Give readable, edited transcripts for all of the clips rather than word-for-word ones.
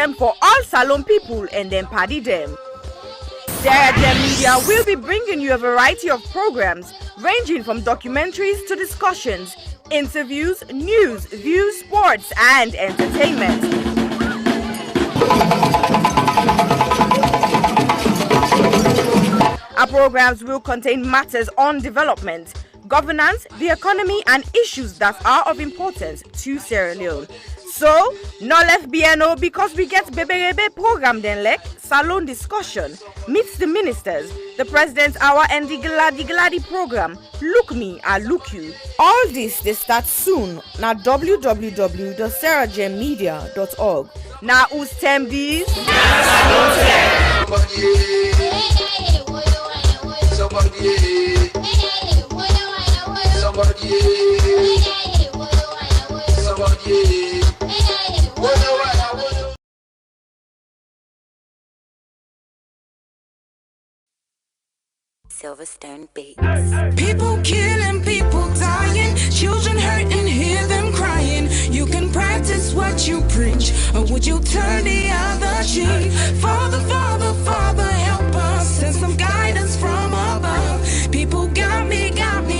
item for all Salon people and then party them. Sierra Leone Media will be bringing you a variety of programs ranging from documentaries to discussions, interviews, news, views, sports, and entertainment. Our programs will contain matters on development, governance, the economy, and issues that are of importance to Sierra Leone. So, no left BNO because we get Bebe program then like Salon discussion, meets the ministers, the president's hour and the Gladi program, Look Me, I Look You. All this they start soon na www.sierragemedia.org. Now who's tem these? Silverstone Beats. People killing, people dying, children hurting, hear them crying. You can practice what you preach, or would you turn the other cheek? Father, Father, Father, help us, send some guidance from above. People got me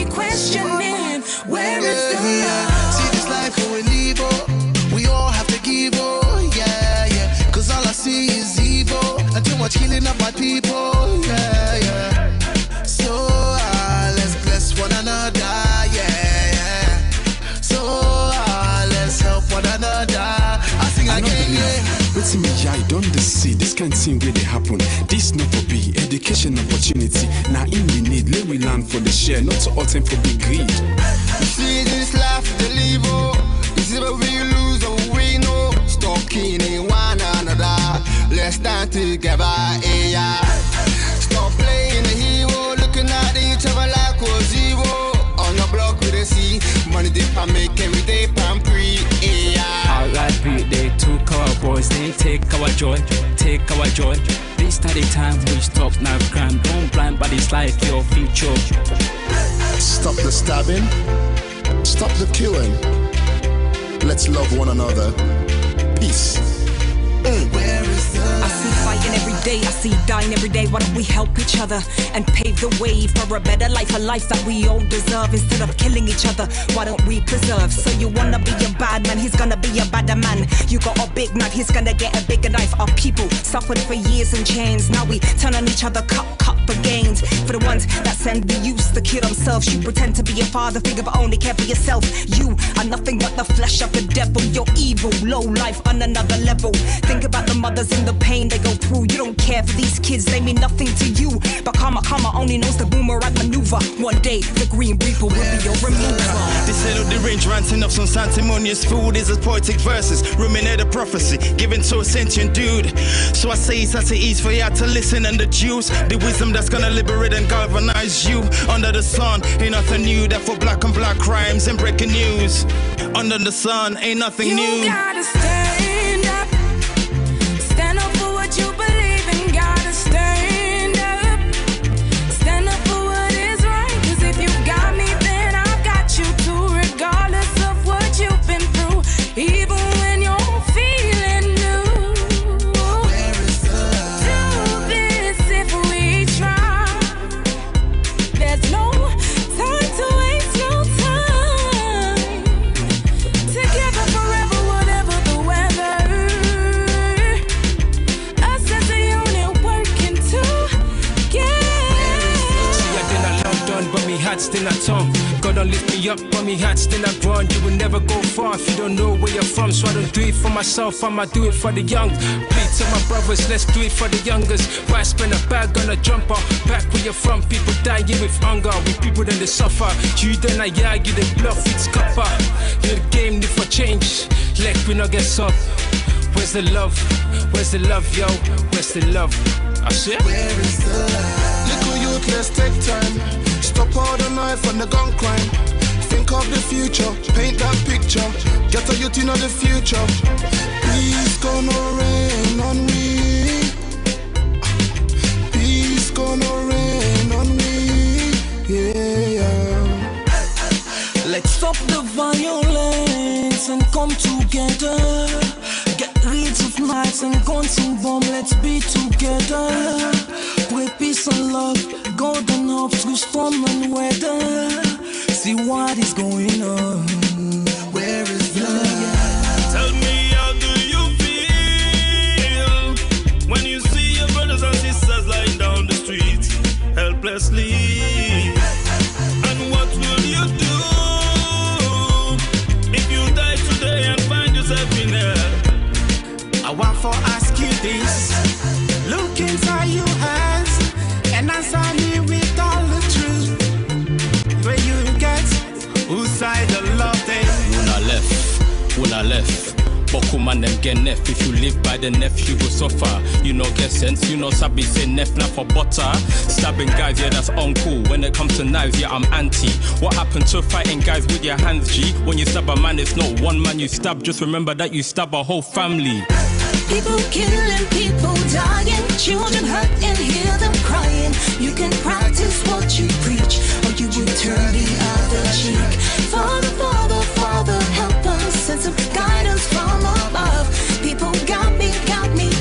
questioning, where is the love? See this life we live, oh, we all have to give, oh, yeah, yeah. Cause all I see is evil, and too much killing of my people, yeah, yeah. So let's bless one another, yeah, yeah. So let's help one another. I sing again, yeah. What's me, I don't see this kind of thing where they happen. This not for be education opportunity. Now in we need, let we learn for the share, not to attempt for big greed. You see this life, the live, oh. It's either we lose or we know. Stop killing one another. Let's stand together, yeah. Stop playing the hero, looking at each other like was zero. On your block with a C, money dip and make every day pan pre, yeah. R.I.P. they took our boys, they take our joy, take our joy. This study time we stop now crime, don't blind bodies like your future. Stop the stabbing, stop the killing. Let's love one another. Peace. Where is the I see fighting every day, I see dying every day. Why don't we help each other and pave the way for a better life, a life that we all deserve? Instead of killing each other, why don't we preserve? So you wanna be a bad man, he's gonna be a badder man. You got a big knife, he's gonna get a bigger knife. Our people suffered for years in chains. Now we turn on each other, cut for gains. For the ones that send the youth to kill themselves, you pretend to be a father, figure but only care for yourself. You are nothing but the flesh of the devil. You're evil, low life on another level. Think about the mothers and the pain they go through. You don't care for these kids, they mean nothing to you. But karma only knows the boomerang maneuver. One day the green reaper will be your remover. They settle the range, ranting up some sanctimonious food. Is a poetic verses, ruminate a prophecy given to a sentient dude. So I say it's at ease for you to listen and deduce the wisdom that's gonna liberate and galvanize you. Under the sun ain't nothing new, that for black on black crimes and breaking news. Under the sun ain't nothing new. You gotta stand up. Stand up for what you believe in. Gotta stand up. Stand up for what is right. Cause if you got me, then I've got you too. Regardless of what you've been through. Even when you're feeling new. Where is the love? Do this if we try. There's no time to waste no time. Together forever, whatever the weather. Us as a unit working together. See, I did not London, but me heart still not tongue. God don't lift me up, but me heart still not run. You will never go far if you don't know where you're from. So I don't do it for myself, I'ma do it for the young. Plead to my brothers, let's do it for the youngers. Why spend a bag on a jumper? Back where you're from, people dying with hunger. We people then they suffer. You then I you the bluff, it's copper. You the game need for change, like we not get up. Where's the love? Where's the love, yo? Where's the love? I said, Where is the love? Little youth, let's take time. Stop all the knife and the gun crime. Think of the future, paint that picture. Get a youth in the future. Peace gonna rain on me. Peace gonna rain on me. Yeah. Let's stop the violence and come together. Get Breeds of knives and guns and bomb, let's be together. Pray peace and love, golden hope through storm and weather. See what is going on. Where is love? Tell me, how do you feel when you see your brothers and sisters lying down the street helplessly? And what will you do if you die today and find yourself in hell? I want to ask you this. Look inside your eyes and answer me with all the truth. Where you get, whose side the love day? When I left. Boku man them get nef. If you live by the nef, you go suffer. You know get sense, you know sabi say nef not for butter. Stabbing guys, yeah that's uncool. When it comes to knives, yeah I'm anti. What happened to fighting guys with your hands, G? When you stab a man, it's not one man you stab. Just remember that you stab a whole family. People killing, people dying, children hurt and hear them crying. You can practice what you preach, or you will turn the other cheek. Father, Father, Father, help us, send some guidance from above. People got me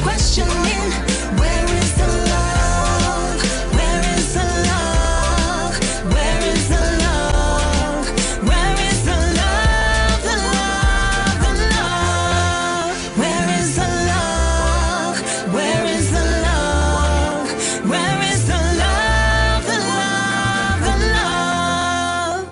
questioning, where is the love? Where is the love? Where is the love? Where is the love? The love, the love. Where is the love? Where is the love? Where is the love? The love, the love.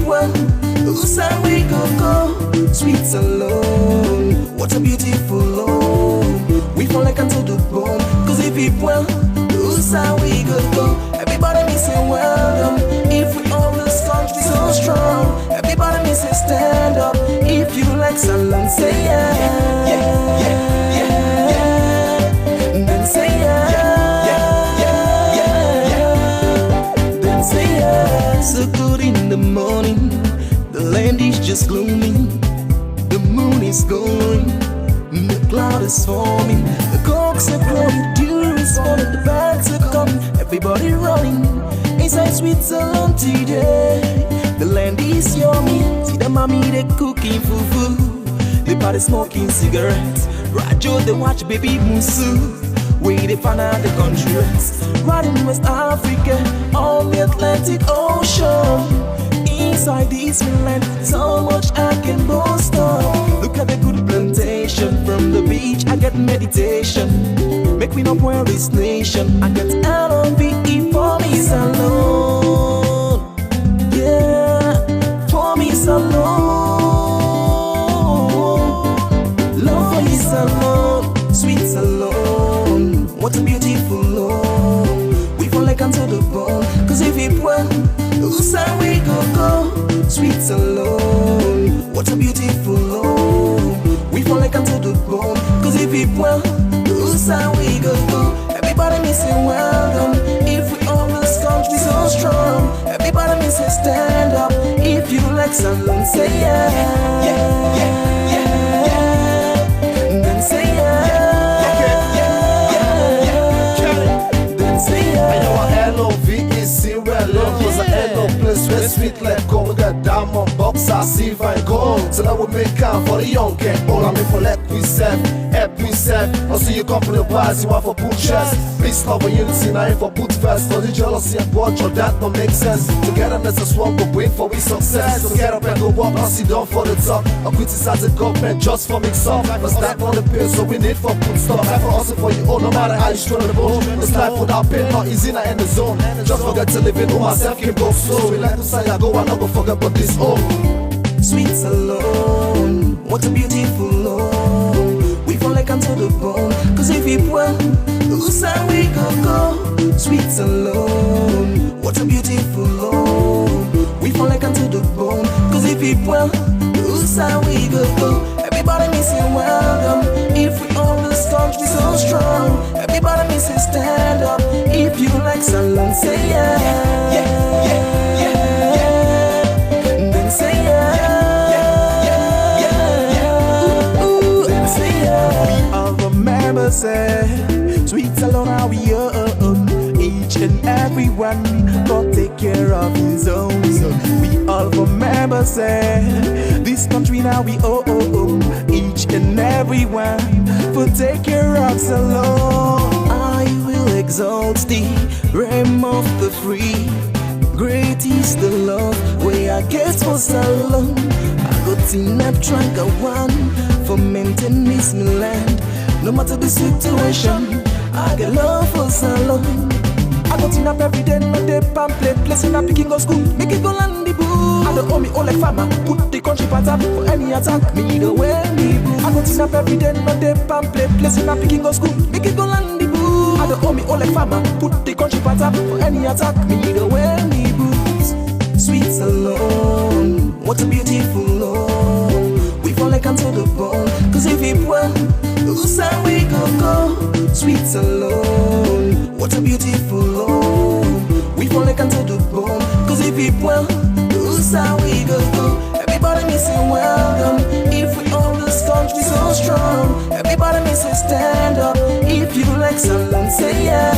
people, whose side we go, Switzerland. What a beautiful land. We fall like unto the bone. Cause if people, whose side we go, everybody me say welcome. If we own this country so strong, everybody me say stand up. If you like Salon, say yeah. Then say yeah. Then say yeah. So good in the morning, the land is just gloomy, the moon is going, the cloud is forming, the cocks are crowing, dew is falling, the bags are coming, everybody running inside Switzerland today. The land is yummy, see the mommy they cooking fufu, the party smoking cigarettes, Rajo they watch baby musu, where they find out the country rest. Right in West Africa, on the Atlantic Ocean, inside this land, so much I can boast of. Look at the good plantation, from the beach I get meditation. Make me not wear this nation, I get L-O-V-E for me alone. Yeah, for me alone. Love for me alone, sweet alone. What a beautiful love. We fall like unto the bone. Cause if it were, whose side we go, sweet alone. What a beautiful love. We fall like unto the bone. Cause if it were, whose side we go, everybody me say welcome. If we own this country so strong, everybody me say stand up. If you like Salon, say yeah. Then say yeah. Then say yeah. I know a L-O-V-E, Sierra Leone was a L-O place where sweet like gold. We got diamond box, I see fine gold. So that we make count for the young and old. I mean for let we serve, help we serve. I see you come for the bars, you want for boot chest. Peace, love and unity, now ain't for boot fest. For the jealousy and watch, that don't make sense. Togetherness is one, but wait for we success. So get up and go walk, I see down for the top. I criticize the government just for mix up. But stack on the pill, so we need for put stop. Time for hustle for you all, no matter how you struggle the bone. This life without pain, not easy, not in the zone. Just forget to live in who myself can go slow. We like to say I go, I not go forget about this home. Sweet alone, what a beautiful love. We fall like unto the bone. Cause if it were, whose side we go, sweet alone. What a beautiful love. We fall like unto the bone. Cause if it were, whose side we go, everybody me say welcome. If we own this country so strong, everybody me say stand up. If you like Salon, say yeah. Then say yeah. Then say yeah. We all remember say, sweet alone how we each and every one God take care of his own. We all remember say, this country now we each and every one for take care of Salon. I will exalt thee, realm of the free. Great is the love where I get for Salon. I got enough track of one for maintain this land. No matter the situation, I get love for Salon. I got enough every day, no day pamphlet, place in a picking go school, make it go land the boo. I don't owe me all like farmer, put the country part up for any attack, me the way me boo. I got enough every day, no day pamphlet, place in a picking go school, make it go land the boo. I don't owe me all like farmer, put the country part up for any attack, me the way me boo. Sweet alone, what a beautiful love. We fall like unto the bone, cause if it were, whose side we go, sweet alone. What a beautiful love. We fall like unto the bone, cause if it were, whose side we go, everybody me say welcome. If we own this country so strong, everybody me say stand up. If you like Salon, say yeah.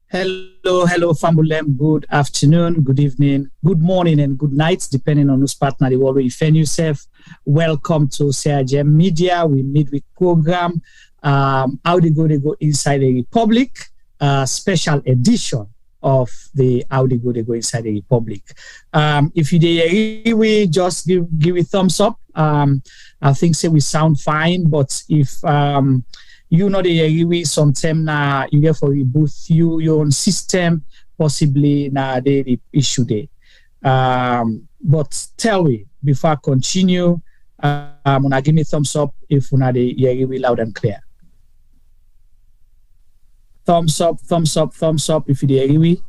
Hello, Fambulem. Good afternoon, good evening, good morning, and good night, depending on whose partner you already find yourself. Welcome to Sierra Media. We midweek program. How they go inside the Republic, special edition of the How they go inside the Republic. If you agree, we just give a thumbs up. I think say we sound fine, but if you know the agree sometimes now you get for reboot your own system, possibly now the issue there. But tell me before I continue, wanna give me thumbs up if you know the agree loud and clear. Thumbs up if you agree.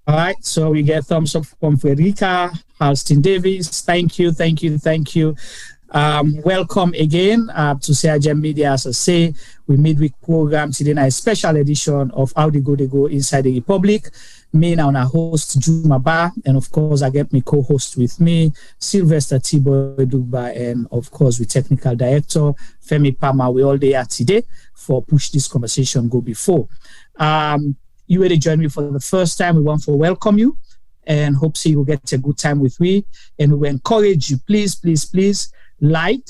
All right, so we get thumbs up from Frederica, Halston Davis. Thank you. Welcome again to Sierra Media. As I say, we midweek program today, a special edition of How they go inside the Republic. Me and our host Juma Ba, and of course I get my co-host with me, Sylvester Tiboy Dugba, and of course with technical director Femi Pama. We all there today for push this conversation go before. You already joined me for the first time. We want to welcome you and hope so you will get a good time with me. And we will encourage you, please like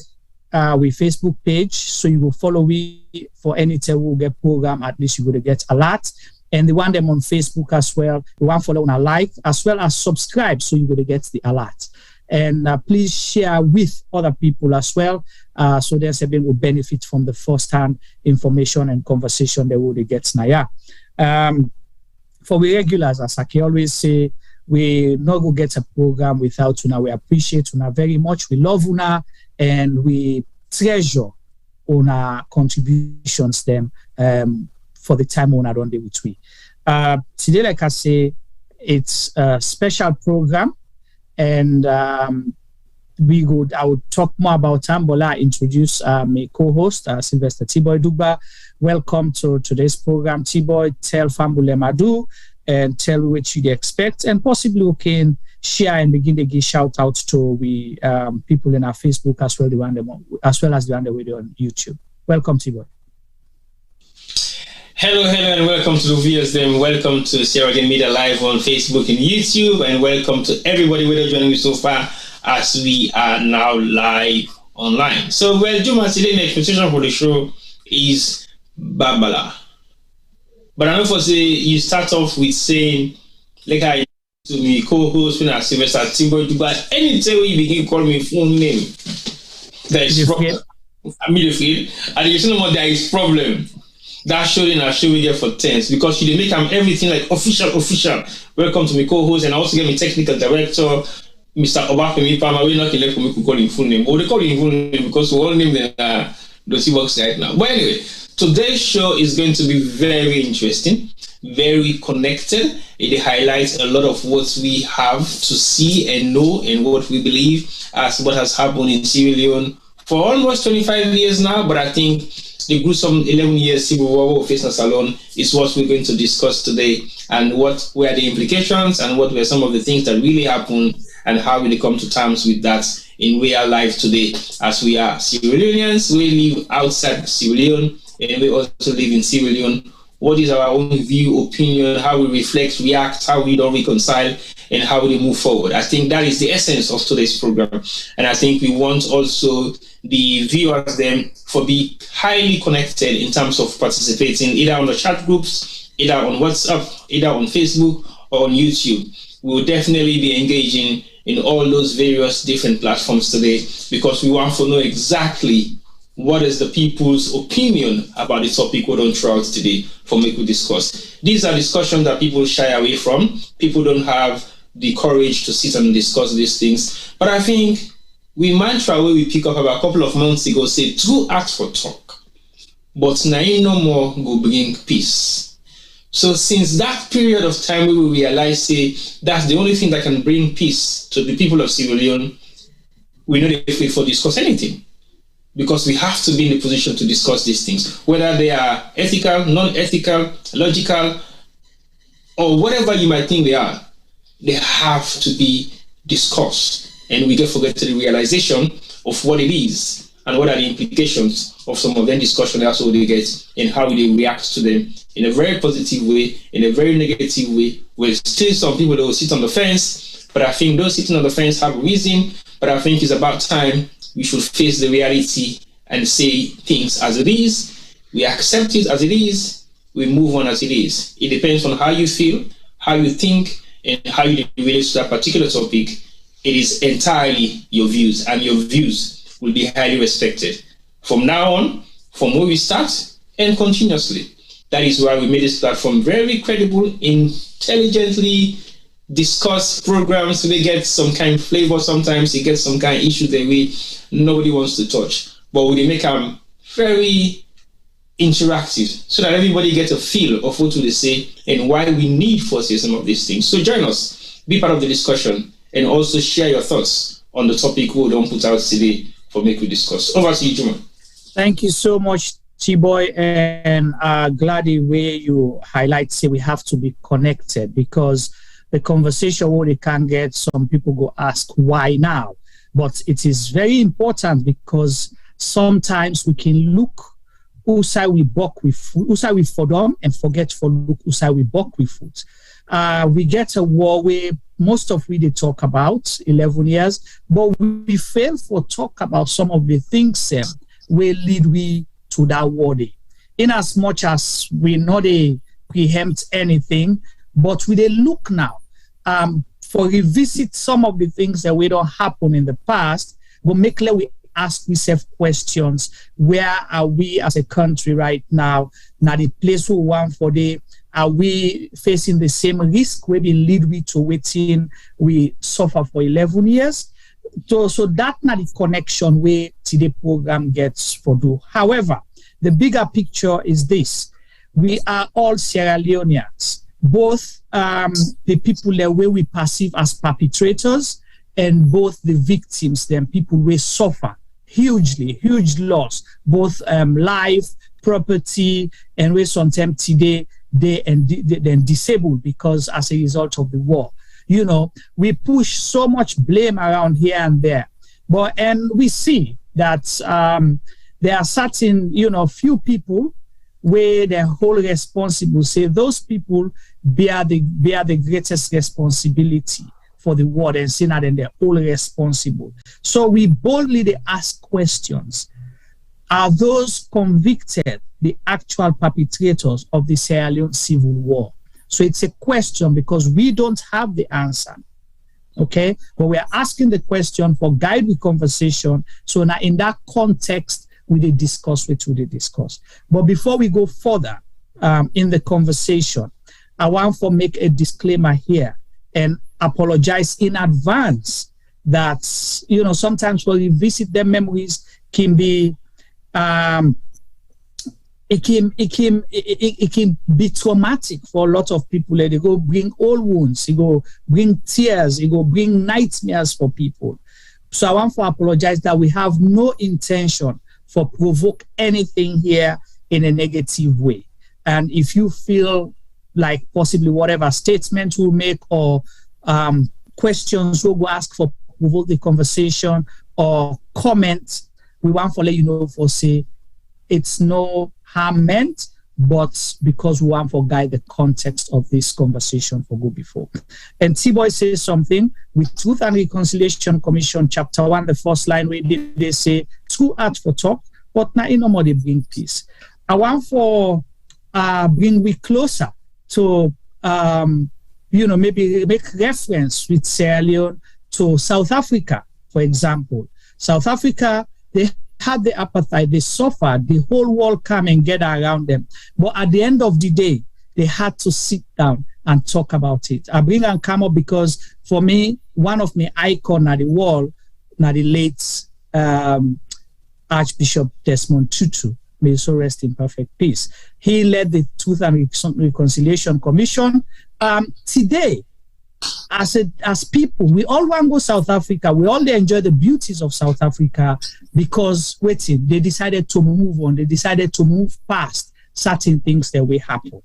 we Facebook page so you will follow me for any time we'll get program. At least you will get a lot. And the one them on Facebook as well. You want to follow and like as well as subscribe so you will get the alert. And please share with other people as well. So there's a bit will benefit from the first-hand information and conversation they will get now. For we regulars, as I can always say, we not go get a program without Una. We appreciate Una very much. We love Una and we treasure Una contributions them for the time Una don't do with we. Today, like I say, it's a special program and I would talk more about Tambola, introduce my co-host, Sylvester Tiboy Dugba. Welcome to today's program, Tiboy. Tell Fambule Madu and tell what you expect, and possibly we can share and begin to give shout out to people in our Facebook as well as the one that we on YouTube. Welcome, Tiboy. Hello, and welcome to the viewers. Then welcome to Sierra Leone Media Live on Facebook and YouTube, and welcome to everybody who is joining me so far as we are now live online. So, Juma, today the expectation for the show is Babala. But I know for say you start off with saying, like I to me co-host when I Sylvester Tiboy, but anytime you begin call me full name, there is problem. I'm midfield, and you know there is problem. That showing I show you there for tense because you make everything like official. Welcome to my co-host, and I also get my technical director, Mr. Obafemi Pama. We're not elect for me to call him full name. But they call him full name because we all name them does he works right now. But anyway, today's show is going to be very interesting, very connected. It highlights a lot of what we have to see and know and what we believe as what has happened in Sierra Leone for almost 25 years now. But I think the gruesome 11 years Civil War we face in Salon is what we're going to discuss today, and what were the implications and what were some of the things that really happened and how we come to terms with that in real life today, as we are Sierra Leoneans. We live outside Sierra Leone and we also live in Sierra Leone. What is our own view, opinion, how we reflect, react, how we don't reconcile, and how we move forward. I think that is the essence of today's program. And I think we want also the viewers then for be highly connected in terms of participating either on the chat groups, either on WhatsApp, either on Facebook or on YouTube. We will definitely be engaging in all those various different platforms today because we want to know exactly what is the people's opinion about the topic we don't throw out today for me to discuss. These are discussions that people shy away from. People don't have the courage to sit and discuss these things. But I think we mantra where we pick up about a couple of months ago say true ask for talk, but now no more go bring peace. So since that period of time we will realize say that's the only thing that can bring peace to the people of Sierra Leone, we know if we for discuss anything. Because we have to be in a position to discuss these things, whether they are ethical, non-ethical, logical, or whatever you might think they are. They have to be discussed, and we get forget to the realization of what it is and what are the implications of some of them discussions also they get, and how they react to them in a very positive way, in a very negative way. With still some people that will sit on the fence, but I think those sitting on the fence have a reason. But I think it's about time we should face the reality and say things as it is. We accept it as it is. We move on as it is. It depends on how you feel, how you think, and how you relate to that particular topic. It is entirely your views, and your views will be highly respected from now on, from where we start, and continuously. That is why we made this platform very credible, intelligently discuss programs. We get some kind of flavor sometimes, you get some kind of issues that nobody wants to touch. But we make them very interactive so that everybody gets a feel of what they say and why we need for say some of these things. So join us, be part of the discussion, and also share your thoughts on the topic we don't put out today for make we discuss. Over to you, Juma. Thank you so much, T-Boy, and glad the way you highlight, say we have to be connected, because the conversation where they can get, some people go ask why now, but it is very important because sometimes we can look who side we buck with food, who side we for them, and forget for look who side we buck with food. We get a war where most of we they talk about 11 years, but we fail for talk about some of the things will lead we to that war day. In as much as we not a preempt anything, but we they look now for revisit some of the things that we don't happen in the past, but make sure we ask ourselves questions. Where are we as a country right now? Now the place we want for the, are we facing the same risk where we lead we to waiting we suffer for 11 years? So that not the connection where today program gets for do. However, the bigger picture is this: we are all Sierra Leoneans, both the people that we perceive as perpetrators, and both the victims, them people we suffer huge loss, both life, property, and we sometimes today they disabled because as a result of the war. You know, we push so much blame around here and there, and we see that there are certain, few people where the whole responsible say those people bear the greatest responsibility for the war, and say that they're all responsible. So we boldly ask questions: are those convicted the actual perpetrators of the Sierra Leone Civil War? So it's a question because we don't have the answer, okay? But we are asking the question for guide the conversation. So now in that context, we discuss. But before we go further in the conversation, I want to make a disclaimer here and apologize in advance that, sometimes when we visit their memories can be, it can be traumatic for a lot of people. They go bring old wounds, it go bring tears, it go bring nightmares for people. So I want to apologize that we have no intention for provoke anything here in a negative way. And if you feel like possibly whatever statement we'll make or questions we'll ask for provoke the conversation or comments, we want to let you know for say it's no harm meant, but because we want to guide the context of this conversation for go before. And T-Boy says something with Truth and Reconciliation Commission, chapter 1, the first line where they say, true art for talk, but now no more they bring peace. I want for bring we closer to maybe make reference with Sierra Leone to South Africa, for example. South Africa, they had the apartheid, they suffered, the whole world come and gather around them. But at the end of the day, they had to sit down and talk about it. I bring and come up because for me, one of my icon at the wall, now the late Archbishop Desmond Tutu, may so rest in perfect peace. He led the Truth and Reconciliation Commission. Today, as people, we all want to go South Africa. We all enjoy the beauties of South Africa because they decided to move on. They decided to move past certain things that will happen.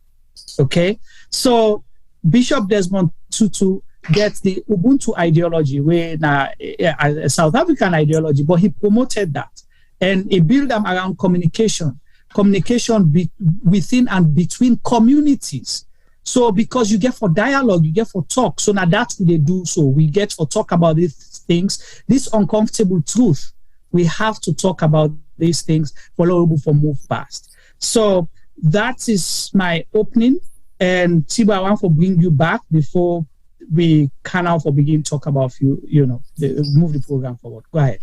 Okay, so Bishop Desmond Tutu gets the Ubuntu ideology, where a South African ideology, but he promoted that. And it build them around communication within and between communities. So because you get for dialogue, you get for talk. So now that's what they do. So we get for talk about these things, this uncomfortable truth. We have to talk about these things for able for move past. So that is my opening. And Tiba, I want to bring you back before we can now begin talk about move the program forward. Go ahead.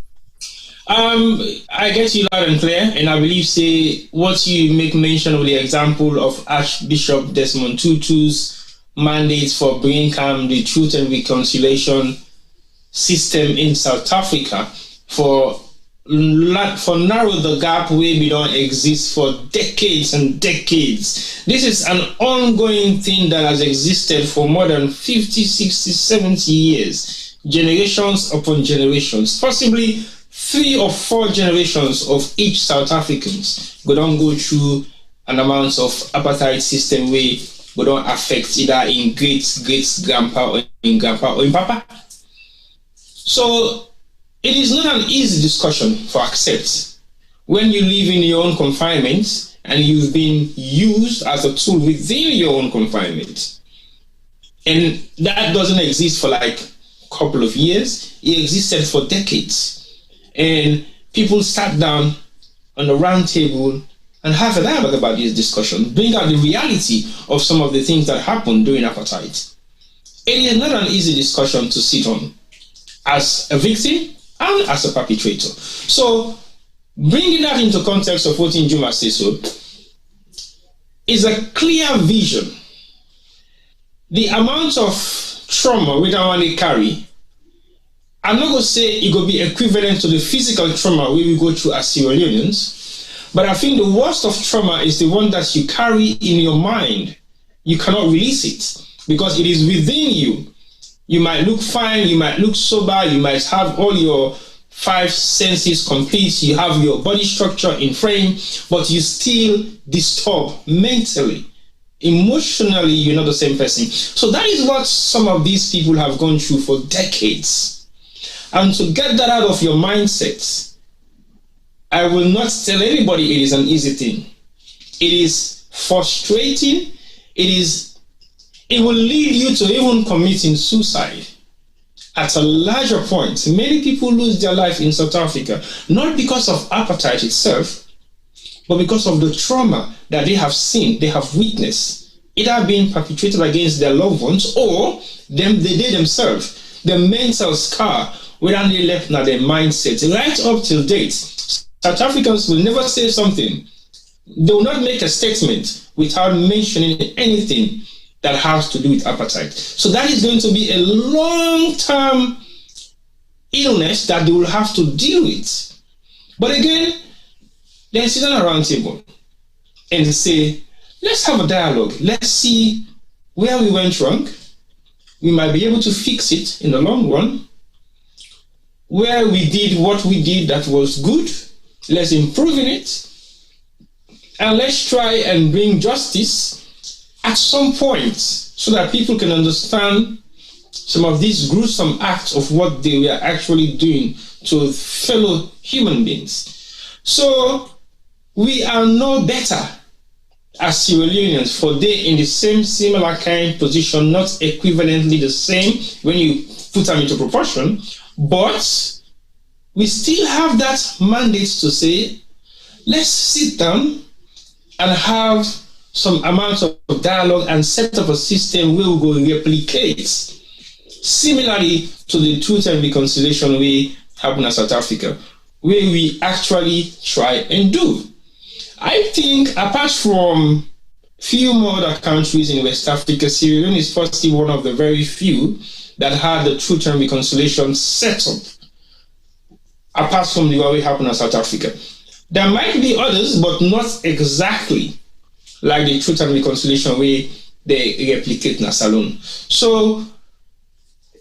I get you loud and clear, and I believe what you make mention of the example of Archbishop Desmond Tutu's mandate for bringing the truth and reconciliation system in South Africa for narrow the gap where we don't exist for decades and decades. This is an ongoing thing that has existed for more than 50, 60, 70 years, generations upon generations, possibly 3 or 4 generations of each South Africans go through an amount of apartheid system where we don't affect either in great-grandpa or in grandpa or in papa. So it is not an easy discussion for accept when you live in your own confinement and you've been used as a tool within your own confinement. And that doesn't exist for like a couple of years. It existed for decades. And people sat down on a round table and have a dialogue about this discussion, bring out the reality of some of the things that happened during apartheid. It is not an easy discussion to sit on as a victim and as a perpetrator. So bringing that into context of what Njuma says so is a clear vision. The amount of trauma we don't want to carry, I'm not going to say it will be equivalent to the physical trauma we go through as Sierra Leoneans, but I think the worst of trauma is the one that you carry in your mind. You cannot release it because it is within you. You might look fine, you might look sober, you might have all your 5 senses complete, you have your body structure in frame, but you still disturb mentally. Emotionally, you're not the same person. So that is what some of these people have gone through for decades. And to get that out of your mindset, I will not tell anybody it is an easy thing. It is frustrating. It will lead you to even committing suicide. At a larger point, many people lose their life in South Africa, not because of apartheid itself, but because of the trauma that they have seen, they have witnessed, either being perpetrated against their loved ones or they themselves, the mental scar, whether they left now their mindset. Right up till date, South Africans will never say something. They will not make a statement without mentioning anything that has to do with apartheid. So that is going to be a long-term illness that they will have to deal with. But again, they sit on a round table and say, let's have a dialogue. Let's see where we went wrong. We might be able to fix it in the long run. Where we did what we did that was good, let's improve in it. And let's try and bring justice at some point so that people can understand some of these gruesome acts of what they were actually doing to fellow human beings. So we are no better as Sierra Leoneans for they in the same similar kind position, not equivalently the same when you put them into proportion, but we still have that mandate to say, let's sit down and have some amount of dialogue and set up a system where we go replicate similarly to the truth and reconciliation we happen in South Africa, where we actually try and do. I think apart from few more other countries in West Africa, Sierra Leone is firstly one of the very few that had the truth and reconciliation set up, apart from the way it happened in South Africa. There might be others, but not exactly like the truth and reconciliation way they replicate in Salon. So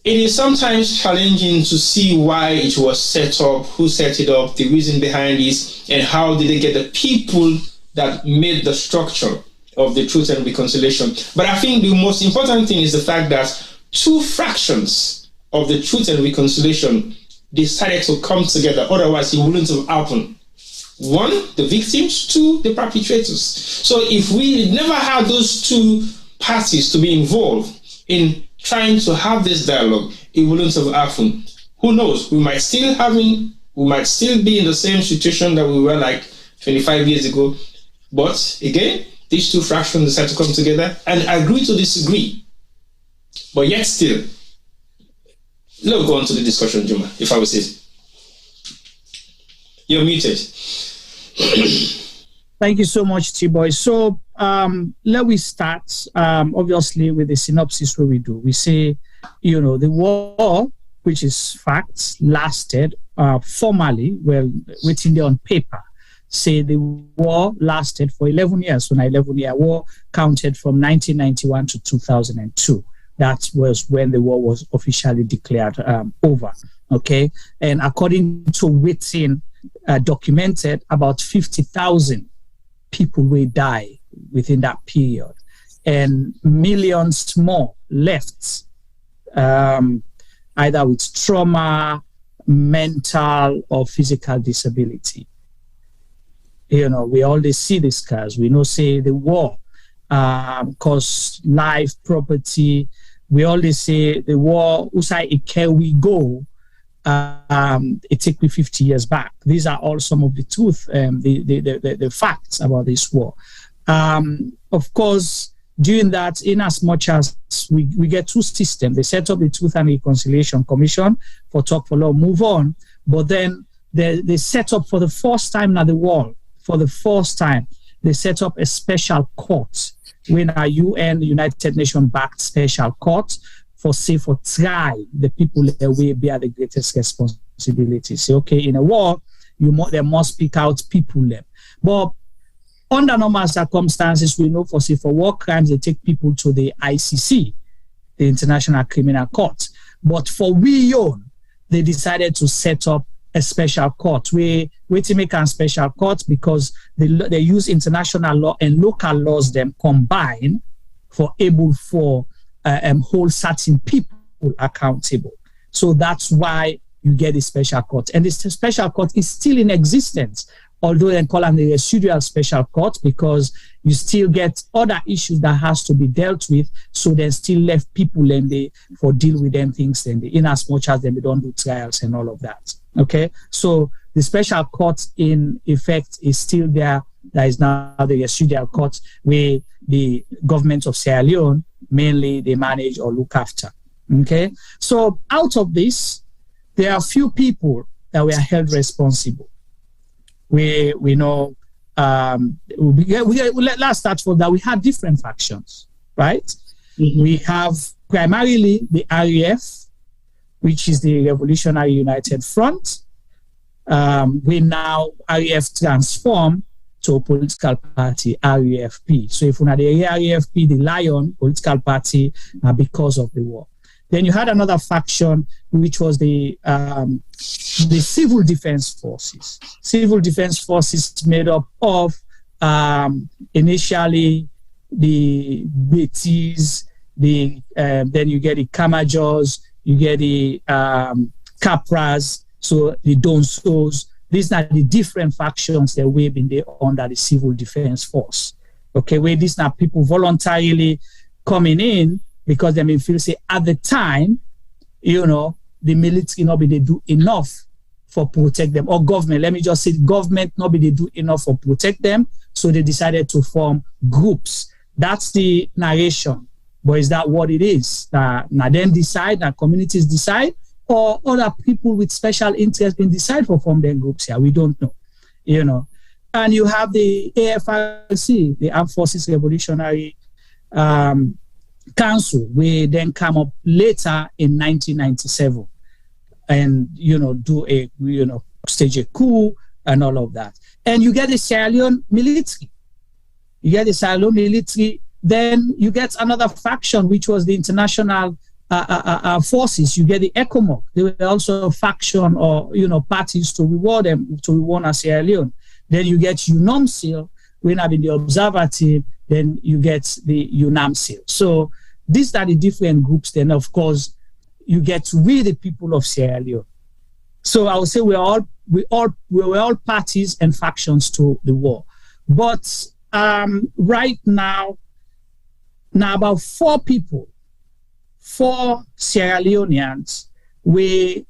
it is sometimes challenging to see why it was set up, who set it up, the reason behind this, and how did they get the people that made the structure of the truth and reconciliation. But I think the most important thing is the fact that 2 fractions of the truth and reconciliation decided to come together, otherwise it wouldn't have happened. one, the victims, two, the perpetrators. So if we never had those two parties to be involved in trying to have this dialogue, it wouldn't have happened. Who knows? We might still be in the same situation that we were like 25 years ago. But again, these two fractions decide to come together and agree to disagree. But yet still, let's go on to the discussion, Juma, if I would say. You're muted. Thank you so much, T-Boy. So let me start, obviously, with the synopsis where we do. We say, the war, which is facts, lasted formally, well, written there on paper, say the war lasted for 11 years. So, an 11-year war counted from 1991 to 2002. That was when the war was officially declared over. Okay, and according to written, documented, about 50,000 people will die within that period, and millions more left, either with trauma, mental, or physical disability. We always see the scars. We know, say, the war cost life, property. We always say the war, we go. It took me 50 years back. These are all some of the truth, the facts about this war. Of course, during that, in as much as we get two systems, they set up the Truth and Reconciliation Commission for Talk for Law, move on, but then they set up for the first time in the world, for the first time, they set up a special court, when a UN, United Nations-backed special court, for try the people that will bear the greatest responsibility. Say, okay, in a war, they must pick out people them. But under normal circumstances, we know for war crimes, they take people to the ICC, the International Criminal Court. But for they decided to set up a special court. We to make a special court because they use international law and local laws them combine for able for hold certain people accountable. So that's why you get a special court. And this special court is still in existence, although they call them the residual special court, because you still get other issues that has to be dealt with. So they still left people and they for deal with them things then in as much as they don't do trials and all of that. Okay, so the special court in effect is still there. There is now the residual court where the government of Sierra Leone mainly they manage or look after. Okay, so out of this, there are a few people that were held responsible. We know. Let's start from that. We have different factions, right? Mm-hmm. We have primarily the REF, which is the Revolutionary United Front. We now REF transform to a political party, REFP. So if we had the REFP, the Lion political party, because of the war. Then you had another faction, which was the Civil Defense Forces. Civil Defense Forces made up of initially the Betis, then you get the Kamajos, you get the Capras, so the Donsos. These are the different factions that we've been there under the Civil Defense Force. Okay, where these are people voluntarily coming in because they may feel say at the time, the military not be they do enough for protect them, or government. Let me just say government not be they do enough for protect them, so they decided to form groups. That's the narration. But is that what it is? Now them decide, now communities decide, or other people with special interest can decide for form their groups here. We don't know, And you have the AFRC, the Armed Forces Revolutionary Council, we then come up later in 1997 and, do a, stage a coup and all of that. And you get the Sierra Leone military. Then you get another faction, which was the international forces. You get the ECOMOG. They were also a faction or, parties to reward them, to reward Sierra Leone. Then you get UNOMSIL, when having the observer team, then you get the UNAMSIL. So these are the different groups. Then, of course, you get with the people of Sierra Leone. So I would say we're all we were all parties and factions to the war. But right now about 4 Sierra Leoneans, they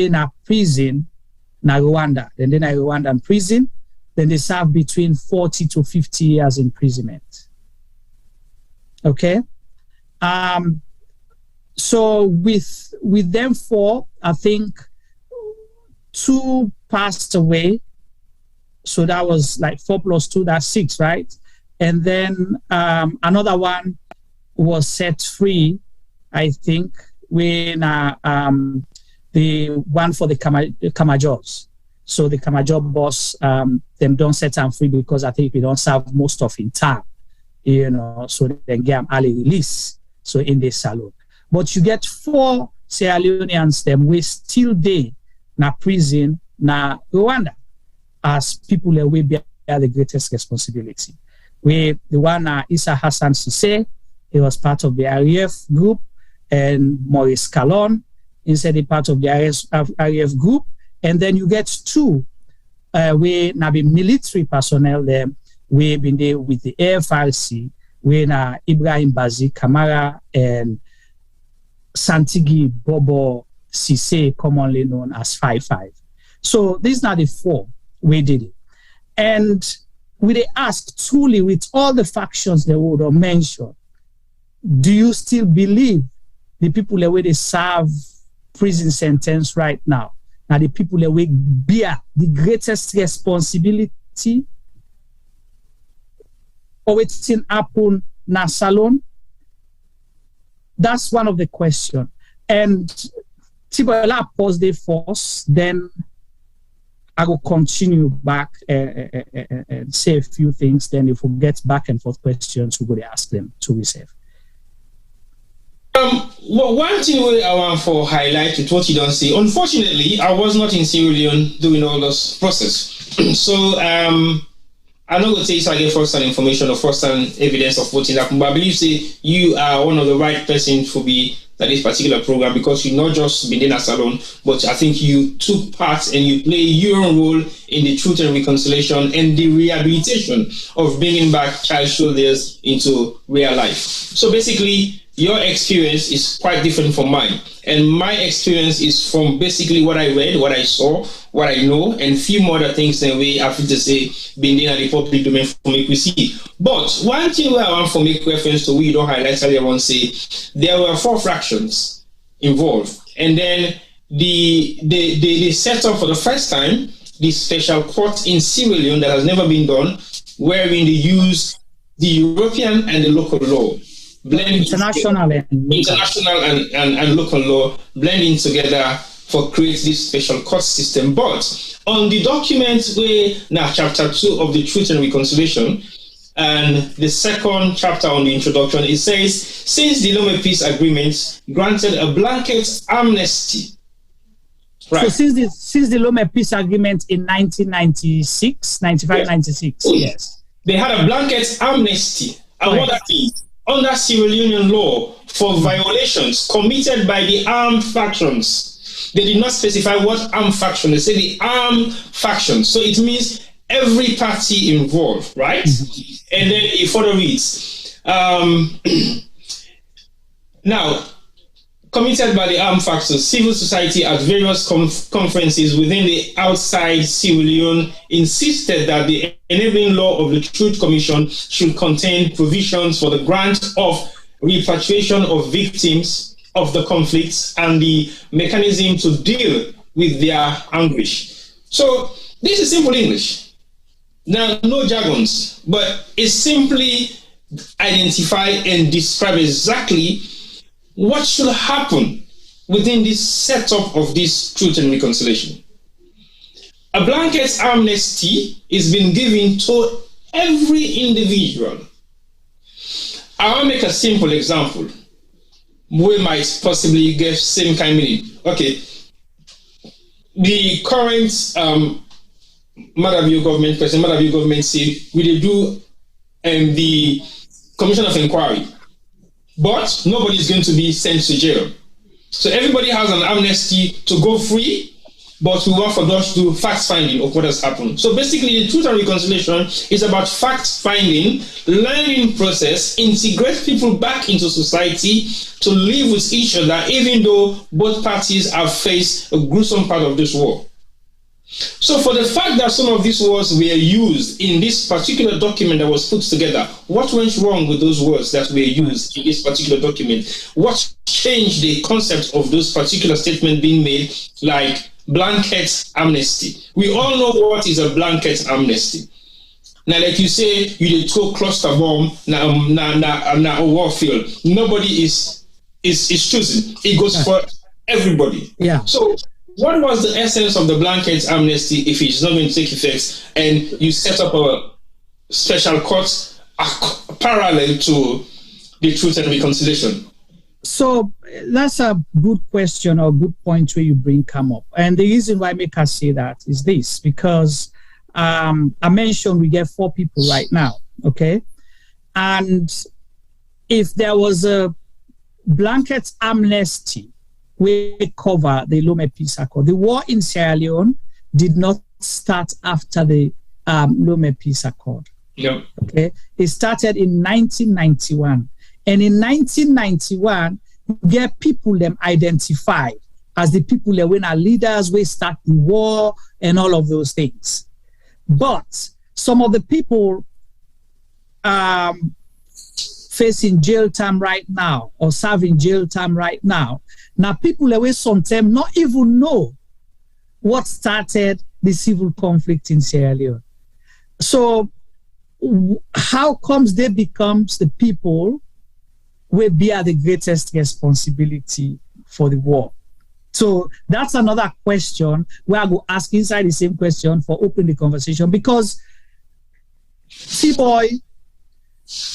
in a prison in Rwanda. Then they in a Rwandan prison. Then they serve between 40 to 50 years imprisonment. Okay? So with them 4, I think 2 passed away. So that was like 4 plus 2, that's 6, right? And then another one was set free, I think, when the one for the Kamajors. So the Kamajor boss, them don't set them free because I think we don't serve most of in time, so they get them early release, so in the salon. But you get 4 Sierra Leoneans, them we still there na prison na Rwanda as people that we bear the greatest responsibility. The one Issa Hassan Sesay, he was part of the RAF group, and Maurice Kallon inside the part of the RAF group. And then you get 2 we now be military personnel there. We've been there with the AFRC, we na Ibrahim, Bazzy, Kamara, and Santigie, Borbor, Sesay, commonly known as 5-5. So these are the 4 we did it. And we asked truly with all the factions they would have mentioned, do you still believe the people that they serve prison sentence right now are the people that will bear the greatest responsibility or what's in happen na salon? That's one of the questions. And Tibola pause there first, then I will continue back and say a few things. Then if we get back and forth questions, we're going to ask them to receive. Well, one thing I want to highlight with what you don't see, unfortunately, I was not in Sierra Leone doing all this process. So I'm not going to say so I get first-hand information or first-hand evidence of what happened, but I believe you are one of the right person to be at this particular program because you not just been in a salon, but I think you took part and you play your role in the truth and reconciliation and the rehabilitation of bringing back child soldiers into real life. So basically, your experience is quite different from mine. And my experience is from basically what I read, what I saw, what I know, and few more other things than we have to say being in the public domain for me to see. But one thing where I want to make reference to, we don't highlight earlier on, say there were 4 fractions involved. And then they set up for the first time this special court in Sierra Leone that has never been done, wherein they use the European and the local law. International and local law blending together for create this special court system. But on the document where now chapter 2 of the Truth and Reconciliation and the second chapter on the introduction, it says, since the Leone Peace Agreement granted a blanket amnesty. Right. So since the Leone Peace Agreement in 1996, 96, yes. They had a blanket amnesty. And what that means, under Sierra Leonean law for violations committed by the armed factions. They did not specify what armed faction. They say the armed faction. So it means every party involved, right? Mm-hmm. And then it further reads, now, committed by the armed factions, civil society at various conferences within the outside Sierra Leone insisted that the enabling law of the Truth Commission should contain provisions for the grant of repatriation of victims of the conflicts and the mechanism to deal with their anguish. So this is simple English. Now, no jargons, but it simply identify and describe exactly what should happen within this setup of this Truth and Reconciliation. A blanket amnesty is being given to every individual. I will make a simple example. We might possibly give same kind of meaning. Okay. The current Madavio government, President Madavio government say we do the Commission of Inquiry. But nobody is going to be sent to jail. So everybody has an amnesty to go free but we want for us to do fact-finding of what has happened. So basically, the Truth and Reconciliation is about fact-finding, learning process, integrate people back into society to live with each other, even though both parties have faced a gruesome part of this war. So for the fact that some of these words were used in this particular document that was put together, what went wrong with those words that were used in this particular document? What changed the concept of those particular statements being made, like blanket amnesty? We all know what is a blanket amnesty. Now, like you say, you did throw cluster bomb now a war field. Nobody is choosing. It goes for everybody. Yeah. So what was the essence of the blanket amnesty if it's not going to take effect and you set up a special court parallel to the Truth and Reconciliation? So that's a good question or good point where you come up. And the reason why I make us say that is this, because I mentioned we get 4 people right now, okay? And if there was a blanket amnesty, we cover the Lome Peace Accord. The war in Sierra Leone did not start after the Lome Peace Accord. Yep. Okay, it started in 1991, and in 1991, you get people them identified as the people that were leaders, we start the war and all of those things. But some of the people facing jail time right now or serving jail time right now. Now, people away sometimes not even know what started the civil conflict in Sierra Leone. So, how comes they becomes the people will bear the greatest responsibility for the war? So that's another question where I go ask inside the same question for open the conversation, because T-boy,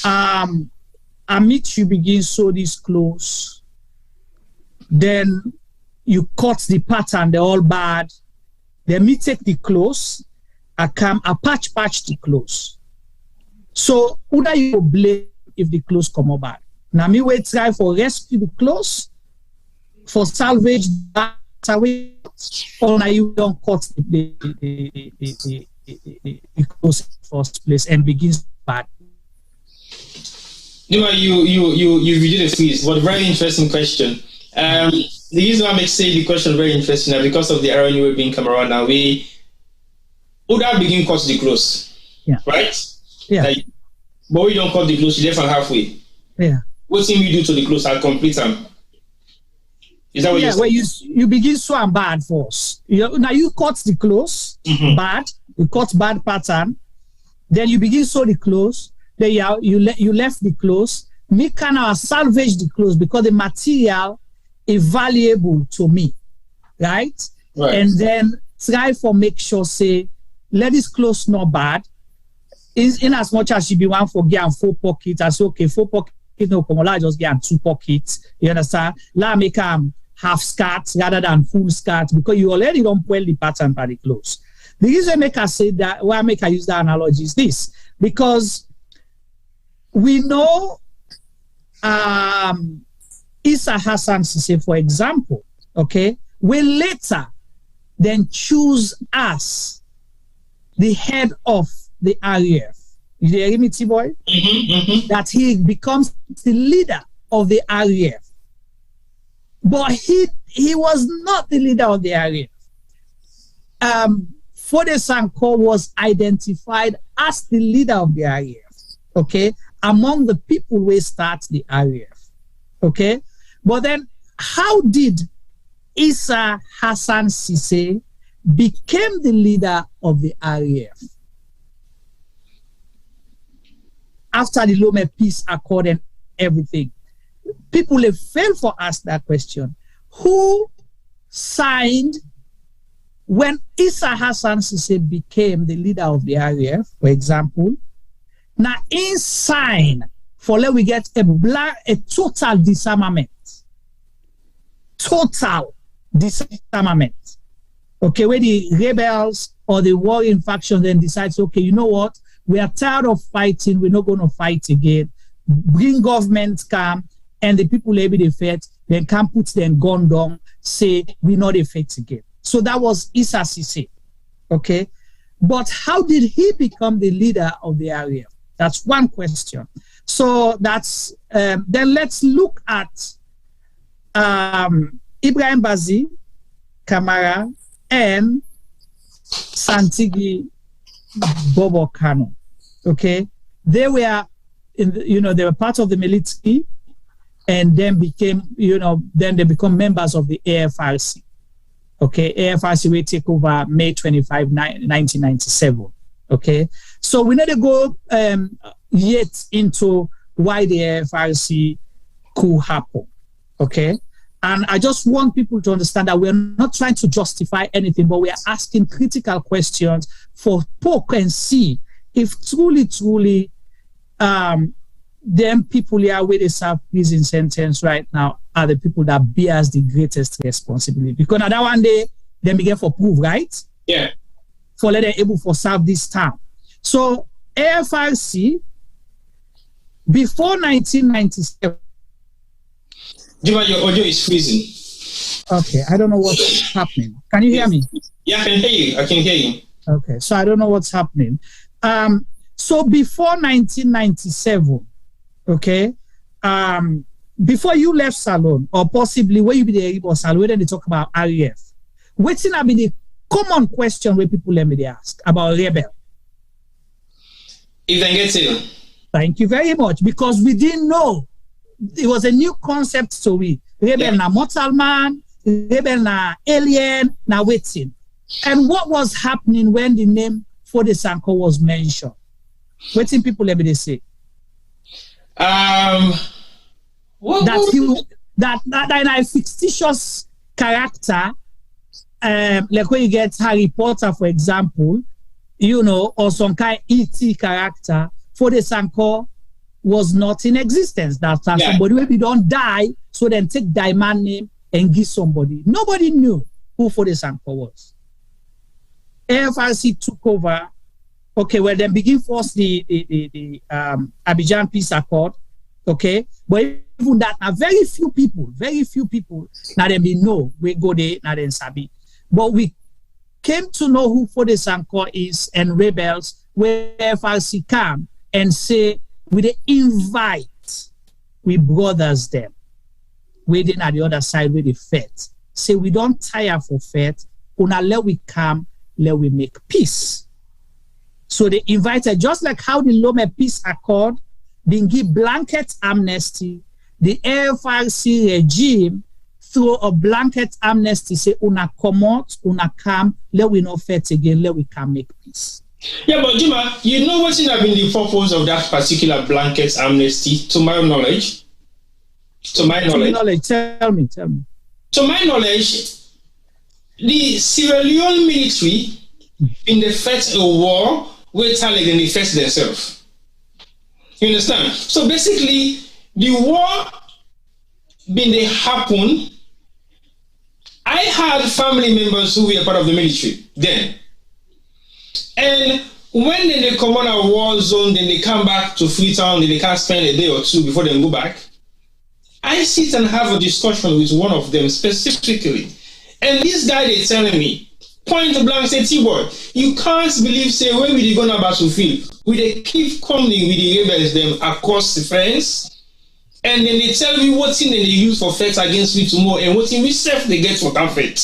I meet you begin sew this clothes, then you cut the pattern, they're all bad. Then me take the clothes, I patch the clothes. So who do you blame if the clothes come out bad? Now me wait try for rescue the clothes, for salvage that away, or now you don't cut the clothes in the first place and begins bad. You did a freeze, but a very interesting question. The reason why I say the question very interesting is because of the irony we've been Kamara now. We would have begin cut the clothes, right? Yeah. But we don't cut the clothes, you left halfway. Yeah. What thing we do to the clothes? I'll complete them. Is that what you're saying? You begin so bad for us. Now you cut the clothes, bad, you cut bad pattern, then you begin sew the clothes. Then you left the clothes. Me can salvage the clothes because the material is valuable to me, right? And then try for make sure say let this clothes not bad. In as much as you be one for get 4 pockets, I say okay 4 pockets no come on, just get 2 pockets. You understand? Let me make half skirt rather than full skirt because you already don't pull the pattern by the clothes. The reason I say that, why I use that analogy is this, because we know Issa Hassan Sesay, for example, okay, will later then choose as the head of the RAF. You hear me, T-boy? That he becomes the leader of the RAF. But he was not the leader of the RAF. Fode Sanko was identified as the leader of the RAF, okay, among the people who start the RAF, okay? But then how did Issa Hassan Sesay became the leader of the RAF? After the Lome Peace Accord and everything. People have failed for us that question. Who signed when Issa Hassan Sesay became the leader of the RAF, for example? Now, in sign for let we get a total disarmament. Total disarmament. Okay, where the rebels or the warring faction then decides, okay, you know what? We are tired of fighting. We're not going to fight again. Bring government come and the people able to fight, then can put their gun down, say we're not a fight again. So that was Issa Sesay. Okay. But how did he become the leader of the RAF? That's one question. So that's then let's look at Ibrahim Bazzy, Kamara, and Santigie Borbor Kanu. Okay, they were they were part of the military, and then became then they become members of the AFRC. Okay, AFRC will take over May 25, 1997. Okay, so we need to go yet into why the AFRC could happen. Okay, and I just want people to understand that we're not trying to justify anything, but we are asking critical questions for poke and see if truly them people here where they serve prison sentence right now are the people that bears the greatest responsibility. Because now that one day they begin for proof, right? Yeah. For let them able for serve this time. So AFRC before 1997. Juma, your audio is freezing. Okay, I don't know what's happening. Can you hear me? Yeah, I can hear you. I can hear you. Okay, so I don't know what's happening. So before 1997, okay, before you left Salon, or possibly where you be the Igbo Salon, where they talk about RAF, what's in be the common question where people let me ask about rebel? If they get it. Thank you very much, because we didn't know. It was a new concept to we. Rebel na mortal man, rebel na alien, na waiting. And what was happening when the name for the Sanko was mentioned? Waiting people let me say. That a fictitious character, like when you get Harry Potter, for example, or some kind of E.T. character, for the Sanko was not in existence. That somebody maybe don't die, so then take diamond name and give somebody. Nobody knew who for the Sanko was. AFRC took over. Okay, well then begin first the Abidjan Peace Accord. Okay, but even that, now very few people now them be know we go there now then sabi. But we came to know who for the Sanko is and rebels where AFRC come and say we invite we brothers them waiting at the other side with the fete. Say we don't tire for fete, una let we come, let we make peace. So they invited, just like how the Lome Peace Accord been give blanket amnesty, the AFRC regime through a blanket amnesty say una come out, una come, let we not fight again, let we can make peace. Yeah, but Juma, you know what's have been the purpose of that particular blanket amnesty, to my knowledge? Tell me. To my knowledge, the Sierra Leone military in the first war were telling them they face themselves. You understand? So basically, the war when they happen, I had family members who were part of the military then. And when they come on a war zone, then they come back to Freetown, then they can't spend a day or two before they go back. I sit and have a discussion with one of them specifically. And this guy, they telling me, point blank, say, T-boy, you can't believe, say, when we go on a battlefield, we they keep coming with the rebels them across the fence, and then they tell me what thing they use for fight against me tomorrow, and what thing we self they get for that fight.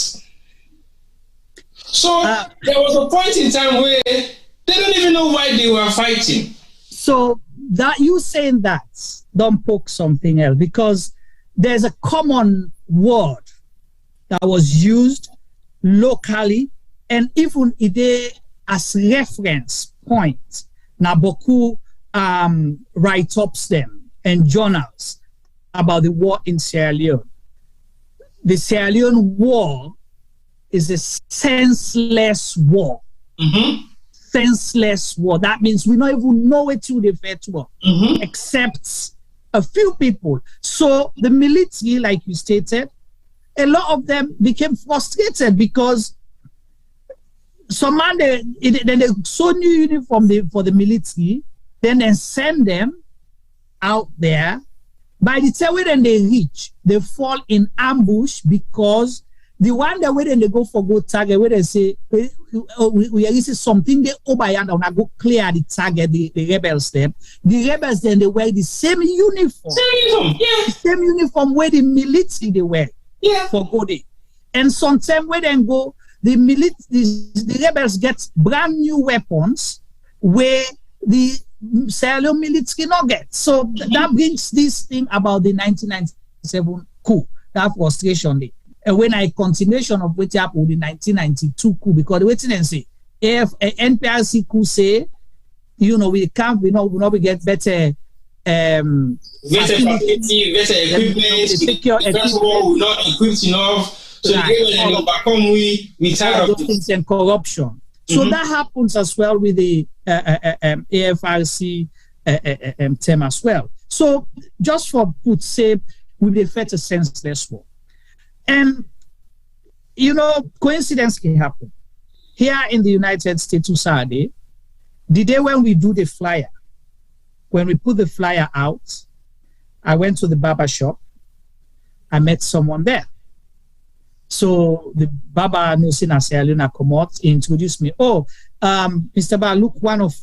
So there was a point in time where they don't even know why they were fighting. So that you saying that, don't poke something else, because there's a common word that was used locally, and even ide as reference point. Naboku write-ups them and journals about the war in Sierra Leone. The Sierra Leone war is a senseless war. Mm-hmm. Senseless war. That means we don't even know it to the first war, except a few people. So the military, like you stated, a lot of them became frustrated because some man then they saw new uniform for the military, then they send them out there. By the time when they reach, they fall in ambush because the one that when they go for good target, where they say we is something they over and I go clear the target, the rebels then. The rebels then they wear the same uniform. Yeah. The same uniform where the military they wear. Yeah. For go day. And sometimes when they go, the rebels get brand new weapons where the Sierra Leone military not get. So that brings this thing about the 1997 coup, that frustration day. And when I continuation of what happened with the 1992 coup, because the waiting and say, if NPRC coup say, you know, we not get better better equipment, secure first of all, we're not equipped enough, so they overcome we tired of things and corruption. So that happens as well with the AFRC term as well. So just for put say, we be fair to senseless war. And, you know, coincidence can happen. Here in the United States, Saturday, the day when we do the flyer, when we put the flyer out, I went to the barber shop. I met someone there. So the barber knows in Sierra Leone come out, he introduced me. Oh, Mr. Bar, look, one of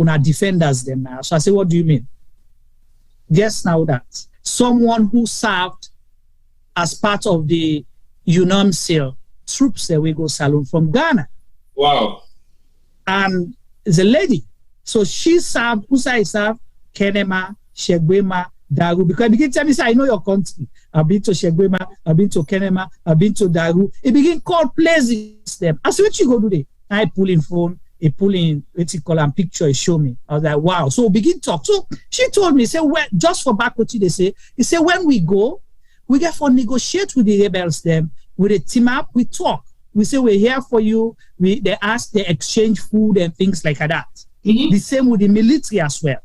our defenders them now. So I said, what do you mean? Guess now that someone who served as part of the UNAMSIL troops that we go salon from Ghana. Wow. And the lady, so she served, who I served? Kenema, Shegwema, Daru. Because I begin to tell me, say, I know your country. I've been to Shegwema, I've been to Kenema, I've been to Daru. It begin call places them. I said, what you go do there? I pull in phone, he pull in, what you call, and picture, he show me. I was like, wow. So we begin talk. So she told me, say, well, just for back what they say, he said, when we go, we get for negotiate with the rebels them, with a team up, we talk. We say, we're here for you. They ask, they exchange food and things like that. The same with the military as well.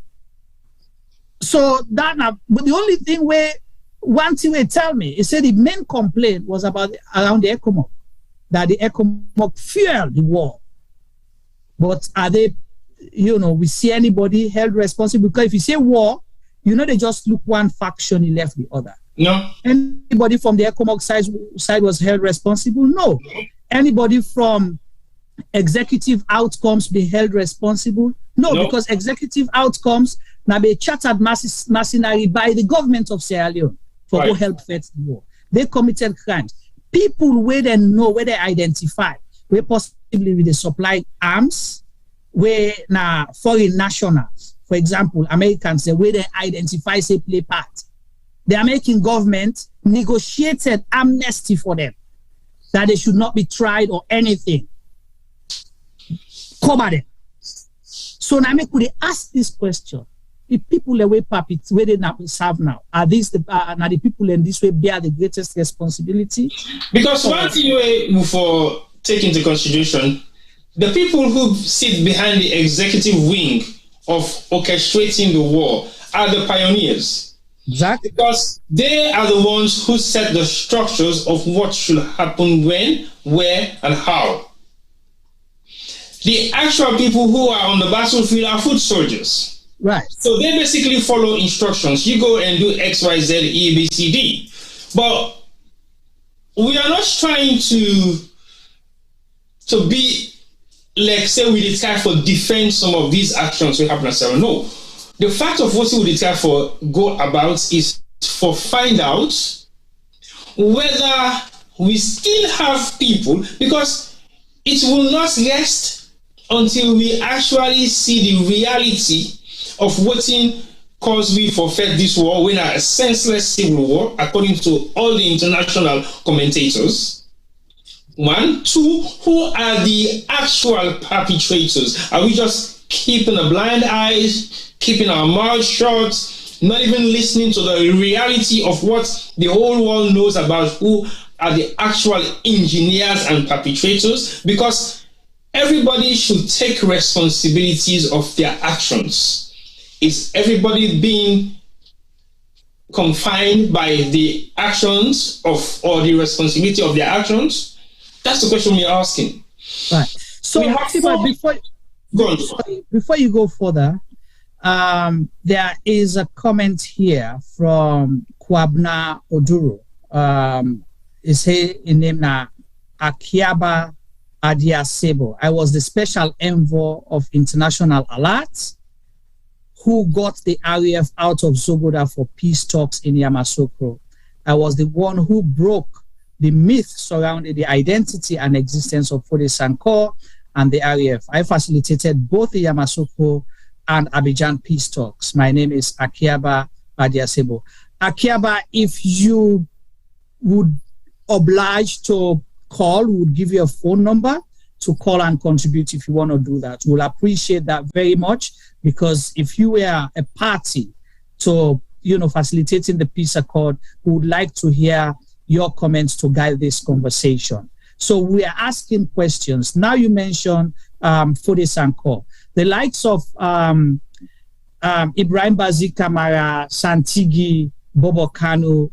So that, but the only thing where, one thing they tell me, he said the main complaint was about around the ECOMOG, that the ECOMOG fueled the war. But are they, you know, we see anybody held responsible? Because if you say war, you know, they just look one faction, he left the other. No. Anybody from the ECOMOG side was held responsible? No. Anybody from executive outcomes be held responsible? No, because executive outcomes now be chartered mercenary by the government of Sierra Leone for who help fight the war. They committed crimes. People where they know, where they identify, where possibly with the supply arms, where now foreign nationals, for example, Americans, where they identify, say, play part. The American government negotiated amnesty for them, that they should not be tried or anything. Cover them. So now I could ask this question: the people away puppets where they not serve now, are these the people in this way bear the greatest responsibility? Because one thing for take into consideration, the people who sit behind the executive wing of orchestrating the war are the pioneers. Exactly. Because they are the ones who set the structures of what should happen when, where, and how. The actual people who are on the battlefield are foot soldiers. Right. So they basically follow instructions. You go and do X, Y, Z, E, B, C, D. But we are not trying to be, like, say, we decide for defend some of these actions we happen to no. The fact of what we decide for go about is for find out whether we still have people, because it will not rest until we actually see the reality of what caused we forfeit this war, when a senseless civil war, according to all the international commentators. 1, 2, who are the actual perpetrators? Are we just keeping a blind eye, keeping our mouths shut, not even listening to the reality of what the whole world knows about who are the actual engineers and perpetrators? Because everybody should take responsibilities of their actions. Is everybody being confined by the actions of, or the responsibility of their actions? That's the question we're asking. Right. So before you go further, there is a comment here from Kwabna Oduro. Is he in name now Akiaba Adiasebo. I was the special envoy of International Alert who got the RAF out of Zogoda for peace talks in Yamoussoukro. I was the one who broke the myth surrounding the identity and existence of Fode Sankoh and the RAF. I facilitated both the Yamoussoukro and Abidjan peace talks. My name is Akiaba Adiasebo. Akiaba, if you would oblige to call, we would give you a phone number to call and contribute if you want to do that. We'll appreciate that very much, because if you were a party to, facilitating the peace accord, we would like to hear your comments to guide this conversation. So we are asking questions. Now you mentioned Fode Sankoh. The likes of Ibrahim Bazzy, Kamara, Santigie, Borbor, Kanu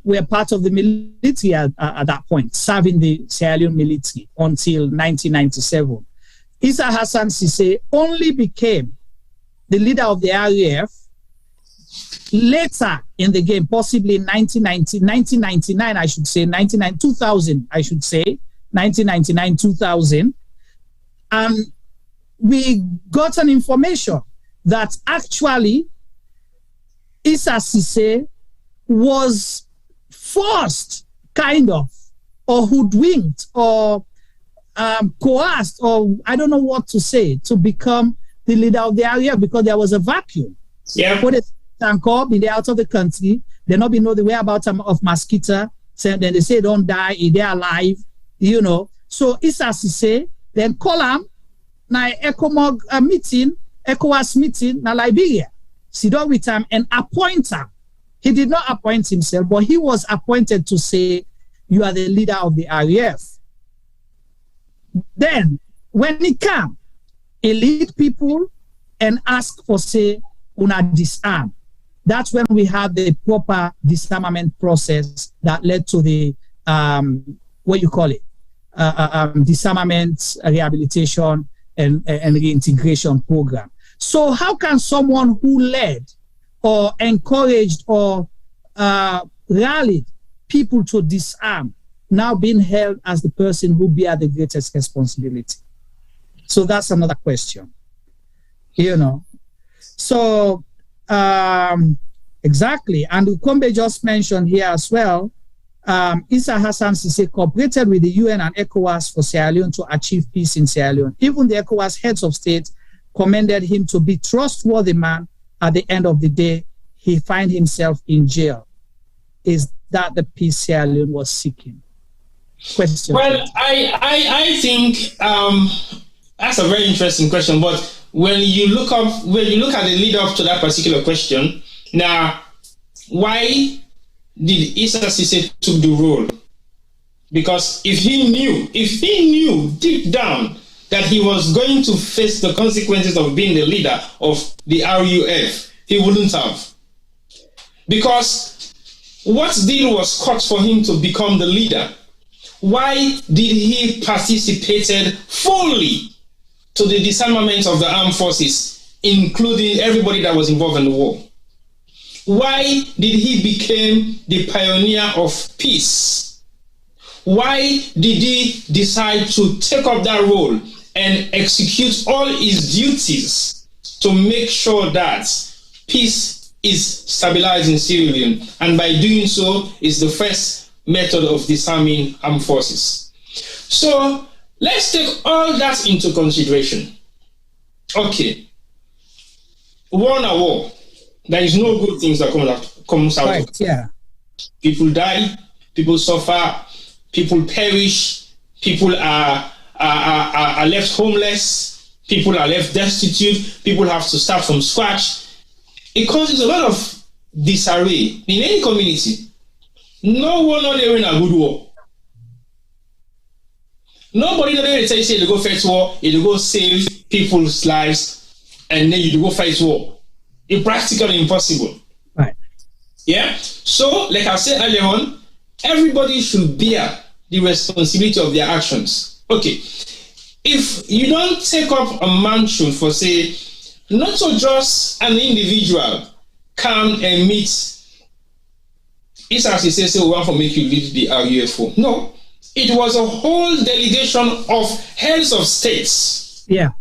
were part of the military at that point, serving the Sierra Leone military until 1997. Issa Hassan Sesay only became the leader of the RAF later in the game, possibly in 1999, I should say, 2000, I should say, 1999, 2000. And we got an information that actually Issa Sesay was forced, kind of, or hoodwinked, or coerced, or I don't know what to say, to become the leader of the area, because there was a vacuum. Yeah. Fode Sankoh been out of the country, they not be know the whereabouts of Mosquito, so then they say don't die, they're alive, So Issa Sesay then call him na ECOWAS meeting na Liberia, sit down with him and appoint him. He did not appoint himself, but he was appointed to say, you are the leader of the RAF. Then, when he came, he lead people and ask for, say, una disarm. That's when we had the proper disarmament process that led to the, disarmament, rehabilitation, and reintegration program. So how can someone who led or encouraged or rallied people to disarm now being held as the person who bear the greatest responsibility? So that's another question, So exactly, and Ukombe just mentioned here as well, Issa Hassan Sesay cooperated with the UN and ECOWAS for Sierra Leone to achieve peace in Sierra Leone. Even the ECOWAS heads of state commended him to be trustworthy man. At the end of the day, he find himself in jail. Is that the peace Sierra Leone was seeking? Question. Well, I think that's a very interesting question. But when you look at the lead up to that particular question, now, why did Issa Sesay took the role? Because if he knew deep down that he was going to face the consequences of being the leader of the RUF, he wouldn't have. Because what deal was cut for him to become the leader? Why did he participated fully to the disarmament of the armed forces, including everybody that was involved in the war? Why did he become the pioneer of peace? Why did he decide to take up that role and execute all his duties to make sure that peace is stabilized in Sierra Leone, and by doing so is the first method of disarming armed forces? So let's take all that into consideration. Okay, war na war. There is no good things that comes out of it. Yeah. People die, people suffer, people perish, people are left homeless, people are left destitute, people have to start from scratch. It causes a lot of disarray in any community. No one not there in a good war. Nobody not there say they go fight war, you go save people's lives, and then you go fight war. It's practically impossible. Right. Yeah? So, like I said earlier on, everybody should bear the responsibility of their actions. Okay. If you don't take up a mansion for, say, not so just an individual come and meet, it's as you say, we want to make you lead the RUFO. No. it was a whole delegation of heads of states. Yeah.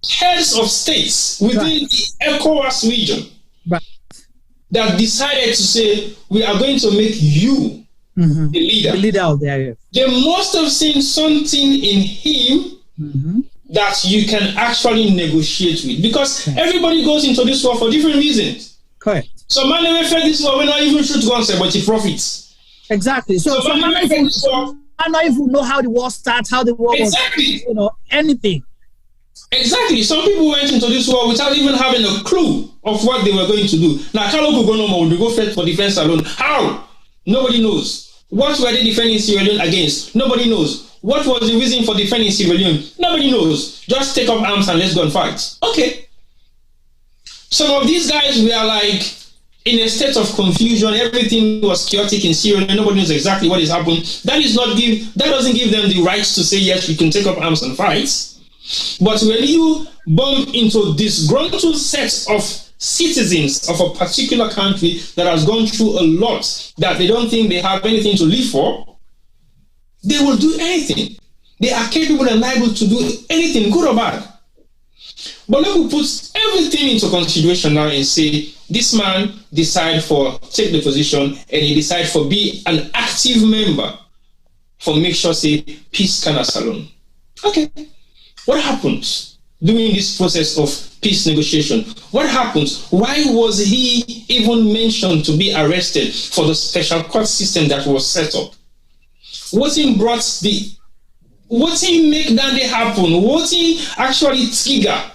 Heads of states within the ECOWAS region that decided to say, we are going to make you the leader. The leader of the IRF. They must have seen something in him that you can actually negotiate with, because everybody goes into this war for different reasons. Correct. So man never felt this war, we not even shoot guns, but he profits. Exactly. So man not even know how the war starts, how the war was, anything. Exactly. Some people went into this war without even having a clue of what they were going to do. Now, Kallon could go no more. They go fight for defense alone. How? Nobody knows. What were they defending Sierra Leone against? Nobody knows. What was the reason for defending Sierra Leone? Nobody knows. Just take up arms and let's go and fight. Okay. Some of these guys were like in a state of confusion. Everything was chaotic in Sierra Leone. Nobody knows exactly what is happening. That doesn't give them the rights to say, yes, you can take up arms and fight. But when you bump into disgruntled sets of citizens of a particular country that has gone through a lot, that they don't think they have anything to live for, they will do anything. They are capable and liable to do anything, good or bad. But let me put everything into consideration now and say, this man take the position, and he decide for be an active member for make sure say peace can salon. Okay. What happens during this process of peace negotiation? What happens? Why was he even mentioned to be arrested for the special court system that was set up? What he make that they happen? What he actually trigger?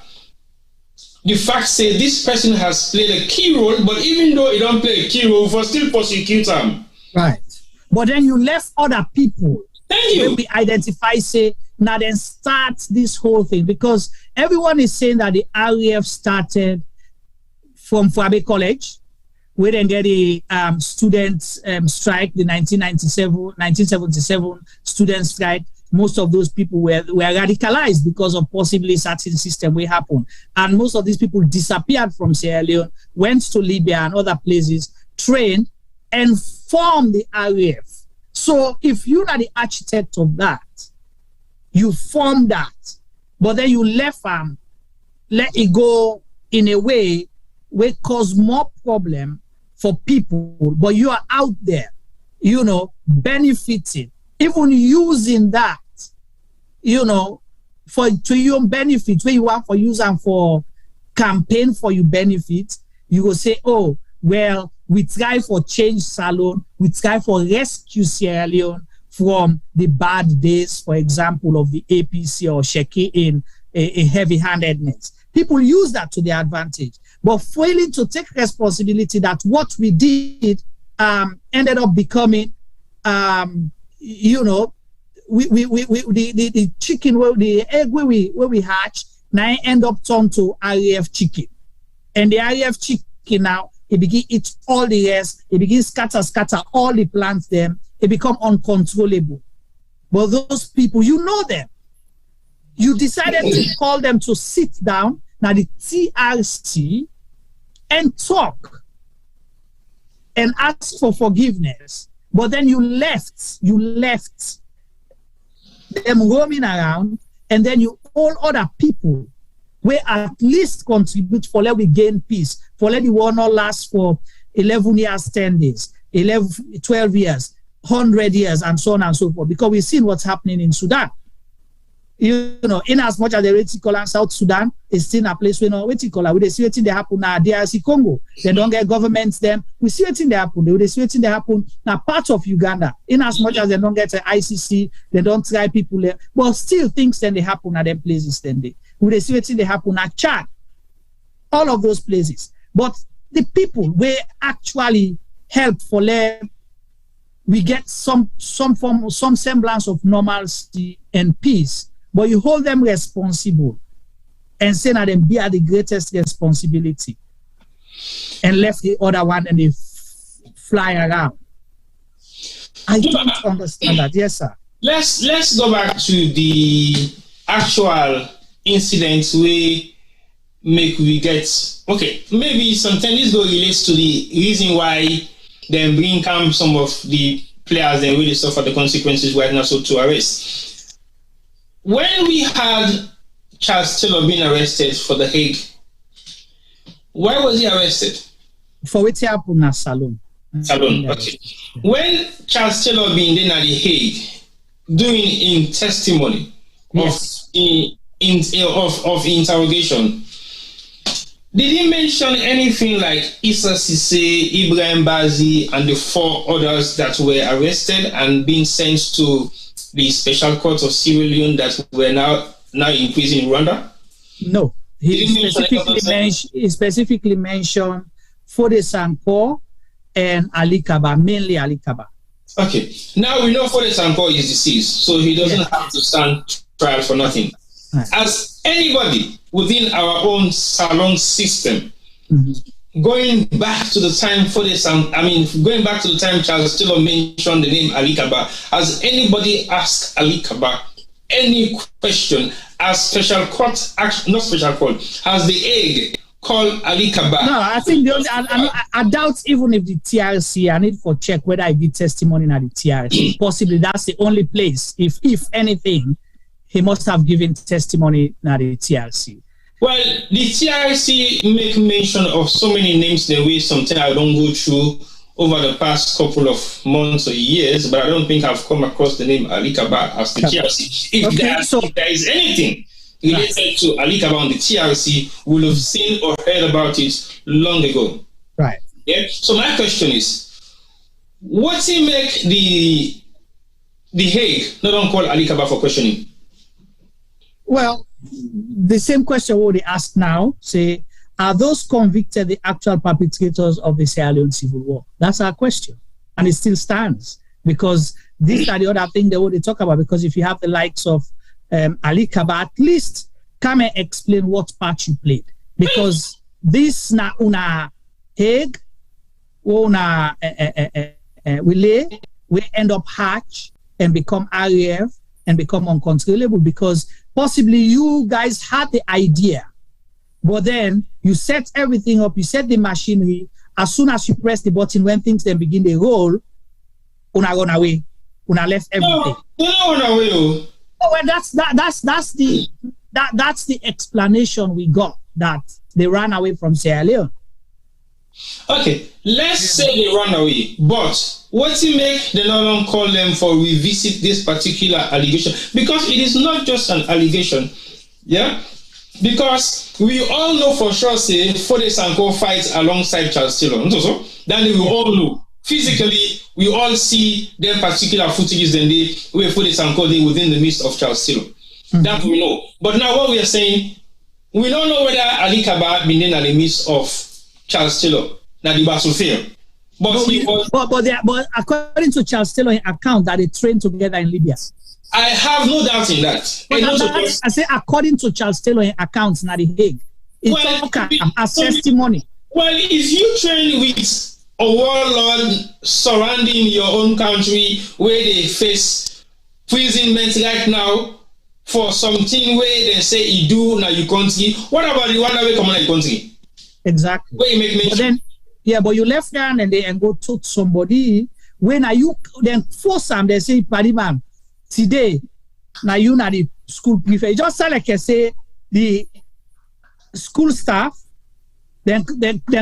The fact say this person has played a key role, but even though he don't play a key role, we still prosecute him. Right. But then you left other people. Thank you. When we identify, say, now then start this whole thing, because everyone is saying that the RAF started from College, where then get the student strike, the 1977 student strike. Most of those people were radicalized because of possibly certain system will happen. And most of these people disappeared from Sierra Leone, went to Libya and other places, trained, and formed the RAF. So if you're not the architect of that, you form that, but then you let it go in a way where it cause more problem for people, but you are out there, benefiting, even using that, to your benefit, where you want for use and for campaign for your benefit. You will say, oh, well, we try for change Salon, we try for rescue Sierra Leone from the bad days, for example, of the APC or Sheki in a heavy-handedness. People use that to their advantage, but failing to take responsibility that what we did ended up becoming, the chicken, the egg where we hatch, now end up turned to RAF chicken. And the RAF chicken now, it begin eat all the rest, it begins scatter all the plants them, it become uncontrollable. But those people, you know them. You decided to call them to sit down, now the TRC, and talk and ask for forgiveness. But then you left them roaming around, and then you all other people where at least contribute for let we gain peace, for let the war not last for 11 years, 10 days, 12 years, 100 years, and so on and so forth. Because we've seen what's happening in Sudan. In as much as the Reticola and South Sudan is still a place where we see what they happen now, DRC Congo. They don't get governments them. We see what they happen. They see what they happen now part of Uganda. In as much as they don't get the ICC, they don't try people there. But still things then they happen at them places then they see what they happen at Chad. All of those places. But the people were actually help for them. We get some semblance of normalcy and peace. But you hold them responsible and say that them bear the greatest responsibility and left the other one and they fly around. I don't understand that. Yes, sir. Let's go back to the actual incidents we get. Okay, maybe sometimes this relates to the reason why they bring come some of the players and really suffer the consequences right now, so to arrest. When we had Charles Taylor being arrested for The Hague, why was he arrested? For what happened at Salon. Okay. When Charles Taylor being then at The Hague, doing in testimony of interrogation, did he mention anything like Issa, Sesay, Ibrahim, Bazzy, and the 4 others that were arrested and being sent to the special court of Sierra Leone that were now in prison in Rwanda? No. He specifically mentioned Fode Sanko and Ali Kaba, mainly Ali Kaba. Okay. Now we know Fode Sanko is deceased, so he doesn't have to stand trial for nothing. Right. As anybody within our own salon system, going back to the time going back to the time Charles Taylor mentioned the name Ali Kaba, has anybody asked Ali Kaba any question as special court, not special court, has the Hague called Ali Kaba? No, I think I doubt even if the TRC, I need to check whether I did testimony at the TRC. Possibly that's the only place, if anything, he must have given testimony at the TRC. Well, the TRC make mention of so many names in a way something I don't go through over the past couple of months or years, but I don't think I've come across the name Ali Kaba as the TRC. If there is anything related to Ali Kaba on the TRC, we'll have seen or heard about it long ago. Right. Yeah. So my question is, what's he make the Hague not on call Ali Kaba for questioning? Well, the same question we already asked now, say, are those convicted the actual perpetrators of the Sierra Leone Civil War? That's our question. And it still stands, because these are the other thing they already talk about, because if you have the likes of Ali Kaba, at least come and explain what part you played. Because this na una Hague, una we end up hatch and become RAF and become uncontrollable, because possibly you guys had the idea, but then you set everything up, you set the machinery. As soon as you press the button, when things then begin to roll, una run away, una left everything. No, run away. Oh, well, that's the explanation we got, that they ran away from Sierra Leone. Okay, let's say they run away, but what's it make the Kallon call them for revisit this particular allegation? Because it is not just an allegation, yeah? Because we all know for sure, say, Fode Sanko fights alongside Charles Taylor. Then we all know. Physically, we all see them particular footages where Fode Sanko within the midst of Charles Taylor. That we know. But now what we are saying, we don't know whether Ali Kaba been in the midst of Charles Taylor. But according to Charles Taylor's account, that they trained together in Libya. I have no doubt in that. I say according to Charles Taylor's accounts, not the Hague. It's testimony. Well, if you train with a warlord surrounding your own country where they face imprisonment right now for something where they say you do now you country, what about the one way come on your country? Exactly. Where you make mention. But you left down and go to somebody. When are you then force them? They say, "Paddy man, today now you not the school prefect." Just like I say, the school staff then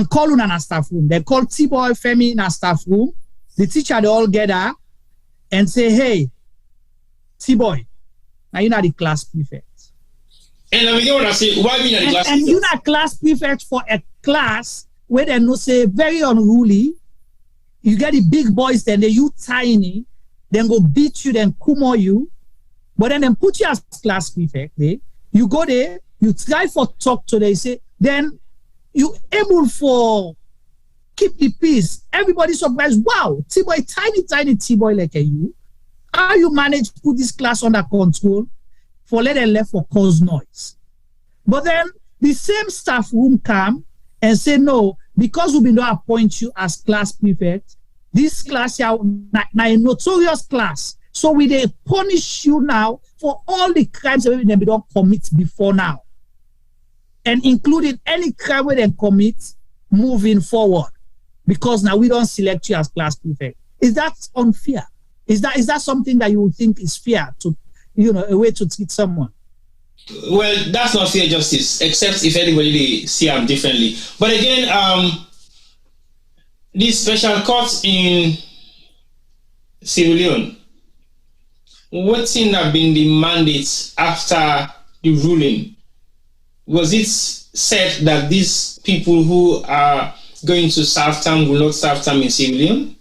call on a staff room. They call T-boy Femi in a staff room. The teacher they all gather and say, "Hey, T-boy, now you not the class prefect." And I want to say, why be the class? And you not class prefect for a class where they no say very unruly. You get the big boys, then they you tiny, then go beat you, then kumo you, but then put you as class prefect. You go there, you try for talk to they say, then you able for keep the peace. Everybody surprised. Wow, T-boy, tiny T-boy like you. How you manage to put this class under control for let them left for cause noise? But then the same staff room come and say, no, because we been to appoint you as class prefect, this class is a notorious class. So we they punish you now for all the crimes that we don't commit before now. And including any crime we then commit moving forward. Because now we don't select you as class prefect. Is that unfair? Is that something that you would think is fair to, a way to treat someone? Well, that's not fair justice, except if anybody they see them differently. But again, this special court in Sierra Leone, what thing have been the mandate after the ruling? Was it said that these people who are going to serve time will not serve time in Sierra Leone?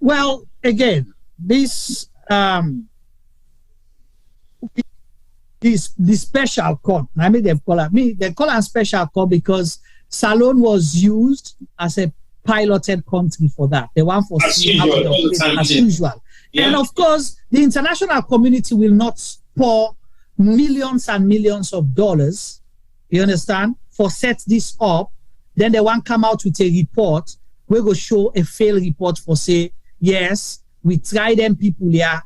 Well, again, this special court, I mean, they call it special court because Salone was used as a piloted country for that. They want for as usual. Yeah. And of course, the international community will not pour millions and millions of dollars, you understand, for set this up. Then they want come out with a report. We go show a failed report for say, yes, we tried them people here.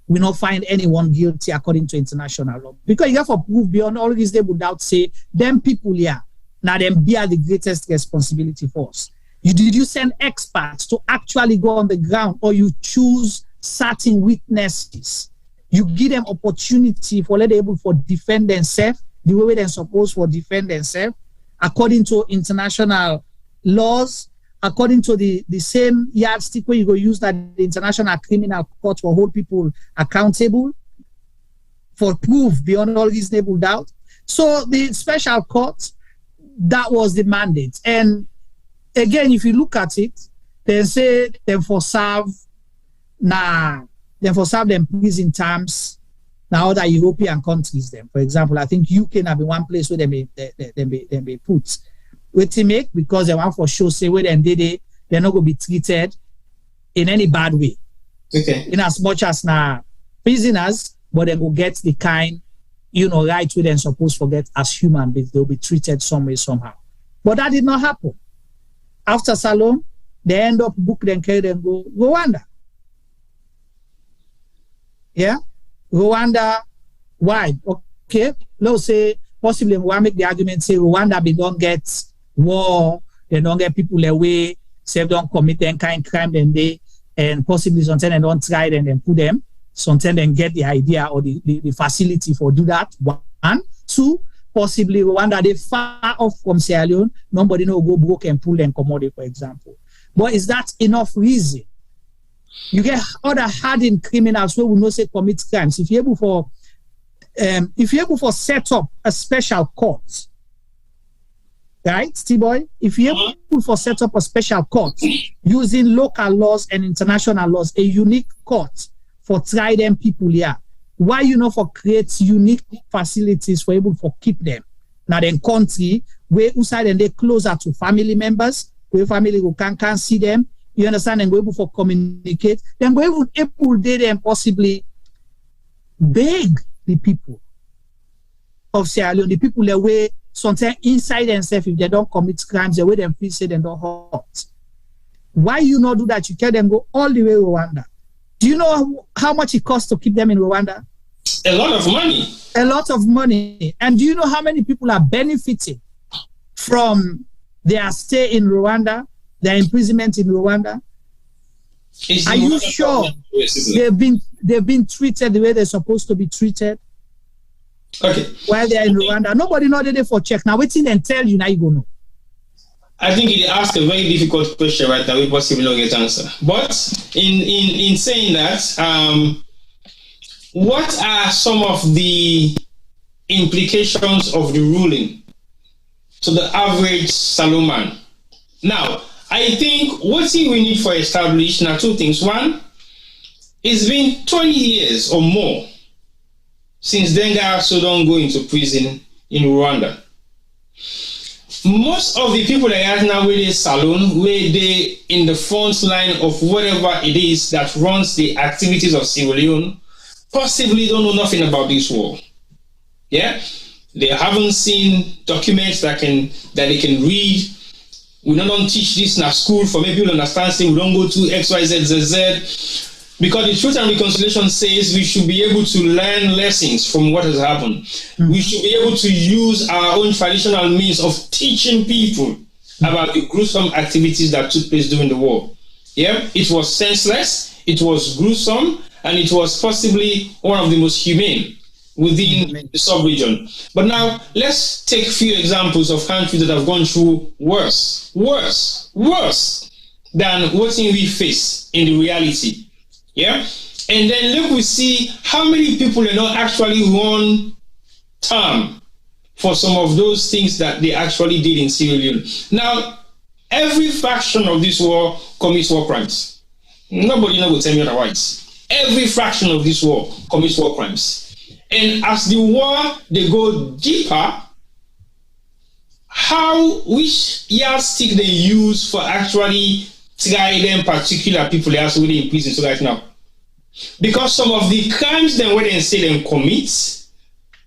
We not find anyone guilty according to international law. Because you have to prove beyond all reasonable doubt, say, them people here, now them bear the greatest responsibility for us. Did you send experts to actually go on the ground, or you choose certain witnesses? You give them opportunity for let them able for defend themselves the way they're supposed to defend themselves according to international laws, according to the same yardstick where you go use that the International Criminal Court for hold people accountable for proof beyond all reasonable doubt. So the special court, that was the mandate. And again, if you look at it, they say them for serve them prison terms now other European countries them. For example, I think UK have been one place where they may put what to make because they want for sure say where they're not going to be treated in any bad way. Okay. In as much as now prisoners, but they will get the kind, right where they're supposed to get as human beings. They'll be treated some way, somehow. But that did not happen. After Salone, they end up book them, carry them, go Rwanda. Yeah? Rwanda, why? Okay, let's say possibly we make the argument say Rwanda they don't get war, they don't get people away, say they don't commit any kind of crime then they, and possibly sometimes they don't try and then put them, sometimes they get the idea or the facility for do that. One, two, possibly Rwanda they far off from Sierra Leone, nobody no go broke and pull and commodity, for example. But is that enough reason? You get other hardened criminals who will not say commit crimes. If you're able for set up a special court, right, T-Boy? If you're able for set up a special court using local laws and international laws, a unique court for try them people here, why you know for create unique facilities for able for keep them? Now then country where outside and they closer to family members, where family who can see them. You understand? And go able for communicate. Then go able they then possibly beg the people of Sierra Leone, the people that way sometimes inside themselves, if they don't commit crimes, the way them feel say they don't hurt. Why you not do that? You tell them go all the way to Rwanda. Do you know how much it costs to keep them in Rwanda? A lot of money. A lot of money. And do you know how many people are benefiting from their stay in Rwanda? Their imprisonment in Rwanda? Are you sure they've been treated the way they're supposed to be treated? Okay. While they're in Rwanda, nobody know they for check. Now waiting and tell you now you go know. I think he asked a very difficult question right now. We possibly not get answer. But in saying that, what are some of the implications of the ruling to the average Saloman? Now, I think what we need for establish now two things. One, it's been 20 years or more since Denga Sudan go into prison in Rwanda. Most of the people that are now with this salon, where they in the front line of whatever it is that runs the activities of Sierra Leone, possibly don't know nothing about this war. Yeah, they haven't seen documents that they can read. We don't teach this in our school for maybe people understand. Say we don't go to X, Y, Z, Z, Z. Because the Truth and Reconciliation says we should be able to learn lessons from what has happened. Mm-hmm. We should be able to use our own traditional means of teaching people about the gruesome activities that took place during the war. Yeah, it was senseless. It was gruesome, and it was possibly one of the most humane within the sub-region. But now, let's take a few examples of countries that have gone through worse than what we face in the reality. Yeah? And then look, we see how many people are not actually on term for some of those things that they actually did in Sierra Leone. Now, every faction of this war commits war crimes. Nobody will tell me otherwise. Every fraction of this war commits war crimes. And as the war, they go deeper, which yardstick they use for actually trying them particular people they are already in prison right now. Because some of the crimes then when they say them commit,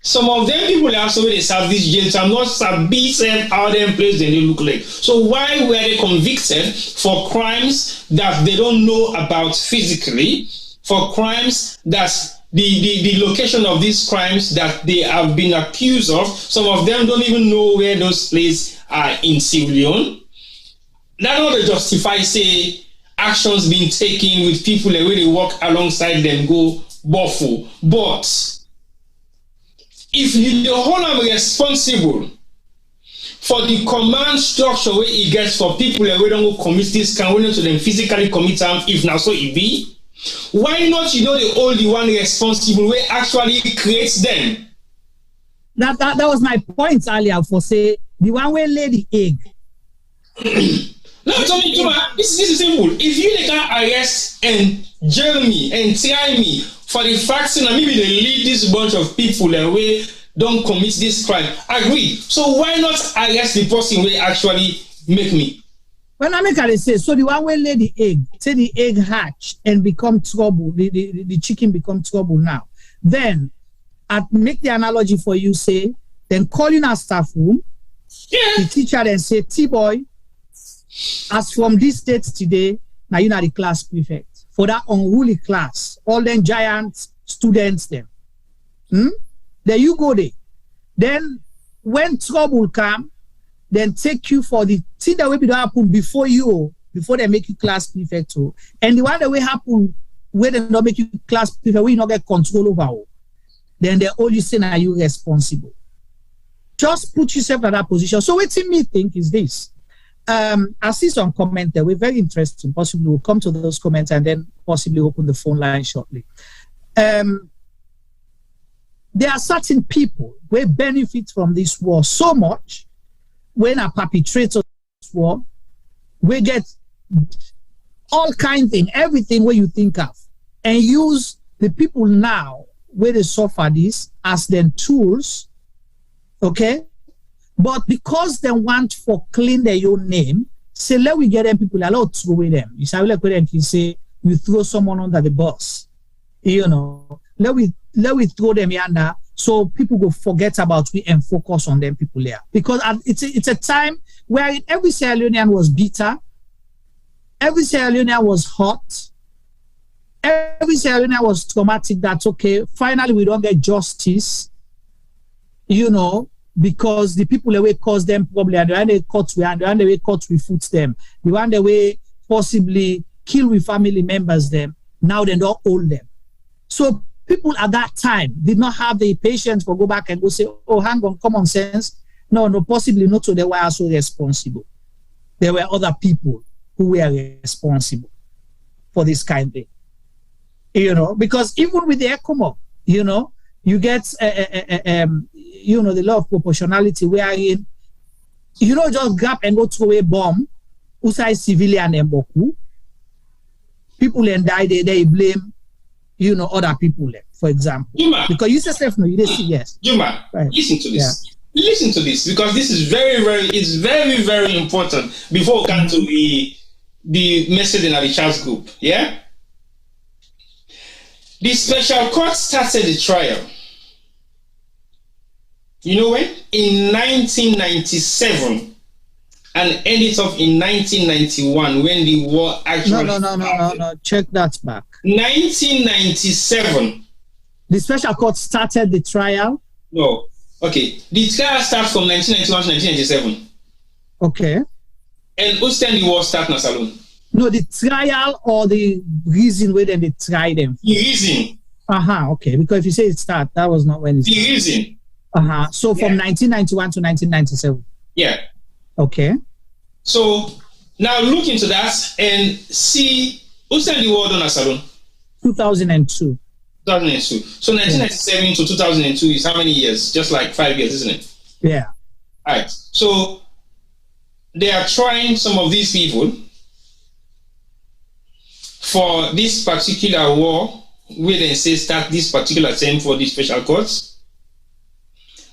some of them people are also they serve this jail time, not sabi how them place they look like. So why were they convicted for crimes that they don't know about physically, for crimes that the location of these crimes that they have been accused of, some of them don't even know where those places are in Sierra Leone. That not to justify, say, actions being taken with people that really walk alongside them go buffo. But if you the whole are responsible for the command structure where it gets for people that we don't go commit this can we not to them physically commit harm if now so it be. Why not the only one responsible way actually creates them? That was my point earlier for say the one way lay the egg. No, Tommy, this is simple. If you can arrest and jail me and try me for the fact that maybe they lead this bunch of people that way don't commit this crime, agree. So why not arrest the person who actually make me? When I make a say, so the one way lay the egg, say the egg hatch and become trouble, the chicken become trouble now. Then, I make the analogy for you, say, then call in a staff room, the teacher then say, T-boy, as from this date today, now you know the class prefect. For that unruly class, all them giant students them. There you go there. Then, when trouble come, then take you for the thing that will be happen before they make you class prefect. And the one that will happen where they don't make you class prefect, we not get control over. Then they all you say now you responsible. Just put yourself in that position. So what me think is this. I see some comments there. We're very interesting. Possibly we'll come to those comments and then possibly open the phone line shortly. There are certain people who benefit from this war so much. When a perpetrator war, we get all kind of things, everything where you think of, and use the people now where they suffer this as their tools, okay? But because they want for clean their own name, say let we get them people allowed to throw away them. You say like when you say you throw someone under the bus, you know, let we throw them under. So people go forget about we and focus on them people there. Because it's a time where every Sierra Leonean was bitter, every Sierra Leonean was hot, every Sierra Leonean was traumatic that, okay, finally we don't get justice, you know, because the people that way cause them problem, and the one they cut with, and the one they way cut with foot them, the one they way possibly kill with family members them, now they don't hold them. So people at that time did not have the patience for go back and go say, oh, hang on, common sense. No, possibly not. So they were also responsible. There were other people who were responsible for this kind of thing. You know, because even with the ECOMOG, you know, you get, you know, the law of proportionality wherein, you know, just grab and go throw a bomb, usai civilian and boku. People and die, they blame, you know, other people, for example. Juma, because you yourself know, you didn't see, yes. Juma, right. Listen to this. Yeah. Listen to this, because this is it's very, very important before we come to the message in the chat group, yeah? The special court started the trial. You know when? In 1997 and ended up in 1991 when the war actually No. Check that back. 1997. The special court started the trial? No. Okay. The trial starts from 1991 to 1997. Okay. And who stand the war start in Salon? No, the trial or the reason why they tried them? The reason. Okay. Because if you say it started, that was not when it started. The reason. So from 1991 to 1997. Yeah. Okay. So now look into that and see who sent the word on a salon? 2002. 2002. So 1997 to 2002 is how many years? Just like 5 years, isn't it? Yeah. All right. So they are trying some of these people for this particular war, where they say start this particular term for these special courts,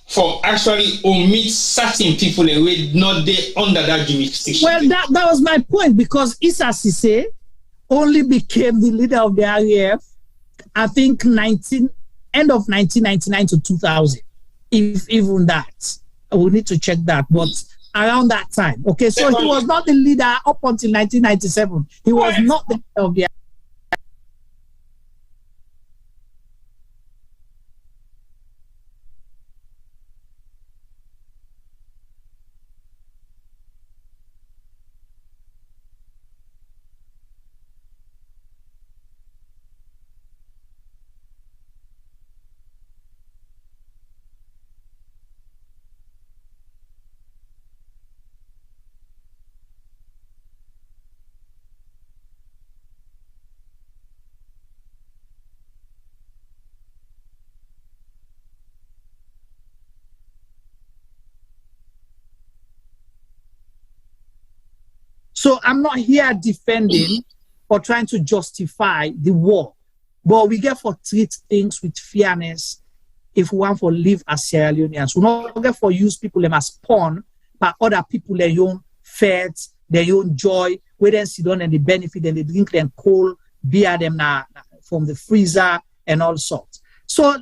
for actually omit certain people and we not there under that jurisdiction. Well, that was my point, because Issa Sesay only became the leader of the RAF, I think end of 1999 to 2000, if even that. We need to check that, but around that time. Okay, so he was not the leader up until 1997. He was not the leader of the RAF. So I'm not here defending or trying to justify the war, but we get for treat things with fairness if we want to live as Sierra Leoneans. We not get for use people them as pawn, but other people their own fates, their own joy, where they sit down and they benefit and they drink them cold beer them from the freezer and all sorts. So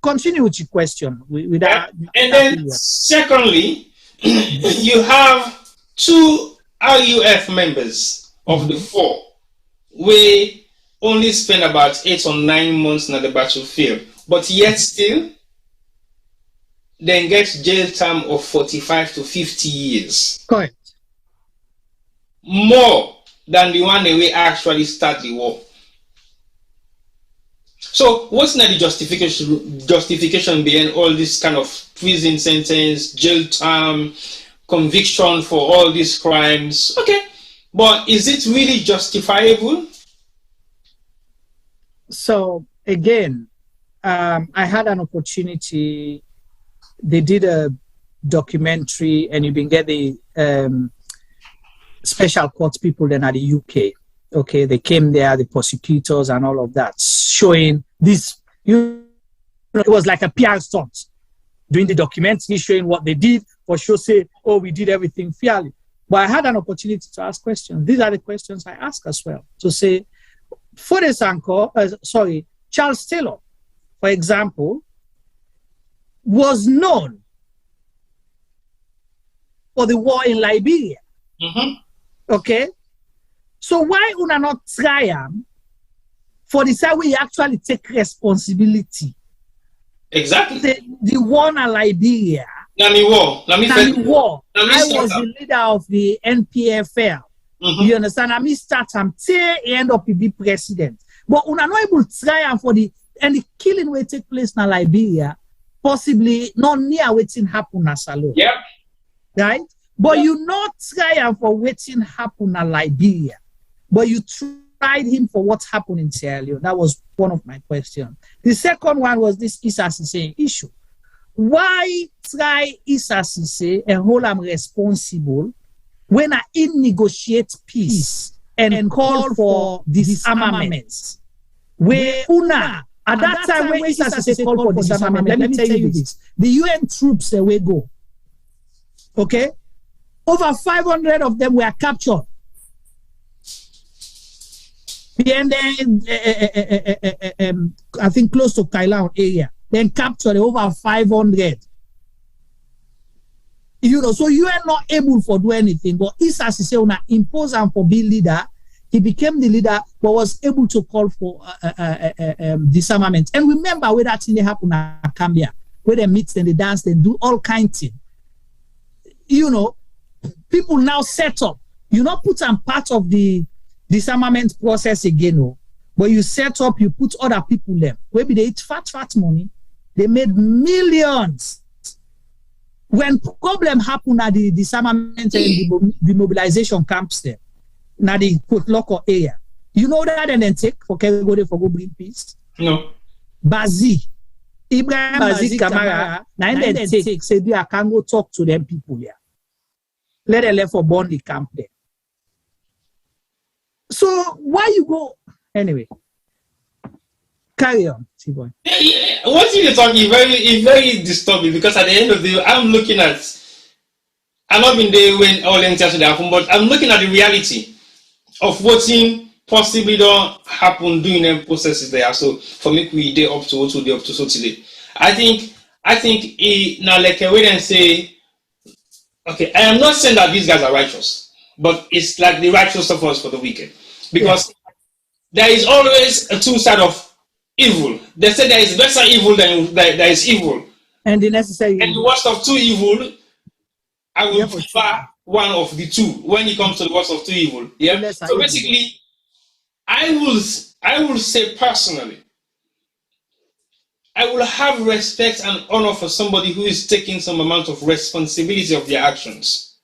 continue with your question. With that, and then secondly, you have 2 RUF members of the 4, we only spend about 8 or 9 months on the battlefield, but yet still then get jail term of 45 to 50 years. Correct. More than the one that we actually start the war. So what's not the justification behind all this kind of prison sentence, jail term, conviction for all these crimes? Okay, but is it really justifiable? So again, I had an opportunity. They did a documentary, and you can get the special court people then at the UK. Okay, they came there, the prosecutors and all of that, showing this. It was like a PR stunt, doing the documentary, showing what they did, for sure say, oh, we did everything fairly. But I had an opportunity to ask questions. These are the questions I ask as well. To say, Charles Taylor, for example, was known for the war in Liberia. Okay? So why would I not try him for the side where you actually take responsibility? Exactly. The war in Liberia. War. I was the leader of the NPFL. You understand? I start him till end up to be president. But we are not able to try him for the killing will take place in Liberia, possibly not near waiting happen in Salon. Yep. Right? But you not try him for waiting happen in Liberia. But you tried him for what happened in Sierra Leone. That was one of my questions. The second one was this Issa Sesay issue. Why try Issa Sesay and hold him responsible when I negotiate peace and call for disarmament? Where at that time when Issa Sesay called for disarmament, let me tell you this: the UN troops will go. Okay, over 500 of them were captured. And then I think close to Kallon area. Then captured over 500. So you are not able to do anything. But Issa Sesay na impose him for being leader. He became the leader, but was able to call for disarmament. And remember where that thing happened at Cambia, where they meet and they dance, they do all kinds of things. People now set up. You not put them part of the disarmament process again, oh. But you set up, you put other people there. Maybe they eat fat money. They made millions. When problem happen at the disarmament and the demobilization camps there, now the local area, you know that and then take for go bring peace? No. Bazzy. Ibrahim Bazzy Kamara, now then take, say, I can go talk to them people here. Let them left for burn the camp there. So why you go? Anyway, carry on, T-boy. What you're talking is very disturbing, because at the end of the day, I'm looking at, I've not been there when all the incidents happen, but I'm looking at the reality of what possibly don't happen during them processes there. So for me, we day up to what we day up to so today. I think now like a way and say, okay, I am not saying that these guys are righteous, but it's like the righteous of us for the wicked, because there is always a two side of evil. They say there is lesser evil than there is evil, and the necessary. And the worst of two evil, I will prefer one of the two when it comes to the worst of two evil. Yeah. So basically, I will say personally, I will have respect and honor for somebody who is taking some amount of responsibility of their actions.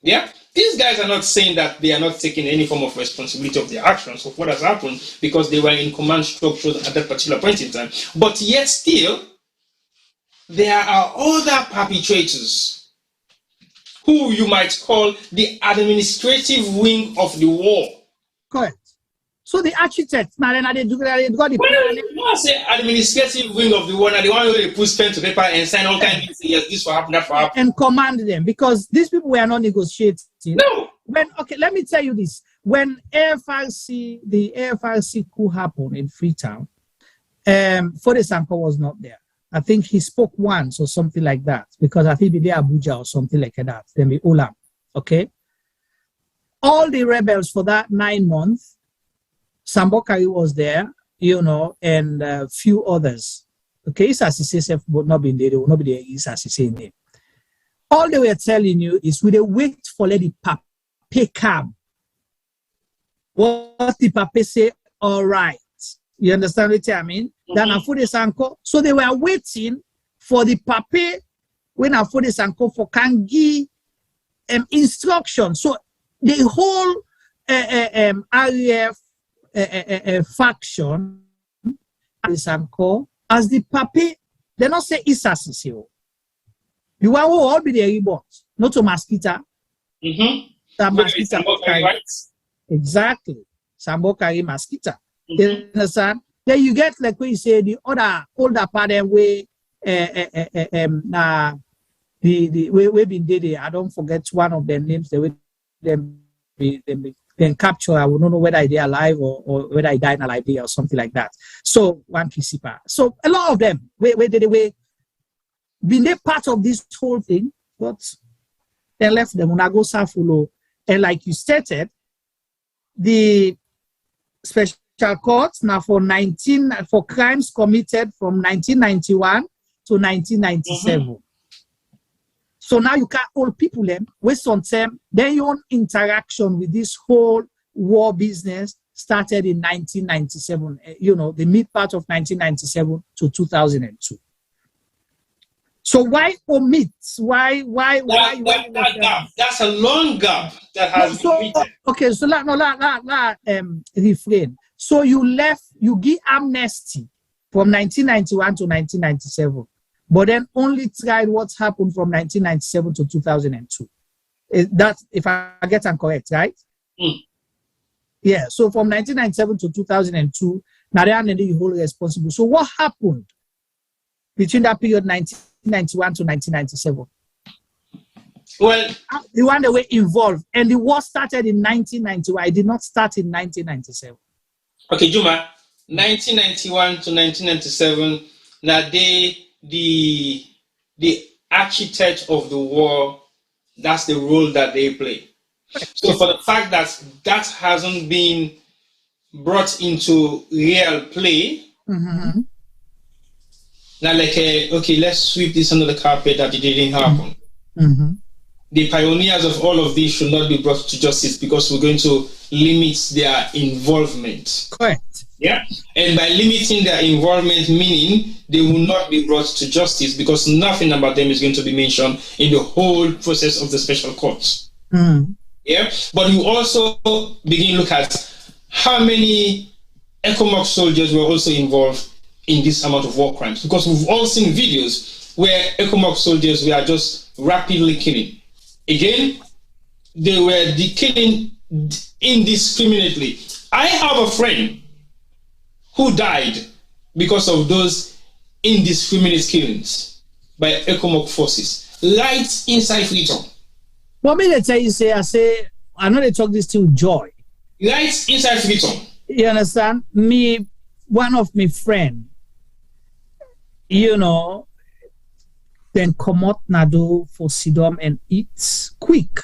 Yeah. These guys are not saying that they are not taking any form of responsibility of their actions of what has happened, because they were in command structures at that particular point in time. But yet still, there are other perpetrators who you might call the administrative wing of the war. Correct. So the architects, now they got the plan. I say administrative wing of the war, now the one where they put pen to paper and sign all kinds of things. Yes, this will happen, that will happen. And command them, because these people were not negotiating. No. Let me tell you this. When the AFRC coup happened in Freetown, Fode Sanko was not there. I think he spoke once or something like that, because I think he did Abuja or something like that. Then we Olam. Okay. All the rebels for that 9 months, Sambokari was there, and a few others. Okay, Issa Sesay would not be there. They will not be there. Issa Sesay name. All they were telling you is we wait for the pape come. What the pape say? All right. You understand what I mean? Then Fode Sanko. So they were waiting for the pape when Fode Sanko for can give instruction. So the whole RAF faction Sanko as the pape, they not say Issa Sesay. You are all be the reborn, not to Mosquito. Right? Exactly. Sambokari Mosquito. You understand? Then you get like when you say the other older part where the way been did. I don't forget one of their names. They will then capture. I will not know whether they're alive or whether I died alive or something like that. So one PCPA. So a lot of them where been they part of this whole thing, but they left them on a go safulo. And like you stated, the special courts now for crimes committed from 1991 to 1997. So now you can't hold people them with some time. Then your own interaction with this whole war business started in 1997. The mid part of 1997 to 2002. So why omit? Why that gap? That's a long gap that has been written. Okay, so refrain. So you give amnesty from 1991 to 1997, but then only tried what's happened from 1997 to 2002. That's if I get that correct, right? Yeah. So from 1997 to 2002, now they are the whole responsible. So what happened between that period 1991 to 1997? Well, the one that were involved, and the war started in 1991. It did not start in 1997. Okay, Juma, 1991 to 1997. Now the architect of the war, that's the role that they play. So for the fact that hasn't been brought into real play, now like okay, let's sweep this under the carpet that it didn't happen. the pioneers of all of this should not be brought to justice because we're going to limit their involvement. Correct. Yeah. And by limiting their involvement, meaning they will not be brought to justice because nothing about them is going to be mentioned in the whole process of the special courts. Yeah. But you also begin to look at how many ECOMOG soldiers were also involved in this amount of war crimes, because we've all seen videos where ECOMOG soldiers were just rapidly killing. Again, they were killing indiscriminately. I have a friend who died because of those indiscriminate killings by ECOMOG forces, right inside Freetown. What me they tell you, I know they talk this to Joy. Right inside Freetown. You understand? Me, one of my friend, you know, then come out Nado for Sidom and eat quick.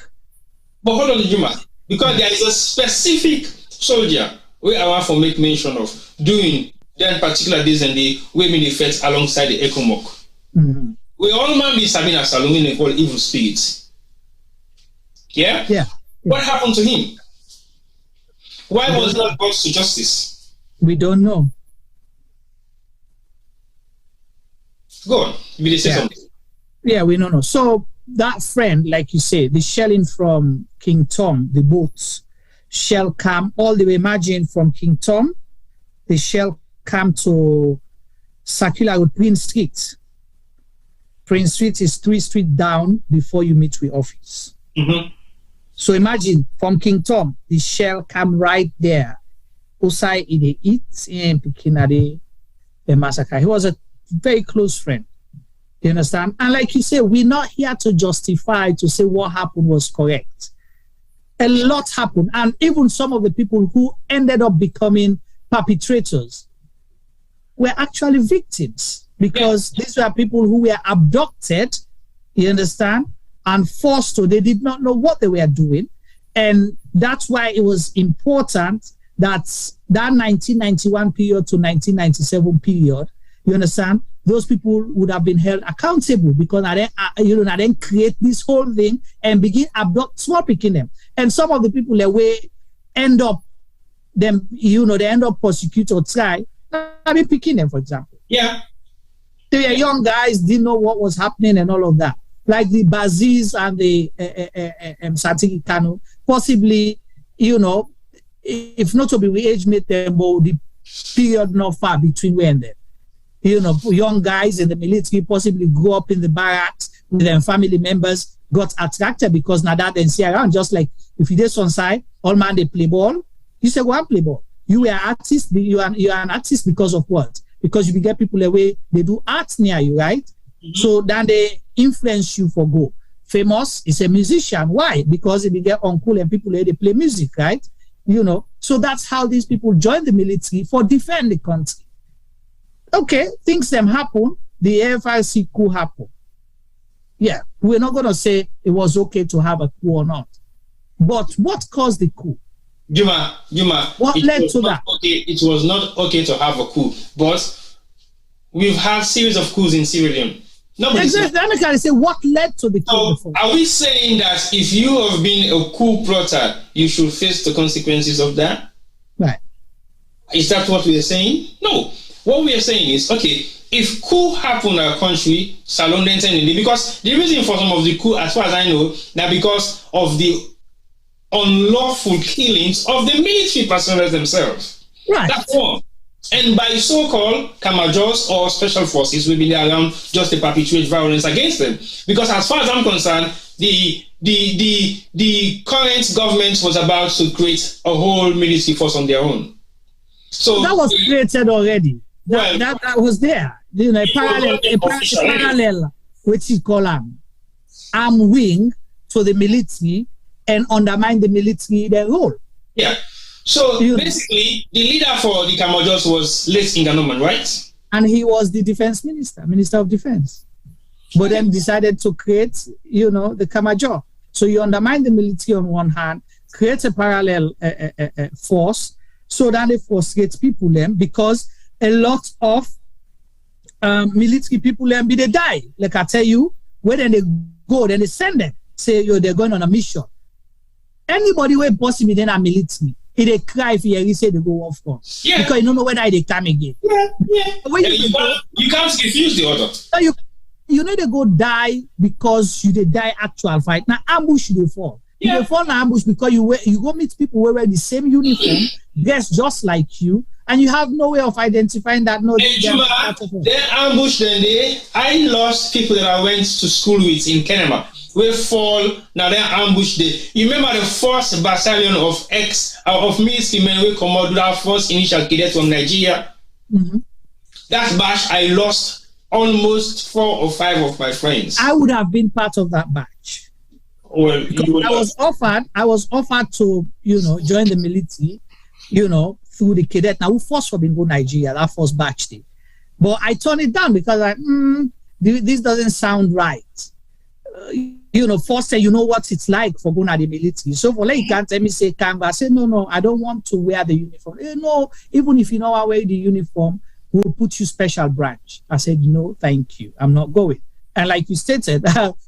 But hold on, Juma, because there is a specific soldier where I want to make mention of doing that particular days and the women effects alongside the ECOMOG. We all man be Sabina Salome and call evil spirits. Yeah? Yeah. What happened to him? Why was not brought to justice? We don't know. Go on. You say something. Yeah, we don't know. So that friend, like you say, the shelling from King Tom, the boats, shell come all the way, imagine from King Tom, the shell come to Circular with Prince Street. Prince Street is 3 streets down before you meet with office. So imagine from King Tom, the shell come right there. Osai in the eat in Pikinade, the massacre. He was a very close friend. You understand? And like you say, we're not here to justify, to say what happened was correct. A lot happened. And even some of the people who ended up becoming perpetrators were actually victims, because these were people who were abducted, you understand, and forced to. They did not know what they were doing. And that's why it was important that 1991 period to 1997 period, you understand, those people would have been held accountable, because I didn't create this whole thing and begin abduct small picking them. And some of the people that way end up them, they end up prosecute or try. I mean, picking them, for example. Yeah. They were young guys, didn't know what was happening and all of that. Like the Bazzies and the Santigie Kanu, possibly, if not to be we age mate them, but the period not far between we and them. Young guys in the military possibly grew up in the barracks with their family members, got attracted because now that they see around, just like if you did on side, all man they play ball. You say, go and play ball. You were an artist, you are an artist because of what? Because you get people away, they do arts near you, right? So then they influence you for go. Famous is a musician. Why? Because they get uncool and people they play music, right? So that's how these people join the military for defend the country. Okay, things them happen. The AFRC coup happened. Yeah, we're not going to say it was okay to have a coup or not. But what caused the coup? Juma, what led to that? Okay, it was not okay to have a coup, but we've had series of coups in Sierra Leone. Exactly. I'm going to say what led to the coup. So are we saying that if you have been a coup plotter, you should face the consequences of that? Right. Is that what we are saying? No. What we are saying is, okay, if coup happened in our country, Salon because the reason for some of the coup, as far as I know, that because of the unlawful killings of the military personnel themselves. Right. That's one. And by so-called Kamajos or special forces will be there around just to perpetuate violence against them. Because as far as I'm concerned, the current government was about to create a whole military force on their own. So that was created already. That was there. A parallel, which is called arm wing to the military and undermine the military their role. Yeah. So basically, the leader for the Kamajos was late Inganoman, right? And he was the defense minister of defense. But then decided to create, the Kamajo. So you undermine the military on one hand, create a parallel force, so that they frustrate people then, because a lot of military people then they die. Like I tell you, when they go, then they send them say, yo, they're going on a mission. Anybody who boss me then a military, they cry if he say they go off front. Yeah. Because you don't know whether they come again. Yeah. When you can't refuse the order. So you know they go die because you they die actual fight. Now ambush they fall. Yeah. You fall in ambush because you go meet people who wear the same uniform, dress just like you, and you have no way of identifying that. No, they ambush them. I lost people that I went to school with in Kenema. We fall now. They ambush them. You remember the first battalion of military men we come out with our first initial cadet from Nigeria. Mm-hmm. That batch I lost almost 4 or 5 of my friends. I would have been part of that batch. Well, I was offered to, join the military, through the cadet. Now we first for Bingo Nigeria, that first batch day. But I turned it down because this doesn't sound right. First say, what it's like for going to the military. So for you can't tell me say Kanga. I said, no, I don't want to wear the uniform. No, even if you know I wear the uniform, we'll put you special branch. I said, no, thank you. I'm not going. And like you stated,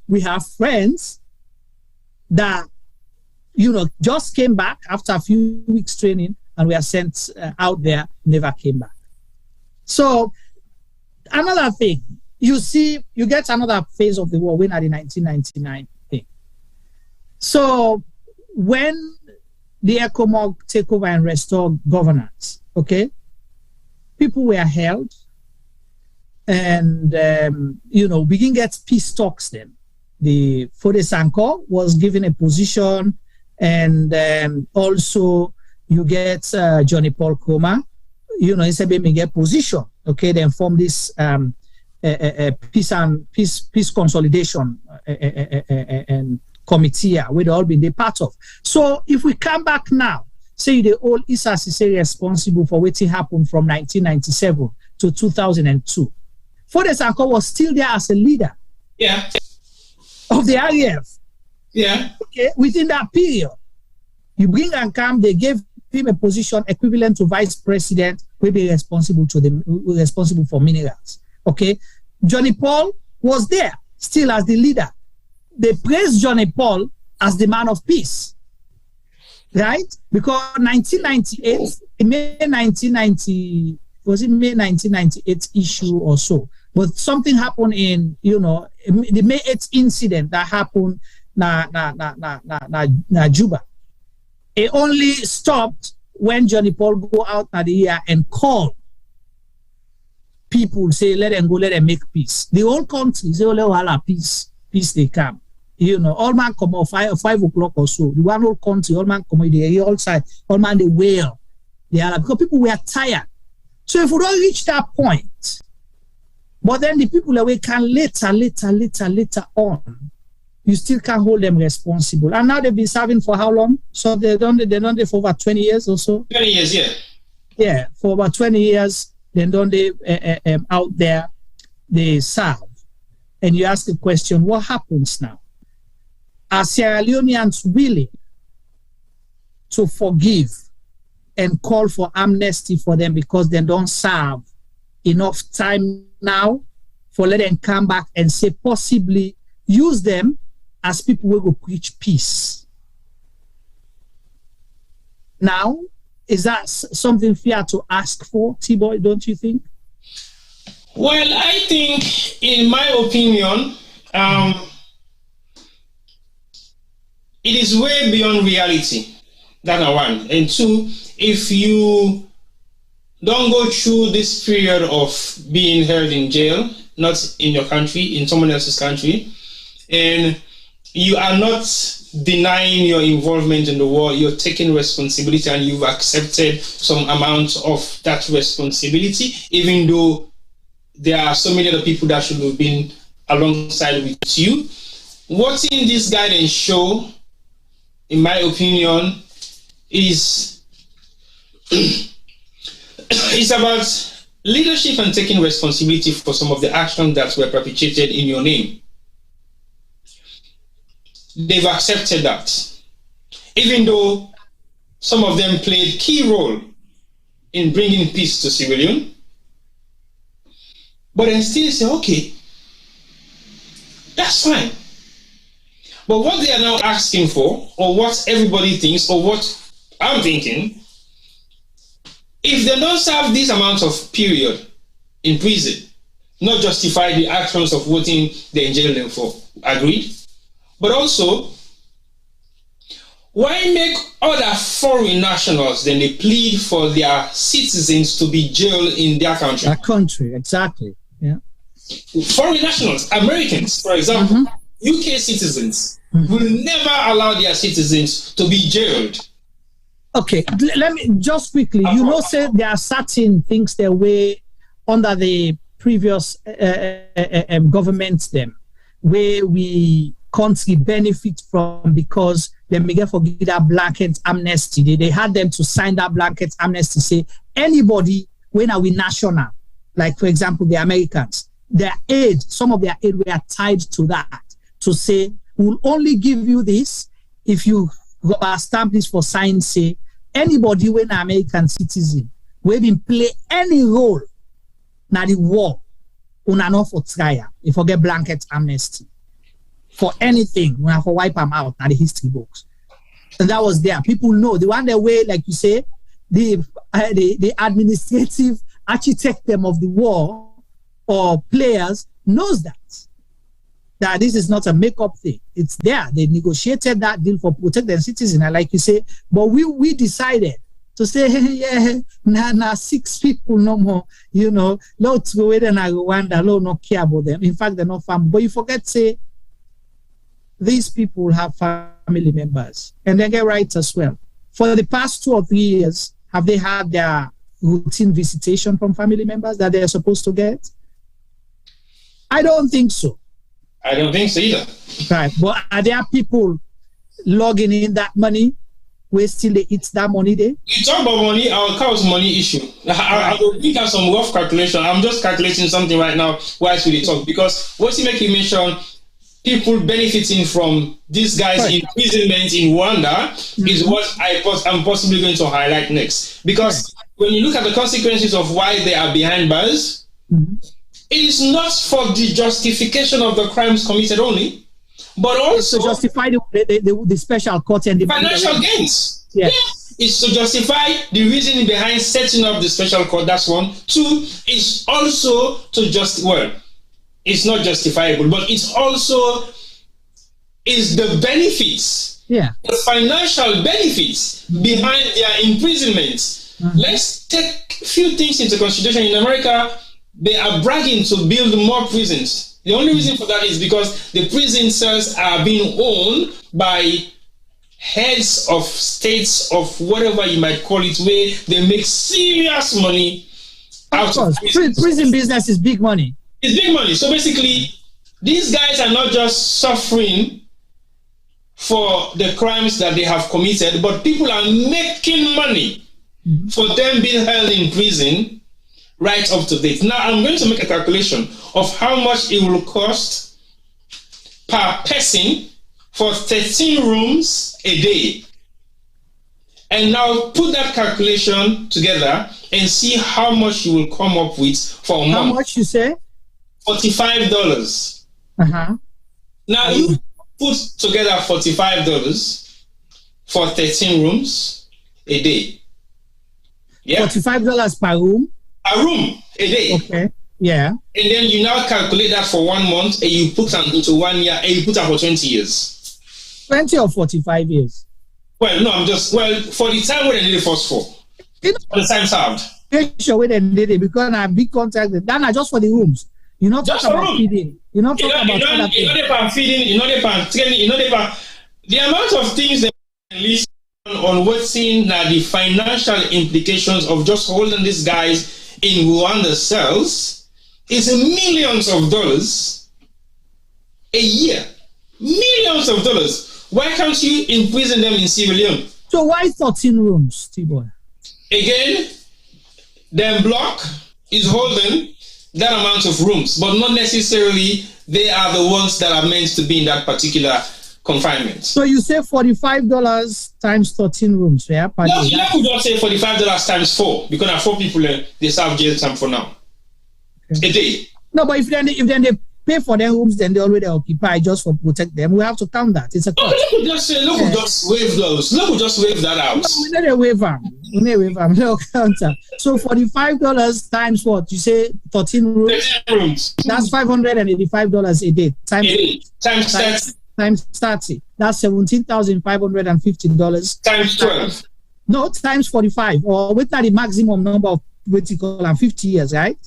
we have friends that, just came back after a few weeks training and were sent out there, never came back. So another thing, you see, you get another phase of the war when at the 1999 thing. So when the ECOMOG take over and restore governance, okay, people were held and, we can get peace talks then. The Fode Sanko was given a position, and also you get Johnny Paul Koma, he said, "Me get position." Okay, then form this peace consolidation and committee where they all been part of. So if we come back now, say the old Issa Sesay responsible for what happened from 1997 to 2002. Fode Sanko was still there as a leader. Yeah. Of the RAF. Yeah. Okay. Within that period, you bring and come, they gave him a position equivalent to vice president, will be responsible for minerals. Okay. Johnny Paul was there, still as the leader. They praised Johnny Paul as the man of peace. Right? Because 1998, May 1998 issue or so. But something happened in, the May 8th incident that happened na Juba. It only stopped when Johnny Paul go out at the year and call people, say, let them go, let them make peace. The whole country say, let peace they come. All man come out 5 o'clock or so. The one whole country, all man come out, they all side, all man they wail. Because people were tired. So if we don't reach that point, but then the people that we can later on, you still can't hold them responsible. And now they've been serving for how long? So they've done it for over 20 years or so? 20 years, yeah. Yeah, for about 20 years, then don't they out there, they serve. And you ask the question, what happens now? Are Sierra Leoneans willing to forgive and call for amnesty for them because they don't serve enough time now for let them come back and say possibly use them as people will go preach peace? Now, is that something fair to ask for, T-Boy, don't you think? Well, I think, in my opinion, it is way beyond reality. That's one. And two, if you don't go through this period of being held in jail, not in your country, in someone else's country, and you are not denying your involvement in the war, you're taking responsibility and you've accepted some amount of that responsibility, even though there are so many other people that should have been alongside with you. What in this guidance show, in my opinion, is it's about leadership and taking responsibility for some of the actions that were perpetrated in your name. They've accepted that, even though some of them played key role in bringing peace to Sierra Leone. But then still say, okay, that's fine. But what they are now asking for, or what everybody thinks, or what I'm thinking, if they don't serve this amount of period in prison, not justify the actions of what they jail them for. Agreed? But also, why make other foreign nationals then they plead for their citizens to be jailed in their country? That country, exactly. Yeah. Foreign nationals, Americans, for example, UK citizens will never allow their citizens to be jailed. Okay, let me just quickly, say there are certain things that were under the previous government them, where we country benefit from because they may get forget that blanket amnesty. They had them to sign that blanket amnesty, say anybody when are we national, like for example the Americans, their aid, some of their aid were tied to that, to say we'll only give you this if you stamp this for sign, say anybody when an American citizen will be play any role na the war una not for trial if you get blanket amnesty for anything when I for wipe them out na the history books. And that was there. People know the one that way, like you say, the administrative architect them of the war or players knows that this is not a make-up thing. It's there. They negotiated that deal for protect their citizens, and like you say, but we decided to say, hey, yeah, 6 people no more, let's go away and Rwanda, no care about them. In fact, they're not family. But you forget, say, these people have family members, and they get rights as well. For the past 2 or 3 years, have they had their routine visitation from family members that they're supposed to get? I don't think so. I don't think so either. Right, but are there people logging in that money where still they eat that money there? You talk about money, our cause money issue. I will think of some rough calculation. I'm just calculating something right now whilst we talk, because what you make you mention people benefiting from these guys' imprisonment in Rwanda is what I'm possibly going to highlight next. Because when you look at the consequences of why they are behind bars, it is not for the justification of the crimes committed only, but also to justify the special court and the financial gains. Yeah. It's to justify the reasoning behind setting up the special court. That's one. 2, it's also to it's not justifiable, but it's also is the benefits, the financial benefits behind their imprisonment. Let's take a few things into consideration. In America, they are bragging to build more prisons. The only reason for that is because the prison cells are being owned by heads of states of whatever you might call it, where they make serious money out of prison business is big money. It's big money. So basically, these guys are not just suffering for the crimes that they have committed, but people are making money for them being held in prison right up to date. Now, I'm going to make a calculation of how much it will cost per person for 13 rooms a day. And now put that calculation together and see how much you will come up with for a month. How much you say? $45. Now you put together $45 for 13 rooms a day. Yeah. $45 per room? A room a day. Okay. Yeah. And then you now calculate that for 1 month and you put them into 1 year and you put that for 20 years. 20 or 45 years? Well, no, for the time when they did it first for. For the time served. Sure, when they did it, because I'm big contract. That's not just for the rooms. You're not talking about feeding. You're not talking about feeding, you're not training, you're not the amount of things that list on what's in the financial implications of just holding these guys in Rwanda cells is millions of dollars a year. Millions of dollars. Why can't you imprison them in Sierra Leone? So why 13 rooms, T-Boy? Again, the block is holding that amount of rooms, but not necessarily they are the ones that are meant to be in that particular confinement. So you say $45 times 13 rooms, yeah? No, you could just say $45 times 4, because there are 4 people they serve jail time for now. A day. No, but if then they pay for their homes, then they already occupy just for protect them. We have to count that. It's a cost. Look, we just waive those. Look, we just waive that out. No, we need a waiver. No counter. So $45 times what? You say 13 rooms? 13 rooms. That's $585 a day. Times 30. That's $17,550. Times 12. No, times 45. Or with that, the maximum number of what you call 50 years, right?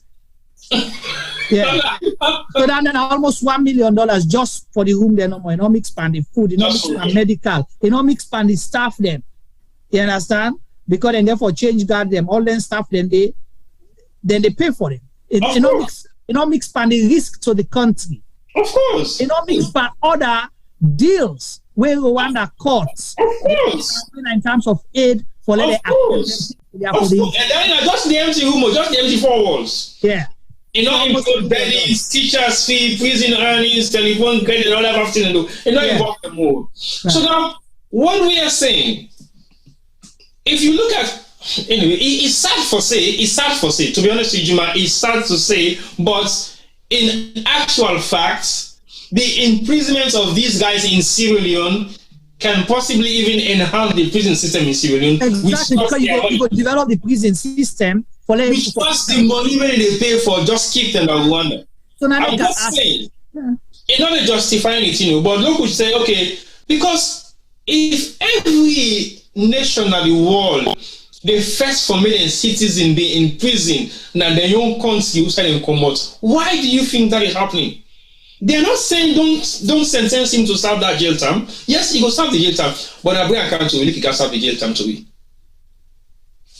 Yeah. So then almost $1 million just for the room, they no more. You know, mix span the food, you know, mix span medical, you know, mix span the staff them. You understand? Because then therefore change guard them, all them staff then they pay for them. You know, mix span the risk to the country. Of course. You know, mix span other deals where Rwanda courts. Of course. In terms of aid for of course. And then just the empty room or just the empty 4 walls. Yeah. You know, include beds, teachers' fee, prison earnings, telephone credit, all that everything to do. You know, involve them more. Right. So now, what we are saying, if you look at, anyway, it's sad for say, to be honest with you, Juma, it's sad to say, but in actual facts, the imprisonment of these guys in Sierra Leone can possibly even enhance the prison system in Sierra Leone. Exactly, because you could develop the prison system which costs the money when they pay for just keep them in Rwanda. So now I'm just saying, it's not justifying it, you know, but look, we say, okay, because if every nation of the world, the first familiar citizen be in prison, now their own country outside and come out, why do you think that is happening? They're not saying don't sentence him to serve that jail term. Yes, he will serve the jail term, but I bring account to he can serve the jail term to we.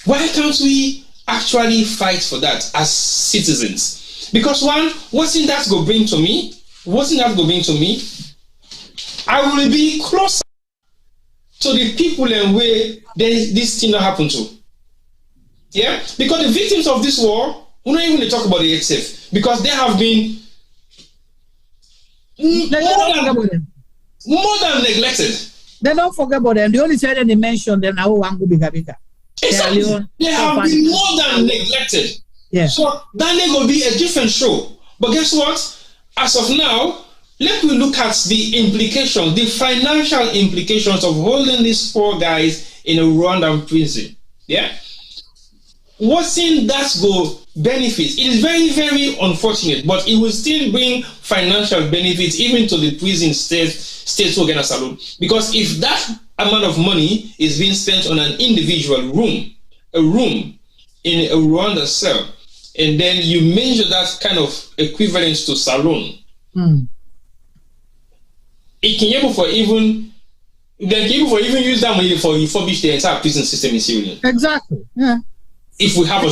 Why can't we actually fight for that as citizens? Because one, what's in that go bring to me? I will be closer to the people and where this thing not happen to. Yeah? Because the victims of this war, we don't even talk about the XF, because they have been more than neglected. They don't forget about them. They only say that they mention them now. Exactly. They have been more than neglected. Yeah. So that will be a different show. But guess what? As of now, let me look at the implications, the financial implications of holding these 4 guys in a Rwandan prison. Yeah. What's in that go benefits? It is very, very unfortunate, but it will still bring financial benefits even to the prison state organ salon. Because if that amount of money is being spent on an individual room, a room in a Rwanda cell, and then you measure that kind of equivalence to salon, it can be able for even use that money for refurbish the entire prison system in Sierra Leone. Exactly. Yeah. If we have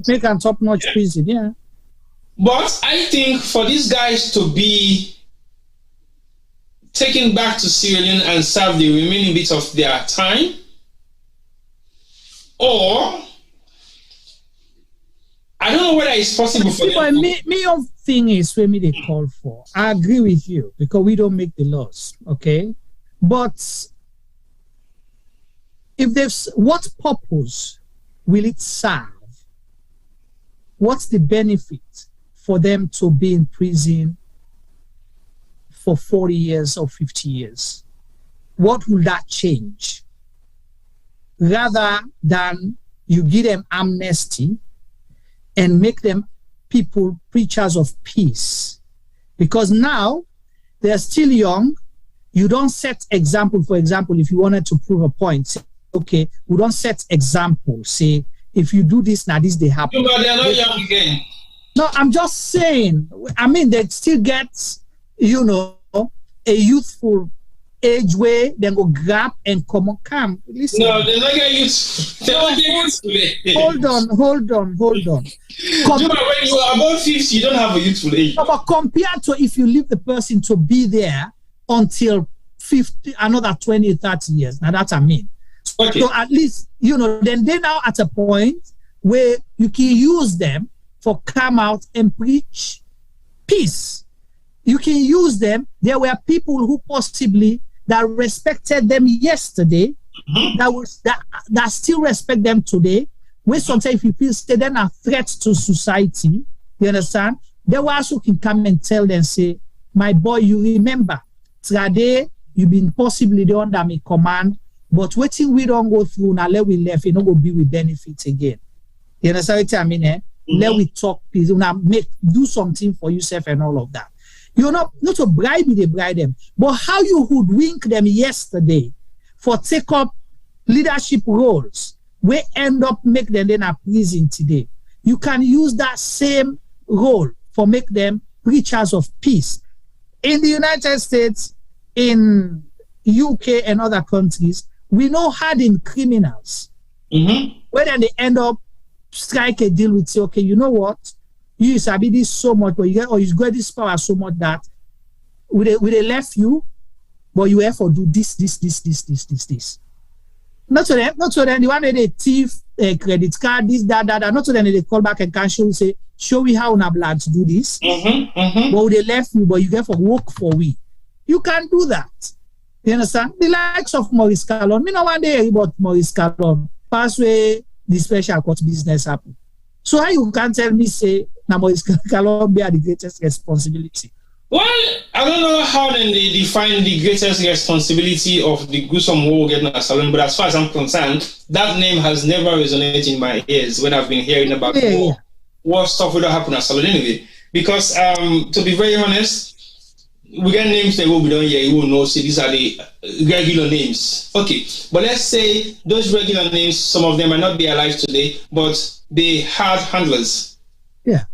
make a top-notch prison, yeah. But I think for these guys to be taken back to Sierra Leone and serve the remaining bits of their time, or I don't know whether it's possible for them. Me your thing is where me they call for. I agree with you because we don't make the laws, okay? But if there's what purpose will it serve? What's the benefit for them to be in prison for 40 years or 50 years? What will that change? Rather than you give them amnesty and make them people preachers of peace. Because now they're still young. You don't set example. For example, if you wanted to prove a point, say, okay, we don't set example. Say, if you do this, now this they happen. But they're not young again. No, I'm just saying. I mean, they still get, you know, a youthful age where they go grab and come. Listen. No, they're not getting youthful. Hold on. When you are above 50, you don't have a youthful age. No, but compared to if you leave the person to be there until 50, another 20, 30 years. Now that's what I mean. Okay. So at least, you know, then they're now at a point where you can use them for come out and preach peace. You can use them. There were people who possibly that respected them yesterday, that still respect them today. When sometimes if you feel they're a threat to society, you understand? they will also can come and tell them, say, my boy, you remember, today you've been possibly the under me command, but waiting we don't go through, now let we left, you know, go be with benefits again. You understand what I mean? Let we talk, please, now do something for yourself and all of that. You're not to bribe me, they bribe them, but how you hoodwink them yesterday for take up leadership roles, we end up make them in a prison today. You can use that same role for make them preachers of peace. In the United States, in UK and other countries, we know hardened criminals. Where then they end up strike a deal with say, okay, you know what? You sabi this so much, but you got this power so much that they left you, but you have to do this. Not so then the one that they thief credit card, this, that. Not so then they call back and can say, show me how na blood to do this. But they left you, but you have to work for we. You can't do that. You understand? The likes of Maurice Kallon, me no one day about Maurice Kallon. Pass way the special court business happen. So how you can tell me say na Maurice Kallon bear the greatest responsibility? Well, I don't know how then they define the greatest responsibility of the gruesome war getting a Salon, but as far as I'm concerned, that name has never resonated in my ears when I've been hearing about war stuff would happen at Salon anyway. Because to be very honest, we get names that we don't hear, you will know, say these are the regular names. Okay, but let's say those regular names, some of them might not be alive today, but they had handlers. Yeah.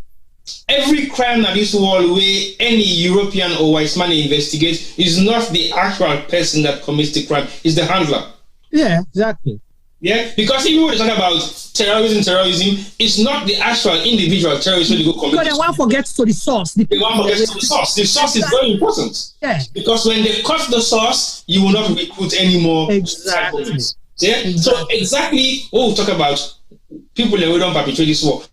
Every crime that this world where any European or white man investigates is not the actual person that commits the crime, it's the handler. Yeah, exactly. Yeah, because if you were to talk about terrorism, it's not the actual individual terrorist who go commit. Because they want to get to the source. They want to get to the source. The source is very important. Yeah. Because when they cut the source, you will not recruit anymore. Exactly. Yeah. So exactly what we talk about people that we don't perpetrate this war.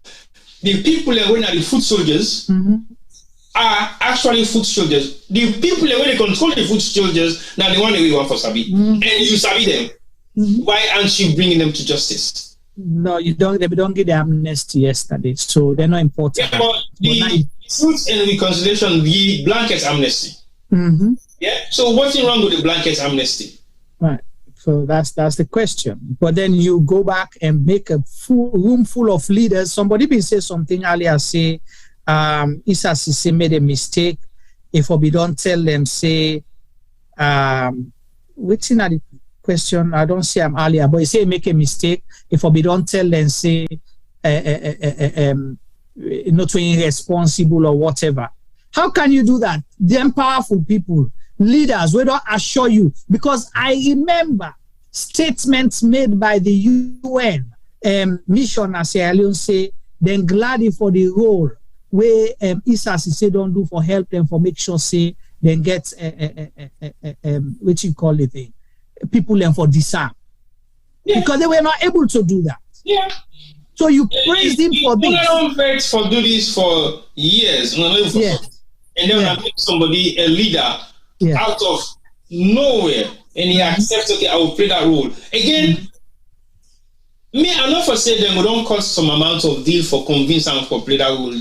The people that are the foot soldiers are actually foot soldiers. The people that they control the foot soldiers, now the one that we want for Sabi. And you Sabi them. Why aren't you bringing them to justice? No, you don't. They don't get the amnesty yesterday, so they're not important. Yeah, but the Truth and Reconciliation, the blanket amnesty. Yeah. So what's wrong with the blanket amnesty? Right. So that's the question. But then you go back and make a room full of leaders. Somebody been say something earlier. Say, Issa Sesay made a mistake. If we don't tell them, say, which in the question, I don't say I'm earlier, but he say make a mistake. If we don't tell them, say, not irresponsible or whatever. How can you do that? Them powerful people, leaders, we don't assure you. Because I remember statements made by the UN mission as Sierra Leone say, then gladly for the role where Issa Sesay don't do for help them for make sure say then get what you call it people then for disarm. Because they were not able to do that. Yeah. So you praised him for this. Don't vex for do this for years. And then when make somebody a leader out of nowhere and he accepts, okay, I will play that role. Again, me, I'm not for saying them we don't cost some amount of deal for convince and for play that role.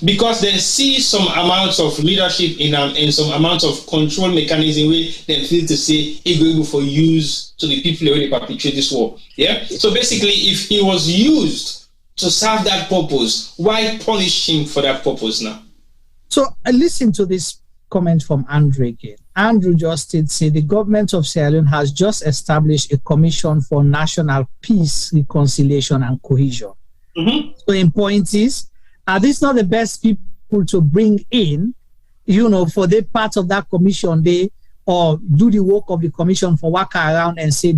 Because they see some amount of leadership in them and some amount of control mechanism where they feel to say it will be for use to the people who perpetrate this war. Yeah. So basically, if he was used to serve that purpose, why punish him for that purpose now? So I listen to this comment from Andrew again. Andrew just did say the government of Sierra Leone has just established a commission for national peace, reconciliation, and cohesion. So in point is, are these not the best people to bring in, for the part of that commission day or do the work of the commission for work around and say,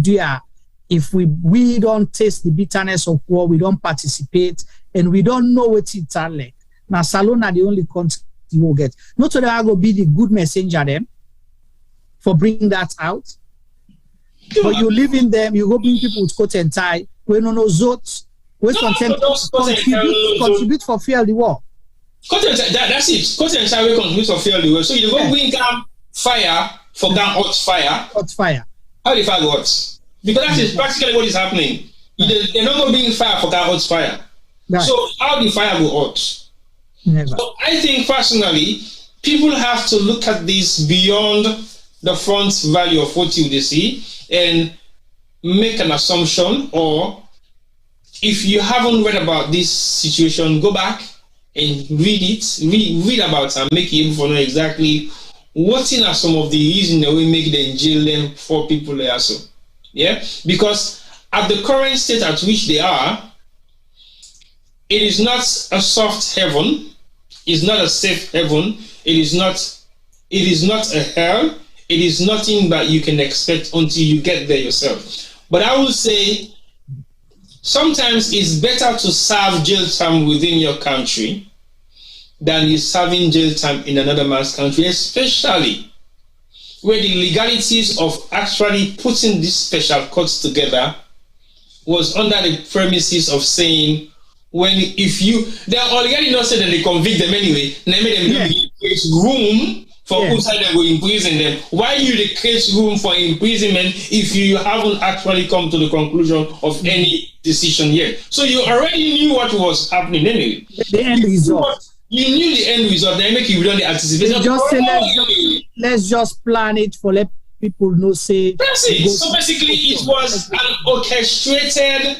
if we don't taste the bitterness of war, we don't participate, and we don't know what it's like. Now, Salon are the only country you will get. Not so that I will be the good messenger them for bringing that out. But you live in them, you go bring people with coat and tie, we don't know zots. We contribute for fear of the war. That's it. Coat and tie will contribute for fear of the war. So you go bring fire for hot fire. Hot fire. How the fire works? Because that is practically what is happening. They're not going to bring fire for hot fire. Right. So how the fire will hot? Never. So I think personally, people have to look at this beyond the front value of what you see and make an assumption, or if you haven't read about this situation, go back and read about it and make you able to know exactly what are some of the reasons that we make them jail them for people there also. Yeah? Because at the current state at which they are, it is not a soft heaven, it's not a safe heaven, it is not a hell, it is nothing that you can expect until you get there yourself. But I would say sometimes it's better to serve jail time within your country than you serving jail time in another man's country, especially where the legalities of actually putting these special courts together was under the premises of saying, they already not said that they convict them anyway, and they made them create room for outside they will imprison them. Why you create room for imprisonment if you haven't actually come to the conclusion of any decision yet? So you already knew what was happening anyway. The end result. You knew the end result. They make you done the anticipation. Let's just plan it for let people know. Say that's it. So basically, it was an orchestrated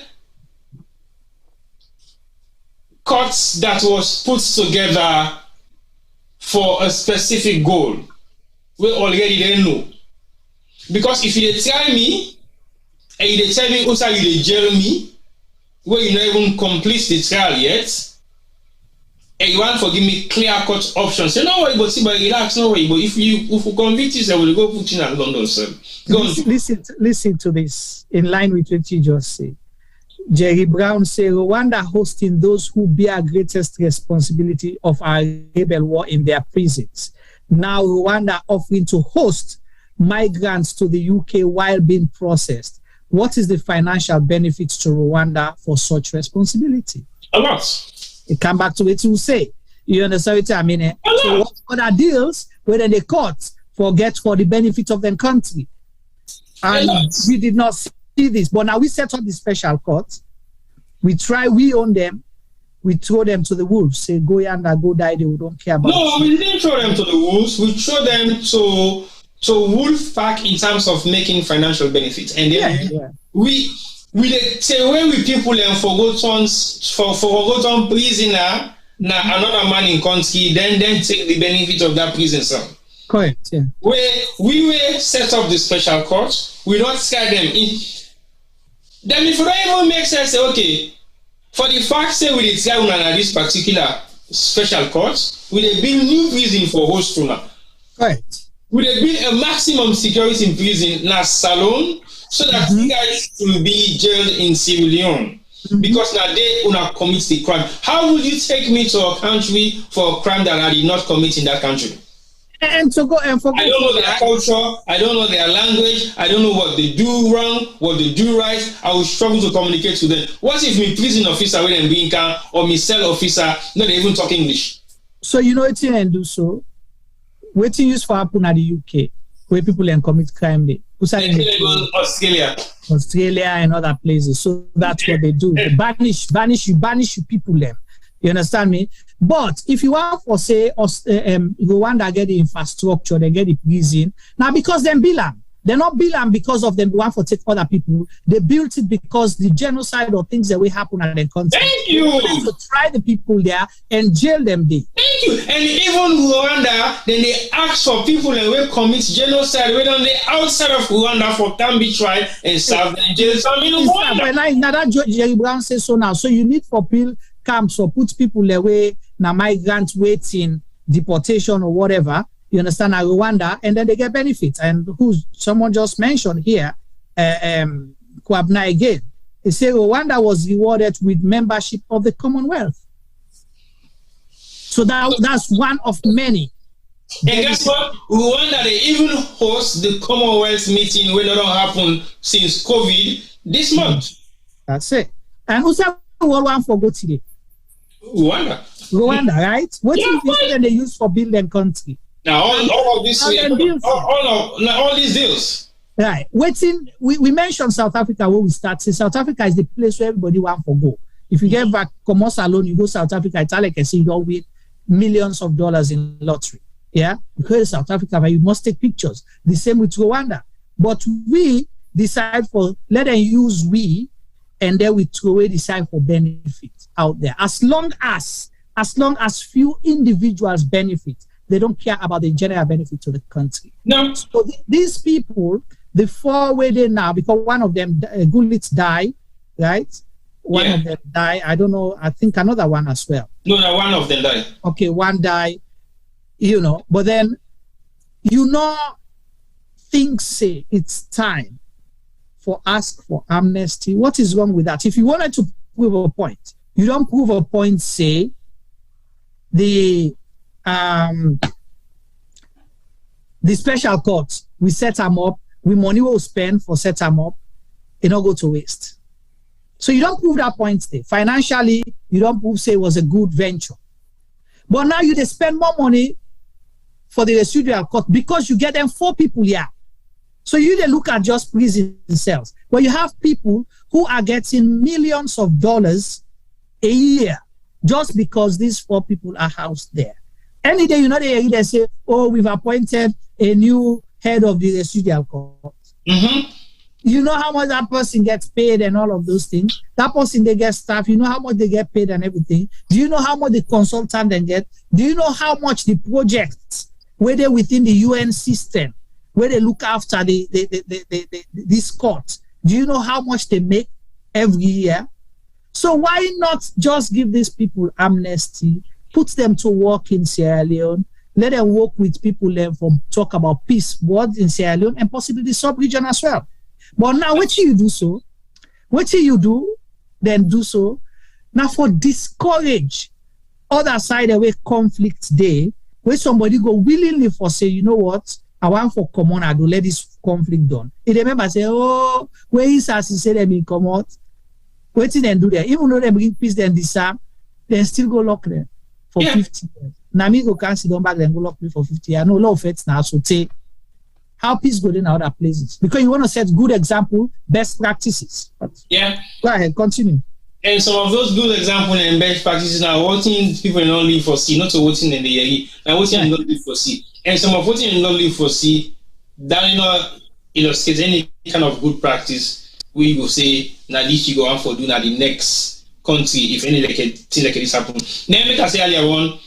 courts that was put together for a specific goal. We already didn't know. Because if you tell me, and you tell me also you jail me, where you not even complete the trial yet, and you want to give me clear-cut options. Say, no worry, but relax, no worry. But if you convict you, I will go put you in London, sir. Listen to this, in line with what you just said. Jerry Brown said, Rwanda hosting those who bear greatest responsibility of our rebel war in their prisons. Now Rwanda offering to host migrants to the UK while being processed. What is the financial benefits to Rwanda for such responsibility? A lot. It come back to what you say. You understand what I mean? So what other deals where the courts forget for the benefit of the country? And we did not see this, but now we set up the special courts. We own them, we throw them to the wolves. Say, go yonder, go die, they don't care about No, we didn't throw them to the wolves. We throw them to wolf pack in terms of making financial benefits. And then we take away with people and forgotten prisoner, now another man in country, then take the benefit of that prison cell. Correct, yeah. Where we will set up the special court, we don't scare them in. Then if it don't even make sense, say, okay, for the fact say we did try on this particular special court, we did build new prison for host now. Right. We did build a maximum security in prison na salon so that you guys will be jailed in Sierra Leone. Because now they will commit the crime. How would you take me to a country for a crime that I did not commit in that country? And to go and forget. I don't know their culture, I don't know their language, I don't know what they do wrong, what they do right. I will struggle to communicate to them. What if me prison officer when I'm being can or me cell officer not even talk English? So you know what you do so? What you use for happen at the UK where people can commit crime there. Australia and other places. So that's what they do. They banish you people them. You understand me? But if you want for say Rwanda get the infrastructure, they get the prison. Now because them belong. They're not belong because of them want for take other people. They built it because the genocide or things that will happen at their country. Thank you. To try the people there and jail them there. Thank you. And even Rwanda, then they ask for people that will commit genocide when on the outside of Rwanda for can be tried and served in jail. Now that Jerry Brown says so now. So you need for people camps or put people away now migrants waiting deportation or whatever. You understand, Rwanda, and then they get benefits. And someone just mentioned here, Kwabna again. They say Rwanda was rewarded with membership of the Commonwealth. So that's one of many. And guess what? Rwanda, they even host the Commonwealth meeting when it don't happen since COVID this month. That's it. And who's that one for go today? Rwanda, right? What is this they use for building country? Now all of this, all these deals. Right. We mentioned South Africa when we started. South Africa is the place where everybody wants to go. If you get back Commerce alone, you go South Africa, it's like I say you don't wait millions of dollars in lottery. Yeah, because South Africa, you must take pictures. The same with Rwanda. But we decide let them use we, and then we throw away decide for benefit out there. As long as few individuals benefit, they don't care about the general benefit to the country. No. So these people, the 4 where they now, because one of them, Gullit died, right? One of them died. I don't know. I think another one as well. No, one of them died. Okay, one died. But then, things say it's time for ask for amnesty. What is wrong with that? If you wanted to prove a point, you don't prove a point, say, the special courts, we set them up, money will spend for set them up, it not go to waste. So you don't prove that point there. Financially, you don't prove, say, it was a good venture. But now you just spend more money for the residual court because you get them 4 people here. So you they look at just prison cells. But you have people who are getting millions of dollars a year just because these 4 people are housed there. Any day, they say, oh, we've appointed a new head of the residual court. Mm-hmm. You know how much that person gets paid and all of those things? That person, they get staff. You know how much they get paid and everything? Do you know how much the consultant they get? Do you know how much the projects, where they're within the UN system, where they look after this court? Do you know how much they make every year? So why not just give these people amnesty, put them to work in Sierra Leone, let them work with people there for talk about peace, both in Sierra Leone and possibly the sub-region as well. But now, what you do so? What you do, then do so. Now, for discourage other side away conflict day, where somebody go willingly for say, you know what, I want for common, I do let this conflict done. If they remember say, oh, where is as say them in come out, what did they do there? Even though they bring peace, then disarm, they still go lock them for 50 years. Now me go can't sit down back then go lock me for 50 years. No law of it now, so take. How peace good in other places? Because you want to set good example, best practices. But go ahead, continue. And some of those good examples and best practices are what people not live for see, not to voting in the area, and what not live for see. And some of what not live for see, that illustrates any kind of good practice. We will say, now this you go on for doing at the next country if any like a thing like this happen. Then like I say earlier on,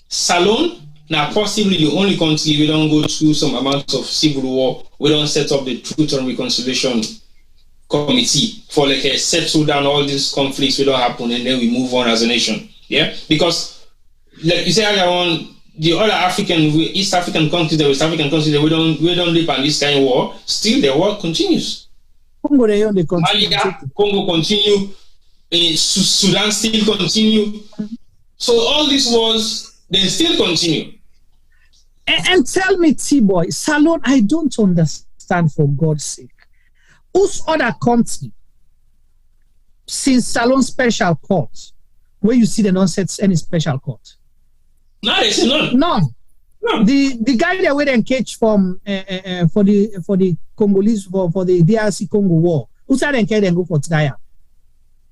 Salon. Now, possibly the only country we don't go through some amount of civil war, we don't set up the Truth and Reconciliation Committee for like a settle down all these conflicts, we don't happen, and then we move on as a nation. Yeah, because like you say earlier on, the other East African countries, the West African countries, we don't live on this kind of war. Still, the war continues. Congo continue, Sudan still continue. So all these wars, they still continue. And tell me, T-Boy, Salon, I don't understand for God's sake. Whose other country, since Salon special court, where you see they don't set any special court? No, they say none. None. The guy there went and catch from for the Congolese for the DRC Congo war. Who said and go for trial?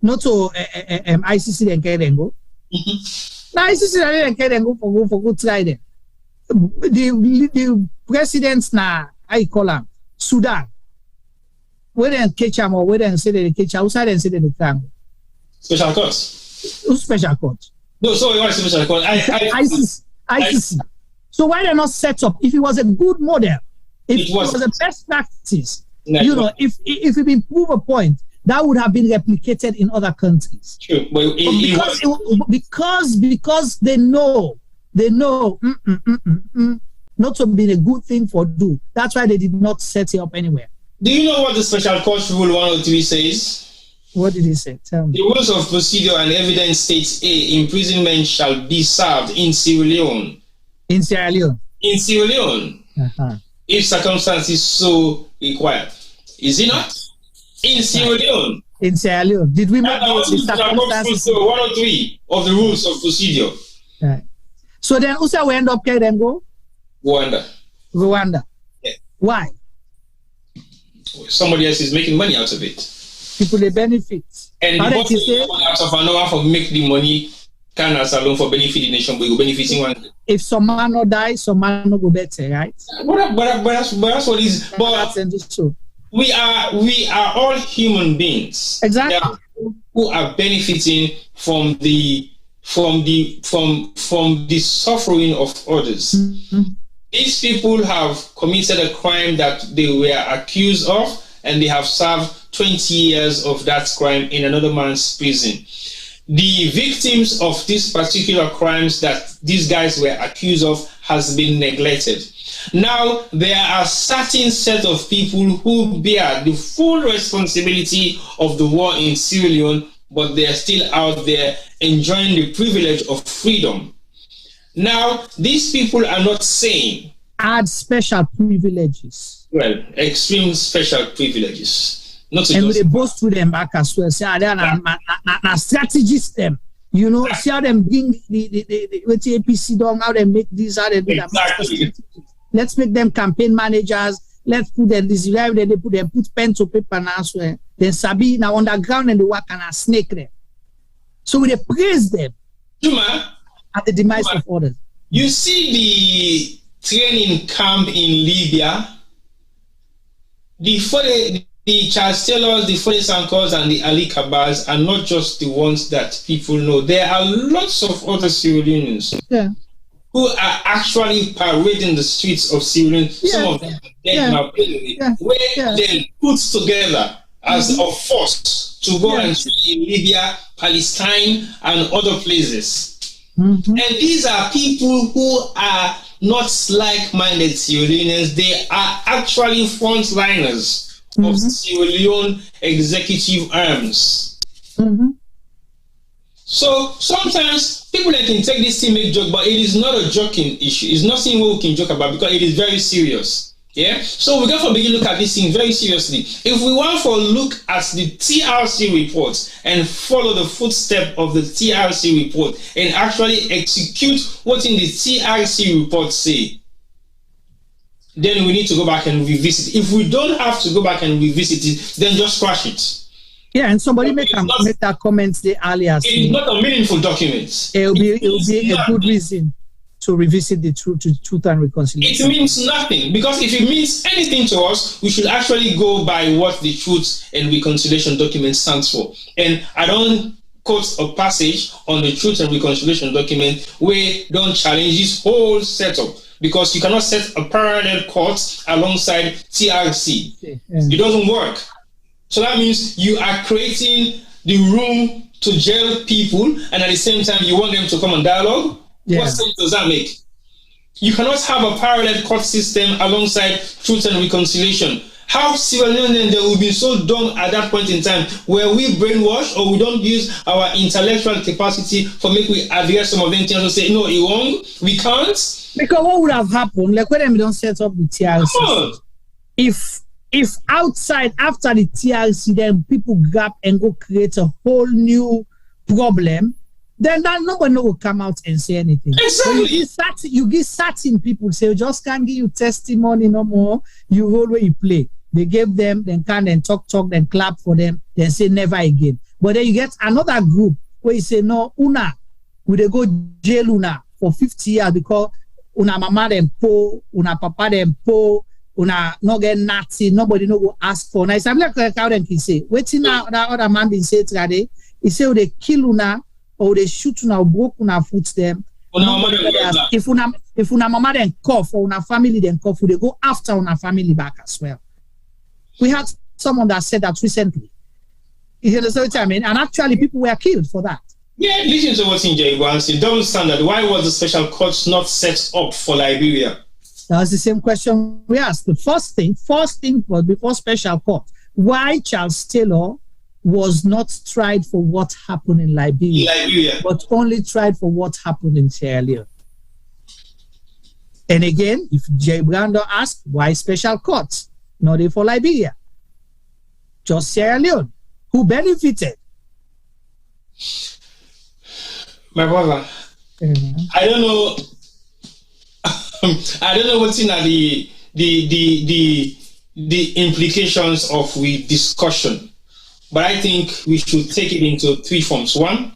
Not to ICC and carry them go. Now ICC and go for good trial them. The presidents now, I call them Sudan. Where they catch them or where they say they catch outside and say they can. Special court. Who's special court? No, so what is special court? ICC. So why they not set up? If it was a good model, if it was a best practice, if it been prove a point, that would have been replicated in other countries. True, but because they know not to be a good thing for do. That's why they did not set it up anywhere. Do you know what the Special Court Rule 103 says? What did he say? Tell me. The rules of procedure and evidence states A, imprisonment shall be served in Sierra Leone. In Sierra Leone? In Sierra Leone. If circumstances so required. Is it not? In Sierra Leone. In Sierra Leone. Did we make the circumstances? 103 of the rules of procedure. Right. So then Usa will end up here then go? Rwanda. Yeah. Why? Somebody else is making money out of it. People they benefit. And the bottom out of an hour for make the money can as alone for benefit the nation, but you benefiting one. If some man no die, some man no go better, right? But that's what it is. But we are all human beings. Exactly. Who are benefiting from the suffering of others. Mm-hmm. These people have committed a crime that they were accused of, and they have served 20 years of that crime in another man's prison. The victims of these particular crimes that these guys were accused of has been neglected. Now, there are certain set of people who bear the full responsibility of the war in Sierra Leone, but they are still out there enjoying the privilege of freedom. Now, these people are not saying... Add special privileges. Well, extreme special privileges. Not and they boast to them back as well. Say, they are strategists them. You know, see how them bring the APC down, how they make this, how they do that. Exactly. Let's make them campaign managers. Let's put them this. They put pen to paper now. So then Sabi now underground and they work and a snake them. So we praise them at the demise of others. You see the training camp in Libya. The Charles Taylors, the Fode Sankors, and the Ali Kabars are not just the ones that people know. There are lots of other Sierra Leoneans who are actually parading the streets of Sierra Leone. Some of them are dead now, where they're put together as a force to go and see in Libya, Palestine, and other places. And these are people who are not like-minded Sierra Leoneans. They are actually frontliners of Sierra Leone executive arms. So sometimes people can take this thing make joke, but it is not a joking issue. It's nothing we can joke about because it is very serious. Yeah. So we got to begin look at this thing very seriously. If we want to look at the TRC report and follow the footstep of the TRC report and actually execute what in the TRC report say, then we need to go back and revisit it. If we don't have to go back and revisit it, then just scratch it. Yeah, and somebody make that comment the earlier. It is not a meaningful document. It will be a good reason to revisit the truth and reconciliation. It means nothing, because if it means anything to us, we should actually go by what the truth and reconciliation document stands for. And I don't quote a passage on the truth and reconciliation document where don't challenge this whole setup. Because you cannot set a parallel court alongside TRC. It doesn't work. So that means you are creating the room to jail people, and at the same time you want them to come on dialogue. What sense does that make? You cannot have a parallel court system alongside truth and reconciliation. How Sierra Leone they will be so dumb at that point in time where we brainwash or we don't use our intellectual capacity for make we address some of them things and say, no, it won't, we can't. Because what would have happened, like when we don't set up the TRC, if outside after the TRC, then people grab and go create a whole new problem, then that nobody will come out and say anything. Exactly. You give certain people say, we just can't give you testimony no more. You roll where you play. They gave them, then can then talk, then clap for them, then say never again. But then you get another group where you say, no, we they go jail for 50 years because una mama them poor, una papa them poor, una no get nothing, nobody no go ask for. Now it's like how them can say, waiting now that other man been say today, he say they kill una or they shoot una or broke una foot them. If una mama then cough or una family then cough, they go after una family back as well. We had someone that said that recently. You understand what I mean? And actually people were killed for that. Yeah, listen to what Ibrahim said. Double standard. Why was the special court not set up for Liberia? That was the same question we asked. The first thing was before special court. Why Charles Taylor was not tried for what happened in Liberia, but only tried for what happened in Sierra Leone. And again, if J. Brando asked, why special court? Not for Liberia. Just Sierra Leone. Who benefited? My brother, I don't know. I don't know what's in the implications of the discussion, but I think we should take it into three forms. One,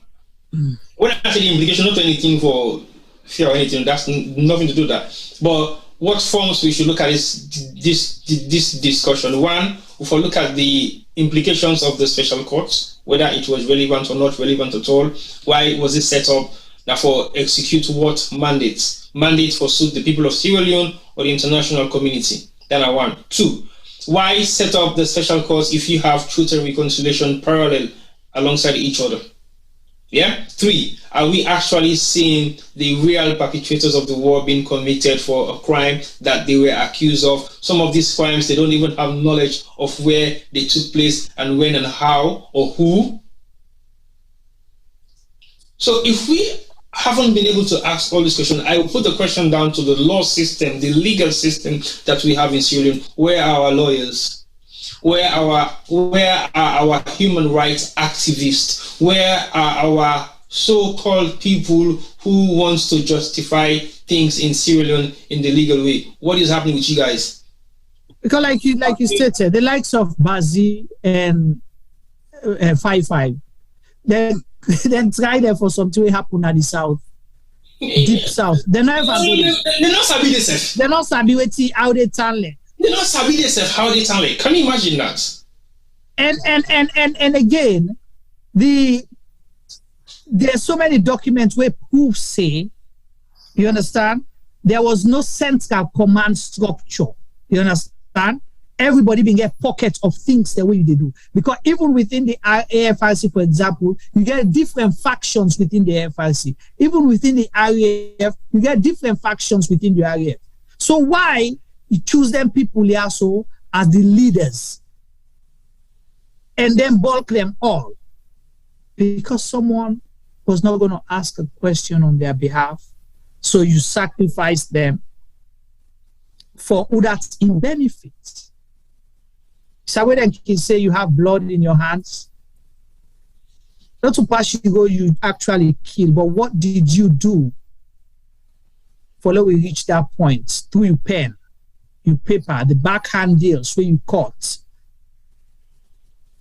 when I say the implication, not anything for fear or anything, that's nothing to do with that. But what forms we should look at is this discussion. One, if we look at the implications of the special courts, whether it was relevant or not relevant at all, why was it set up, therefore execute what mandates for suit the people of Sierra Leone or the international community. Then I one. Two, why set up the special courts if you have truth and reconciliation parallel alongside each other? Yeah. Three, are we actually seeing the real perpetrators of the war being convicted for a crime that they were accused of? Some of these crimes, they don't even have knowledge of where they took place and when and how or who. So if we haven't been able to ask all these questions, I will put the question down to the law system, the legal system that we have in Sierra Leone. Where are our lawyers? Where are our human rights activists? Where are our so-called people who wants to justify things in Sierra Leone in the legal way? What is happening with you guys? Because like you stated, the likes of Bazzy and 5-5, then try there for something to happen at the south, deep south. They're not sabi themselves. They're not sabi how they turn it. They're not sabi themselves how they turn it. Can you imagine that? And again, there's so many documents where proof say, you understand, there was no central command structure. You understand? Everybody being get pockets of things the way they do. Because even within the AFRC, for example, you get different factions within the AFRC. Even within the RAF, you get different factions within the RAF. So why you choose them people here so as the leaders and then bulk them all? Because someone was not going to ask a question on their behalf. So you sacrifice them for who that's in benefit. So when I can say you have blood in your hands, not to pass you go, you actually kill, but what did you do for when we reach that point? Through your pen, your paper, the backhand deals where you cut,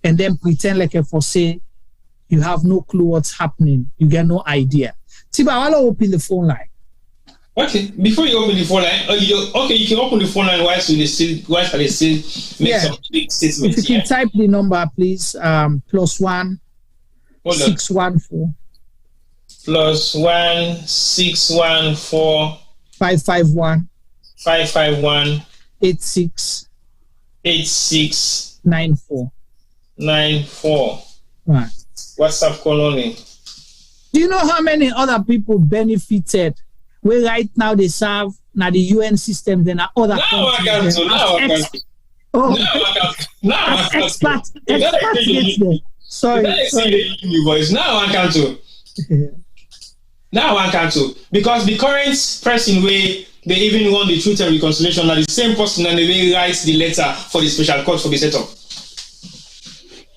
and then pretend like a for say you have no clue what's happening, you get no idea. Tiba, I'll open the phone line. Okay, before you open the phone line, you can open the phone line whilst they still make some big statements. If you can type the number, please, +1 614 +1 614 551 86 94. Right. WhatsApp call only. Do you know how many other people benefited? Where right now they serve now the UN system, then other countries. Experts. Sorry. Now I can't do. Now I can't do. Because the current person where they even want the truth and reconciliation, now the same person and they writes the letter for the special court for the setup.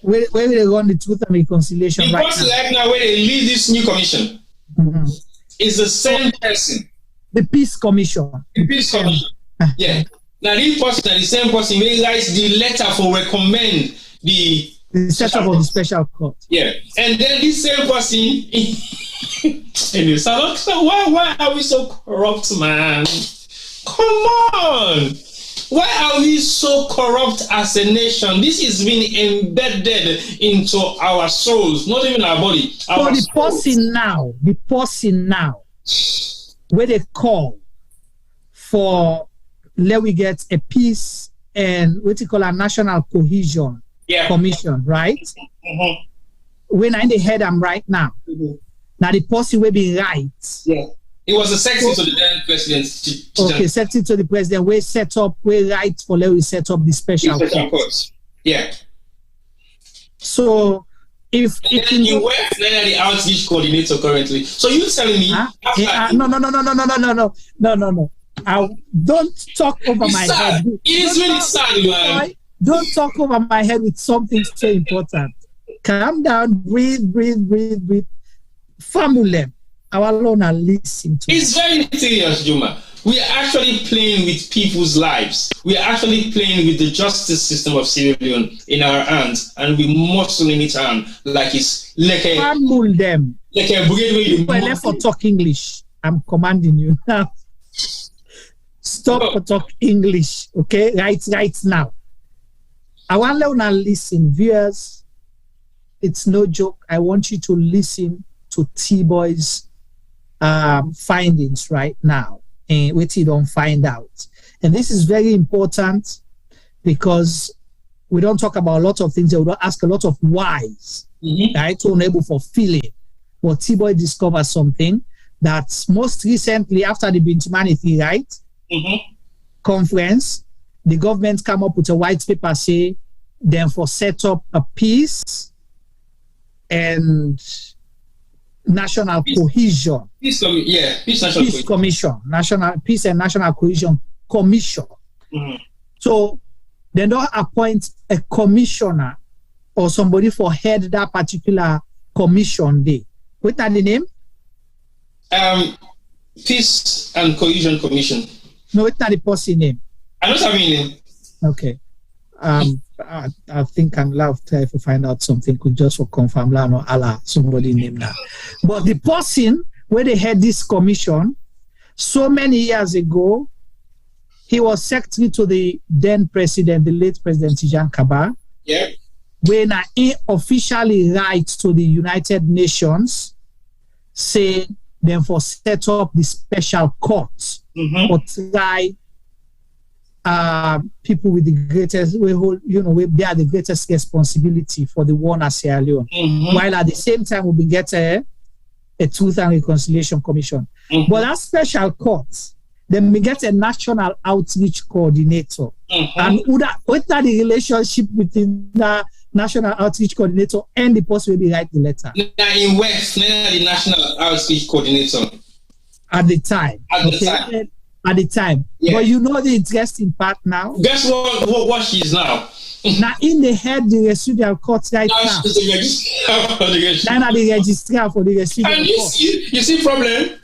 Where they run the truth and reconciliation the person right now where they lead this new commission. Mm-hmm. Is the same person. The Peace Commission. The Peace Commission. Yeah. Now this person, the same person, will write the letter for recommend the setup of the special court. Yeah. And then this same person anyway, so why are we so corrupt, man? Come on. Why are we so corrupt as a nation? This is being embedded into our souls, not even our body. So the person now, where they call for, let we get a peace and what you call a national cohesion commission, right? Mm-hmm. When I in the head I'm right now. Mm-hmm. Now the person will be right. Yeah. It was a secretary to the then president. Okay, secretary to the president. We set up, we right for let we set up the special court. Yeah. So if you work then the outreach coordinator currently. So you telling me no. Don't talk over my head. It is really sad, man. Don't talk over my head with something so important. Calm down, breathe. Family. Our alone are listening to it's very serious, Juma. We are actually playing with people's lives. We are actually playing with the justice system of Sierra Leone in our hands, and we muscling it on like it's like a fumble them. Like a brigade where left for talk English. I'm commanding you now. Stop for talk English, okay? Right now. I want you to listen, viewers. It's no joke. I want you to listen to T-Boy's findings right now, and what he don't find out. And this is very important because we don't talk about a lot of things. We don't ask a lot of whys, right? To enable for feeling. But T-Boy discovered something that most recently, after the Bintumanity, right? Conference, the government come up with a white paper, say, then for set up a peace and national cohesion. Peace Commission, National Peace and National Cohesion Commission. So they don't appoint a commissioner or somebody for head that particular commission day. What's that the name? Peace and Cohesion Commission. No, it's not the person name. I don't have any name. Okay. I think I'm allowed to try to find out something just for confirm or Allah somebody name now. But the person where they had this commission so many years ago, he was secretary to the then president, the late President Tijan Kaba. Yeah. When he officially writes to the United Nations, say them for set up the special court or try people with the greatest, we bear the greatest responsibility for the war in Sierra Leone, while at the same time we get a Truth and Reconciliation Commission. But that special court, then we get a national outreach coordinator. And with that the relationship between the national outreach coordinator and the person will be write the letter. In West, the national outreach coordinator. At the time. At the time. Yeah. But you know the interesting part now? Guess what she is now? Now in the head the residual court right now. She's the registrar for the registrar. Now the registrar for the residual and court. You see problem?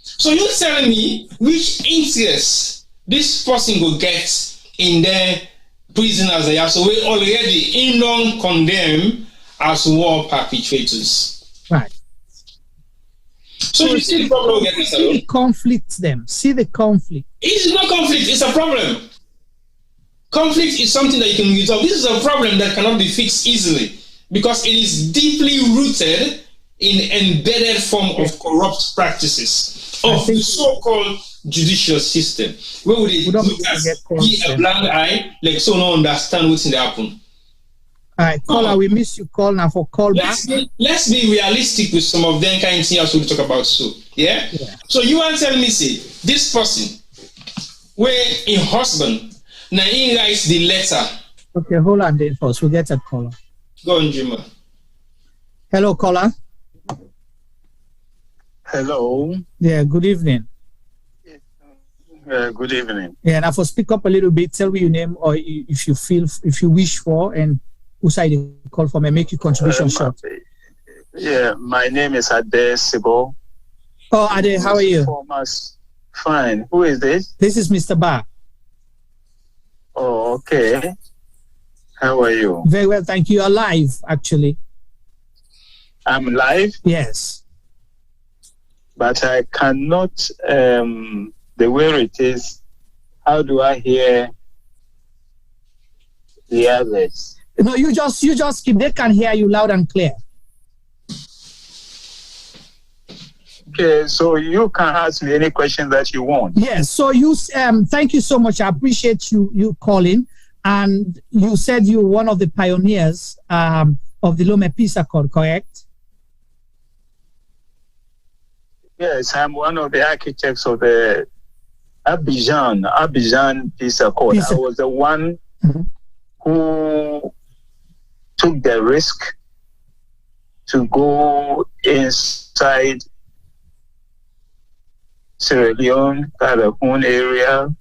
So you're telling me which interest this person will get in their prisoners they have, so we already in condemned as war perpetrators. Right. So you see the problem. See the conflict them. See the conflict. It's not conflict, it's a problem. Conflict is something that you can resolve. This is a problem that cannot be fixed easily because it is deeply rooted in embedded form of corrupt practices of the so-called judicial system. Where would it look as a blind eye, like so no understand what's in the happen? All right, caller, we miss you. Call now for call back. Let's be realistic with some of them kind of things we talk about. So, yeah. So you want to tell me, say this person, where in husband, now he writes the letter. Okay, hold on then first. We'll get a caller. Go on, Jima. Hello, caller. Hello. Yeah, good evening. Good evening. Yeah, and I will speak up a little bit. Tell me your name, or if you wish for, and who side you call from, and make your contribution short. Yeah, my name is Ade Sibo. Oh, Ade, how are you? Fine. Who is this? This is Mr. Ba. Oh, okay. How are you? Very well, thank you. You're live, actually. I'm live? Yes. But I cannot, the way it is, how do I hear the others? No, you just keep, they can hear you loud and clear. Okay, so you can ask me any question that you want. Yes, so you, thank you so much. I appreciate you calling. And you said you're one of the pioneers of the Lome Peace Accord, correct? Yes, I'm one of the architects of the Abidjan Peace Accord. I was the one who took the risk to go inside Sierra Leone, Kallon area,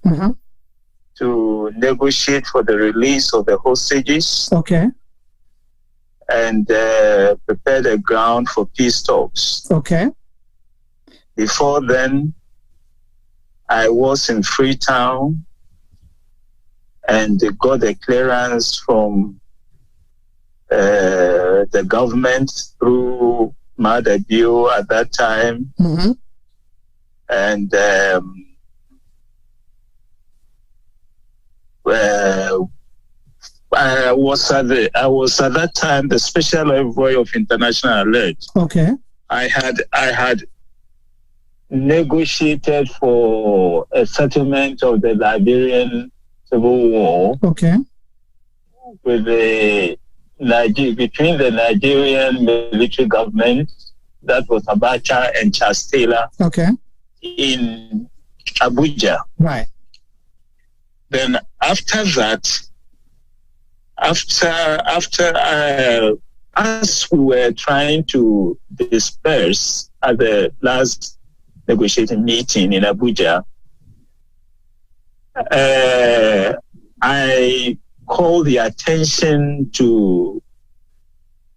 to negotiate for the release of the hostages. Okay. And prepare the ground for peace talks. Okay. Before then, I was in Freetown and got a clearance from the government through Mother Dio at that time. Mm-hmm. And I was at that time the special envoy of International Alert. Okay. I had negotiated for a settlement of the Liberian Civil War. Okay. With between the Nigerian military government, that was Abacha and Charles Taylor. Okay. In Abuja. Right. Then after that, as we were trying to disperse at the last negotiating meeting in Abuja, I called the attention to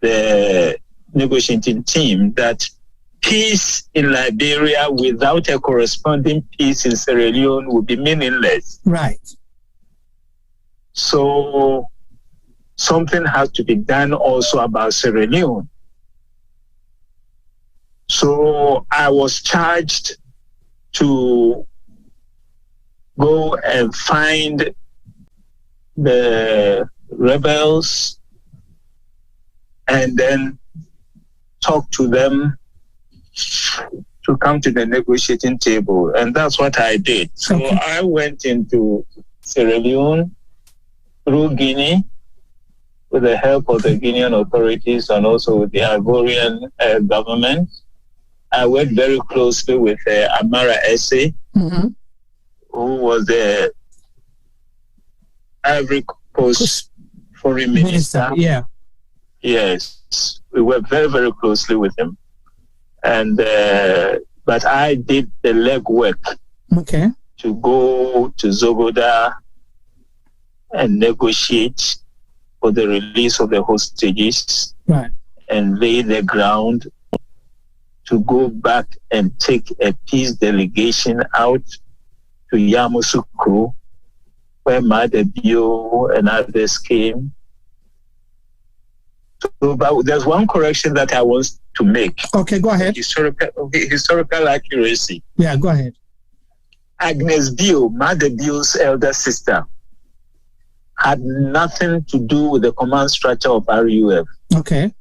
the negotiating team that peace in Liberia without a corresponding peace in Sierra Leone would be meaningless. Right. So something has to be done also about Sierra Leone. So I was charged to go and find the rebels and then talk to them to come to the negotiating table. And that's what I did. So okay. I went into Sierra Leone through Guinea with the help of the Guinean authorities and also with the Ivorian government. I worked very closely with Kamara, Issa, mm-hmm. who was the Ivory Coast foreign minister. Yeah. Yes, we worked very, very closely with him. And but I did the legwork okay. to go to Zogoda and negotiate for the release of the hostages, right, and lay the ground to go back and take a peace delegation out to Yamoussoukro, where Mother Bio and others came. So, but there's one correction that I want to make. Okay, go ahead. Historical accuracy. Yeah, go ahead. Agnes Bio, Mother Bio's elder sister, had nothing to do with the command structure of RUF. Okay.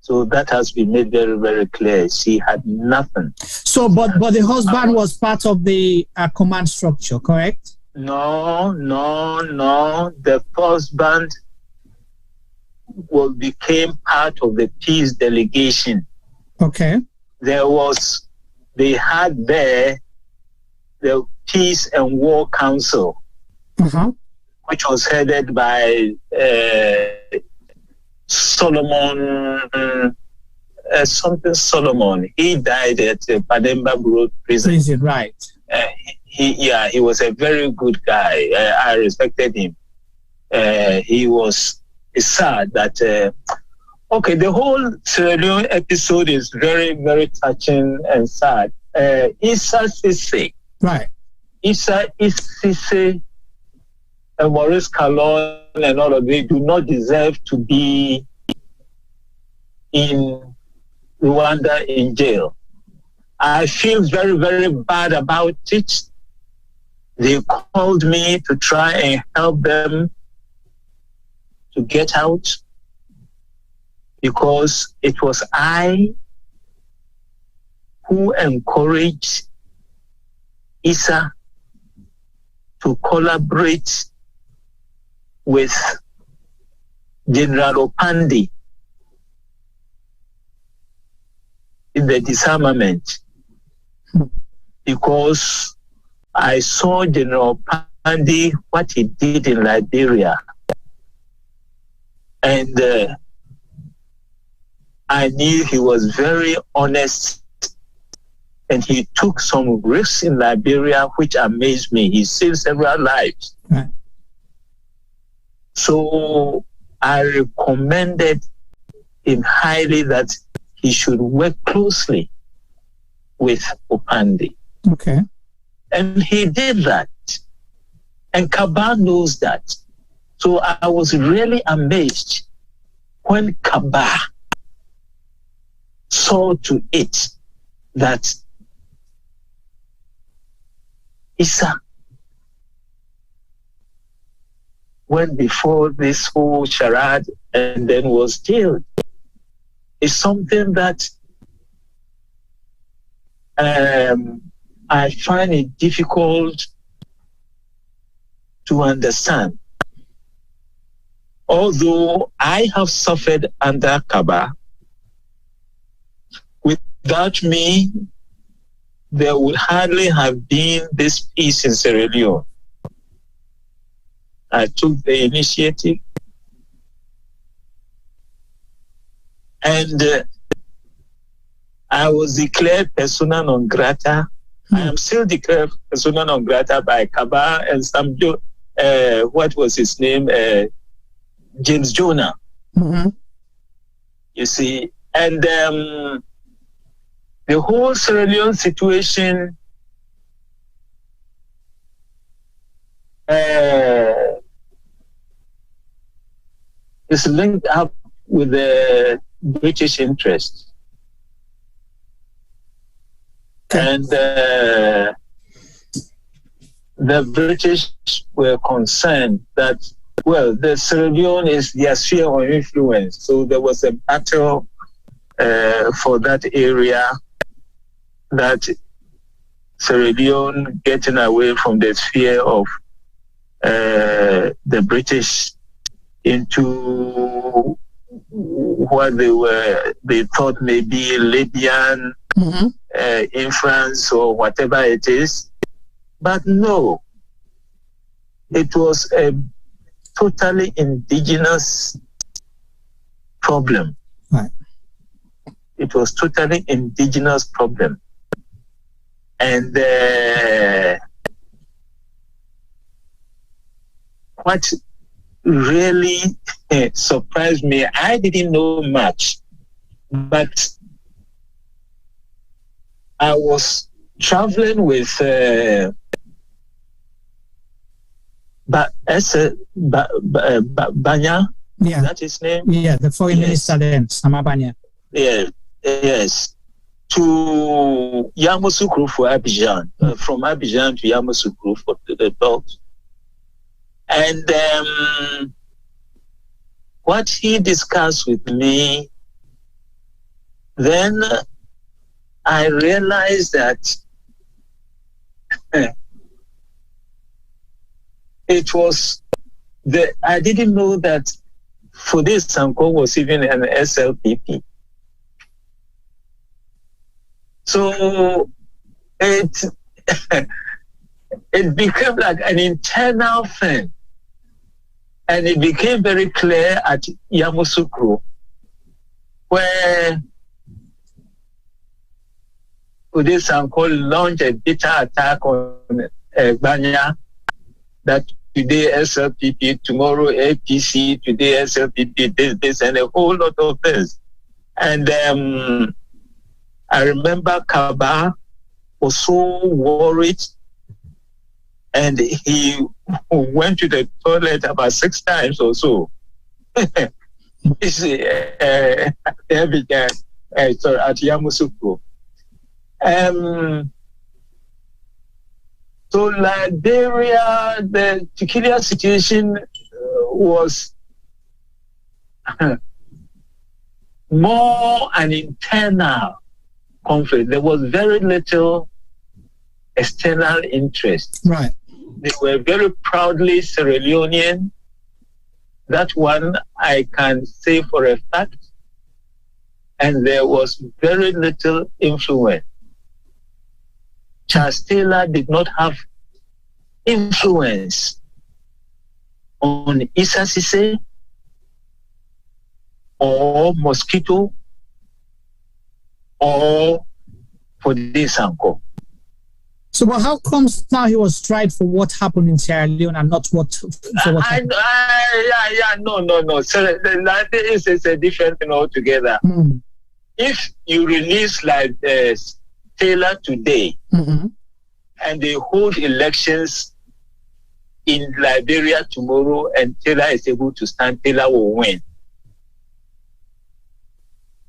So that has been made very, very clear. She had nothing. So, but the husband was part of the command structure, correct? No. The husband became part of the peace delegation. Okay. They had there the Peace and War Council, uh-huh. which was headed by Solomon. He died at Pademba Road prison. Right. He was a very good guy. I respected him. It's sad that the whole Sierra Leone episode is very, very touching and sad. Issa Sesay. Right. Issa Sesay and Maurice Kallon and all of they do not deserve to be in Rwanda in jail. I feel very, very bad about it. They called me to try and help them to get out because it was I who encouraged Issa to collaborate with General Opandi in the disarmament because I saw General Opandi, what he did in Liberia. And I knew he was very honest and he took some risks in Liberia which amazed me. He saved several lives. Right. So I recommended him highly that he should work closely with Opandi. Okay. And he did that. And Kaba knows that. So I was really amazed when Kaba saw to it that Issa went before this whole charade and then was jailed. It's something that I find it difficult to understand. Although I have suffered under Kaba, without me, there would hardly have been this peace in Sierra Leone. I took the initiative, and I was declared persona non grata. I am still declared persona non grata by Kaba and some, what was his name? James Jonah. You see, and the whole Sierra Leone situation is linked up with the British interest. And the British were concerned that, well, the Sierra Leone is their sphere of influence. So there was a battle for that area, that Sierra Leone getting away from the sphere of the British into what they thought may be Libyan influence or whatever it is. But no, it was a totally indigenous problem. Right. It was totally indigenous problem. And what really surprised me, I didn't know much, but I was traveling with Banya. Yeah. Is that his name? Yeah, the foreign minister then, Samabanya. Yeah, yes. To Yamoussoukro for Abidjan, from Abidjan to Yamoussoukro for the dogs. And what he discussed with me, then I realized that it was I didn't know that Fude Sanko was even an SLPP. So it became like an internal thing. And it became very clear at Yamoussoukro, where Fude Sanko launched a bitter attack on Banya, that today SLPP, tomorrow APC, today SLPP, this, and a whole lot of things. And I remember Kaba was so worried, and he went to the toilet about 6 times or so. At Yamoussoukro. So Liberia, the peculiar situation was more an internal conflict. There was very little external interest. Right. They were very proudly Sierra Leonean. That one I can say for a fact. And there was very little influence. Charles Taylor did not have influence on Issa Sesay or Mosquito or Fude Sanko. So, but how comes now he was tried for what happened in Sierra Leone and not what for what happened? No. So that is a different thing altogether. If you release like Taylor today, and they hold elections in Liberia tomorrow, and Taylor is able to stand, Taylor will win.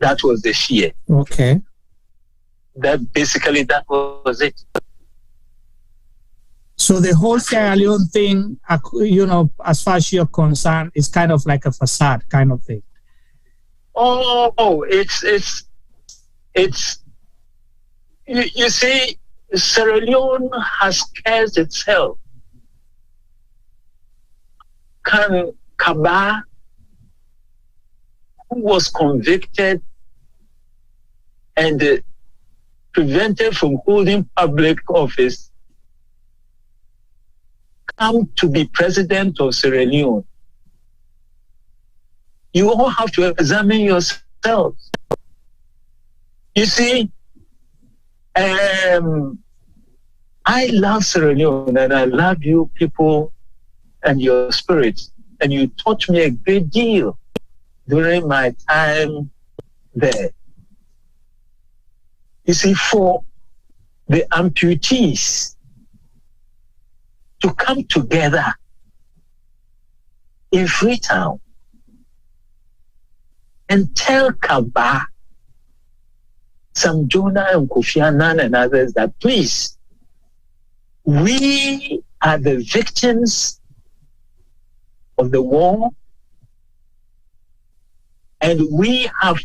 That was the fear. Okay. That was it. So the whole Sierra Leone thing, as far as you're concerned, is kind of like a facade kind of thing. Oh, it's you see, Sierra Leone has cursed itself. Kamara, who was convicted and prevented from holding public office, come to be president of Sierra Leone. You all have to examine yourselves. You see, I love Sierra Leone and I love you people and your spirits. And you taught me a great deal during my time there. You see, for the amputees to come together in Freetown and tell Kaba, Sam Jonah and Kofi Annan and others that please, we are the victims of the war and we have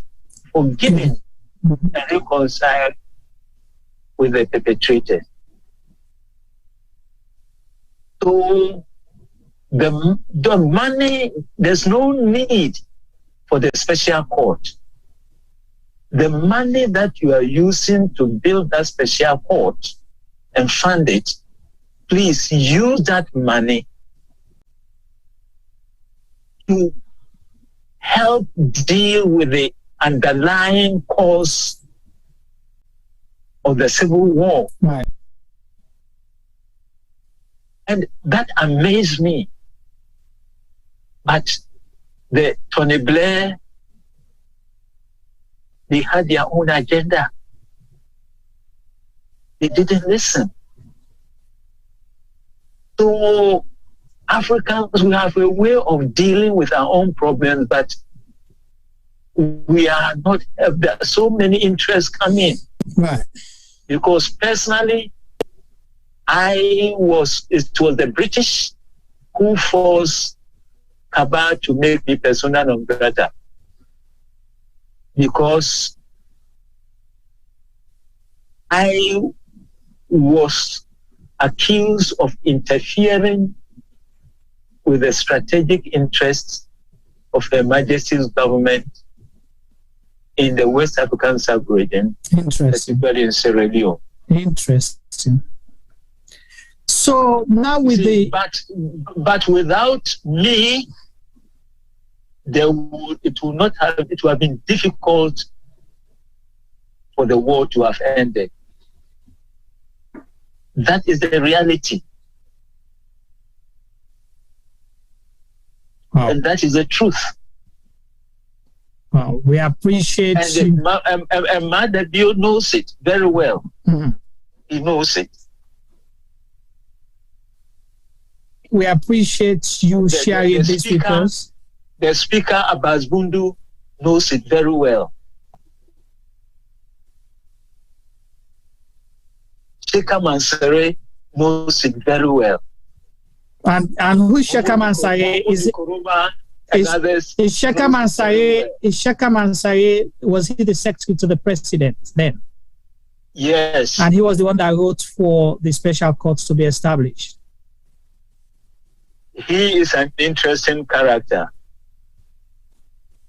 forgiven and reconciled with the perpetrators. So the money, there's no need for the special court. The money that you are using to build that special court and fund it, please use that money to help deal with the underlying cause of the Civil War. Right. And that amazed me. But the Tony Blair, they had their own agenda. They didn't listen. So Africans, we have a way of dealing with our own problems, but we are not, there are so many interests coming. Right. Because personally, it was the British who forced Kaba to make me persona non grata. Because I was accused of interfering with the strategic interests of Her Majesty's government in the West African sub-region, particularly in Sierra Leone. Interesting. So now with but without me, it would have been difficult for the war to have ended. That is the reality. Wow. And that is the truth. Wow. We appreciate and Mother Bill knows it very well. Mm-hmm. He knows it. We appreciate you sharing this with us. The speaker, Abbas Bundu, knows it very well. Sheikha Mansare knows it very well. And who is Sheikha Mansare? Is Sheikha Mansare, was he the secretary to the president then? Yes. And he was the one that wrote for the special courts to be established. He is an interesting character.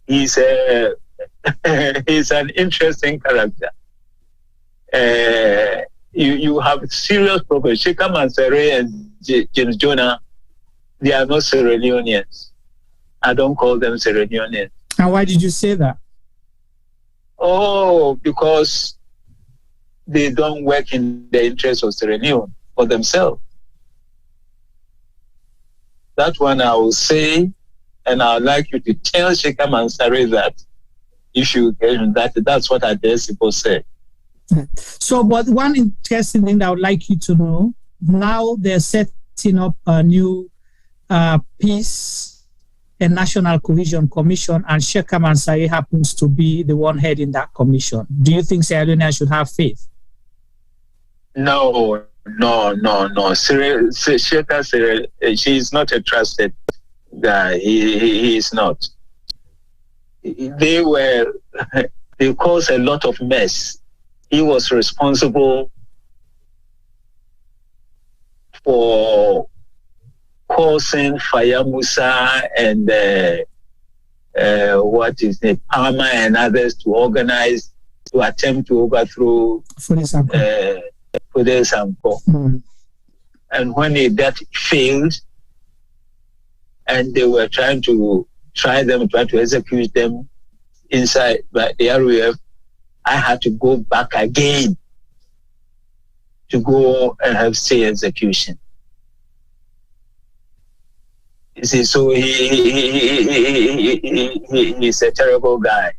He's an interesting character. You have serious problems. Sheikha Mansare and James Jonah, they are not Sierra Leoneans. I don't call them Sierra Leoneans. And why did you say that? Oh, because they don't work in the interest of Sierra Leone for themselves. That one I will say, and I'd like you to tell Sheikha Mansare that if you get that, that's what I dare suppose say. So, but one interesting thing that I would like you to know, now they're setting up a new peace a National Cohesion Commission, and Sheikh Mansari happens to be the one heading that commission. Do you think Sierra Leone should have faith? No. Sheikh, she is not a trusted guy. He is not. They caused a lot of mess. He was responsible for causing Faya Musa and Palmer and others to attempt to overthrow Sanko. And when that failed, and they were trying to execute them inside the RUF, I had to go back again to go and have state execution. You see, so he's a terrible guy.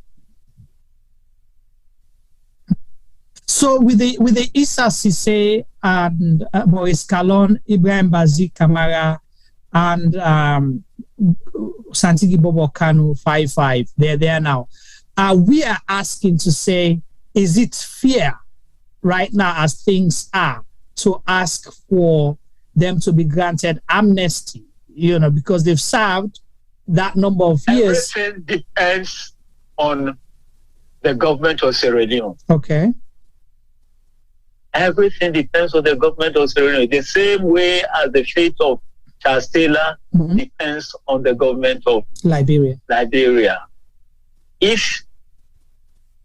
So with the Issa, Sesay, and Maurice Kallon, Ibrahim, Bazzy, Kamara, and Santigie, Borbor, Kanu, 5-5, they're there now. We are asking to say, is it fair right now as things are to ask for them to be granted amnesty? You know, because they've served that number of years. Everything depends on the government of Sierra Leone. Okay. Everything depends on the government of Sierra Leone. The same way as the fate of Charles Taylor depends on the government of Liberia. If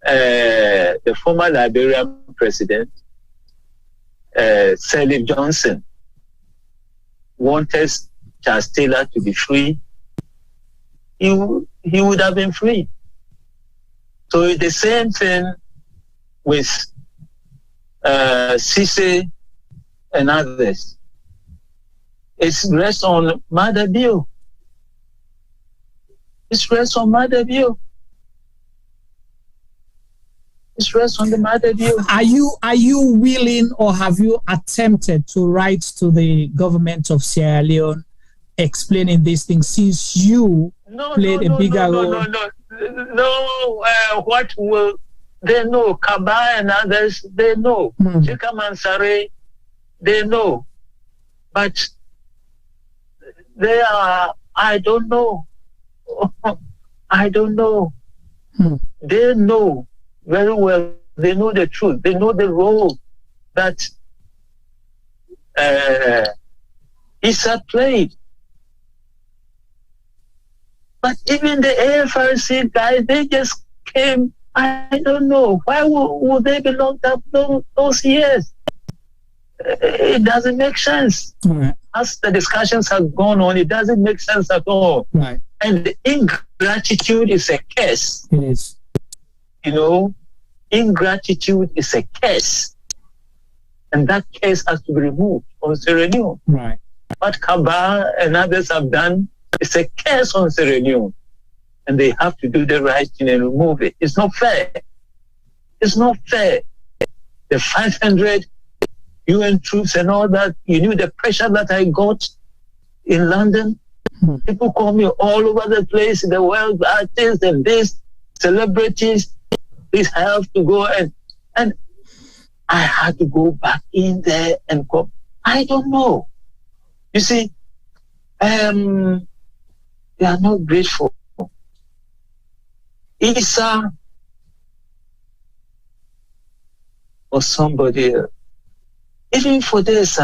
the former Liberian president, Sirleaf Johnson, wanted Charles Taylor to be free, he would have been free. So it's the same thing with Sesay and others. It's rests on Mother Bill. It's rests on Mother Bill. It's rests on the Mother Bill. Are you willing, or have you attempted to write to the government of Sierra Leone explaining these things, since you played a bigger role? What will they know? Kaba and others, they know. Chika Mansari, they know. But they are, I don't know. I don't know. They know very well. They know the truth. They know the role that Issa played. But even the AFRC guys, they just came. I don't know. Why would they be locked up those years? It doesn't make sense. Right. As the discussions have gone on, it doesn't make sense at all. Right. And the ingratitude is a curse. It is. You know, ingratitude is a curse. And that curse has to be removed on Sierra Leone. Right. What Kaba and others have done is a curse on Sierra Leone. And they have to do the right thing and remove it. It's not fair. It's not fair. The 500 UN troops and all that, you knew the pressure that I got in London. People call me all over the place in the world, artists and this, celebrities. Please have to go and I had to go back in there and go. I don't know. You see, they are not grateful. Issa or somebody else. Even for this,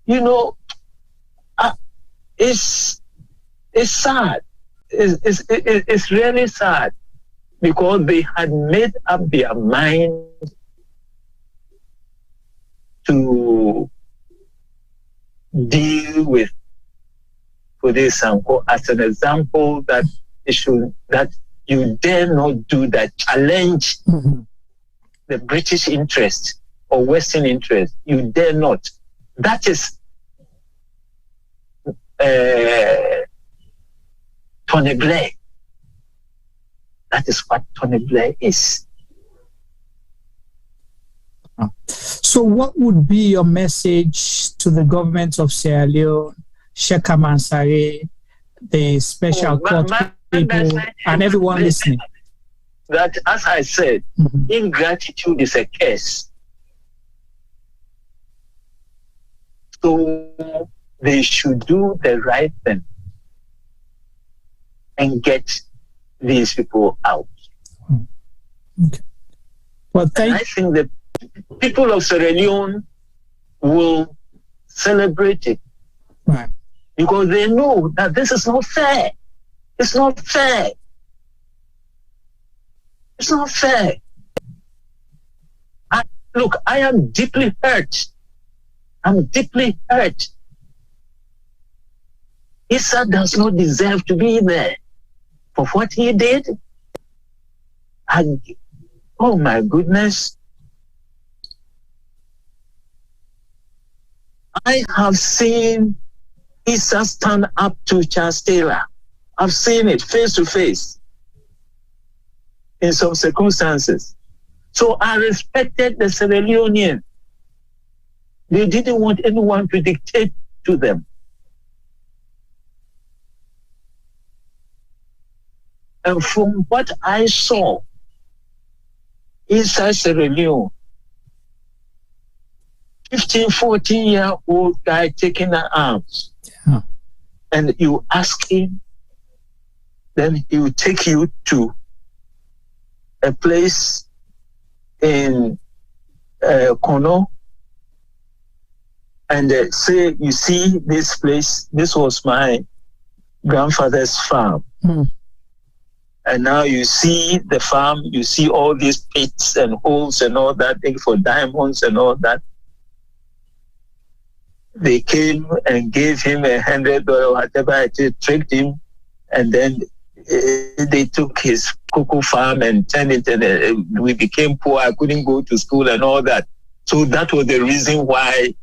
you know, it's sad. It's really sad, because they had made up their mind to deal with this as an example that you dare not do that. Challenge the British interest or Western interest. You dare not. That is Tony Blair. That is what Tony Blair is. So what would be your message to the government of Sierra Leone, Sheikh Mansari, the special court people and everyone listening. That, as I said, ingratitude is a curse. So they should do the right thing and get these people out. Okay. Well, I think the people of Sierra Leone will celebrate it. Right. Because they know that this is not fair. It's not fair. It's not fair. Look, I am deeply hurt. I'm deeply hurt. Issa does not deserve to be there for what he did. Oh my goodness. I have seen Issa stand up to Charles Taylor. I've seen it face to face in some circumstances. So I respected the Sierra Leonean. They didn't want anyone to dictate to them. And from what I saw inside Sierra Leone, 15, 14-year-old guy taking the arms, and you ask him, then he will take you to a place in Kanu and say, you see this place, this was my grandfather's farm. And now you see the farm, you see all these pits and holes and all that thing for diamonds and all that. They came and gave him $100 or whatever, it tricked him, and then they took his cocoa farm and turned it, and we became poor. I couldn't go to school and all that. So that was the reason why,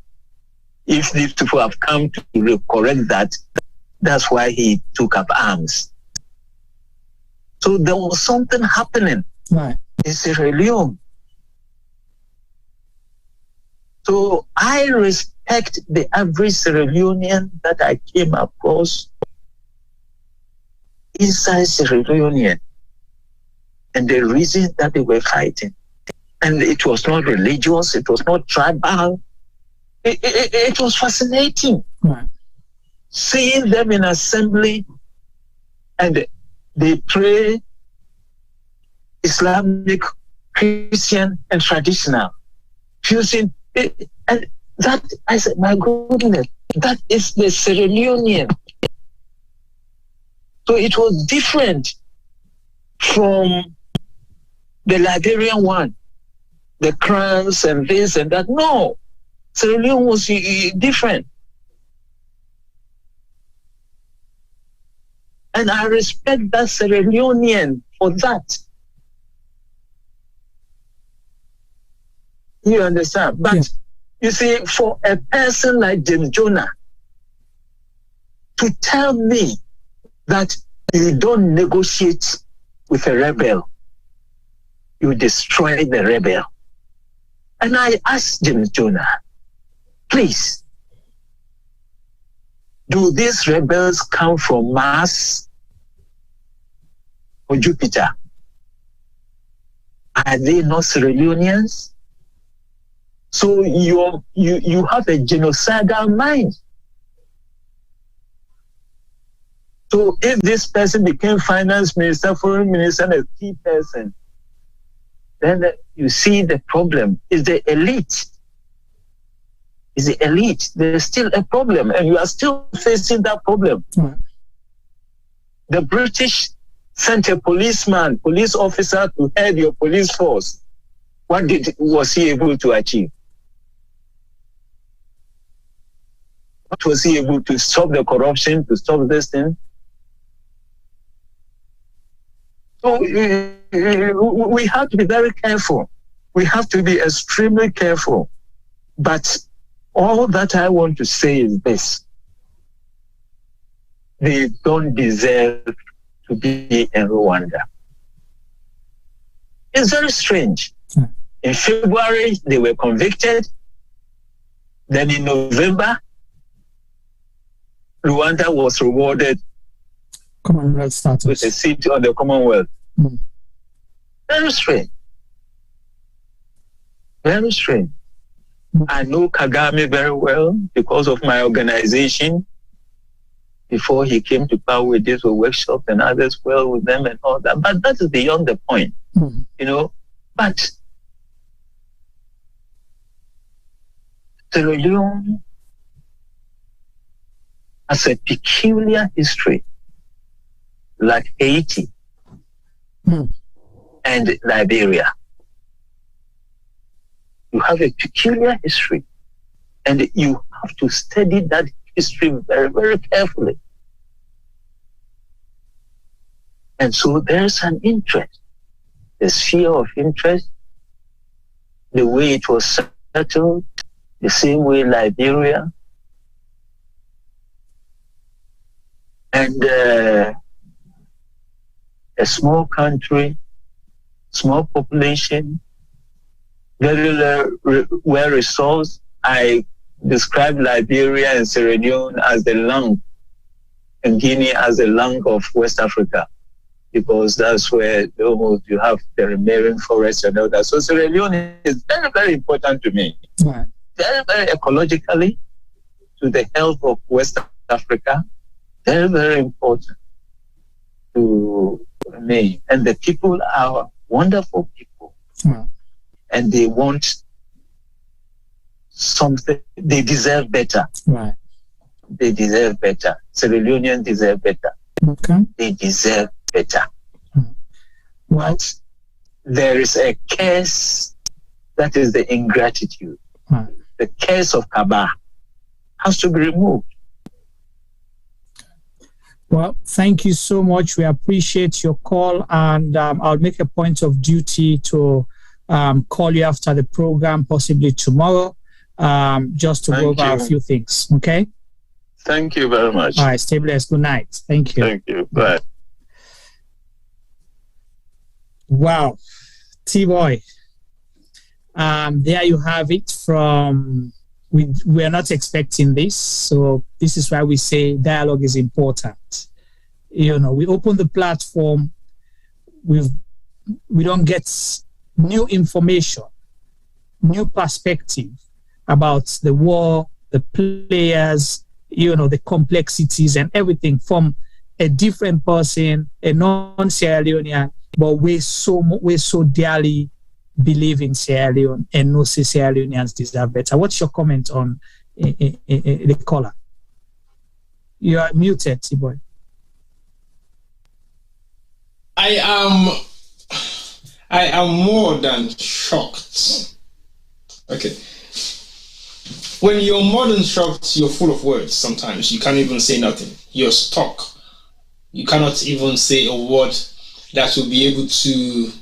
if these people have come to correct that, that's why he took up arms. So there was something happening in Sierra Leone. So I respect the average Sierra Leonean that I came across inside Sierra Leonean and the reason that they were fighting. And it was not religious, it was not tribal. It was fascinating. Seeing them in assembly and they pray Islamic, Christian, and traditional, fusing it, and that, I said, my goodness, that is the Sierra Leonean. So it was different from the Liberian one, the crowns and this and that. No, Sierra Leone was different. And I respect that Sierra Leonean for that. You understand? But you see, for a person like James Jonah to tell me that you don't negotiate with a rebel, you destroy the rebel. And I asked James Jonah, please, do these rebels come from Mars or Jupiter? Are they not Sierra Leoneans? So you have a genocidal mind. So if this person became finance minister, foreign minister, and a key person, then you see the problem is the elite. Is the elite. There's still a problem, and you are still facing that problem. The British sent a police officer to head your police force. What was he able to achieve? What was he able to stop the corruption, to stop this thing? So we have to be very careful. We have to be extremely careful. But all that I want to say is this. They don't deserve to be in Rwanda. It's very strange. In February, they were convicted. Then in November, Rwanda was rewarded Commonwealth status. With a seat on the Commonwealth. Very strange. Very strange. I know Kagame very well because of my organization. Before he came to power, we did a workshop and others well with them and all that. But that is beyond the point, you know. But Sierra Leone has a peculiar history, like Haiti and Liberia. You have a peculiar history, and you have to study that history very, very carefully. And so there's an interest, a sphere of interest, the way it was settled, the same way Liberia, and a small country, small population, very well resourced. I describe Liberia and Sierra Leone as the lung, and Guinea as the lung of West Africa, because that's where almost you have the remaining forest and all that. So Sierra Leone is very, very important to me. Right. Very, very ecologically to the health of West Africa. Very, very important to me. And the people are wonderful people. Right. And they want something, they deserve better. Right. They deserve better. Sierra Leoneans deserve better. Okay. They deserve better. But there is a curse that is the ingratitude. Right. The curse of Kaba has to be removed. Well, thank you so much. We appreciate your call, and I'll make a point of duty to call you after the program, possibly tomorrow, just to go over a few things. Okay? Thank you very much. All right, stay blessed. Good night. Thank you. Thank you. Bye. Wow. T-Boy. There you have it from... We are not expecting this, so this is why we say dialogue is important. You know, we open the platform, we don't get new information, new perspective about the war, the players, you know, the complexities and everything from a different person, a non-Sierra Leonean, but we so dearly believe in Sierra Leone and know Sierra Leoneans deserve better. What's your comment on the caller? You are muted, T-Boy. I am more than shocked. Okay. When you're more than shocked, you're full of words sometimes. You can't even say nothing. You're stuck. You cannot even say a word that will be able to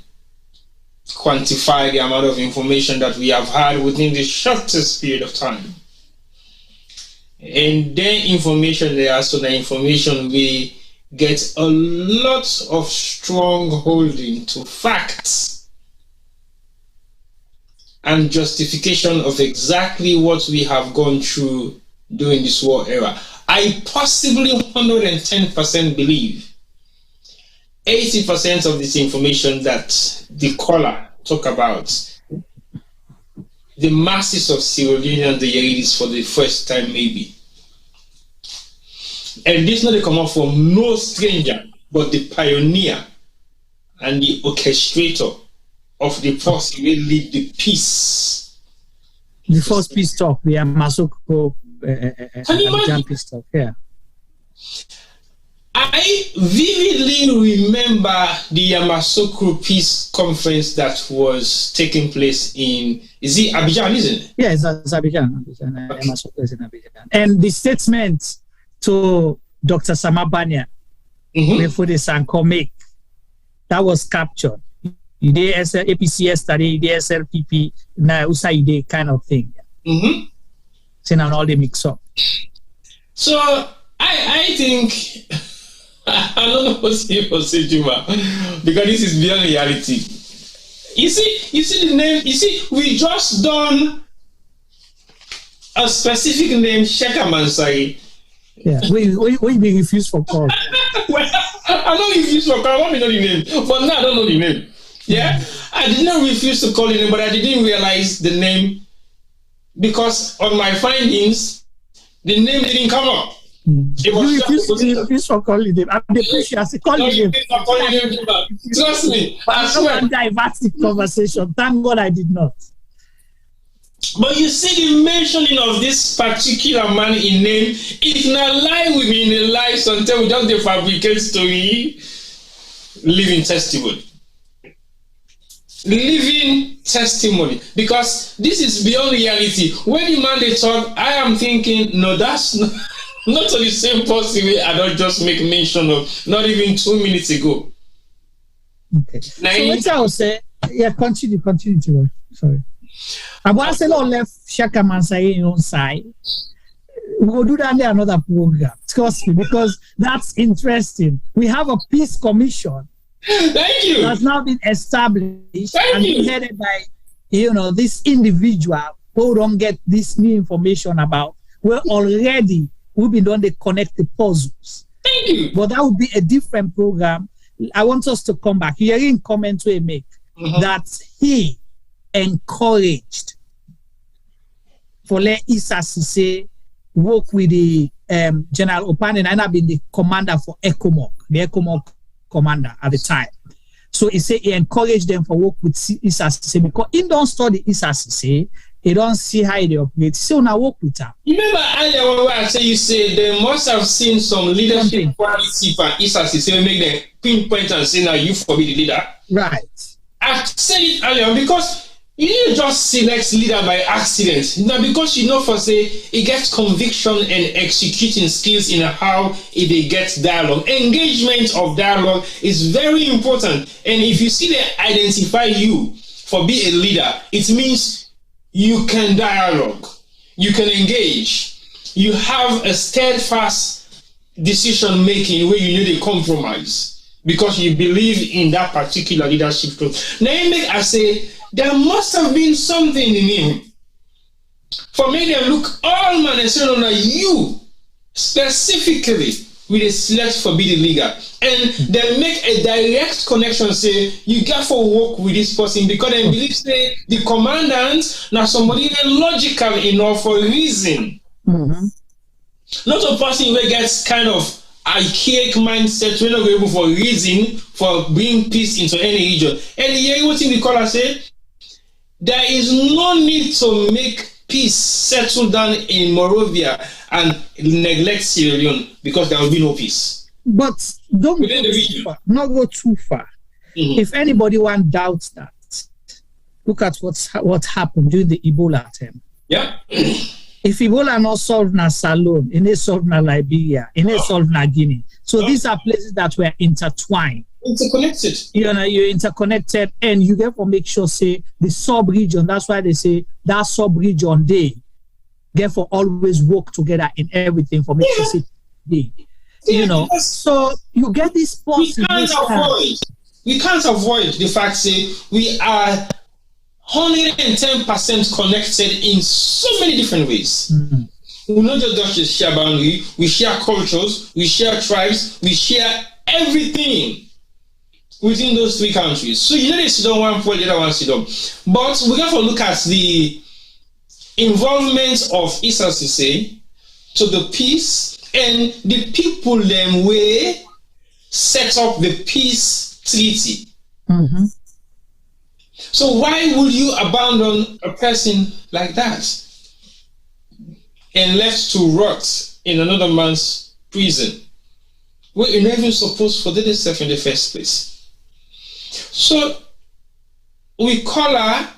quantify the amount of information that we have had within the shortest period of time. And then information there, so the information we get a lot of strong holding to facts and justification of exactly what we have gone through during this war era. I possibly 110% believe 80% of this information that the caller talk about, the masses of Sierra Leone, the Yeridis for the first time maybe. And this not come up from no stranger, but the pioneer and the orchestrator of the force who will lead the peace. The first peace talk, the Masoko peace talk, yeah. I vividly remember the Yamasoko Peace Conference that was taking place in, is it Abidjan, isn't it? Yeah, it's Abidjan. Okay. Yamasoko is in Abidjan. And the statement to Dr. Samabania, before the Sanko make, that was captured. You did APC study, you did SLPP, now USAID kind of thing. So now all they mix up. So I think, I don't know what to say, Juma, because this is beyond reality. You see the name, we just done a specific name, Sheka Mansai. Yeah, we be refused for call. Well, I don't refuse to call. I want me know the name, but now I don't know the name. Yeah, I did not refuse to call the name, but I didn't realize the name because on my findings, the name didn't come up. It was you refuse to call the name. I'm the pressure. I say call the name. Trust me. But I don't divert the conversation. Thank God I did not. But you see the mentioning of this particular man in name, if not lie with me in a lie, sometimes we just fabricate story, living testimony. Living testimony. Because this is beyond reality. When the man they talk, I am thinking, no, that's not to the same person I don't just make mention of, not even 2 minutes ago. Okay. Now, so what I will say, yeah, continue to work. Sorry. I want to say, no, left Shaka Mansai on side. We'll do that in another program. Trust me, because that's interesting. We have a peace commission. Thank you. That's now been established and been headed by, this individual who don't get this new information about. We've been doing the connect the puzzles. Thank you. But that would be a different program. I want us to come back. Hearing comments we make that he encouraged for let Issa Sesay work with the General Opan, and I have been the commander for ECOMOG, the ECOMOG commander at the time. So he said he encouraged them for work with Issa Sesay because he don't study Issa Sesay, he don't see how they operate. So now work with her. Remember earlier when I say you say they must have seen some leadership quality for Issa Sesay make them pinpoint and say now you for be the leader. Right. I said it earlier because you didn't just select leader by accident. Now, because for say, it gets conviction and executing skills in how they get dialogue. Engagement of dialogue is very important. And if you see they identify you for being a leader, it means you can dialogue, you can engage, you have a steadfast decision making where you need a compromise because you believe in that particular leadership group. Now, I say, there must have been something in him for me to look all man and say, no, you specifically with a select for be the leader, and then make a direct connection. Say you got to work with this person because they believe say the commandant now somebody logical enough for reason, not a person who gets kind of archaic mindset. We're not able for reason for bringing peace into any region. And here, what we call us say. There is no need to make peace settle down in Morovia and neglect Sierra Leone because there will be no peace. But don't go too far. If anybody want doubts that, look at what happened during the Ebola attempt. Yeah. If Ebola not solved na Salone, it not solved na Liberia, it not solved na Guinea. So these are places that were intertwined. Interconnected. You're interconnected, and you therefore make sure say the sub-region. That's why they say that sub-region they therefore always work together in everything for make sure say they. So you get this possible. We can't avoid the fact say we are 110% connected in so many different ways. We not just share boundary, we share cultures, we share tribes, we share everything within those three countries. So they sit on one point, the other one sit on. But we have to look at the involvement of Issa Sesay to the peace and the people them way set up the peace treaty. So why would you abandon a person like that and left to rot in another man's prison? Well, you're not even supposed to do this stuff in the first place. So we call her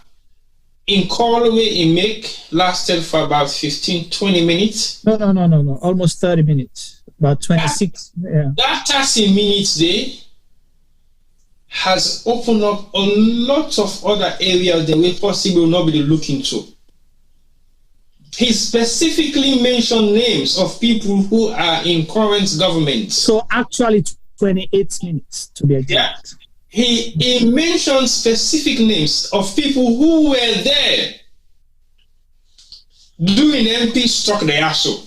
in call way in make lasted for about 15-20 minutes. No. Almost 30 minutes. About 26. That 30 minutes there has opened up a lot of other areas that we possibly will not be looking to. He specifically mentioned names of people who are in current government. So actually 28 minutes to be exact. Yeah. He mentioned specific names of people who were there during MP struck the ASO.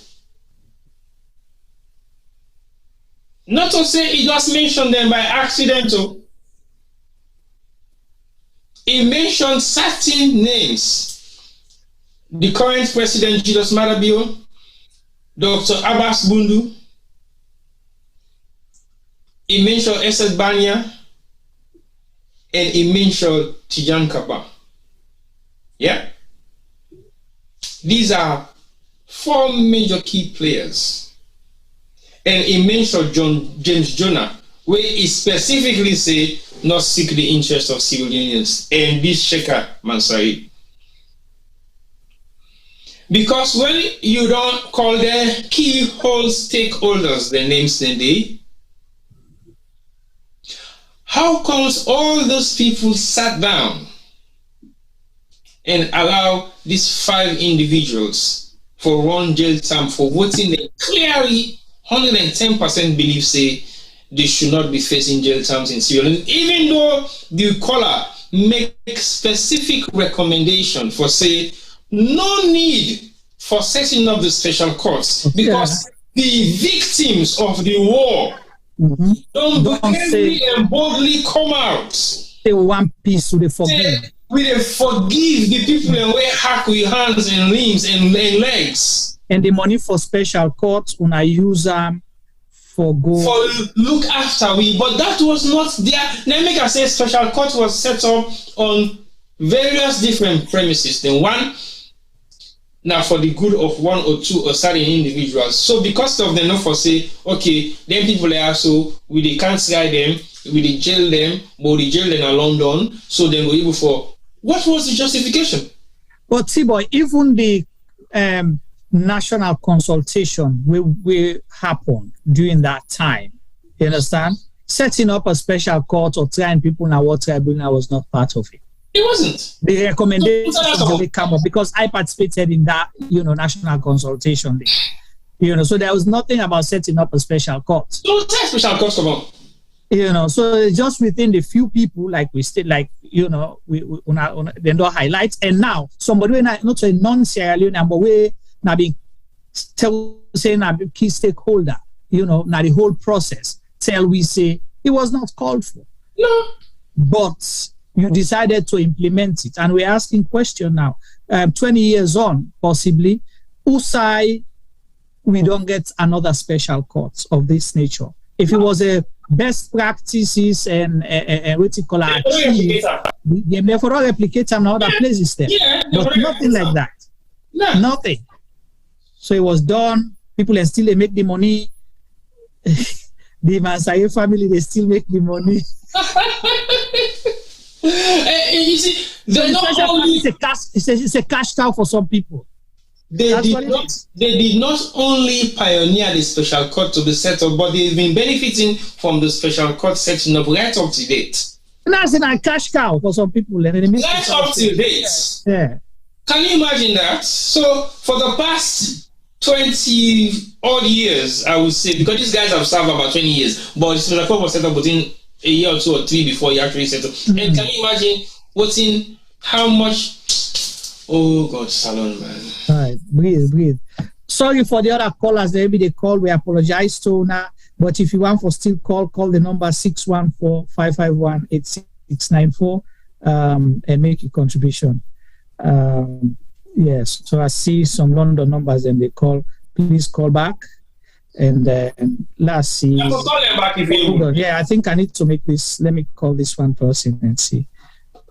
Not to say he just mentioned them by accident. He mentioned certain names. The current president, Julius Madabio, Dr. Abbas Bundu. He mentioned Esed Banya. And he mentioned Tijan Kaba. Yeah? These are 4 major key players. And he mentioned James Jonah, where he specifically say not seek the interest of civil unions, and this Sheikha Mansari. Because when you don't call them key whole stakeholders, the names then they, how comes all those people sat down and allow these 5 individuals for one jail term for voting they clearly 110% believe say they should not be facing jail terms in Sierra Leone, even though the caller make specific recommendation for say no need for setting up the special courts because the victims of the war don't bravely and boldly come out. They want peace to the forgive. We forgive the people and we hack with hands and limbs and legs. And the money for special courts when I use for look after we, but that was not there. Let me say special court was set up on various different premises. Then one now for the good of 1 or 2 or certain individuals. So because of the no for say, okay, then people are so we can't try them, we jail them, but we jail them in London, so then we're able for what was the justification? But see boy, even the national consultation will happen during that time. You understand? Setting up a special court or trying people in our tribunal was not part of it. It wasn't. The recommendations will come up because I participated in that, national consultation. So there was nothing about setting up a special court. So special court come up. So just within the few people, like we still, like, we then do highlights. And now somebody not a non-Sierra Leone, but we now being saying a key stakeholder, now the whole process till we say it was not called for. No. But you decided to implement it. And we're asking question now, 20 years on, possibly, Usai, we don't get another special court of this nature. If it was a best practices and what you call they therefore replicate them in other places there. Yeah, but nothing like that. No. Nothing. So it was done. People are still make the money. The Mansai family, they still make the money. You see, it's a cash cow for some people. They did not only pioneer the special court to be set up, but they've been benefiting from the special court setting up right up to date. That's a cash cow for some people. Right up to date. Yeah. Can you imagine that? So for the past 20 odd years, I would say, because these guys have served about 20 years, but the special court was set up within a year or 2 or 3 before he actually set up. And can you imagine how much? Oh God, Salon, man. All right, breathe. Sorry for the other callers. Maybe they call. We apologize to now. But if you want for still call the number 614-551-8694 and make your contribution. Yes. So I see some London numbers and they call. Please call back. And let's see. Call them back if you. Yeah, I think I need to make this. Let me call this one person and see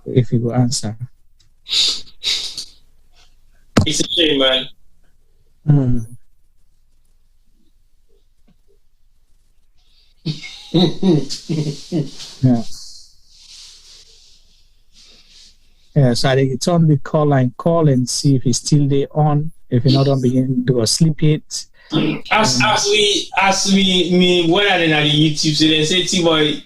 if he will answer. It's a shame, man. Yeah. Yeah, so I turn the call line, call and see if he's still there on. If you're not on, begin to sleep it. As we when I did on the YouTube, so they say T-Boy,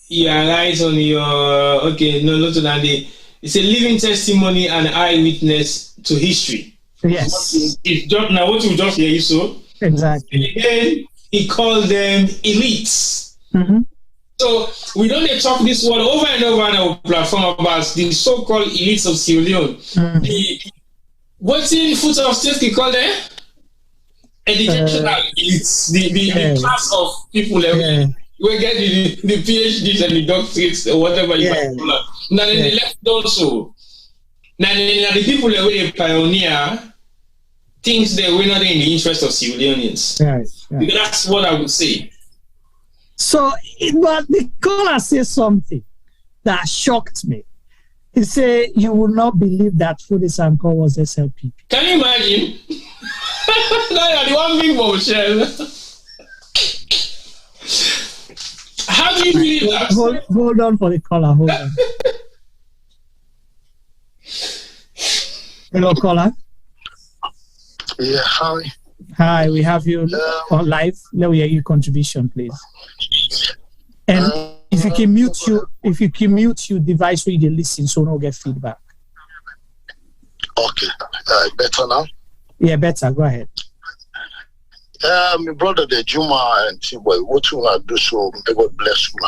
you are right on your not to that day. It's a living testimony and eyewitness to history. Yes. It's just now what you just hear you so. Exactly. And again, he called them elites. Mm-hmm. So we don't talk this word over and over on our platform about the so-called elites of Sierra Leone. Mm-hmm. What's in foot of state we call them? educational elites, the class of people that we get the PhDs and the doctorates or whatever you might call it. Now they left also. Now the people that were pioneer things that were not in the interest of civilians. Because that's what I would say. So, but the caller says something that shocked me. He said, "You will not believe that Fode Sanko was SLP." Can you imagine? That's the one big bombshell. How do you believe that? Hold on for the caller. Hold on. Hello, caller. Yeah, hi. Hi, we have you on live. Let me hear your contribution, please. And if you can mute your device where you listen, so no get feedback. Okay, better now. Yeah, better. Go ahead. My brother, the Juma and Tiboy, what you want to do? So may God bless you.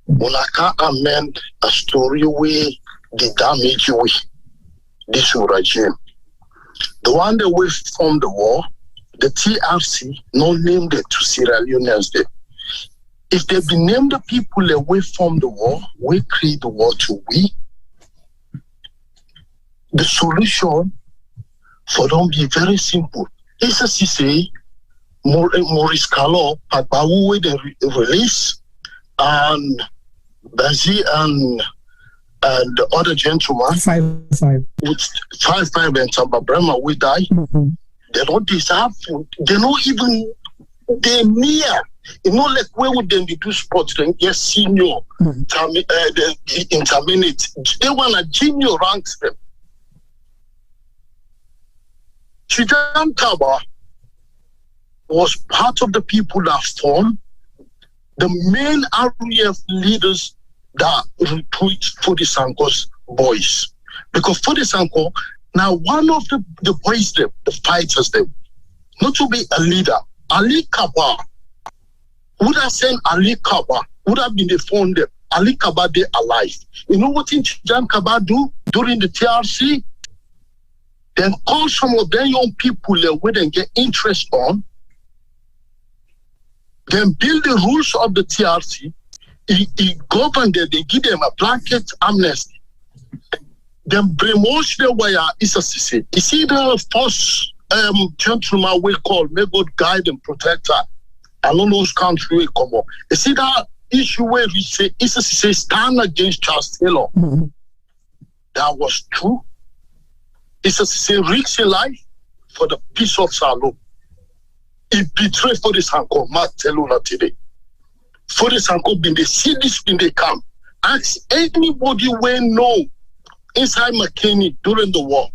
When I can't amend a story, we the damage we this regime. The one that we from the war, the TRC, no named it to Sierra Leoneans there. If they be named the people away from the war, we create the war to we. The solution for them be very simple. Issa Sesay, Maurice Kallon, Agbawu the release, and Bazzy and the other gentleman, 5-5, with 5-5 and Samba Brema, we die. They don't deserve food. They not even, they're near. You know, like where would they do sports? Then get senior, the intermediate. They want a junior ranks them. Chijan Kaba was part of the people that formed the main REF leaders that recruit Fode Sanko's boys. Because Fode Sanko, now one of the boys, the fighters, not to be a leader, Ali Kaba would have sent Ali Kaba, would have been the founder, Ali Kaba they alive. You know what Chijan Kaba do during the TRC? Then call some of their young people that wouldn't get interest on, then build the rules of the TRC, he govern them, they give them a blanket amnesty. Then brainwash the way Issa Sesay. You see the first gentleman we call, may God guide and protect her. I don't know whose country we come up. You see that issue where we say Issa Sesay stand against Charles Taylor. That was true. Issa Sesay risks his life for the peace of Salon. He betrayed Fode Sanko, Mark Teluna today. Fode Sanko been the cities in the camp. Ask anybody we know inside McKinney during the war.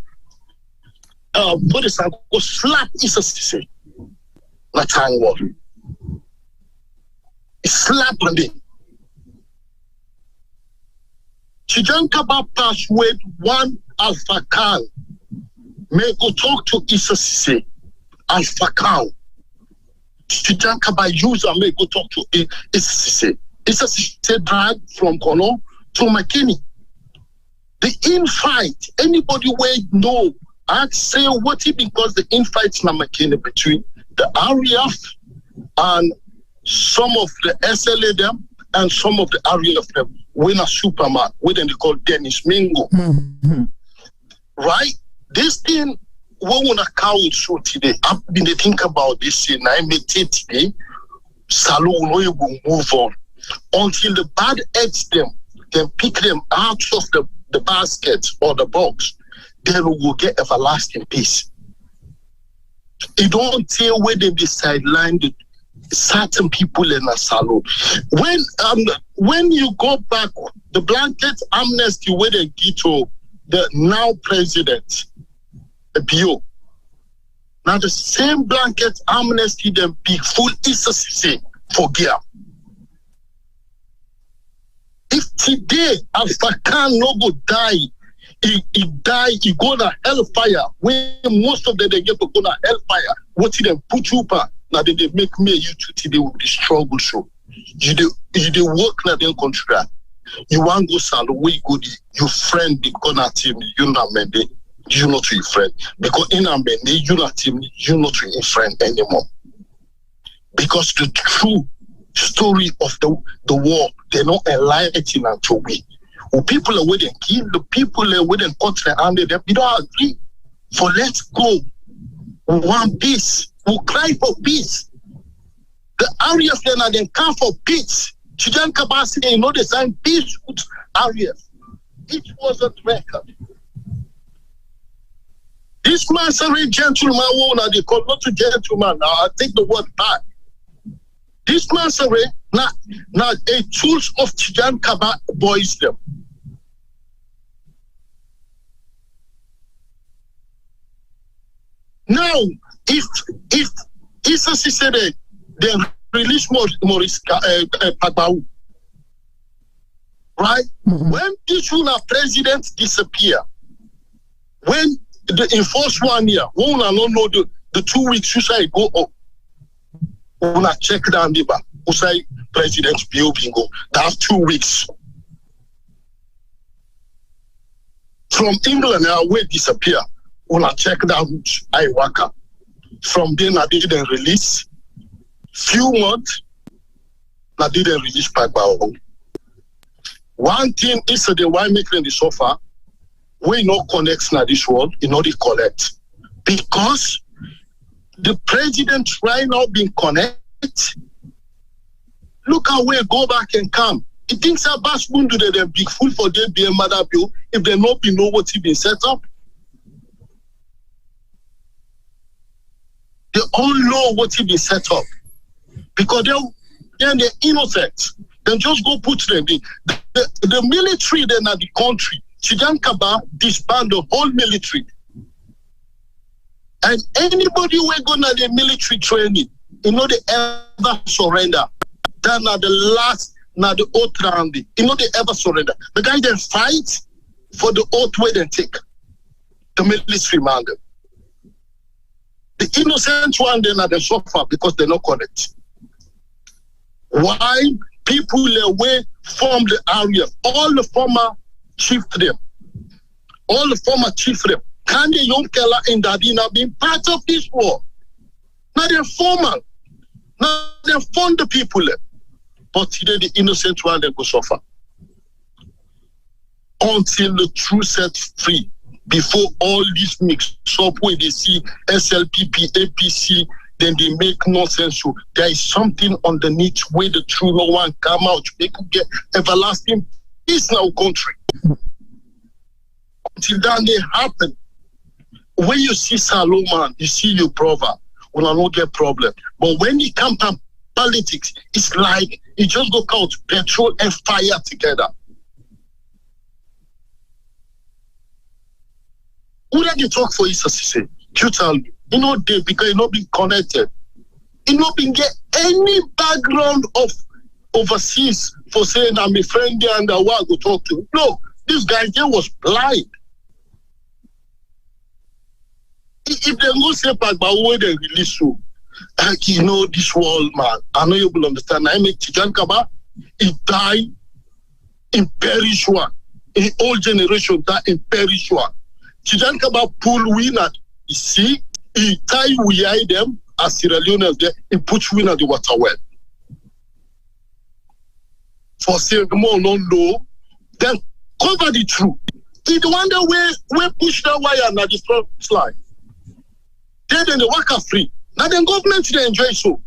Fode Sanko slapped Issa Sesay. Natang war. He slapped on it. Chijan Kaba passed with one Alpha Khan. May go talk to Issa Sesay. Alpha Khan. Chijan Kaba user may go talk to Issa Sesay. Issa Sesay drag from Kallon to McKinney. The infight, anybody will know, I'd say what it because the infights na McKinney between the REF and some of the SLA them and some of the REF them when a superman, when they call Dennis Mingo. Right? This thing, we want to count so today. I've been thinking about this thing. I meditate today. Salon will move on until the bad eggs them, then pick them out of the basket or the box. Then we will get everlasting peace. It don't tell where they sideline certain people in a salon. When you go back, the blanket amnesty where they get to the now president, Bio. Now the same blanket amnesty them be full Issa Sesay for gear. If today Alpha Khan no go die, he die, he go to hellfire. When most of them they get to go to hellfire, what did they put you back? Now they make me you two today with the struggle show. You do work na them country. You want go salon where you go your friend be gonna team you know man. you're not your friend. Because in a man, you're not your friend anymore. Because the true story of the war, they're not enlightening until we. When people are waiting, kill the people are waiting, cut their hand, we don't agree. For let's go. We want peace. We cry for peace. The areas that they come for peace. Chijan Kabasi, you know, they sign peace with areas. It wasn't record. This man is a gentleman, they call not a gentleman. Now I take the word back. This man is not a tools of Chijan Kaba boys them. Now, if Issa said they release Maurice Pagbau, right? Mm-hmm. When this president disappear, when the enforced 1 year, we don't know the 2 weeks you say go up. We want to check down the back. We say President Bingo. That's 2 weeks. From England, now we disappear. We want to check down Iwaka. From then, I didn't release. Few months, I didn't release Pagbao. One thing is the winemaker the sofa. We no connects na this world, you know they collect. Because the president right now being connect. Look how we go back and come. He thinks that Bass Bundu they big fool for them be a mother bill if they not be know what he been set up. They all know what he been set up. Because they're innocent. Then just go put them in. The military then at the country. Chijan Kaba disband the whole military. And anybody who go to the military training, you know they ever surrender. Then at the last, now the oath round, you know they ever surrender. The guy then fight for the oath where they take. The military man. The innocent one then are the suffer because they're not correct. Why people away from the area, all the former chiefdom, all the former chiefdom, Kanye Yonkela and Dadina being part of this war. Now they're formal. Now they're fund the people. But today the innocent one they go suffer. Until the truth set free. Before all this mix up where they see SLPP, APC, then they make nonsense. So there is something underneath where the true no one come out. They could get everlasting peace in our country. Until that they happen. When you see Salomon, you see your brother, will not get problem. But when you come to politics, it's like you just go out petrol and fire together. Who did you talk for Issa Sesay? You tell me. You know, because you not being connected. You not being get any background of overseas for saying I'm a friend there and I want to talk to. No, this guy there was blind. If they go say Pagba where they release you, you know this world man. I know you will understand. I make Chijan Kaba, he died in perish one. In old generation died in perish one. Chijan Kaba pull win at the sea, he tie we eye them as Sierra Leone there, he put win at the water well. For saying more no know, then cover the truth. He the one that we push the wire and the front slide. Then the worker free. Now the government they enjoy so.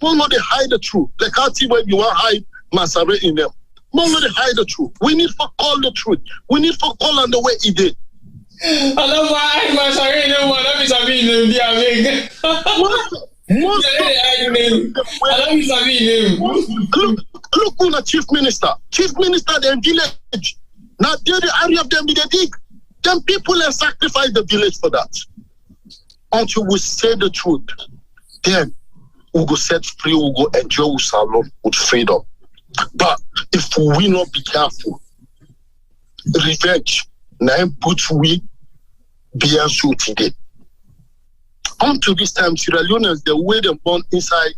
More no they hide the truth. They can't see where you want hide Masare in them. More no they hide the truth. We need for call the truth. We need for call on the way he did. I don't want Masare in them. Let me sabi in them. Look who the chief minister. Chief minister them village. Now the area of them they dig. Them people have sacrificed the village for that. Until we say the truth, then we'll go set free, we'll go enjoy salon with freedom. But if we not be careful, revenge, now put we be answered today. Until this time, Sierra Leoneans, the way they born inside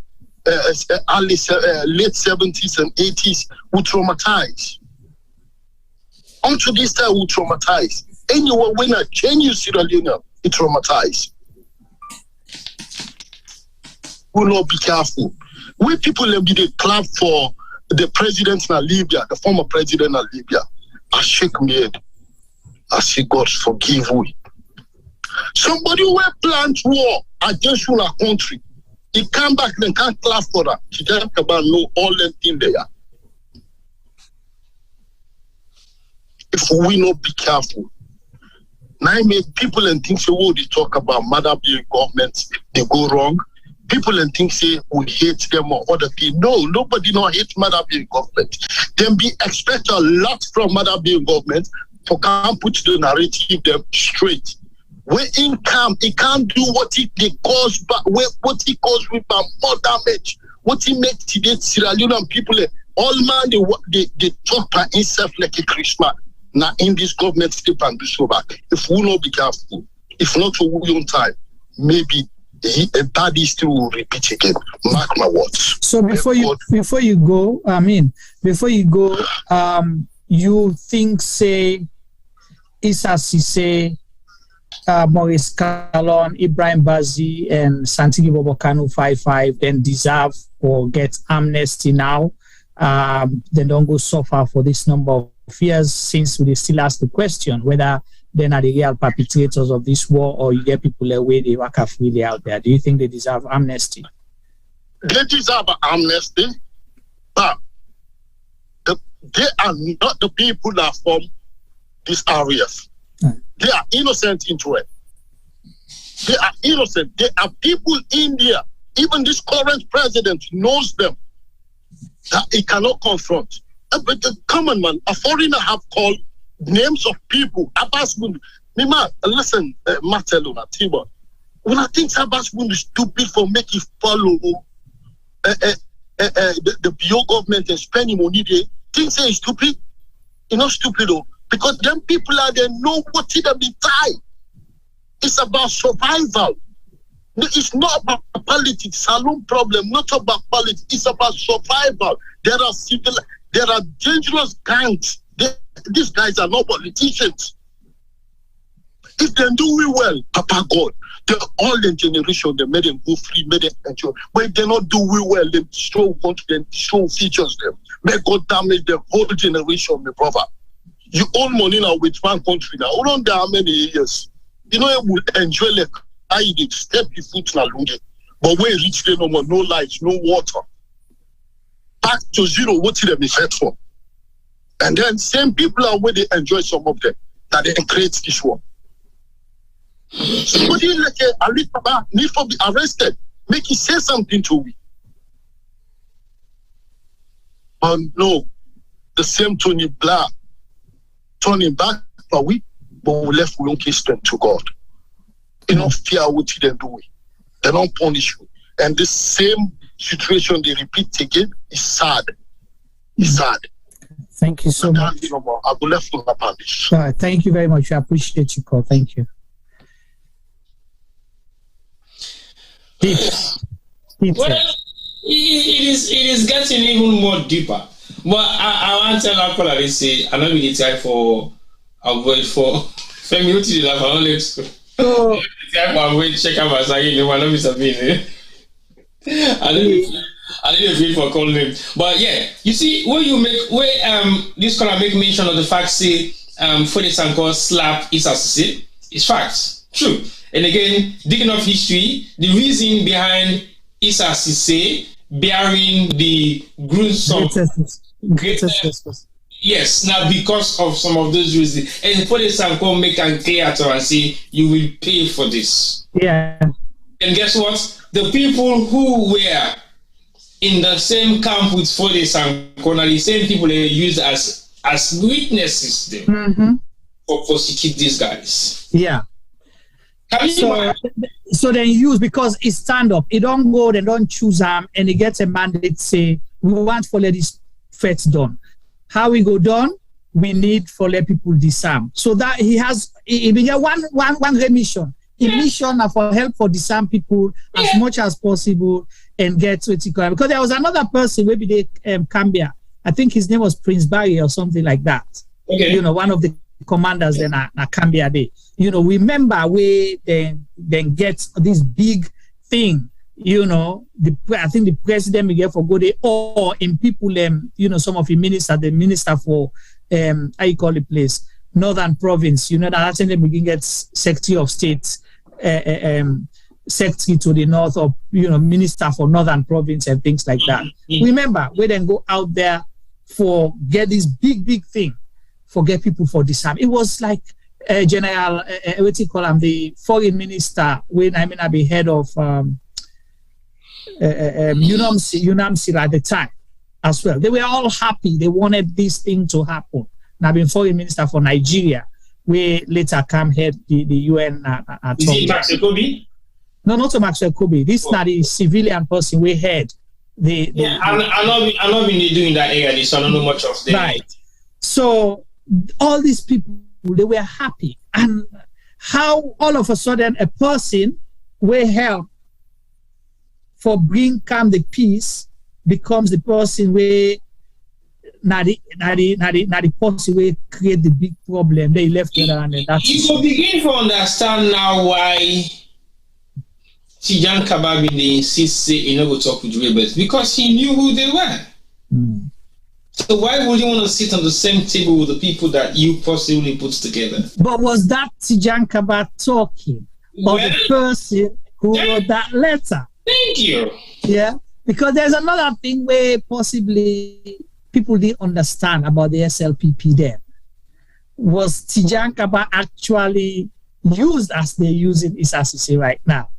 late 70s and 80s, we traumatize. Until this time, we traumatize. Anywhere when I change you Sierra Leone, it traumatized. We will not be careful. We people will be the clap for the president in Libya, the former president of Libya. I shake my head. I say, God forgive we. Somebody who planned war against your country, he come back and can't clap for that. He can't about know all the things there. If we not be careful, now I make people and think say, oh, they talk about mother being governments, they go wrong. People and think say we hate them or other people. No, nobody not hate mother being government. Then be expect a lot from mother being government for can put the narrative them straight. When income, it can't do what it they cause, but what it cause with more damage. What it makes today Sierra Leone people all man they talk by himself like a Christmas. Now in this government step and do so back. If we not be careful, if not for we on time, maybe a bad history will repeat again. Mark my words. So before you go, you think say Issa Sesay, Maurice Kallon, Ibrahim Bazzy, and Santigie Borbor Kanu 5-5 then deserve or get amnesty now. Then don't go suffer for this number of years, since we still ask the question whether they're not the real perpetrators of this war or you get people away they work freely out there. Do you think they deserve amnesty? They deserve amnesty, but they are not the people that form these areas. They are innocent into it. They are innocent. They are people in there. Even this current president knows them that he cannot confront. But the common man, a foreigner have called names of people. Abbas Bundu. Listen, Martelona, Tiba. When I think Abbas Bundu is stupid for making follow the bio government and spending money there, things say stupid. You're not stupid though. Because them people are there know what it be tied. It's about survival. It's not about politics, saloon problem, not about politics. It's about survival. There are dangerous gangs. These guys are not politicians. If they do it well, Papa God, all the generation, they made them go free, made them enjoy. But if they not do it well, they show country, they show features them. May God damage the whole generation, my brother. You own money now with one country now. Hold on there how many years? You know, you will enjoy like I did step your foot now, but when you reach there no more, no lights, no water. Back to zero, what did they be fed for? And then same people are where they enjoy some of them that they create this war. Somebody like Ali Baba need to be arrested, make you say something to me. But no, the same Tony Black turning back for we, but we left we don't kiss them to God. Enough fear what they do. They don't punish you. And the same situation they repeat again is sad. It's sad. Thank you so much. I will left for publish. Thank you very much. I appreciate your call. Thank you. Well, it is getting even more deeper. But I want to tell our caller, they say, I know we need time for avoid for Femi Uti laugh. I don't let go. Time for avoid check out Bazzy. You want to be something. I didn't feel for calling him. But yeah, you see, when you make this caller make mention of the fact say Fode Sanko slap Issa Sesay, it's facts. True. And again, digging up history, the reason behind Issa Sesay bearing the gruesome greatest. Yes, now because of some of those reasons. And Fode Sanko make and clear to and say, you will pay for this. Yeah. And guess what? The people who were in the same camp with Fode Sanko are the same people they use as witnesses them for prosecute these guys. Yeah. So they use, because it's stand up, it don't go, they don't choose them, and they get a mandate say we want for let this fete done. How we go done? We need for let people disarm. So that he get one remission. Mission for help for disarm people as much as possible and get to it. Because there was another person, maybe they Cambia. I think his name was Prince Barry or something like that. Okay. You know, one of the commanders then at Cambia Day. You know, remember we then get this big thing, you know, I think the president will get for go there, or in people, you know, some of the minister for, how you call the place, Northern Province, you know, that I think they begin get Secretary of State, Secretary to the North, or, you know, Minister for Northern Province and things like that. Remember, we then go out there for get this big thing, for get people for disarm. It was like General, what do you call him, the foreign minister, when I mean I be head of UNAMC at the time as well. They were all happy. They wanted this thing to happen. Now, been foreign minister for Nigeria, we later come head the UN. Is it Maxwell Kobe? No, not to Maxwell Kobe. This is not the civilian person we head. I'm not been doing that area, so I don't know much of them. Right. So all these people, they were happy. And how all of a sudden a person will help for bring calm the peace becomes the person where now the person will create the big problem. They left it and that's you will begin to understand now why Tijan Kababi they insist say he never talk with rebels, because he knew who they were. So why would you want to sit on the same table with the people that you possibly put together? But was that Tijan Kaba talking, or the person who wrote that letter? Thank you. Yeah, because there's another thing where possibly people didn't understand about the SLPP then. Was Tijan Kaba actually used as they're using Issa Sesay right now?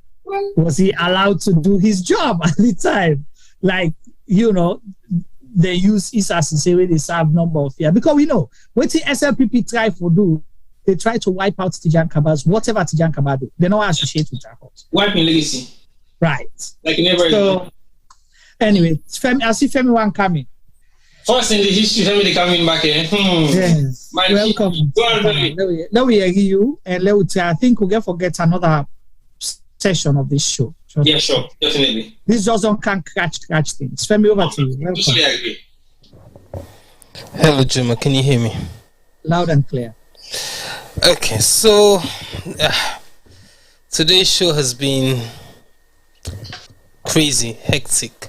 Was he allowed to do his job at the time? Like, you know, they use Issa Sesay where they serve number of years. Because we know, what the SLPP try to do, they try to wipe out Tijan Kaba's, whatever Tijan Kaba do. They don't associate with that. Wiping legacy. Right. Like never. So, anyway, I see Femi one coming. First in the history, Femi coming back here. Yes. Welcome. Let me hear you, and let me I think we'll forget another session of this show. So yeah, sure, definitely. This just don't can catch things. Femi, over to you. Welcome. Totally agree. Hello, Juma. Can you hear me? Loud and clear. Okay, so today's show has been crazy, hectic.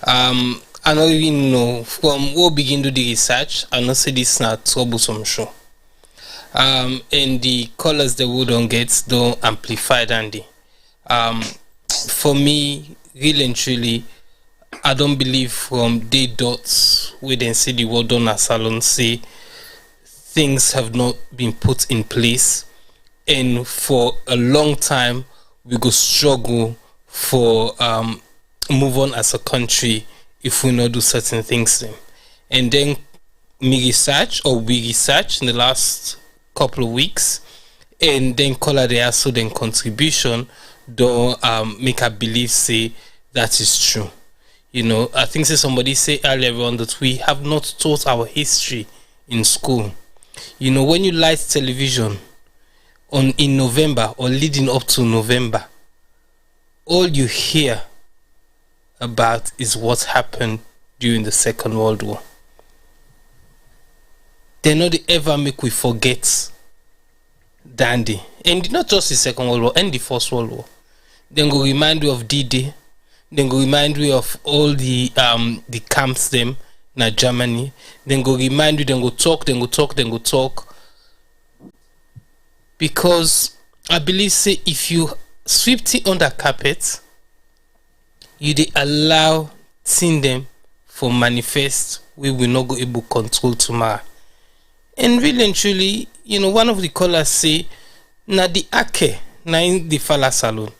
I don't even know from where begin to the research. I know say this is not troublesome show. And the colors the we don't get don't amplify dandy. For me, really and truly, I don't believe from day dots we then see the word on a salon say things have not been put in place, and for a long time we go struggle for move on as a country if we not do certain things then. And then we research in the last couple of weeks, and then color the also then contribution don't make I believe say that is true. You know, I think somebody say earlier on that we have not taught our history in school. You know, when you light television in November or leading up to November, all you hear about is what happened during the Second World War. They not ever make we forget dandy, and not just the Second World War and the First World War. Then go remind you of D-Day. Then go remind you of all the camps them in Germany. Then go remind you. Then go talk. Because I believe say if you sweep it under carpet, you dey allow seeing them for manifest. We will not go able to control tomorrow. And really and truly, you know, one of the callers say, na the ake na in the fala salon.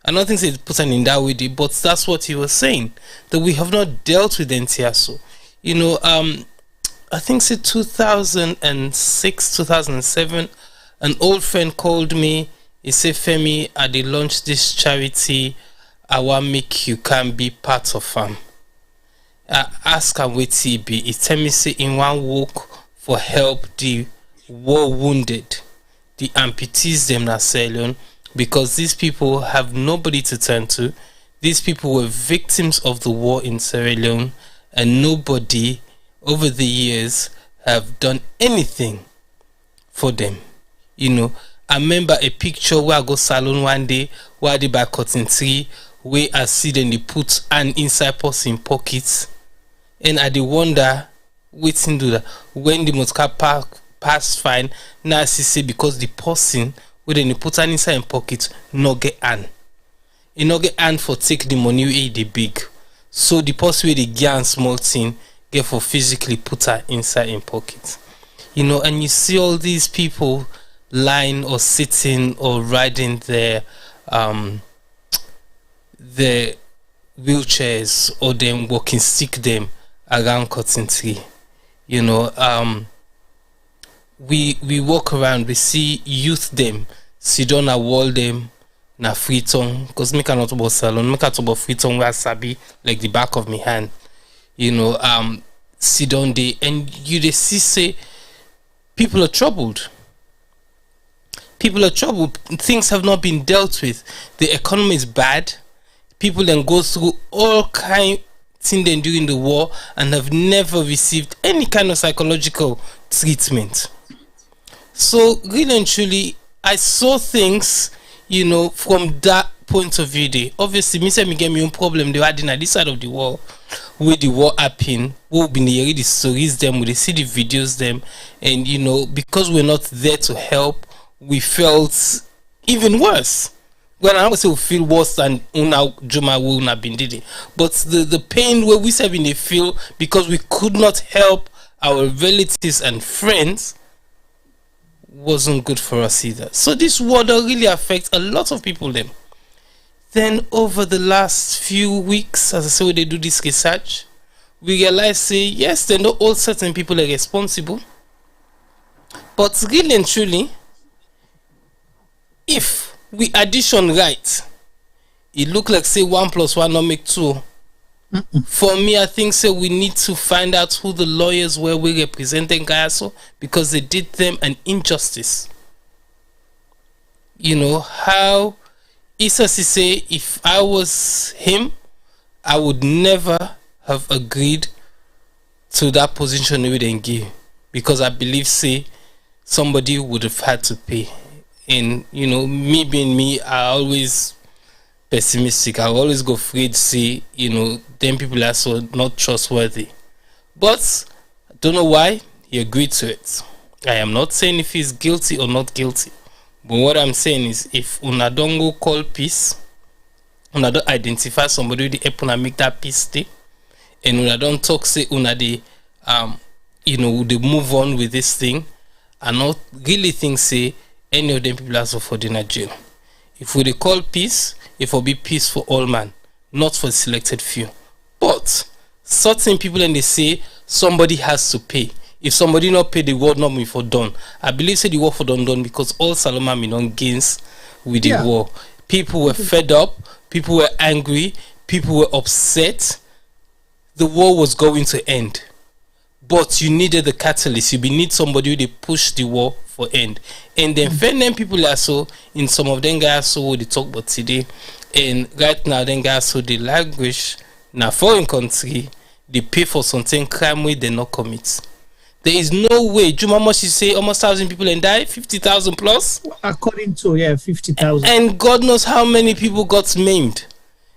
I don't think it's put in that way, but that's what he was saying, that we have not dealt with NTSO. You know, I think it's 2006, 2007, an old friend called me. He said, Femi, I dey launch this charity. I want make you can be part of them. I ask him what he be. He tell me say in one walk for help the war wounded, the amputees them na Sierra Leone, because these people have nobody to turn to. These people were victims of the war in Sierra Leone, and nobody over the years have done anything for them. You know, I remember a picture where I go salon one day where they buy cotton tree, where I see them they put an inside purse in pockets, and I dey wonder waiting do that when the motor car pass fine. Now I see because the person where they put an inside in pocket no get an. You no get an for take the money wey dey big. So the person where they get small thing get for physically put her inside in pocket. You know, and you see all these people lying or sitting or riding their wheelchairs or them walking stick them around cotton tree. You know, we walk around, we see youth them sit down a wall them na free tongue, because me cannot about salon, me can't about free tongue where sabi like the back of my hand. You know, sit down there and you they see say people are troubled. People are troubled. Things have not been dealt with. The economy is bad. People then go through all kind thing then during the war and have never received any kind of psychological treatment. So really and truly, I saw things, you know, from that point of view. There, obviously, me say me get my own problem. They had in this side of the war, where the war happened. We've been hearing the stories them, we see the videos them, and you know, because we're not there to help, we felt even worse. Well, I would say we feel worse than una Juma will not been did it. But the pain where we say they feel because we could not help our relatives and friends wasn't good for us either. So this war really affects a lot of people then. Then over the last few weeks, as I say, when they do this research, we realize say yes, they know all certain people are responsible. But really and truly, if we addition right, it look like say 1 + 1 not make 2. For me, I think say we need to find out who the lawyers were we representing Gayaso, because they did them an injustice. You know how Issa say if I was him, I would never have agreed to that position we didn't give, because I believe say somebody would have had to pay. And you know, me being me, I always pessimistic. I always go afraid to see, you know, them people are so not trustworthy. But I don't know why he agreed to it. I am not saying if he's guilty or not guilty, but what I'm saying is if una don't go call peace, una don't identify somebody with the help una make that peace stay, and una don't talk say una they you know, they move on with this thing, and not really think say any of them people are so for dinner jail. If we call peace, it will be peace for all man, not for selected few. But certain people, and they say somebody has to pay. If somebody not pay, the war not be for done. I believe say the war for done because all Saloma Minon gains with the war. People were fed up, people were angry, people were upset. The war was going to end. But you needed the catalyst. You need somebody who push the war for end. And then them people are so in some of them guys so they talk about today. And right now them guys so the language na foreign country, they pay for something crime where they not commit. There is no way. Juma Moshi say almost 1,000 people and die, 50,000 plus. According to 50,000. And God knows how many people got maimed.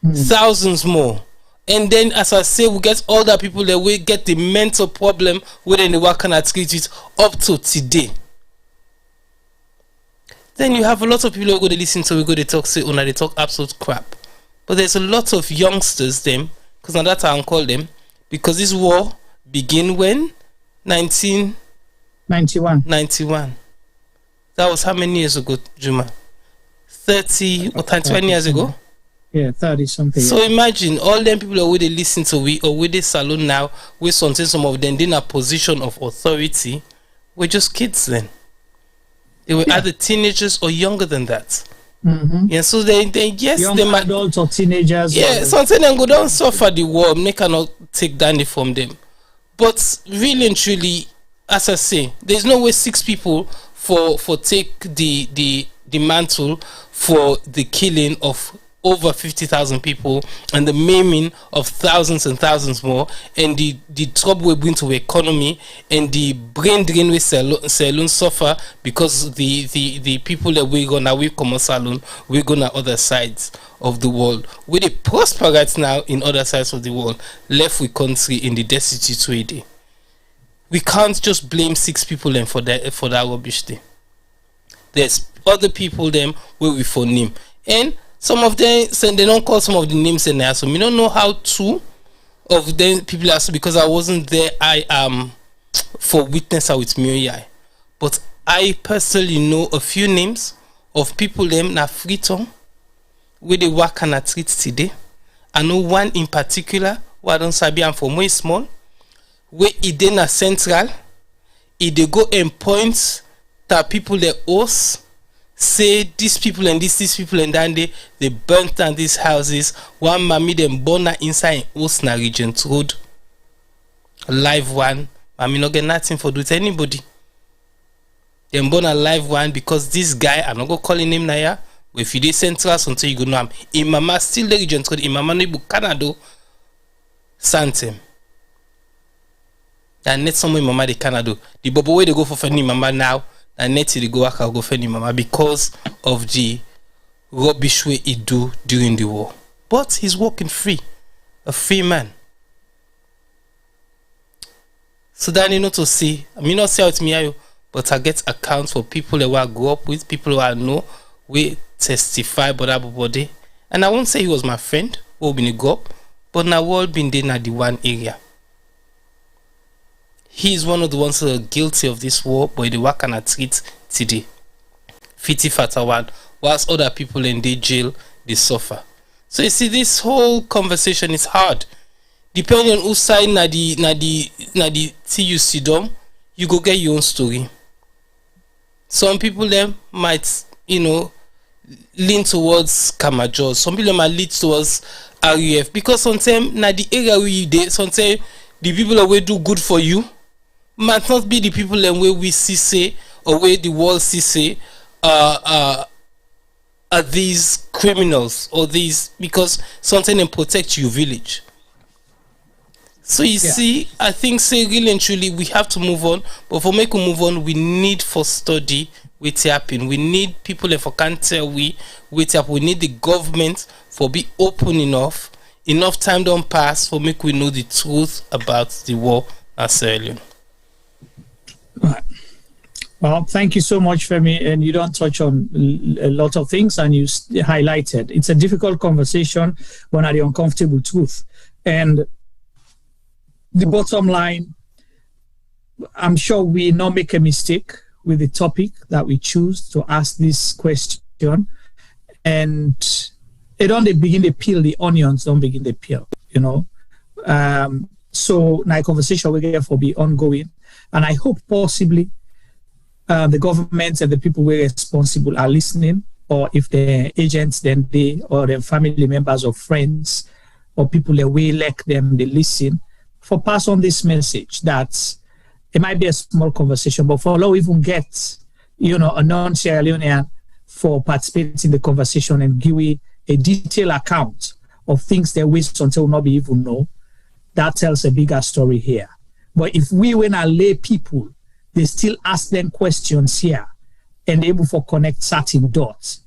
Thousands more. And then, as I say, we get all the people that will get the mental problem within the work can treat it up to today. Then you have a lot of people who go to listen to, we go to talk, say, oh, now they talk absolute crap. But there's a lot of youngsters, them, because now that's how I call them, because this war began when? 1991. That was how many years ago, Juma? 30 or 20 years ago? Yeah, 30 something. So imagine all them people who they listen to we or with the salon now, with something some of them in a position of authority, were just kids then. They were either teenagers or younger than that. Yeah, so they yes, young they might adults or teenagers. Yeah, something them go down suffer the war, they cannot take Danny from them. But really and truly, as I say, there's no way 6 people for take the mantle for the killing of over 50,000 people and the maiming of thousands and thousands more, and the trouble we bring to the economy, and the brain drain we Sierra suffer because the people that we gonna we come Salon, we're gonna other sides of the world. We they prosper right now in other sides of the world, left with country in the destitute way. We can't just blame 6 people then for that rubbish thing. There's other people them where we for name, and some of them say they don't call some of the names in there, so we don't know how to of them people are, because I wasn't there. I am for witness with me, but I personally know a few names of people them na Freetown where they work and a treat today. I know one in particular who I don't sabi am from way small, where it then a central, it they go and point that people they host. Say these people and these people and then they burnt down these houses. One mommy them born inside Osna region road. Live one. Mommy not get nothing for do it anybody. Them born a live one because this guy, I'm not gonna call him now. But if you dey central until you go know him. In mama still the region road. In mama no bu Canada. Santem. And net somewhere mama de Canada. The bobo way they go for funny mama now. And net to go go for mama because of the rubbish way he do during the war. But he's walking free, a free man. So then you know to see, I mean not say it me, but I get accounts for people that I grew up with, people who I know, we testify about everybody. And I won't say he was my friend, who been go up, but now all been there in the one area. He is one of the ones who are guilty of this war, but the work and treat today. Fiti Fatawan, whilst other people in the jail, they suffer. So you see, this whole conversation is hard. Depending on whose side na the TUC dom, you go get your own story. Some people them might, lean towards Kamara. Some people might lean towards RUF because sometimes na the area where you dey, sometimes the people that will do good for you might not be the people and where we see say or where the world see say are these criminals or these, because sometimes they protect your village. So you see, I think say really and truly we have to move on, but for make we move on, we need for study what's happening. We need people that for can't tell what's happening. We need the government for be open enough time don't pass for make we know the truth about the war at Sierra Leone. Right. Well, thank you so much, Femi. And you don't touch on a lot of things, and you highlighted. It's a difficult conversation, but not the uncomfortable truth. And the bottom line, I'm sure we not make a mistake with the topic that we choose to ask this question. And it don't begin to peel, the onions don't begin to peel, So now conversation we get for be ongoing. And I hope possibly the governments and the people who are responsible are listening, or if they're agents, then they, or their family members or friends, or people that we elect them, they listen, for pass on this message that it might be a small conversation, but for all even get, a non-Sierra Leonean for participating in the conversation and give a detailed account of things they wish until not be even know, that tells a bigger story here. But if we when I lay people, they still ask them questions here and able to connect certain dots.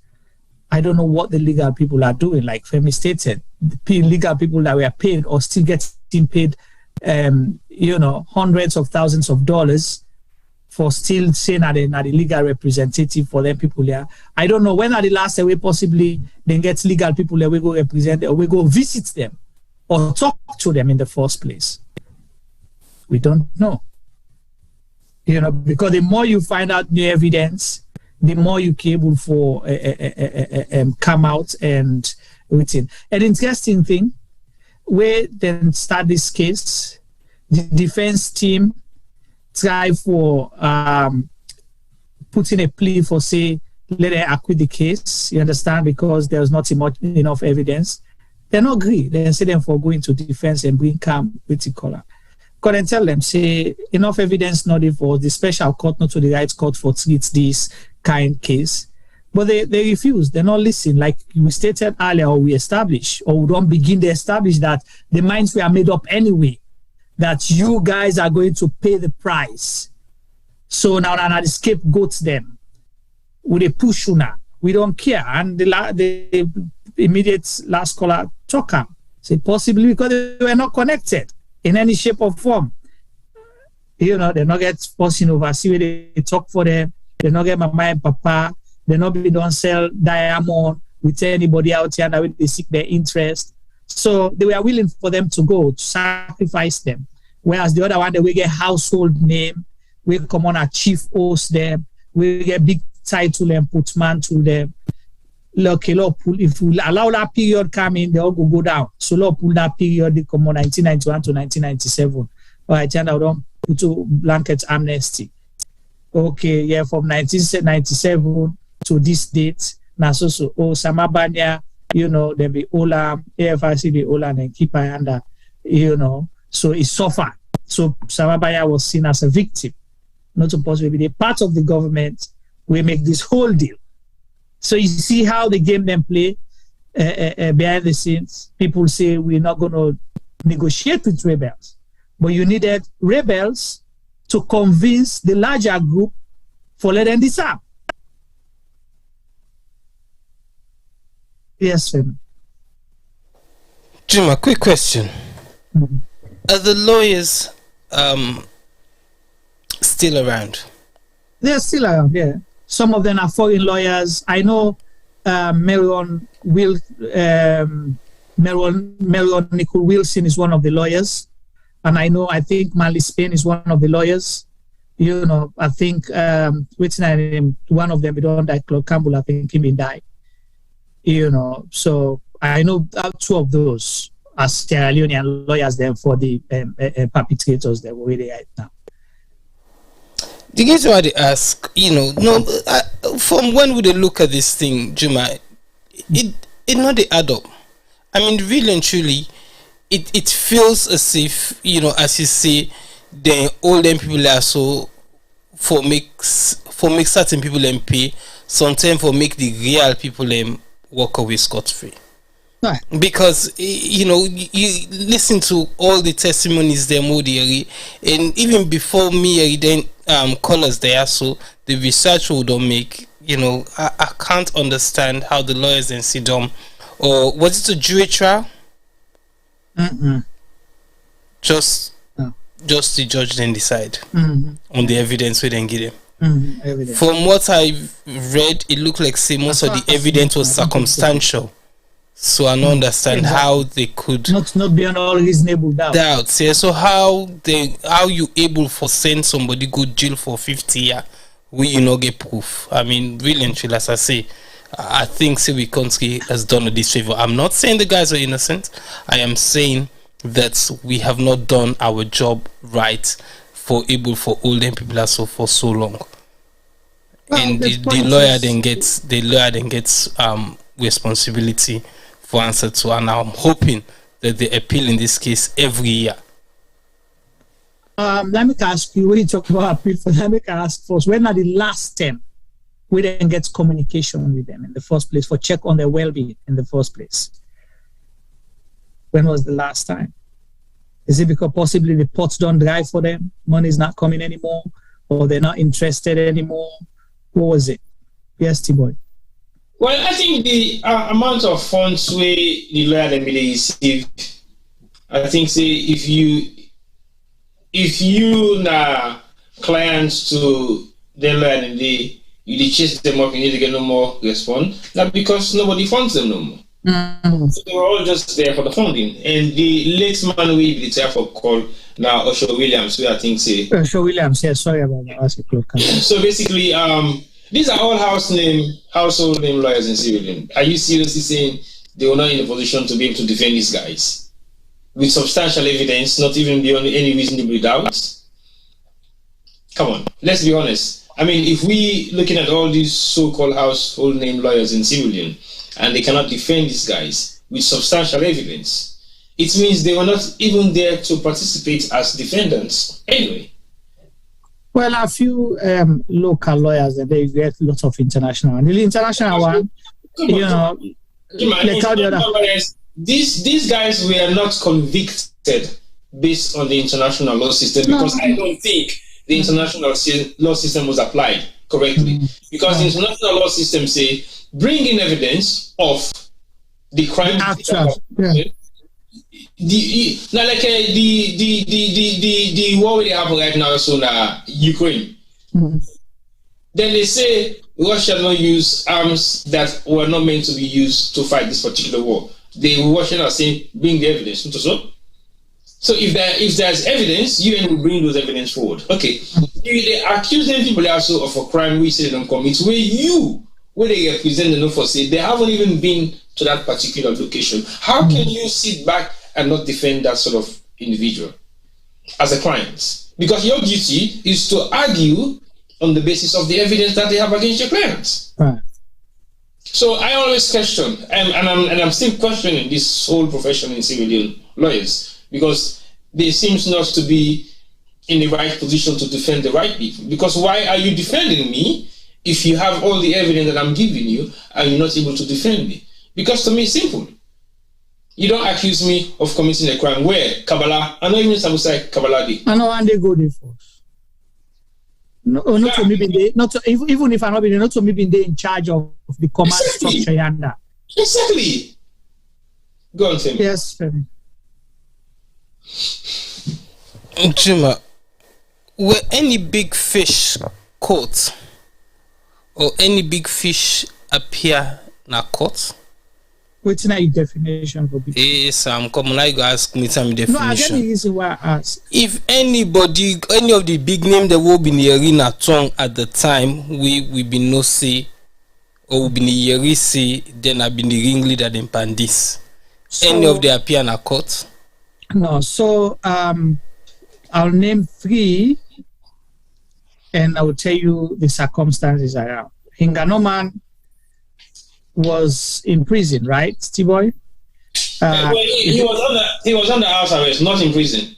I don't know what the legal people are doing. Like Femi stated, the legal people that were paid or still getting paid, hundreds of thousands of dollars for still saying that they're not the legal representative for them people here. I don't know when are the last way possibly they get legal people that we go represent or we go visit them or talk to them in the first place. We don't know. Because the more you find out new evidence, the more you're able for come out and within. An interesting thing, where then start this case, the defense team try for putting a plea for say, let them acquit the case, you understand, because there's not enough evidence. They not agree. They say them for going to defense and bring calm with the color. Because then tell them, say, enough evidence not for the special court, not to the right court for treat this kind case. But they refuse. They not listen. Like we stated earlier, or we established, or we don't begin to establish that the minds were made up anyway, that you guys are going to pay the price. So now the scapegoats them. With a push now. We don't care. And the immediate last caller talk up. Say possibly because they were not connected in any shape or form. You know, they not get forcing overseas where they talk for them. They not get mama and papa. They not be don't sell diamond with anybody out here that they seek their interest. So they were willing for them to go to sacrifice them. Whereas the other one, they will get household name, we come on a chief host them, we get big title and put man to them. Look, if we allow that period come in, they all go down. So Lord pull that period, they come on 1991 to 1997. All right, and I don't put to blanket amnesty. Okay, yeah, from 1997 to this date, now so Samabanya, you know, there be Ola, AFRC be Ola and keep under, you know, so it suffered. So Samabanya was seen as a victim, not supposed to be a part of the government. We make this whole deal. So you see how the game then play behind the scenes. People say we're not going to negotiate with rebels, but you needed rebels to convince the larger group for letting this up. Yes, Femi. Jim, a quick question. Mm-hmm. Are the lawyers still around? They're still around, yeah. Some of them are foreign lawyers. I know Meron Nicole Wilson is one of the lawyers. And I think Marley Spain is one of the lawyers. You know, I think, one of them, we don't die, Claude Campbell, I think he may die. You know, so I know two of those are Sierra Leonean lawyers there for the perpetrators that were really right now. The reason why they ask, you know, from when would they look at this thing, Juma, it not the add up. I mean, really and truly, it feels as if, you know, as you say, the older people are so for make certain people them pay, sometimes for make the real people them walk away scot-free. Right. Because, you know, you listen to all the testimonies there, Modi, and even before me, then callers there, so the research we don't make, you know, I can't understand how the lawyers then sit down. Or was it a jury trial? Just the judge then decide on the evidence we then give them. From what I've read, it looked like most of the evidence was circumstantial. So I don't understand how they could not beyond all reasonable doubts. Yeah. So how you able for send somebody go jail for 50 years we you not get proof? I mean, really and truly, as I say, I think we country has done a disfavor. I'm not saying the guys are innocent. I am saying that we have not done our job right for older people also for so long. Well, and the lawyer then gets responsibility for answer to, and I'm hoping that they appeal in this case every year. Let me ask you, when you talk about appeal, let me ask first, when are the last time we didn't get communication with them in the first place for check on their well-being in the first place? When was the last time? Is it because possibly the pots don't drive for them, money is not coming anymore, or they're not interested anymore? What was it? Yes, T-Boy. Well, I think the amount of funds the lawyer they receive, I think say if you na clients to the lawyer and you chase them up and you get no more response, not because nobody funds them no more. So they were all just there for the funding. And the late man we be there for call now Osho Williams, who I think say Osho Williams, yeah, sorry about that. So basically, these are all household name lawyers in civilian. Are you seriously saying they were not in a position to be able to defend these guys with substantial evidence, not even beyond any reasonable doubts? Come on, let's be honest. I mean, if we looking at all these so-called household name lawyers in civilian and they cannot defend these guys with substantial evidence, it means they were not even there to participate as defendants anyway. Well, a few local lawyers, and they get lots of international. And the international one, you know, these guys were not convicted based on the international law system, because I don't think the international law system was applied correctly. Because the international law system say bring in evidence of the crime. The war we have right now is on Ukraine. Then they say Russia not use arms that were not meant to be used to fight this particular war. The Russians are saying bring the evidence. So if there's evidence, UN will bring those evidence forward. Okay. They accuse them people also of a crime we say they don't commit, where they represent the for say they haven't even been to that particular location. How can you sit back and not defend that sort of individual as a client? Because your duty is to argue on the basis of the evidence that they have against your clients. Right. So I always question, and I'm still questioning this whole profession in civilian lawyers, because they seem not to be in the right position to defend the right people. Because why are you defending me if you have all the evidence that I'm giving you and you're not able to defend me? Because to me, it's simple. You don't accuse me of committing a crime where Kabbalah, I know even some say Kabbalah day. I know, and they go there first. No, not to me being there, not to, even if I'm not being, not to me being there in charge of the command structure yonder. Exactly. Go on, Tim. Yes, Femi. Juma, were any big fish caught or any big fish appear na court? What's the definition for big fish? Yes, I'm coming. I go ask me some definition. No, I get the reason why I ask. If anybody, any of the big name that will be in the arena tongue at the time, we be no see or we be in the see, then I be the ringleader than Pandis. So, any of the appear na court? No, so I'll name 3 and I will tell you the circumstances around. Hinganoman was in prison, right, T-Boy? He was under house arrest, not in prison.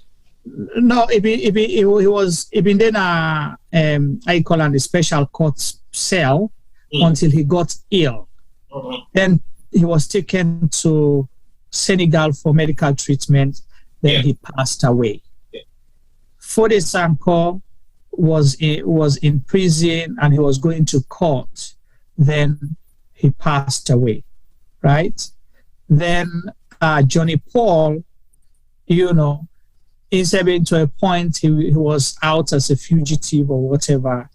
No, he was then I call it the special court cell until he got ill. Then he was taken to Senegal for medical treatment. Then he passed away. Fode Sanko was in prison and he was going to court. Then he passed away, right? Then Johnny Paul, you know, instead to a point he was out as a fugitive or whatever.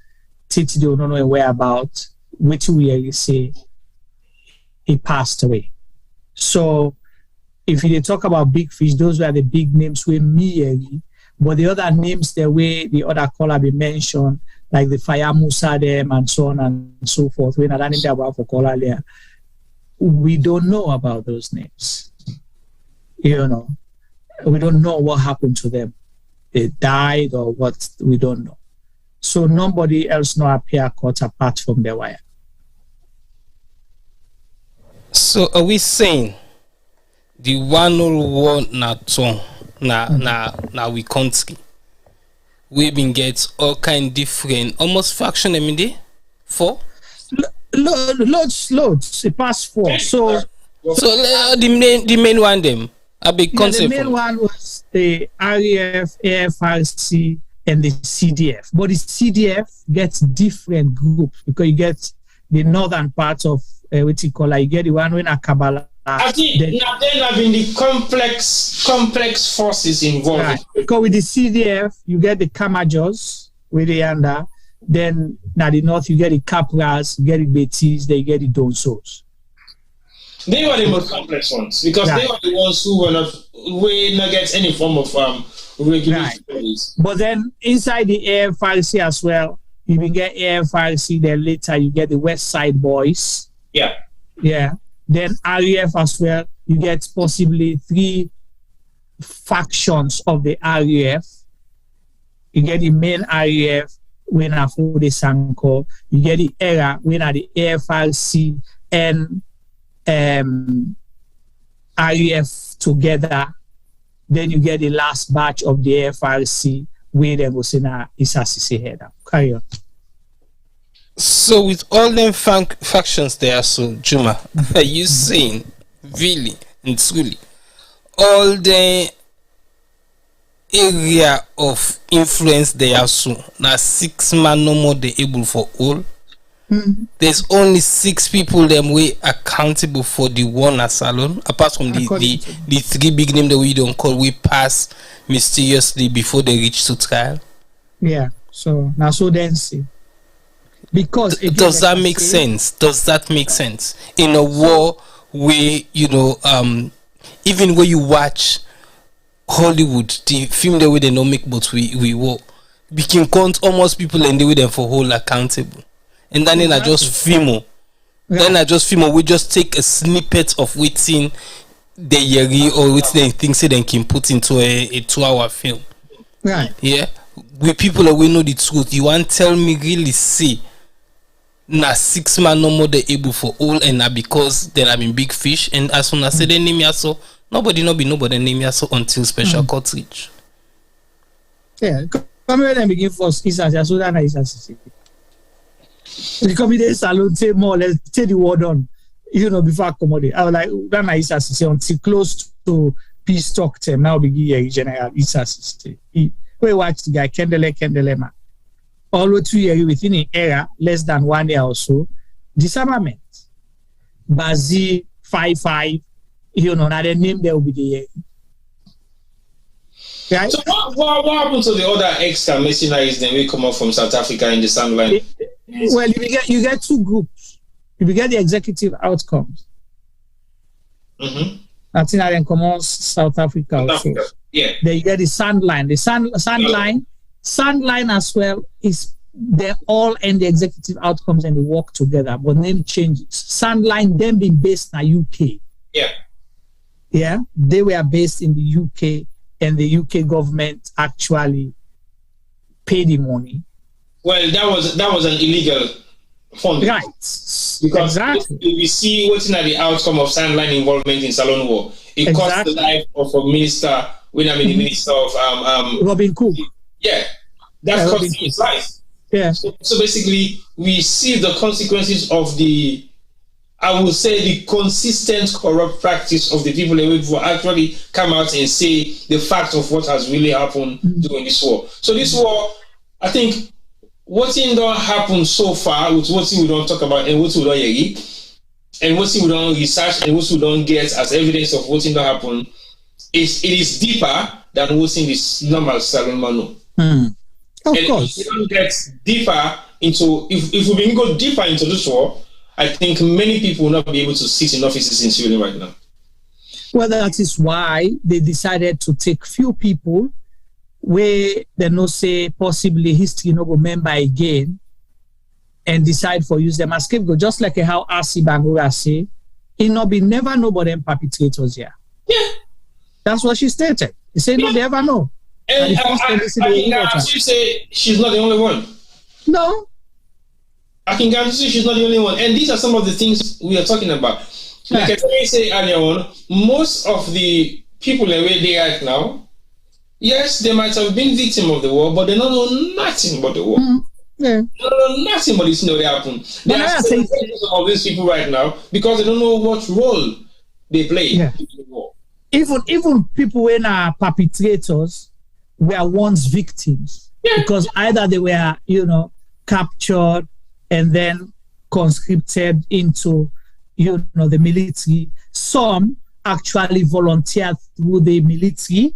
Titi don't know where about, which we say he passed away. So if you talk about big fish, those were the big names with me, but the other names, the way the other caller be mentioned, like the Fire Musa them and so on and so forth. We're not anything about for caller there. We don't know about those names. You know, we don't know what happened to them. They died or what, we don't know. So nobody else no appear caught apart from the wire. So are we saying the 101 na tongue na we country we been get all kind different almost fraction every day 4 loads it passed 4 so the main one them a big concept. The main one was the RAF, AFRC and the CDF, but the CDF gets different groups because you get the northern part of what you call you get the one when a Kabbalah. I think then having the complex forces involved. Right. Because with the CDF, you get the Kamajos with the under. Then now the north, you get the Capras, you get the Betis, they get the Donsos. They were the most complex ones because they were the ones who were not get any form of regulation. Right. But then inside the AFRC as well, you can get AFRC. Then later you get the West Side Boys. Yeah. Yeah. Then RAF as well, you get possibly 3 factions of the RAF. You get the main RAF, when I for the Sanko. You get the ERA, when are the AFRC and RAF together. Then you get the last batch of the AFRC where they go say na Issa Sesay head. Carry on. So with all them factions there, so Juma, are you saying really and truly all the area of influence they are so now 6 man no more they able for all? There's only 6 people them way accountable for the one asylum, apart from the 3 big names that we don't call, we pass mysteriously before they reach to trial. Yeah, so now so then see. Because does that make sense? Does that make sense? In a war where, you know, even when you watch Hollywood, the film the way they don't make, but we war, we can count almost people and the way them for whole accountable. And then I just film. Then I just film. We just take a snippet of waiting the yeri or what they think say they can put into a 2-hour film. Right. Yeah. With people that we know the truth. You want tell me really see na 6 man no more they able for all and na because then I'm in big fish and as soon as I say they name ya so nobody name ya so until special court reach. Yeah. Come here and begin first Issa so that Issa Sesay. The committee salute say more or less take the word on, you know, before I come out. I was like, that Issa Sesay until close to peace talk time. Now begin General Issa Sesay. We watch the guy Kendele man. All 2 years within an era, less than 1 year or so, disarmament. Bazzy 5-5, you know, now the name there will be the year. Right? So what happened to the other extra mercenaries then we come up from South Africa in the Sunline? Well, you get 2 groups. You get the executive outcomes. I think I can come on South Africa also. Yeah. Then you get the Sandline. The Sandline as well is they all end the executive outcomes and they work together, but name changes. Sandline then being based in the UK. Yeah. Yeah. They were based in the UK and the UK government actually paid the money. Well, that was an illegal funding. Right. Because exactly. we see what's in the outcome of Sandline involvement in Salon War. It cost the life of a minister, the minister of Robin Cook. Yeah. That cost his life. Yeah. So basically we see the consequences of the, I would say, the consistent corrupt practice of the people who actually come out and say the fact of what has really happened during this war. So this war, I think, what in don't happen so far with what we don't talk about and what we don't hear, and what we don't research and what we don't get as evidence of what in don't happen, it is deeper than what's in this normal Salon Manu. Of course. If we don't get deeper into, if we can go deeper into this war, I think many people will not be able to sit in offices in Sierra Leone right now. Well, that is why they decided to take few people where they no say possibly history no go remember again and decide for use them as scapegoat, just like how RC Bangura say, it no be never know about them perpetrators here. Yeah. That's what she stated. He said no, they ever know. And I can guarantee you say she's not the only one. No. I can guarantee you she's not the only one. And these are some of the things we are talking about. Like I say earlier on, most of the people where they are right now, yes, they might have been victim of the war, but they don't know nothing about the war. Yeah. They don't know nothing about this what happened. They are saying of these people right now because they don't know what role they play in the war. Even people when are perpetrators were once victims because either they were, captured and then conscripted into, the military. Some actually volunteered through the military.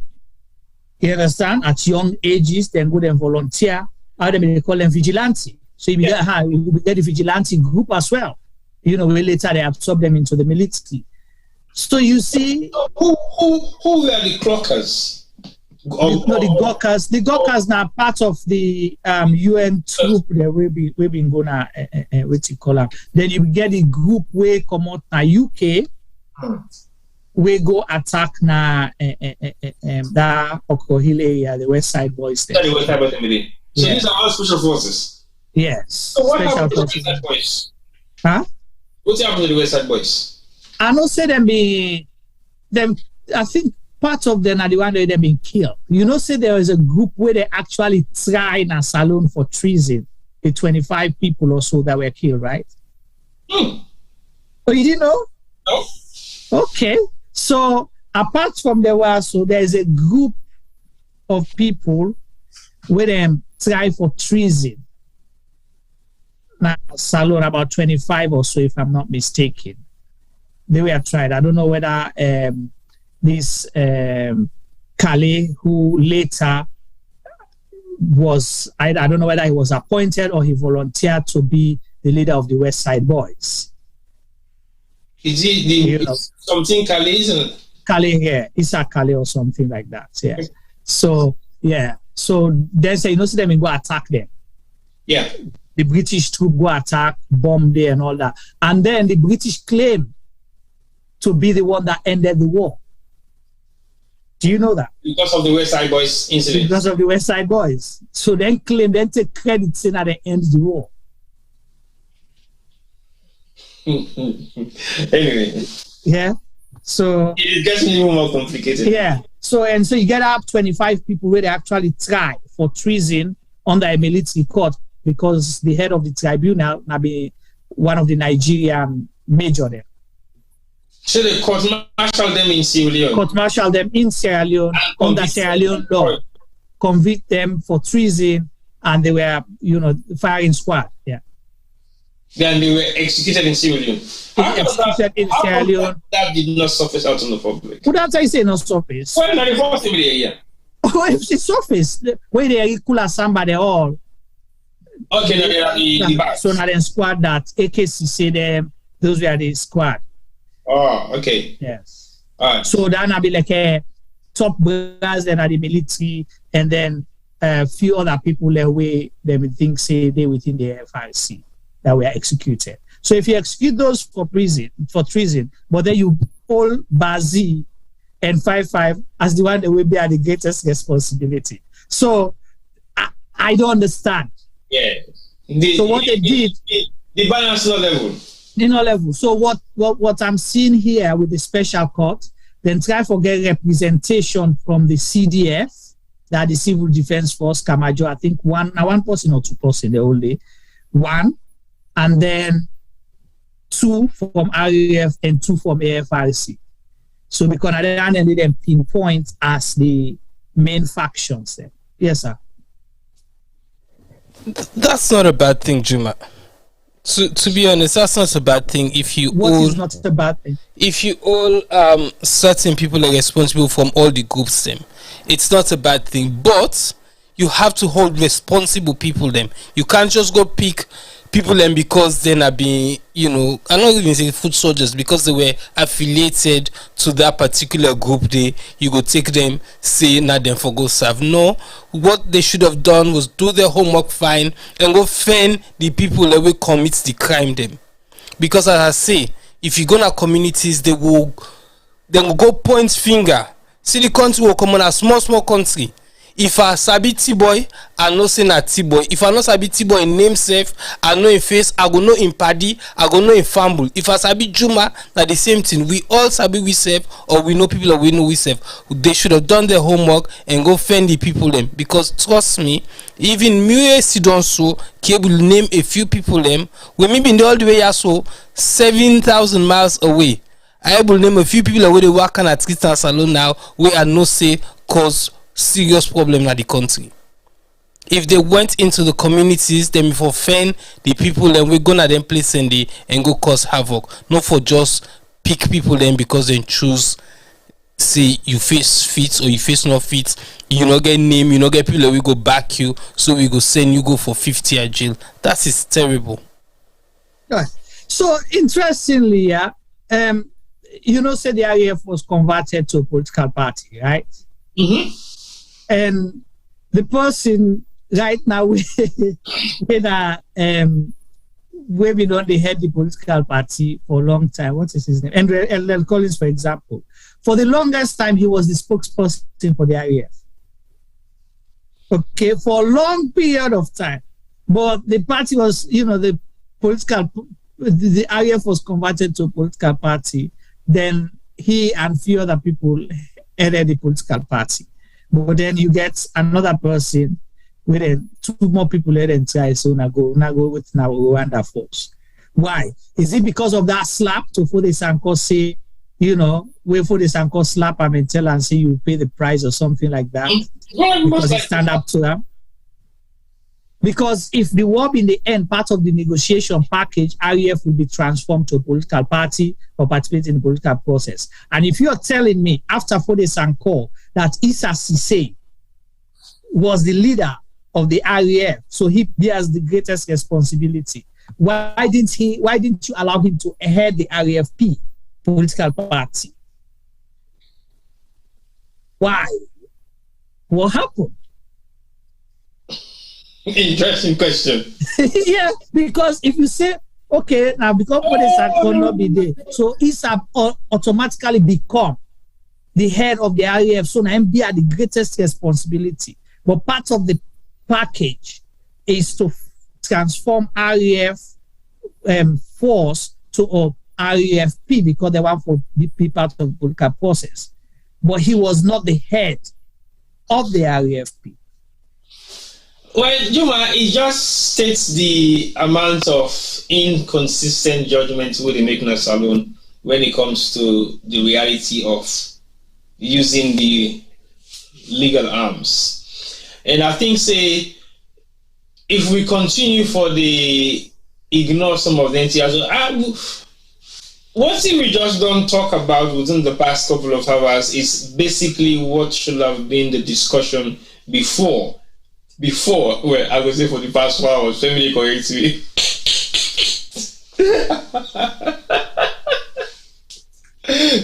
You understand? At young ages, then go and volunteer. They call them vigilante. So you get the vigilante group as well. Later they absorb them into the military. So you see, who were the clockers? The Gurkhas. The Gurkhas now part of the UN troop that we been gonna what you call them. Then you get the group where come out na UK. We go attack na that Okohile, the West Side Boys. The West Side Boys. So these are all special forces. Yes. So what happened to the West Side Boys? Huh? What happened to the West Side Boys? I don't say them. I think part of them are the one where they've been killed. You know, say there is a group where they actually tried a saloon for treason, the 25 people or so that were killed, right? Oh, you didn't know? No. Okay. So apart from the war, so there's a group of people where they try for treason. Now, saloon, about 25 or so, if I'm not mistaken. They were tried. I don't know whether this Kallon, who later was, I don't know whether he was appointed or he volunteered to be the leader of the West Side Boys. Is he something Kallon, isn't it? Kallon, yeah. Issa Kallon or something like that, yeah. So, yeah. So then say, you know, see them and go attack them. Yeah. The British troop go attack, bomb there and all that. And then the British claim to be the one that ended the war. Do you know that? Because of the West Side Boys incident. Because of the West Side Boys. So then claim, then take credit saying that they end the war. Anyway. Yeah. So it gets even more complicated. Yeah. So you get up 25 people where they actually try for treason under a military court because the head of the tribunal now be one of the Nigerian major there. So they court-martial them in Sierra Leone? Court-martial them in Sierra Leone under Sierra Leone law. Convict them for treason and they were, firing squad. Yeah. Then they were executed in Sierra Leone. Executed in Sierra Leone. That did not surface out in the public. What did I say not surface? Well, not the first time yeah. Oh, if it surface, where they equal as somebody all. Okay, now they are the back. So now the squad that AKC say them, those were the squad. Oh, okay. Yes. All right. So then I'll be like a top brass then at the military, and then a few other people that way they would think say they within the AFRC that were executed. So if you execute those for treason, but then you hold Bazzy and 5-5 as the one that will be at the greatest responsibility. So I don't understand. Yeah. So what they did, the balance no level. No level. So what I'm seeing here with the special court, then try to get representation from the CDF, that the Civil Defense Force, Kamara, I think one person or 2 person, the only one, and then 2 from RAF and 2 from AFRC. So because I didn't need them pinpoint as the main factions there. Yes, sir. That's not a bad thing, Juma. To be honest, that's not a bad thing. If you is not a bad thing? If you all certain people are responsible from all the groups, them, it's not a bad thing. But you have to hold responsible people them. You can't just go pick people them because then are being, I'm not even saying foot soldiers because they were affiliated to that particular group. You go take them, say now them for go serve. No, what they should have done was do their homework fine and go fend the people that will commit the crime them. Because as I say, if you go to communities, they will go point finger. See the country will come on a small country. If I sabi T-boy, I know say na T-boy. If I know sabi T-boy in name safe, I know in face, I go know in paddy, I go know in fumble. If I sabi Juma, na the same thing. We all sabi we safe, or we know people that we know we safe. They should have done their homework and go fend the people them. Because trust me, even me don't so cable name a few people them. We maybe in the all the way so 7,000 miles away. I will name a few people that they work at Christian Salon now. We are no say cause serious problem in the country. If they went into the communities, then for fend the people, then we're gonna then place in the and go cause havoc. Not for just pick people then because they choose. Say you face fit or you face not fit, you not get name, you not get people that we go back you, so we go send you go for 50 year jail. That is terrible. Right. So interestingly, say the RAF was converted to a political party, right? Mm-hmm. And the person right now we've been on the head the political party for a long time. What is his name? Andrew Collins, for example. For the longest time, he was the spokesperson for the RAF. Okay, for a long period of time. But the party was, the RAF was converted to a political party. Then he and few other people headed the political party. But then you get another person with two more people let them try, so now go with now Rwanda force. Why? Is it because of that slap to Fode Sanko say, where Fode Sanko slap him and tell and say you pay the price or something like that? Because he stand up to them? Because if the war in the end, part of the negotiation package, REF will be transformed to a political party or participate in the political process. And if you're telling me after Fode Sanko that Issa Sesay was the leader of the REF, so he bears the greatest responsibility, why didn't you allow him to head the REFP political party? Why? What happened? Interesting question. Yeah, because if you say, okay, now because Fode Sanko not be there, so Issa automatically become the head of the REF, so now him bear the greatest responsibility. But part of the package is to transform REF force to a REFP because they want to be part of the political process. But he was not the head of the REFP. Well, Juma, it just states the amount of inconsistent judgments we make in a salon when it comes to the reality of using the legal arms. And I think, say, if we continue for the ignore some of the NTRs, what if we just don't talk about within the past couple of hours is basically what should have been the discussion before, well, I would say for the past 4 hours, family corrects me.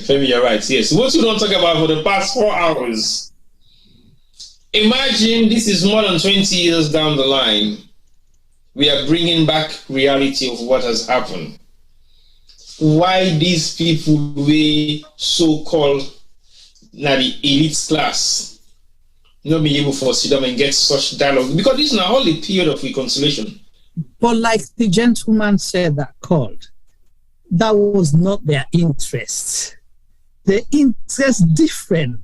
Femi, you're right, yes. What you don't talk about for the past 4 hours, imagine this is more than 20 years down the line. We are bringing back reality of what has happened. Why these people we so-called now the elite class not being able to sit down and get such dialogue, because this is not only period of reconciliation. But like the gentleman said that called, that was not their interest. The interest different.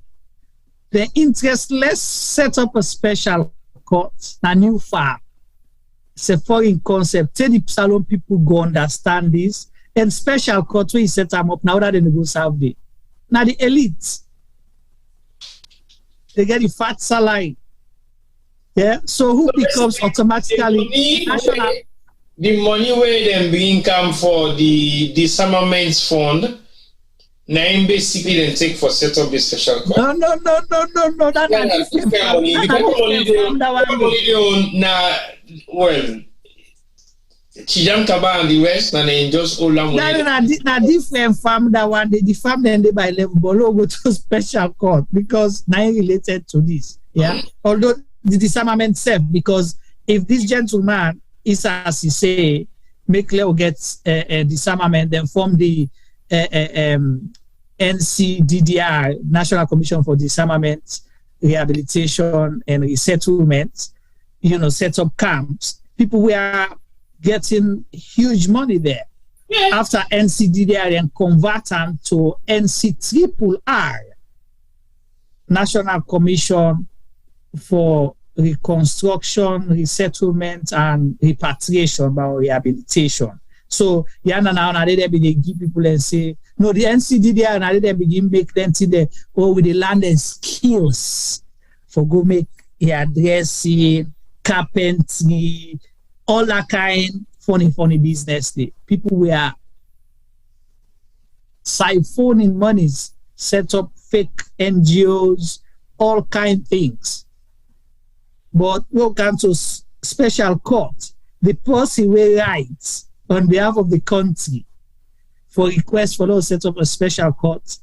The interest, let's set up a special court, a new farm. It's a foreign concept. Tell the Salon people go understand this. And special court where he set them up now that they go serve the. Now the elites, they get the fat salary. Yeah. So who becomes automatically national? The money where them bring come for the disarmament fund, now basically then take for set up the special court. No. That's money. Well, Chijam Kaba and the West, and then just all that money. Now different farm that one, the farm then they by level, but go to special court because now related to this. Yeah. Although the disarmament self, because if this gentleman Issa Sesay make Leo get a disarmament, then form the NCDDR, National Commission for Disarmament, Rehabilitation and Resettlement, set up camps. People were getting huge money there. Yeah. After NCDDR and convert them to NCRRR, National Commission for Reconstruction, Resettlement, and Repatriation by Rehabilitation. So, now they give people and say, no, the NCDDR now they begin make them see the with the land and skills for go make hairdressing, carpentry, all that kind funny business. People were siphoning monies, set up fake NGOs, all kind of things. But we'll come to special court. The person will write on behalf of the country for request for those set up a special court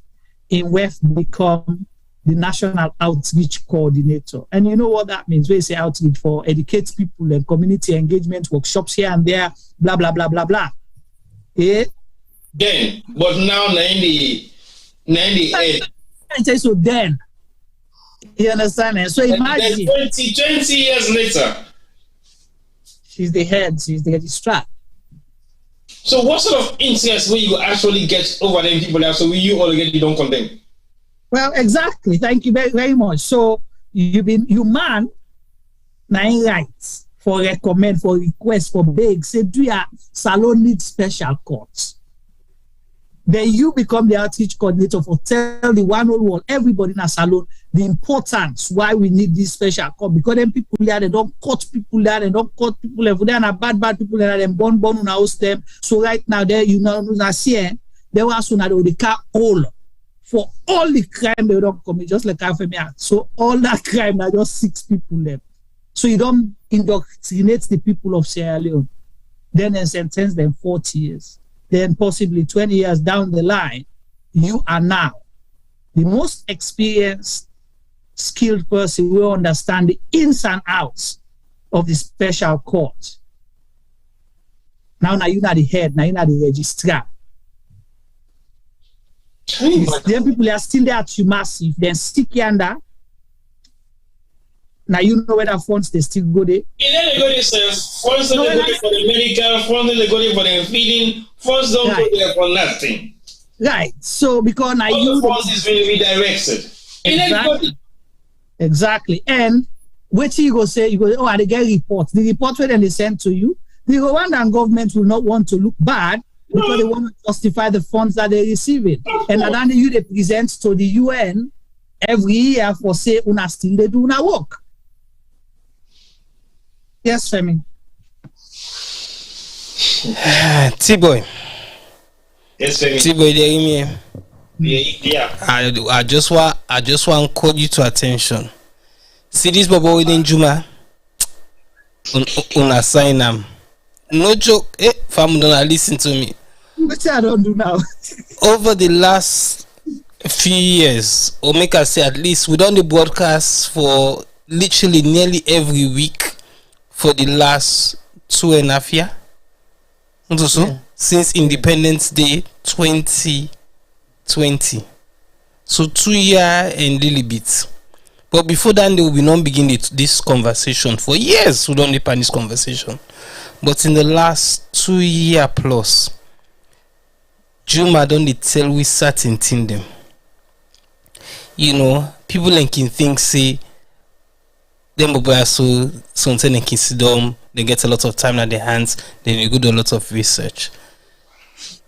in West become the National Outreach Coordinator. And you know what that means? We say outreach for educate people and community engagement workshops here and there, blah, blah, blah, blah, blah. Yeah? Then, but now 98. So then, you understand? So imagine 20 years later, she's the head, she's the strap. So what sort of interest will you actually get over them people there? So will you all get you don't condemn? Well, exactly. Thank you very, very much. So you man 9 rights for recommend, for request, for beg. Say, do your salon need special courts? Then you become the outreach coordinator for tell the one whole world, everybody in a salon, the importance why we need this special court. Because then people there, they don't cut people there, they don't cut people there. They are bad people there, they born on house them. So right now there, you know, they were soon at the car all for all the crime they don't commit, just like Afemia. So all that crime are just 6 people left. So you don't indoctrinate the people of Sierra Leone. Then they sentence them 40 years. Then possibly 20 years down the line, you are now the most experienced, skilled person who will understand the ins and outs of the special court. Now you're not the head, now you're not the registrar. Then people are still there too massive, then stick under. Now you know where the funds they still go there. They go there, funds don't go there for the medical, funds they go there for the feeding, funds don't go there for nothing. Right. So because now all the funds is being redirected. Exactly. And what you go say, oh, they get reports. The report when they send to you, the Rwandan government will not want to look bad because they want to justify the funds that they're receiving. And then you they present to the UN every year for say una still they do una work. Yes, Femi. T-boy. Yes, Femi. T-boy, there yeah. I just want to call you to attention. See this Borbor within Juma. Una sign them. No joke. Fam, don't listen to me. What I don't do now. Over the last few years, or make us say at least, we done the broadcast for literally nearly every week for the last 2.5 years. Yeah. Since Independence Day 2020. So 2 years and little bit. But before that, they will be not begin this conversation. For years, we don't depend this conversation. But in the last 2 years plus, Juma don't tell we certain thing them. You know, people like can think say them Borbor so something they can sit down, they get a lot of time at their hands, then they do a lot of research.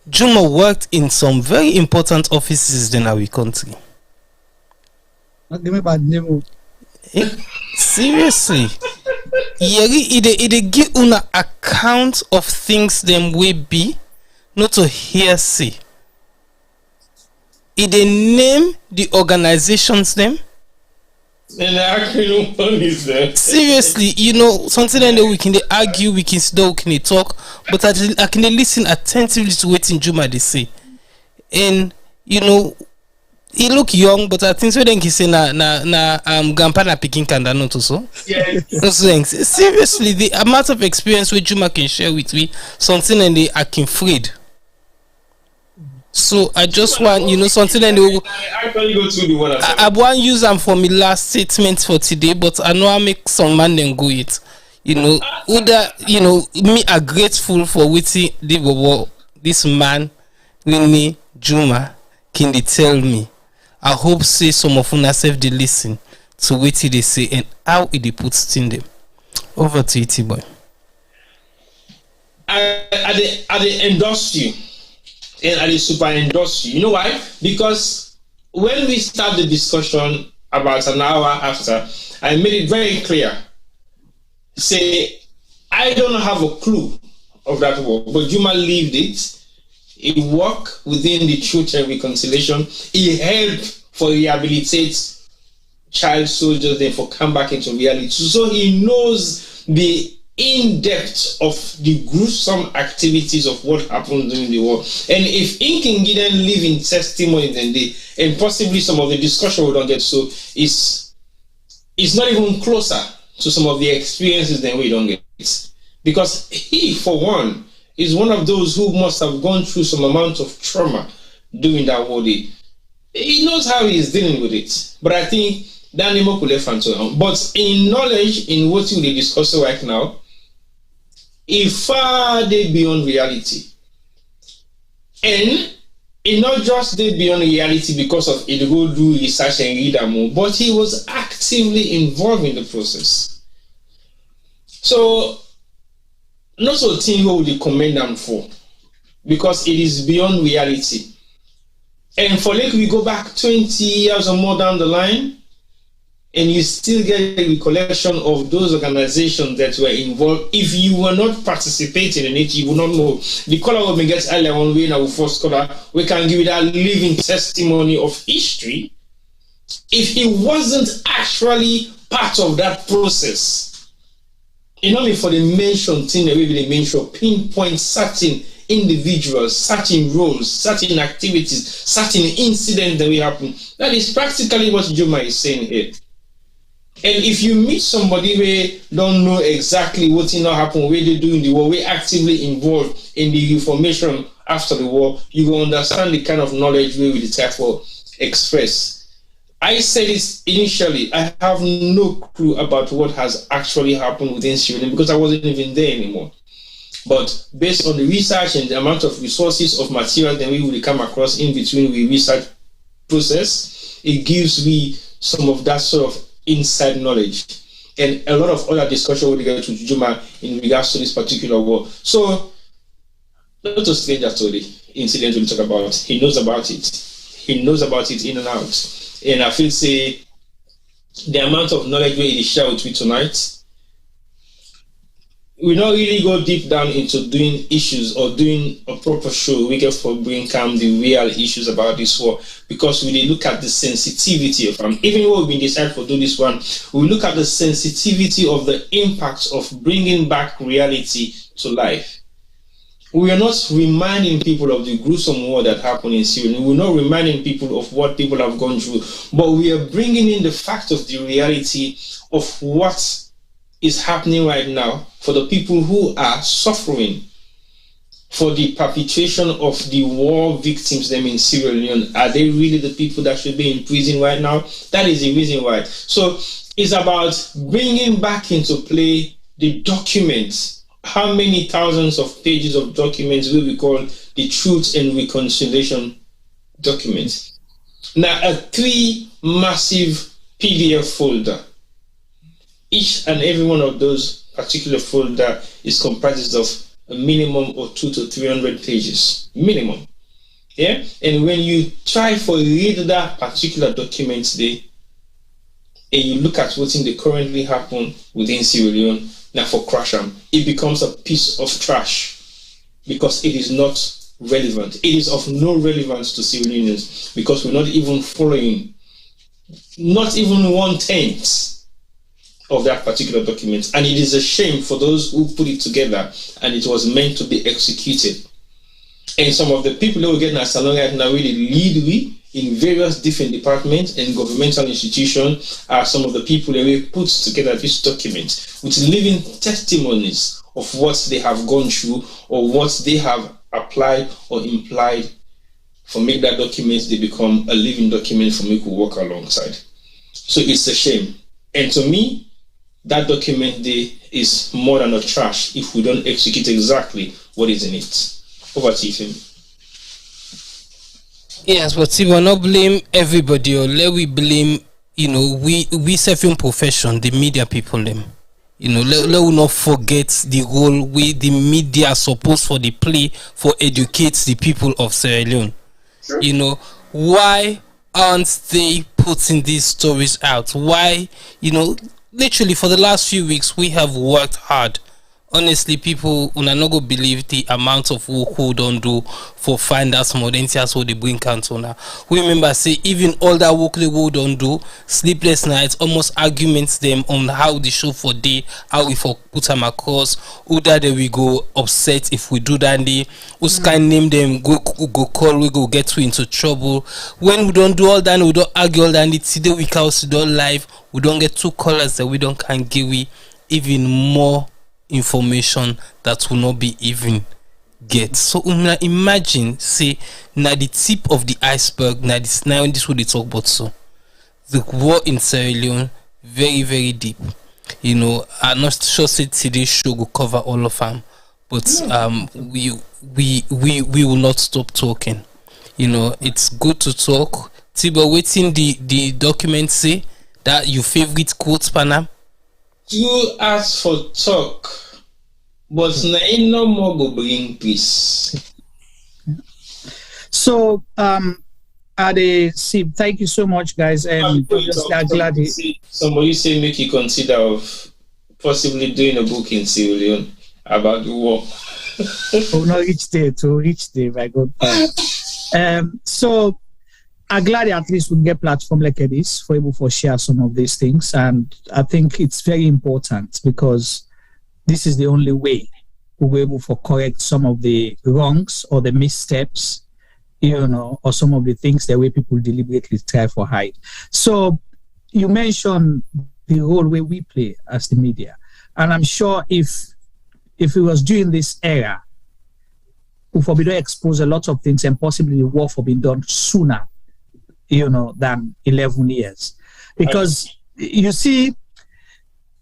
Juma worked in some very important offices in our country. Give me bad name. Seriously. It give una account of things them will be, not to hearsay. It name the organizations them. And actually one is there. Seriously, you know, something that we can argue, we can still can talk, but I can listen attentively to what in Juma they say. And you know, he look young, but I think so then he say na grandpa na picking kanda not also. Yes. Seriously, the amount of experience which Juma can share with me, something and they are afraid. So I just want, you know, something and they actually go to the one. I want to use them for my last statement for today, but I know I make some man then go it. You know, other, you know, me are grateful for waiting the Borbor, this man, Winnie Juma, can they tell me. I hope say some of una self they listen to what they say and how it they put in them. Over to you, boy. I endorse you. And I super endorse you. You know why? Because when we start the discussion about an hour after, I made it very clear. Say, I don't have a clue of that work, but Juma lived it. He worked within the Truth and Reconciliation. He helped for rehabilitate child soldiers, then for come back into reality. So he knows the in-depth of the gruesome activities of what happened during the war. And if he can give them living testimony, then and possibly some of the discussion we don't get, so it's not even closer to some of the experiences that we don't get. Because he, for one, is one of those who must have gone through some amount of trauma during that war day. He knows how he is dealing with it. But I think but in knowledge, in what we discuss right now, it's far beyond reality. And it not just did beyond reality because of it go do research and read more, but he was actively involved in the process. So, not a thing who would commend them for, because it is beyond reality. And for like we go back 20 years or more down the line, and you still get a recollection of those organizations that were involved. If you were not participating in it, you would not know. The color we get earlier on, we now first color, we can give you that living testimony of history. If he wasn't actually part of that process, only for the mention thing, the way they mention, pinpoint certain individuals, certain roles, certain activities, certain incidents that will happen. That is practically what Juma is saying here. And if you meet somebody who don't know exactly what happened, what they do in the war, we actively involved in the information after the war, you will understand the kind of knowledge we will therefore express. I said it initially, I have no clue about what has actually happened within Sierra Leone because I wasn't even there anymore. But based on the research and the amount of resources of material that we will come across in between the research process, it gives me some of that sort of inside knowledge and a lot of other discussion with regard to Juma in regards to this particular war. So, not a stranger to the incident we talk about. He knows about it. He knows about it in and out. And I feel say the amount of knowledge we share with me tonight, we not really go deep down into doing issues or doing a proper show. We get for bring calm the real issues about this war because we look at the sensitivity of them. Even when we decide to do this one, we look at the sensitivity of the impacts of bringing back reality to life. We are not reminding people of the gruesome war that happened in Syria. We're not reminding people of what people have gone through, but we are bringing in the fact of the reality of what is happening right now for the people who are suffering for the perpetration of the war victims them in Sierra Leone. Are they really the people that should be in prison right now? That is the reason why. So it's about bringing back into play the documents. How many thousands of pages of documents will we call the Truth and Reconciliation documents? Now, a 3 massive PDF folder. Each and every one of those particular folder is comprised of a minimum of 200 to 300 pages. Minimum. Yeah? And when you try for read that particular document today, and you look at what's in the currently happen within Sierra Leone, now for Crasham, it becomes a piece of trash because it is not relevant. It is of no relevance to Sierra Leoneans because we're not even following, not even 1/10 of that particular document. And it is a shame for those who put it together and it was meant to be executed. And some of the people who are getting a salon right now really lead we in various different departments and governmental institutions are some of the people that put together this document with living testimonies of what they have gone through or what they have applied or implied for make that document they become a living document for me to work alongside. So it's a shame. And to me, that document there is more than a trash if we don't execute exactly what is in it. Over to you, Tim. Yes, but we will not blame everybody or let we blame, we serving profession, the media people them. Let we not forget the role the media are supposed for the play for educate the people of Sierra Leone. Sure. Why aren't they putting these stories out? Why, literally for the last few weeks we have worked hard. Honestly, people will not go believe the amount of work who don't do for find out some identities what they bring council now. We remember say even all that work they will don't do, sleepless nights, almost arguments them on how the show for day, how we for put them across, who that they we go upset if we do that day, who's kind name them go call we go get into trouble. When we don't do all that, we don't argue all that. Today we can also do live. We don't get 2 callers that we don't can give we even more information that will not be even get. So imagine say now the tip of the iceberg now this what they talk about. So the war in Sierra Leone very very deep. I'm not sure say today's show will cover all of them, but we will not stop talking. it's good to talk. Tibo, waiting the document say that your favorite quotes, Panam? You ask for talk, but no more go bring peace. So, thank you so much, guys. And I'm glad somebody say make you consider of possibly doing a book in Sierra Leone about the war. Oh, no, reach there, my God. So I'm glad at least we get platform like this for able to share some of these things, and I think it's very important because this is the only way we're able to correct some of the wrongs or the missteps, or some of the things the way people deliberately try to hide. So you mentioned the role where we play as the media, and I'm sure if it was during this era, we would be expose a lot of things, and possibly the war for being done sooner, than 11 years. Because you see,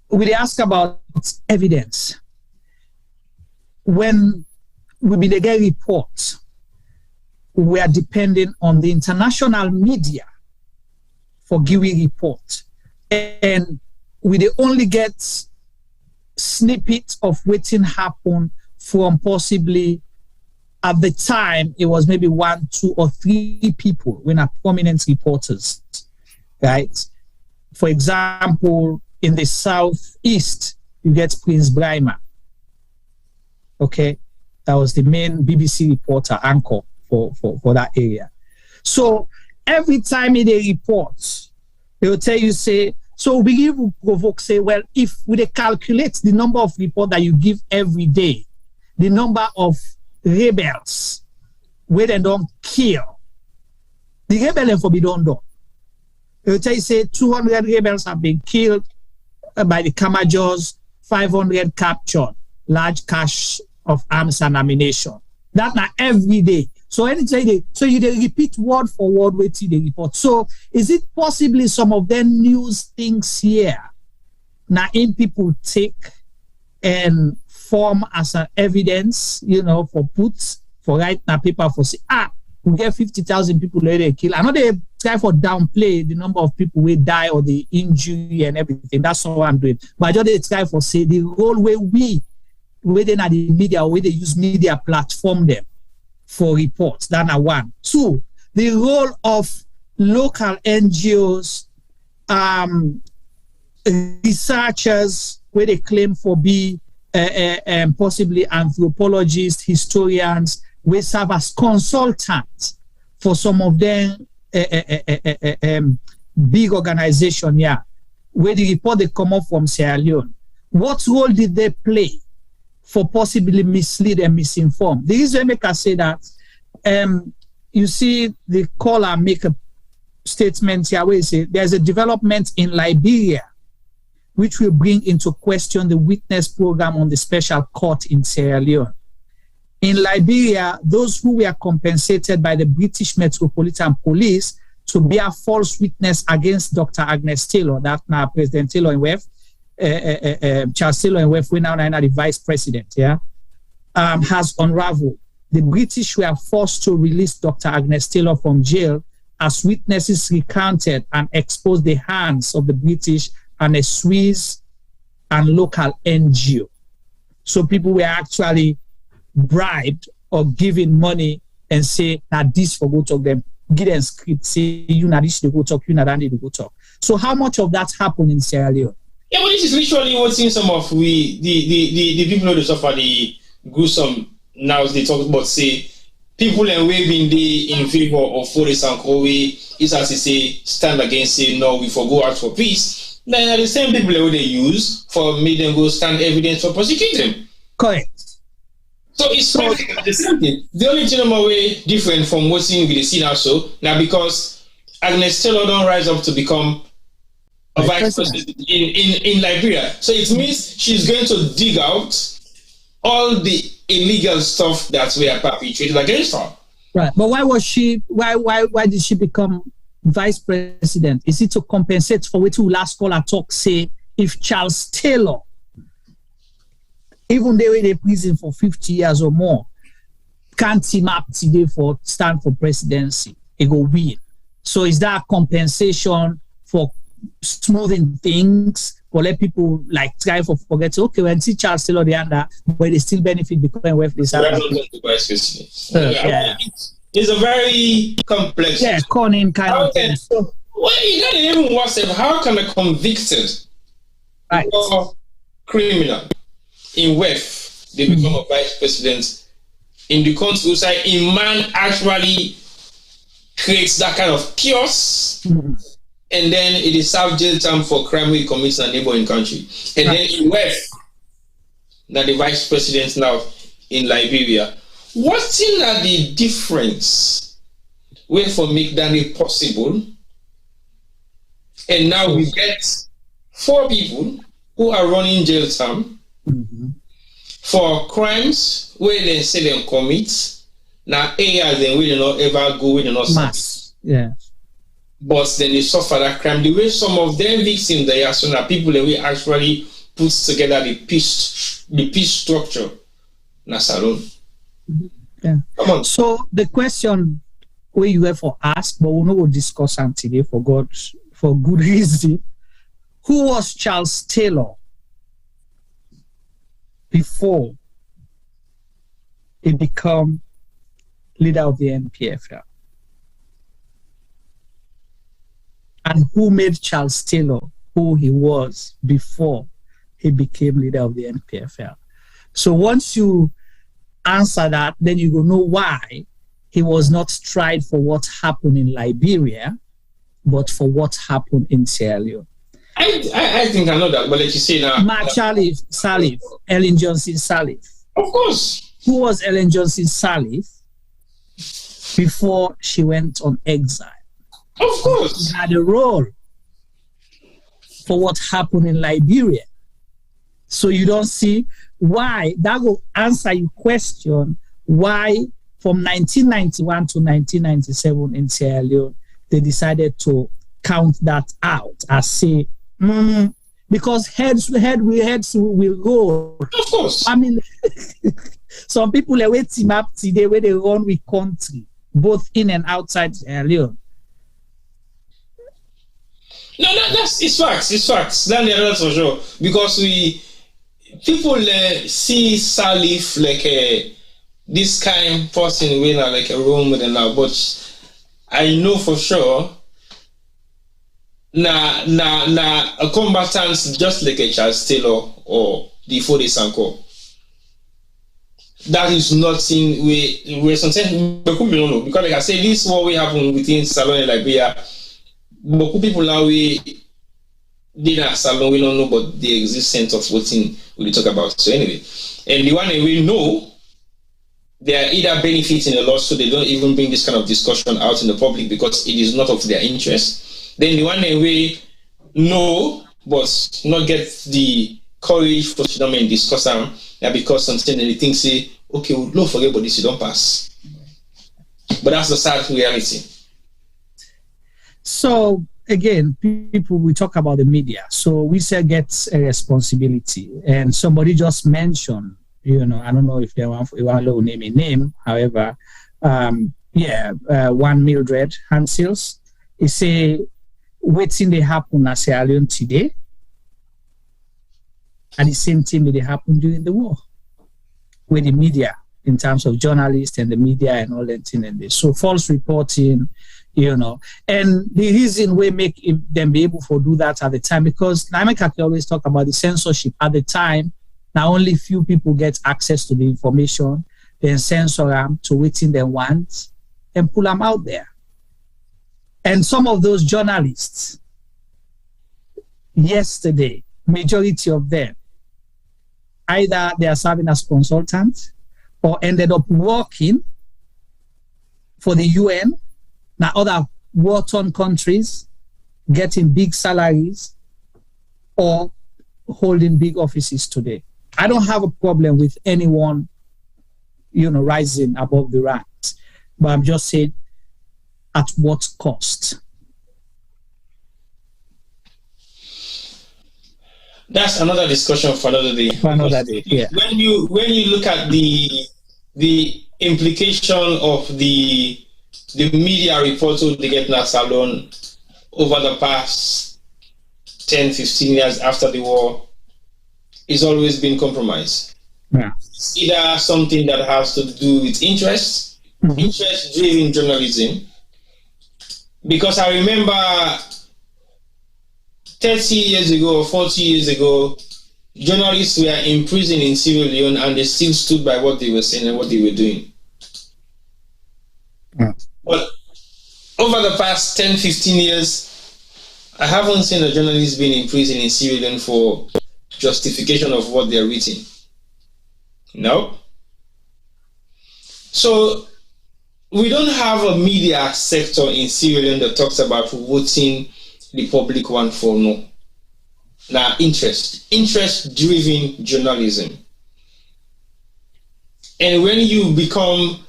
we ask about evidence. When we get reports, we are depending on the international media for giving reports. And we only get snippets of what happened from possibly, at the time, it was maybe 1, 2, or 3 people when are prominent reporters, right? For example, in the southeast, you get Prince Ibrahim. Okay, that was the main BBC reporter, anchor for that area. So every time they report, they will tell you, say, so we give provoke, say, well, if we calculate the number of reports that you give every day, the number of rebels where they don't kill, the rebellion for be done. They will tell you, say, 200 rebels have been killed by the Kamajors, 500 captured, large cache of arms and ammunition. That now every day. So anytime they repeat word for word what they report. So is it possibly some of them news things here now in people take and form as an evidence, for right now people for say, we get 50,000 people later killed. I know they try for downplay the number of people who die or the injury and everything. That's all I'm doing. But I just they try for say the role where they are the media, where they use media platform them for reports. That's one. 2, the role of local NGOs, researchers, where they claim for be possibly anthropologists, historians, we serve as consultants for some of them big organization, where the report they come up from Sierra Leone. What role did they play for possibly mislead and misinform? The reason I say that, you see the caller make a statement here where he say there's a development in Liberia which will bring into question the witness program on the special court in Sierra Leone. In Liberia, those who were compensated by the British Metropolitan Police to bear false witness against Dr. Agnes Taylor, that now President Taylor and Wef, Charles Taylor and Wef, we now are the vice president, has unraveled. The British were forced to release Dr. Agnes Taylor from jail as witnesses recounted and exposed the hands of the British and a Swiss and local NGO. So people were actually bribed or given money and say that this for go talk them, give them script, say you not this to go talk, you not that to go talk. So how much of that happened in Sierra Leone? Yeah, but this is literally what's in some of the people who suffer the gruesome. Now they talk about say people and waving in favor of Forest and Kowe is as they say stand against say no, we for go out for peace. Then the same people who they use for make them go stand evidence for prosecute them. Correct. So it's the same thing. The only thing way different from what's in with the scene also now because Agnes Taylor don't rise up to become a vice president in Liberia. So it means she's going to dig out all the illegal stuff that were perpetrated against her. Right. But why did she become vice president? Is it to compensate for what last caller talk say if Charles Taylor, even they were in prison for 50 years or more, can't team up today for stand for presidency, he go win. So is that a compensation for smoothing things, or let people like try for forget, okay, when see Charles Taylor the under, but they still benefit because when this it's a very complex, conning kind of thing. So, well, you don't even watch it. How can a convicted criminal in WEF they become a vice president in the country who say a man actually creates that kind of chaos, and then it is served jail time for crime he commits in a neighboring country, and then in WEF, now the vice president now in Liberia. What's in the difference way for make that possible? And now we get 4 people who are running jail time for crimes where they say they commit. Now areas then we do not ever go, we do not mass. Yeah. But then they suffer that crime. The way some of them victims they are, so that people that we actually put together the peace structure. Salon. Yeah. Come on. So the question we you have for ask, but we will discuss today for good reason. Who was Charles Taylor before he became leader of the NPFL? And who made Charles Taylor who he was before he became leader of the NPFL? So once you answer that, then you will know why he was not tried for what happened in Liberia, but for what happened in Sierra Leone. I think I know that, but let you say now. Salif, Ellen Johnson Salif. Of course. Who was Ellen Johnson Salif before she went on exile? Of course. She had a role for what happened in Liberia. So you don't see why, that will answer your question, why from 1991 to 1997 in Sierra Leone, they decided to count that out as say, because heads will go. Of course. I mean, some people are waiting up today where they run with country, both in and outside Sierra Leone. No, it's facts. That's for sure. Because people see Salif like this kind of person with like a role model now, but I know for sure a combatant just like a Charles Taylor or the Fode Sanko. That is nothing we sometimes because like I say, this war will happen within Salon and Liberia. But people now we didn't Salon, we don't know about the existence of what thing we talk about. So anyway, and the one that we know, they are either benefiting a lot, so they don't even bring this kind of discussion out in the public because it is not of their interest. Then the one that we know, but not get the courage for to and discuss them, because something they think say, okay, we'll not forget about this, you don't pass. But that's the sad reality. So again, people, we talk about the media. So we say gets a responsibility. And somebody just mentioned, I don't know if they want to name a name. However, one Mildred Hansels, he say, waiting they happen at Sierra Leone today. And the same thing that happened during the war with the media in terms of journalists and the media and all that thing and this. So false reporting, and the reason we make them be able to do that at the time, because Naimeka always talk about the censorship at the time. Now only few people get access to the information, then censor them to waiting they want and pull them out there. And some of those journalists, yesterday, majority of them, either they are serving as consultants or ended up working for the UN, now other war-torn countries, getting big salaries or holding big offices today. I don't have a problem with anyone, rising above the ranks, but I'm just saying, at what cost? That's another discussion for another day. For another day, yeah. When you look at the implication of the media reports they get in Salon over the past 10, 15 years after the war is always been compromised. Yeah. It's either something that has to do with interest-driven journalism. Because I remember 30 years ago or 40 years ago, journalists were imprisoned in Sierra Leone and they still stood by what they were saying and what they were doing. Yeah. But over the past 10, 15 years, I haven't seen a journalist being imprisoned in Sierra Leone for justification of what they're written. No. So we don't have a media sector in Sierra Leone that talks about voting the public one for no. Now, interest-driven journalism. And when you become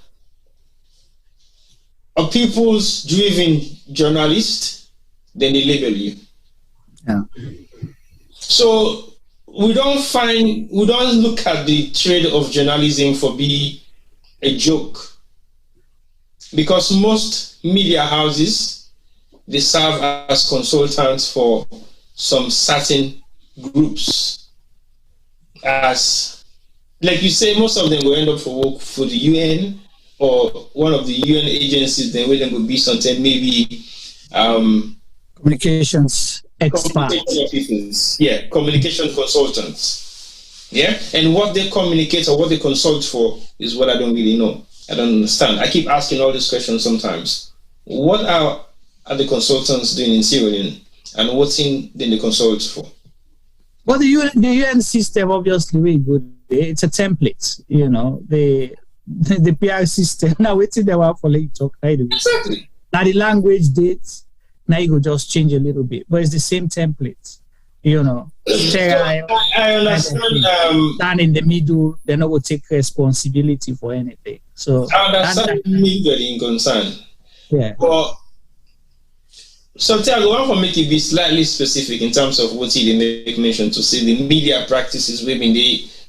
a people's-driven journalist, then they label you. Yeah. So we don't look at the trade of journalism for be a joke, because most media houses, they serve as consultants for some certain groups. As like you say, most of them will end up for work for the UN or one of the UN agencies. Then where they will be something maybe communications experts. Yeah, communication consultants. Yeah, and what they communicate or what they consult for is what I don't really know. I don't understand. I keep asking all these questions sometimes. What are the consultants doing in Sierra Leone, and what's in the consult for? Well, the UN system obviously very good. It's a template, you know. The PR system now waiting there for like talk right away. Exactly. Now the language dates. Now you go just change a little bit, but it's the same template, you know. I understand. Stand in the middle, they not will take responsibility for anything. So I understand legally concerned. Yeah. But sometimes I want to make it be slightly specific in terms of what he make mention to say the media practices we've been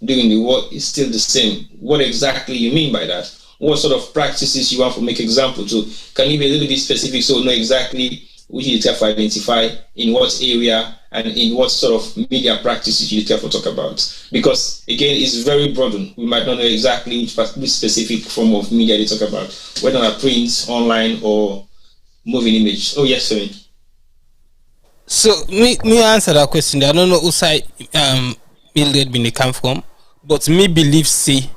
doing the work is still the same. What exactly you mean by that? What sort of practices you want to make example to? Can you be a little bit specific so we know exactly which you have to identify in what area and in what sort of media practices you have to talk about? Because again, it's very broad. We might not know exactly which specific form of media they talk about, whether on print, online, or moving image. Oh yes, sorry. So me answer that question. I don't know who side Mildred been they come from, but me believe say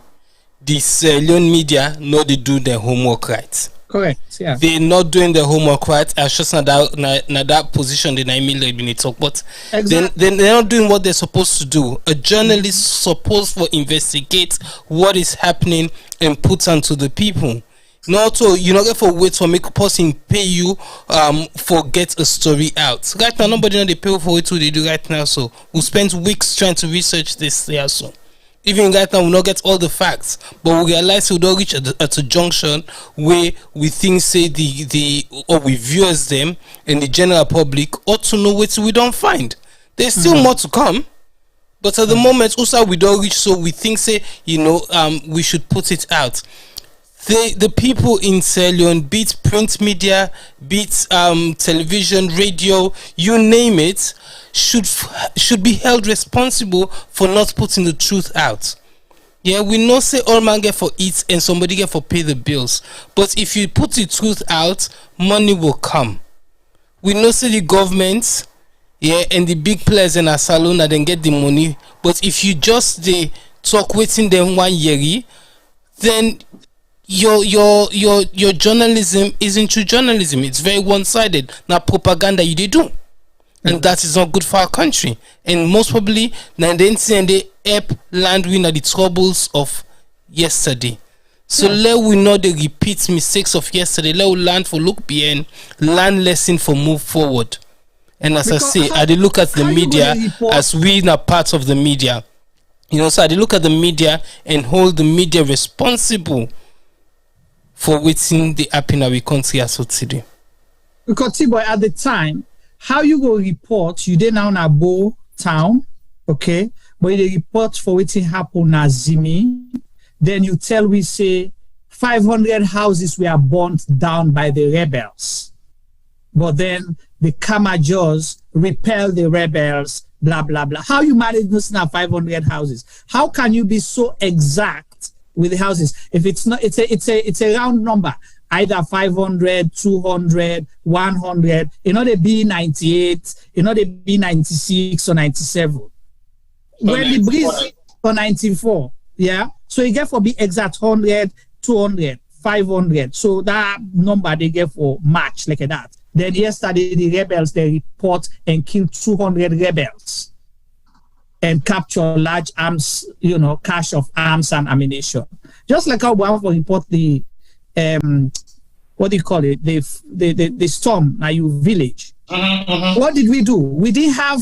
this Leone media know they do their homework right. Correct. Yeah. They're not doing their homework right. I just not that position that I Mildred been talk, but exactly. then they're not doing what they're supposed to do. A journalist supposed to investigate what is happening and put onto the people. Not so you not get for wait for make a person pay you for get a story out. Right now nobody know they pay for it they do right now. So we spent weeks trying to research this there. So even right now we not get all the facts, but we realize we don't reach at a junction where we think say the or we viewers them and the general public ought to know what we don't find. There's still more to come. But at the moment also we don't reach, so we think say we should put it out. The people in Sierra Leone, be it print media, be it television, radio, you name it, should be held responsible for not putting the truth out. Yeah, we know say all man get for eat and somebody get for pay the bills. But if you put the truth out, money will come. We know say the government, and the big players in our salon then get the money. But if you just they talk waiting them 1 year, then your journalism isn't true journalism. It's very one-sided. Now propaganda you do, and that is not good for our country. And most probably now they help land win at the troubles of yesterday. So let we not the repeat mistakes of yesterday. Let we learn for look behind, learn lesson for move forward. And as because I say, I look at the media as we are part of the media. So I look at the media and hold the media responsible for waiting the happen in our country as of today. Because T-boy, at the time, how you go report, you did now in a Bo town, okay? But you report for waiting happen na Zimi, then you tell we say 500 houses were burnt down by the rebels. But then the Kamajors repel the rebels, blah, blah, blah. How you manage this now 500 houses? How can you be so exact with the houses? If it's not, it's a round number, either 500, 200, 100, they be 98, they be 96 or 97. When the breeze for 94, yeah? So you get for be exact 100, 200, 500. So that number they get for match like that. Then yesterday, the rebels, they report and kill 200 rebels and capture large arms, cache of arms and ammunition. Just like how we have to report the, what do you call it? The storm, Nayu village. What did we do? We didn't have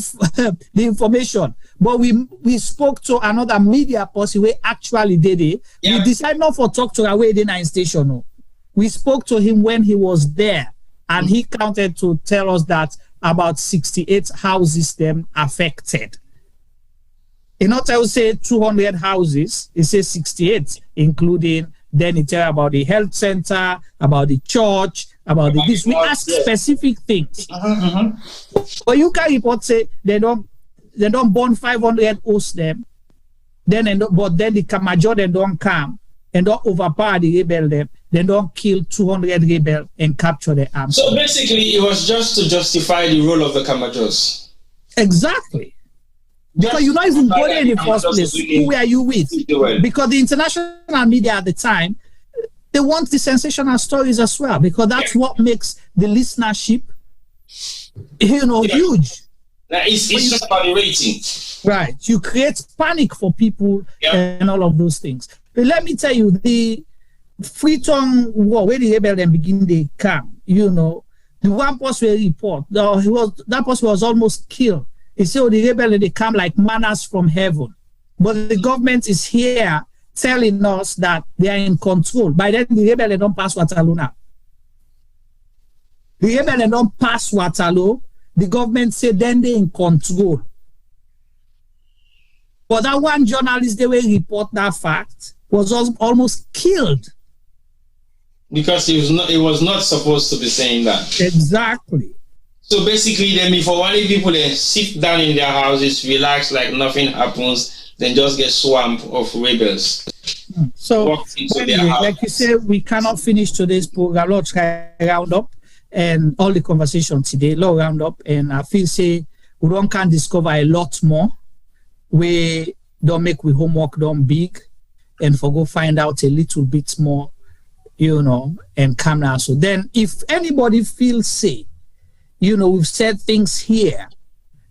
the information, but we spoke to another media person who actually did it. Yeah. We decided not to talk to our way in station. No. We spoke to him when he was there, and he counted to tell us that about 68 houses them affected. I will say 200 houses, it says 68, including then it tell about the health center, about the church, about the this. We ask specific things. But you can report say they don't burn 500 hosts them. But then the Kamajor they don't come and don't overpower the rebel them. They don't kill 200 rebels and capture the arms. So basically, it was just to justify the role of the Kamajors. Exactly. Because you're not even going in the first place. Who were you with? Because the international media at the time, they want the sensational stories as well, because that's what makes the listenership, huge. It's just about the rating. Right. You create panic for people and all of those things. But let me tell you, the Freetown War, where the rebel then begin they come, the one person will report, that person was almost killed. He said, the rebel, they come like manners from heaven. But the government is here telling us that they are in control. By then, the rebel, they don't pass Waterloo now. The rebel, they don't pass Waterloo. The government said then they're in control. But that one journalist, they will report that fact, was almost killed. Because it was not supposed to be saying that. Exactly. So basically, then before one people they sit down in their houses, relax like nothing happens, then just get swamped of rebels. So anyway, like you said, we cannot finish today's program. Let's try round up and all the conversation today. Let's round up, and I feel say we can discover a lot more. We don't make we homework done big, and for go find out a little bit more, and come now. So then, if anybody feels say, we've said things here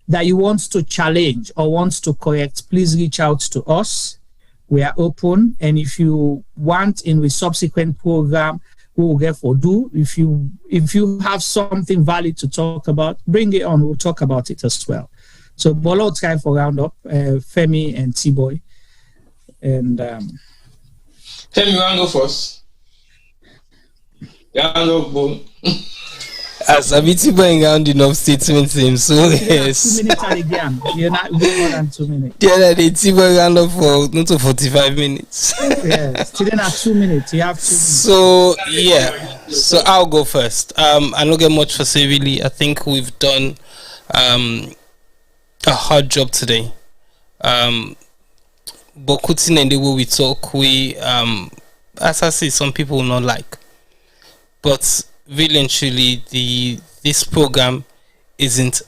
that you want to challenge or want to correct, please reach out to us. We are open. And if you want in the subsequent program, we will get for do. If you have something valid to talk about, bring it on. We'll talk about it as well. So Bolo try for roundup, Femi and T-Boy. And Femi, you want to go first? Round up, as a bit around enough statements him, so yes. 2 minutes again. You're not going more than 2 minutes. The other day, T-Boy round up for not to 45 minutes. Yes, still not 2 minutes. You have 2 minutes. So yeah, so I'll go first. I don't get much for say really. I think we've done a hard job today. But cutting and the way we talk, we as I say, some people will not like, but really and truly, this program isn't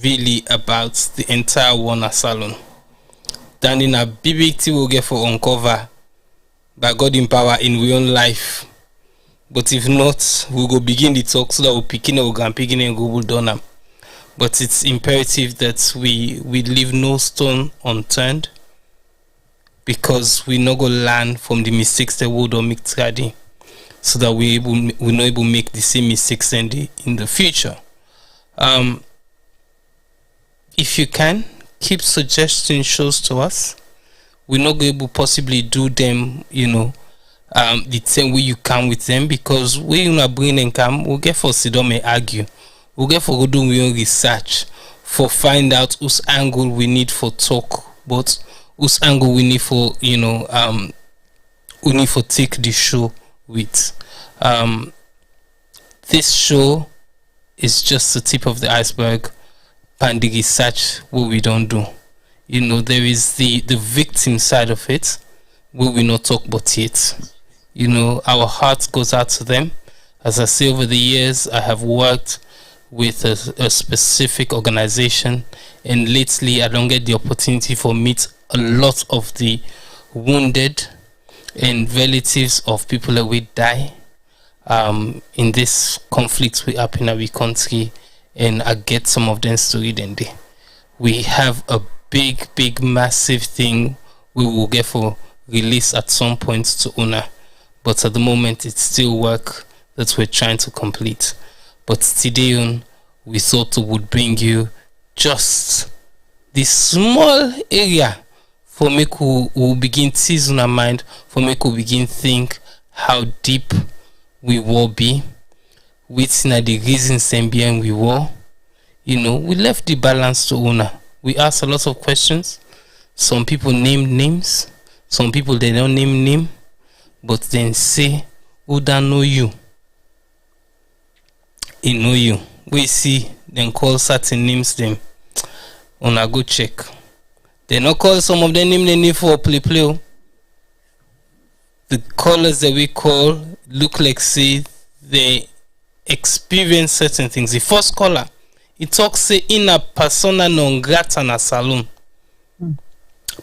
really about the entire Warner Salon. Then in a big thing we'll get for uncover by God in power in our own life. But if not, we'll go begin the talk so that we'll pick in and Google Donor. But it's imperative that we leave no stone unturned, because we not go learn from the mistakes that we don't make today, so that we're not able to make the same mistakes in the future. If you can, keep suggesting shows to us. We're not going to possibly do them, the same way you come with them, because we not bring and come, we'll get for sit down and argue. We'll get for go do our own research for find out whose angle we need for talk, but whose angle we need for we need for take the show with. This show is just the tip of the iceberg. And the research what we don't do. You know, there is the victim side of it where we not talk about it. You know, our heart goes out to them. As I say, over the years, I have worked with a specific organization, and lately I don't get the opportunity for meet a lot of the wounded and relatives of people that we die in this conflict we happen in our country. And I get some of them story then day. We have a big, massive thing we will get for release at some point to owner. But at the moment, it's still work that we're trying to complete. But today on, we thought we would bring you just this small area for make we begin tease on our mind, for make we begin think how deep we will be. Which are the reasons behind we war. You know, we left the balance to owner. We asked a lot of questions. Some people named names. Some people they don't name. But then say, who don't know you? He know you. We see then call certain names them. Una go check. They not call some of them name they need for play. The callers that we call look like say they experience certain things. The first caller, he talks say in a persona non grata na salon,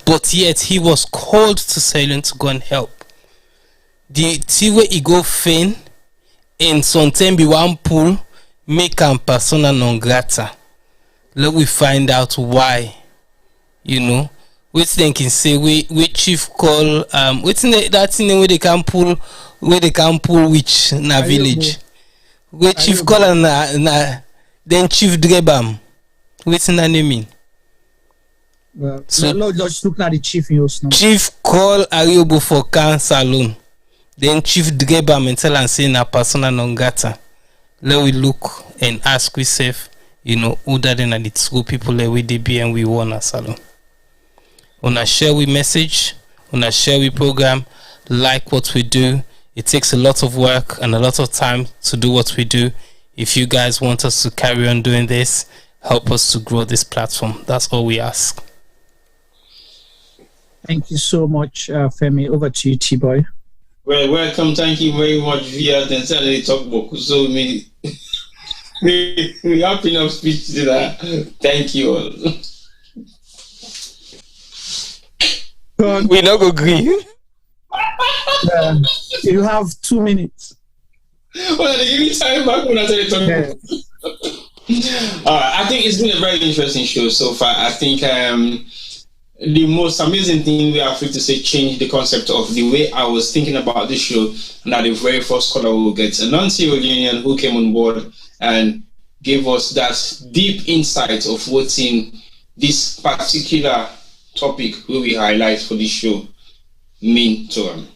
but yet he was called to Sierra Leone to go and help. The way he go fain and sometimes be one pool make a persona non grata. Let we find out why. You know, we think can say we chief call that's in the way they can pull which na village. We chief call na then chief drebam. What's in the name? Well, so let's look at the chief news now. Chief call Ariobo for cancer alone. Then chief drebam and tell and say na persona non grata. Let we look and ask ourselves, you know, other than the school people that we be and we want a salon. On a share we message, on a share we program, like what we do. It takes a lot of work and a lot of time to do what we do. If you guys want us to carry on doing this, help us to grow this platform. That's all we ask. Thank you so much, Femi. Over to you, T-Boy. Well, welcome. Thank you very much, Via. Then suddenly talk about so me. We have enough speech to that. Thank you all. We not go agree. You have 2 minutes. Well, they give me time back when I tell you talk. I think it's been a very interesting show so far. I think the most amazing thing we are free to say changed the concept of the way I was thinking about this show. Now the very first caller we will get a non-Sierra Leonean who came on board and gave us that deep insight of what's in this particular topic where we highlight for this show mean to them.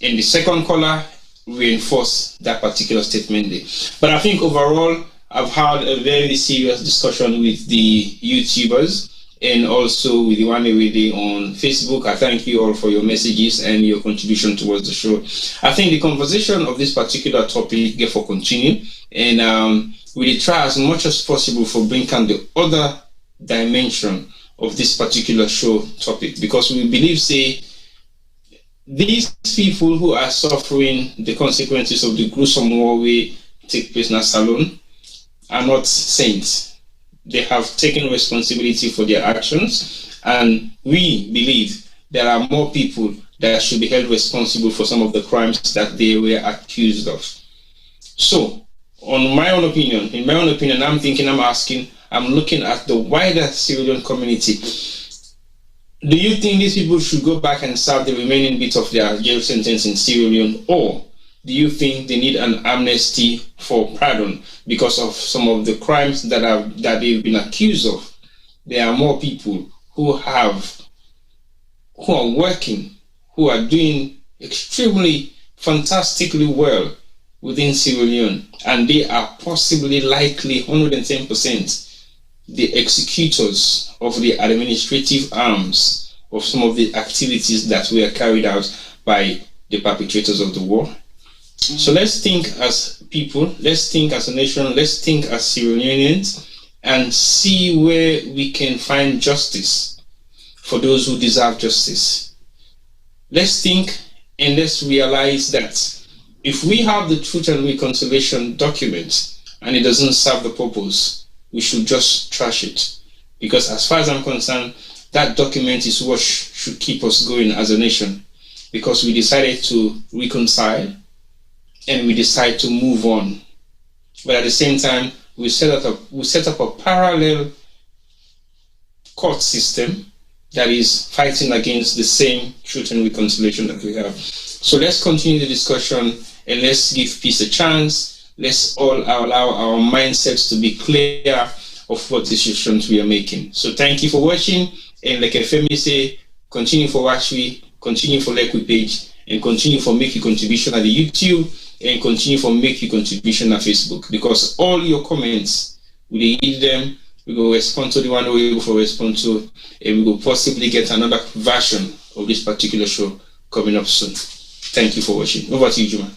In the second caller, reinforce that particular statement there. But I think overall, I've had a very serious discussion with the YouTubers and also with the one on Facebook. I thank you all for your messages and your contribution towards the show. I think the conversation of this particular topic get for continue, and we try as much as possible for bringing the other dimension of this particular show topic, because we believe, say, these people who are suffering the consequences of the gruesome war we take place in Salon are not saints. They have taken responsibility for their actions, and we believe there are more people that should be held responsible for some of the crimes that they were accused of. So, in my own opinion, I'm looking at the wider Sierra Leone community. Do you think these people should go back and serve the remaining bit of their jail sentence in Sierra Leone, or do you think they need an amnesty for pardon because of some of the crimes that they've been accused of? There are more people who are working, who are doing extremely fantastically well within Sierra Leone, and they are possibly likely 110% the executors of the administrative arms of some of the activities that were carried out by the perpetrators of the war. So let's think as people, let's think as a nation, let's think as Sierra Leoneans, and see where we can find justice for those who deserve justice. Let's think and let's realize that if we have the Truth and Reconciliation document and it doesn't serve the purpose, we should just trash it. Because as far as I'm concerned, that document is what should keep us going as a nation, because we decided to reconcile and we decide to move on. But at the same time, we set up a parallel court system that is fighting against the same Truth and Reconciliation that we have. So let's continue the discussion and let's give peace a chance. Let's all allow our mindsets to be clear of what decisions we are making. So thank you for watching, and like Femi say, continue for watch we, continue for like we page, and continue for make your contribution at the YouTube, and continue for make your contribution at Facebook, because all your comments, we read them, we go respond to the one we will respond to, and we will possibly get another version of this particular show coming up soon. Thank you for watching. Over to you, Juma.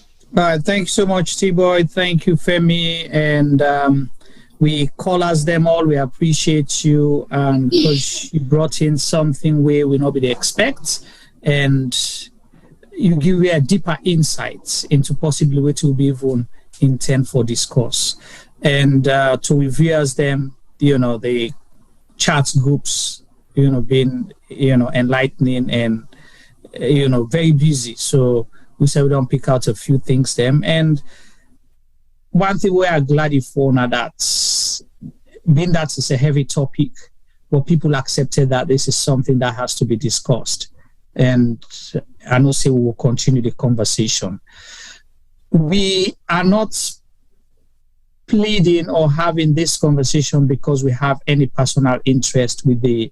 Thank you so much, T-Boy. Thank you, Femi. And we call us them all. We appreciate you, because you brought in something where we nobody expects, and you give a deeper insights into possibly what will be even intend for discourse. And to reviewers them, the chat groups, being, enlightening and, very busy. So we said we don't pick out a few things them. And one thing we are glad for now that, being that it's a heavy topic, but people accepted that this is something that has to be discussed. And I know say we will continue the conversation. We are not pleading or having this conversation because we have any personal interest with the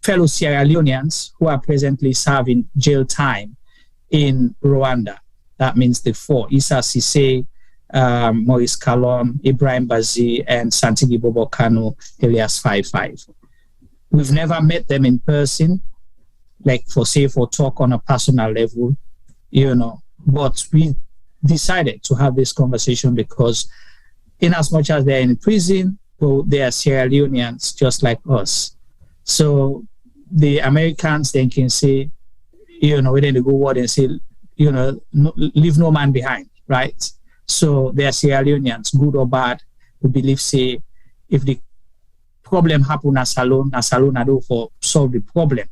fellow Sierra Leoneans who are presently serving jail time in Rwanda. That means the four: Issa, Sesay, Maurice Kallon, Ibrahim, Bazzy, and Santigie Borbor Kanu, alias 5-5. We've never met them in person, like for talk on a personal level, but we decided to have this conversation because in as much as they're in prison, well, they are Sierra Leoneans just like us. So the Americans then can say, within the good word and say, leave no man behind, right? So they are Sierra Leoneans, good or bad. We believe, say, if the problem happen as alone I do for solve the problem.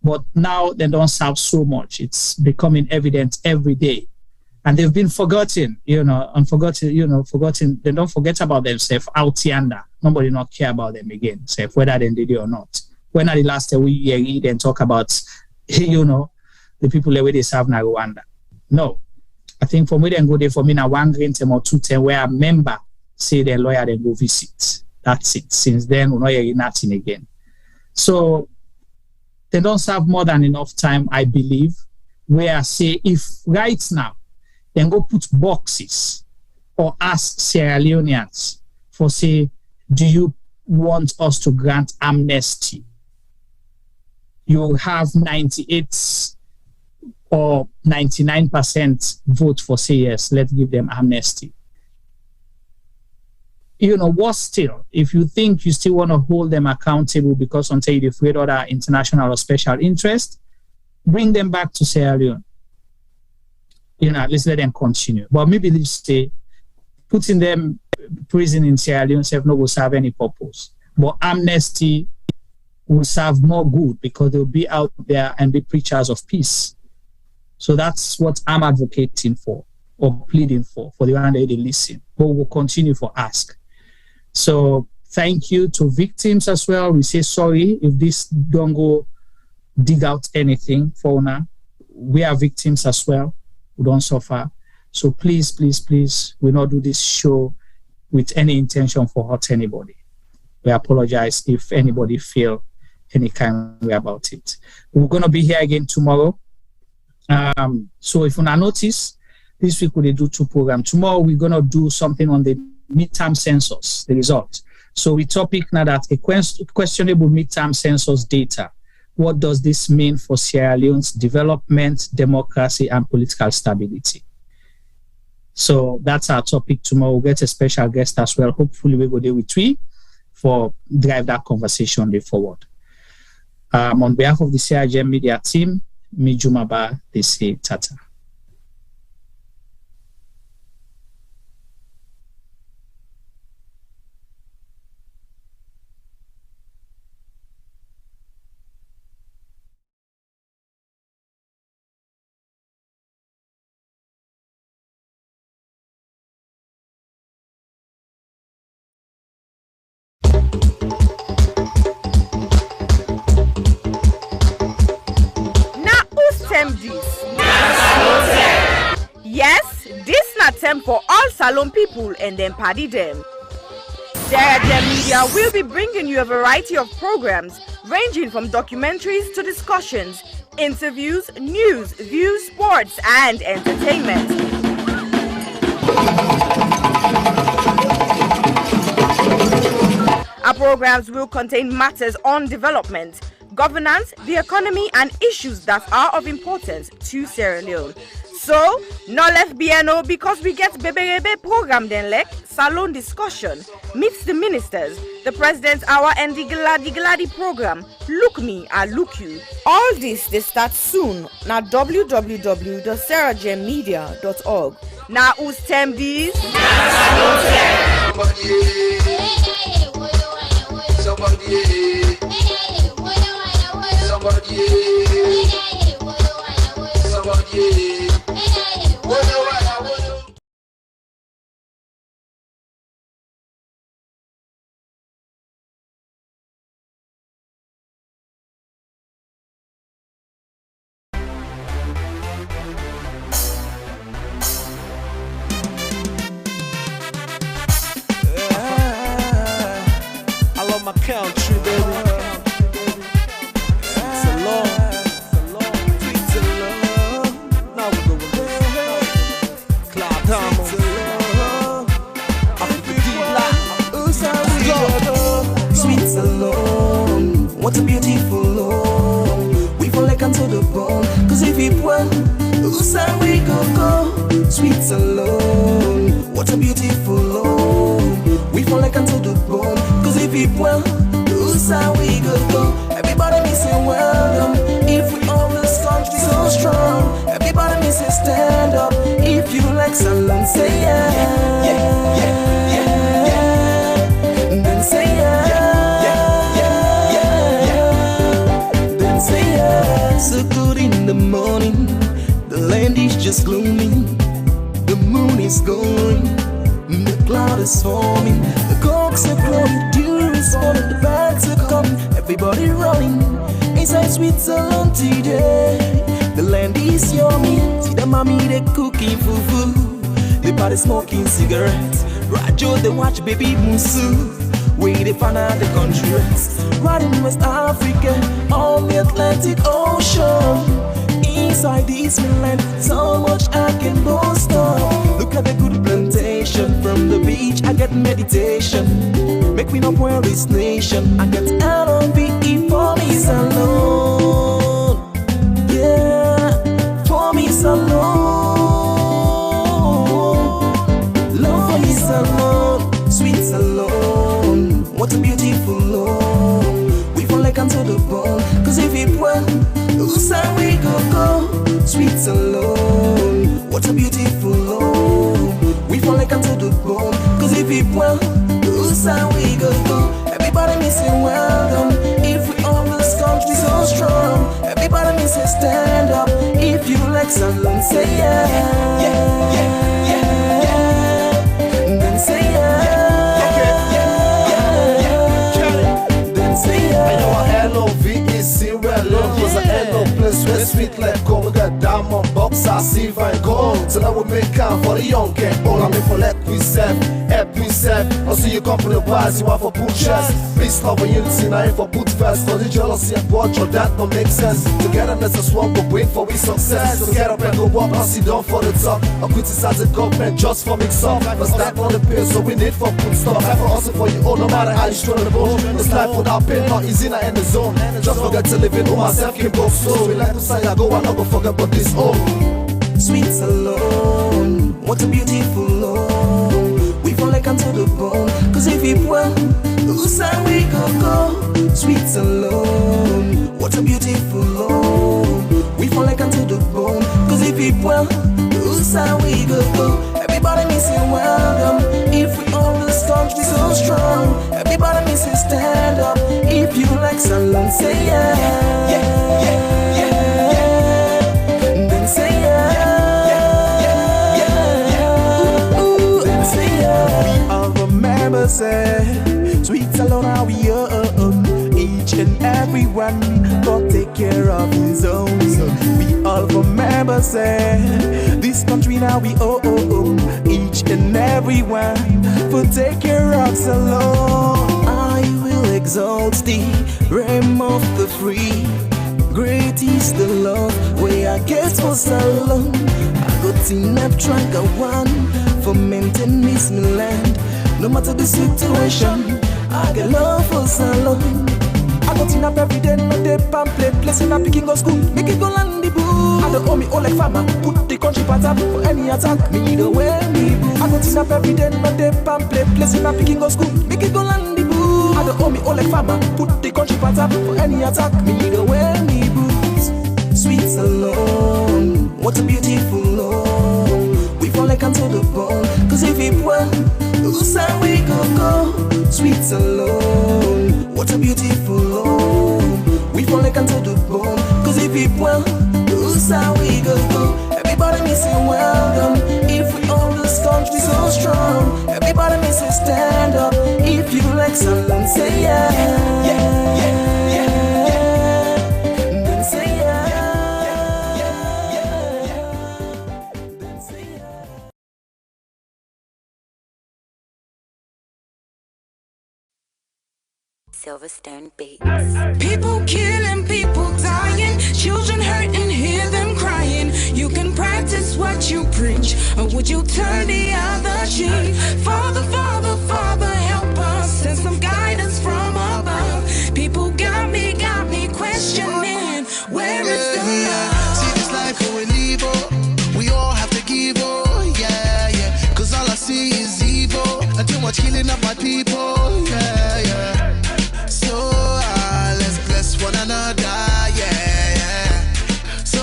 But now they don't solve so much. It's becoming evident every day. And they've been forgotten, forgotten. They don't forget about themselves out yonder. Nobody not care about them again, whether they did it or not. When are the last time we read and talk about, the people the way they serve in Rwanda? No. I think for me, they go there for me now 1 green term or 2 term where a member say their lawyer then go visit. That's it. Since then, we're not hearing nothing again. So they don't serve more than enough time, I believe, where I say if right now, then go put boxes or ask Sierra Leoneans for say, do you want us to grant amnesty? You have 98 or 99% vote for say yes, let's give them amnesty. Worse still, if you think you still want to hold them accountable because until you've created other international or special interest, bring them back to Sierra Leone. Let's let them continue. But maybe they say putting them prison in Sierra Leone no will serve any purpose. But amnesty will serve more good because they'll be out there and be preachers of peace. So that's what I'm advocating for or pleading for the one that they listen. But we'll continue for ask. So thank you to victims as well. We say sorry if this don't go dig out anything for now. We are victims as well. We don't suffer. So please, please, please, we not do this show with any intention for hurt anybody. We apologize if anybody feel any kind of way about it. We're going to be here again tomorrow. So if you not notice, this week we do 2 programs. Tomorrow we're going to do something on the midterm census, the result. So we topic now that a questionable midterm census data what does this mean for Sierra Leone's development, democracy, and political stability? So that's our topic tomorrow. We'll get a special guest as well. Hopefully we go there with we for drive that conversation forward. On behalf of the CRGM media team, me Jumaba, they say tata. Yes, this not time for all Salon people and then party them. Sierra Leone Media will be bringing you a variety of programs ranging from documentaries to discussions, interviews, news, views, sports, and entertainment. Our programs will contain matters on development, governance, the economy, and issues that are of importance to Sierra Leone. So, no left BNO because we get Bebe program then like Salon discussion, meets the ministers, the President's Hour and the Gladi program, Look Me, I Look You. All this, they start soon na www.serragmedia.org. Now, who's tem these? My country, baby. It's a long, it's a long. Now we go with this. Cloud Diamond. Sweet alone, what a beautiful love. We fall like unto the bone. Cause if it went, Usa we go. Sweet alone, what a beautiful love. We fall like unto the bone. Cause if it well, Usa we go. Everybody me say well done. If we all this country so strong, everybody me say stand up. If you like Salon, say yeah. Then say yeah. Then say yeah. So good in the morning, the land is just gloomy, the moon is going, the cloud is forming, the cocks are crowing, dew is falling, the bags are coming, everybody running inside Switzerland today. The land is yummy, see the mommy they cooking fufu, the party smoking cigarettes, Rajo they watch baby Musu. We they find out the country rest, right in West Africa, on the Atlantic Ocean. Inside this land, so much I can boast of. Look at the good plantation, from the beach I get meditation. Make me not wear this nation, I get L-O-V-E for me alone. Yeah, for me alone. Love for me alone, sweet alone. What a beautiful love. We fall like unto the bone. Cause if it went, Usa we go. Sweet alone. What a beautiful love. We fall like unto the bone. Cause if it well, Usa we go. Everybody me say well done. If we all this country so strong, everybody me say stand up. If you like Salon, say yeah. Then say yeah. Sierra Leone was an hello place where sweet like gold. We got diamond box, I silver and gold. So that we make time for the young and old. I mean for let we serve, help we self. Also you come from the bars, you want for put chest. Peace, love and unity, now ain't for put first. Cause the jealousy and culture, that don't make sense. Togetherness is one, but wait for we success. So get up and go walk, I'll sit down for the top. I criticize the government just for mix up. Cause that on the pill, so we need for put stop. Time for hustle for you all, no matter how you struggle the boat. This life without pain, not easy, not in the zone. Just forget to live in all myself, keep go slow. We like to say I go, I never forget about this, oh. Sweet alone, what a beautiful love. We fall like unto the bone, cause if it well, whose side we go. Sweet alone, what a beautiful love. We fall like unto the bone, cause if it well, whose side we go. Everybody missing welcome, if we all the storms be so strong. Everybody missing stand up, if you like salon, say yeah. Yeah, yeah, yeah, yeah. Then say yeah. Say, sweet alone how we own. Each and every one God take care of his own. We all remember say, this country now we own. Each and every one will take care of us alone. I will exalt thee, realm of the free. Great is the love where I get for so long. I got enough track of one for maintenance my land. No matter the situation, I get love for so long. I got enough every day, no day, play, place in a picking go school, make it go land the boo. I don't owe me all like farmer, put the country part up for any attack, me the way me boo. I got enough every day, no day, play, place in a picking go school, make it go land the boo. I don't owe me all like farmer, put the country part up for any attack, me the way me boo. Sweet alone, what a beautiful love. We fall like unto the bone, cause if it well, whose side we go. Sweet alone, what a beautiful love. We fall like unto the bone, cause if it well, whose side we go. Everybody missing welcome, if we all the storms be so strong. Everybody missing stand up, if you like salon, say yeah. Yeah, yeah, yeah, yeah. Then say yeah. Silverstone Beats. People killing, people dying, children hurting, hear them crying. You can practice what you preach, or would you turn the other cheek? Father, Father, Father, help us, send some guidance from above. People got me questioning, where is the love? See this life going evil, we all have to give, oh yeah, yeah. Cause all I see is evil, and too much killing of my people, yeah, yeah. So let's bless one another, yeah, yeah. So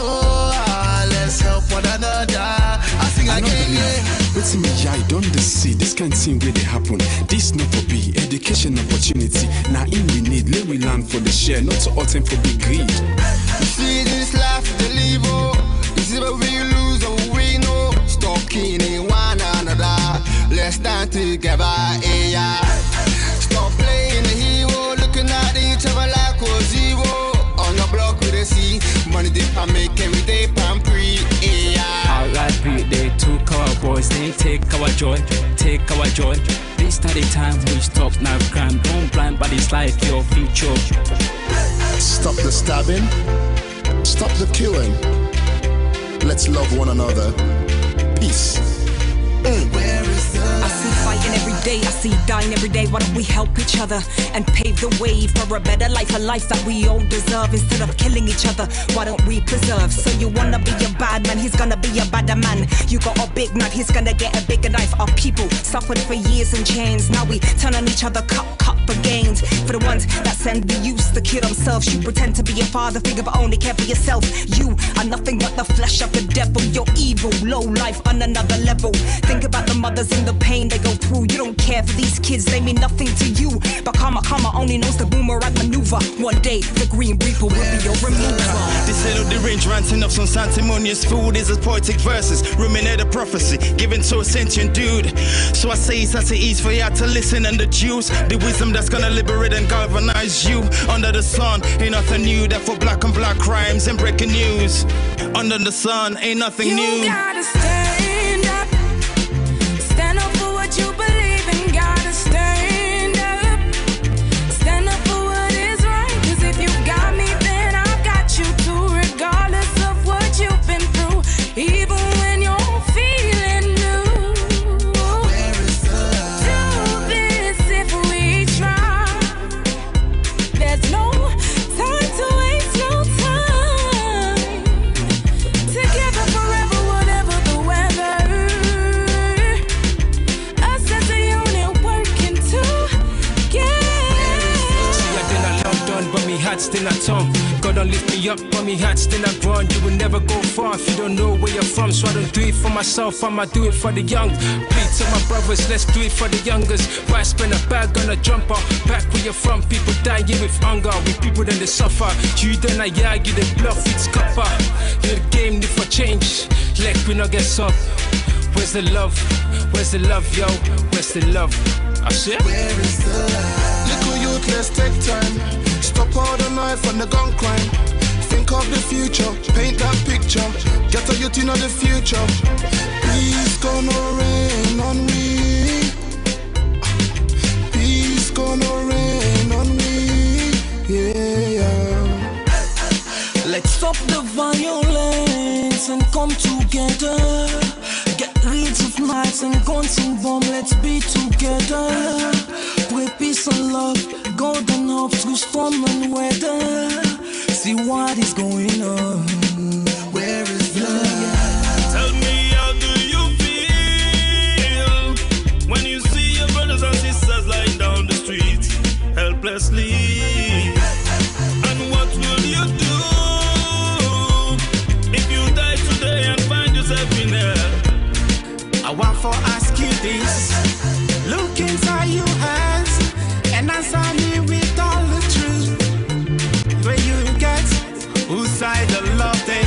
let's help one another. I sing again, yeah. What's me, I don't see this kind of thing where they happen. This not for be education opportunity. Now in we need, let we learn for the share, not to all time for big greed. You see this life, the live, oh. You see where we lose and we know. Stop killing one another. Let's stand together, yeah. Stop playing the hero, looking at each other like a zero. On the block with a C, money dip and make every day pan pre, yeah. R.I.P. They took our boys, they take our joy, take our joy. This not the time we stop now crime. Don't blind by this life, your future. Stop the stabbing, stop the killing. Let's love one another. Peace. I see fighting every day, I see dying every day. Why don't we help each other and pave the way for a better life, a life that we all deserve? Instead of killing each other, why don't we preserve? So you wanna be a bad man, he's gonna be a badder man. You got a big knife, he's gonna get a bigger knife. Our people suffered for years in chains. Now we turn on each other, cut for gains. For the ones that send the youth to kill themselves, you pretend to be a father figure but only care for yourself. You are nothing but the flesh of the devil. You're evil, low life on another level. Think about the mothers and the pain they go through. You don't care for these kids, they mean nothing to you. But karma only knows the boomerang maneuver. One day the Green Reaper will be your remover. They settle the range, ranting up some sanctimonious food is as poetic verses, ruminate a prophecy given to a sentient dude. So I say it's as it is for you to listen and deduce the wisdom that's gonna liberate and galvanize you. Under the sun ain't nothing new, that for black on black crimes and breaking news. Under the sun ain't nothing new. You gotta stand up for what you believe in, God. still at home. God don't lift me up, but me heart still a ground. You will never go far if you don't know where you're from. So I don't do it for myself, I'ma do it for the young. Please to my brothers, let's do it for the youngers. Why spend a bag on a jumper? Back where you're from, people dying with hunger. With people then they suffer. You then I argue, they bluff, it's copper. You the game need for change, like we not get up. Where's the love? Where's the love, yo? Where's the love? I said, where is the love? Little youth, let's take time. Stop all the knife and the gun crime. Think of the future, paint that picture. Get a youth in the future. Peace gonna rain on me. Peace gonna rain on me. Yeah. Let's stop the violence and come together. Get rid of knives and guns and bombs, let's be together. Pray peace and love, golden hope through storm and weather. See what is going on. Where is love? Tell me, how do you feel when you see your brothers and sisters lying down the street helplessly? And what will you do if you die today and find yourself in hell? I want to ask you this. Look inside your eyes and answer me with all the truth. Where you get, whose side the love they?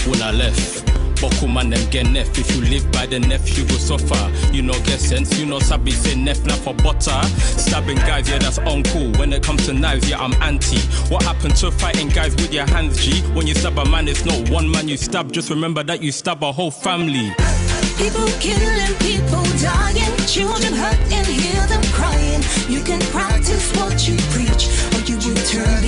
When I left. Boku man them get nef. If you live by the nef, you go suffer. You know get sense, you know sabi say nef not for butter. Stabbing guys, yeah that's uncool. When it comes to knives, yeah I'm anti. What happened to fighting guys with your hands, G? When you stab a man, it's not one man you stab. Just remember that you stab a whole family. People killing, people dying, children hurt and hear them crying. You can practice what you preach, or you will turn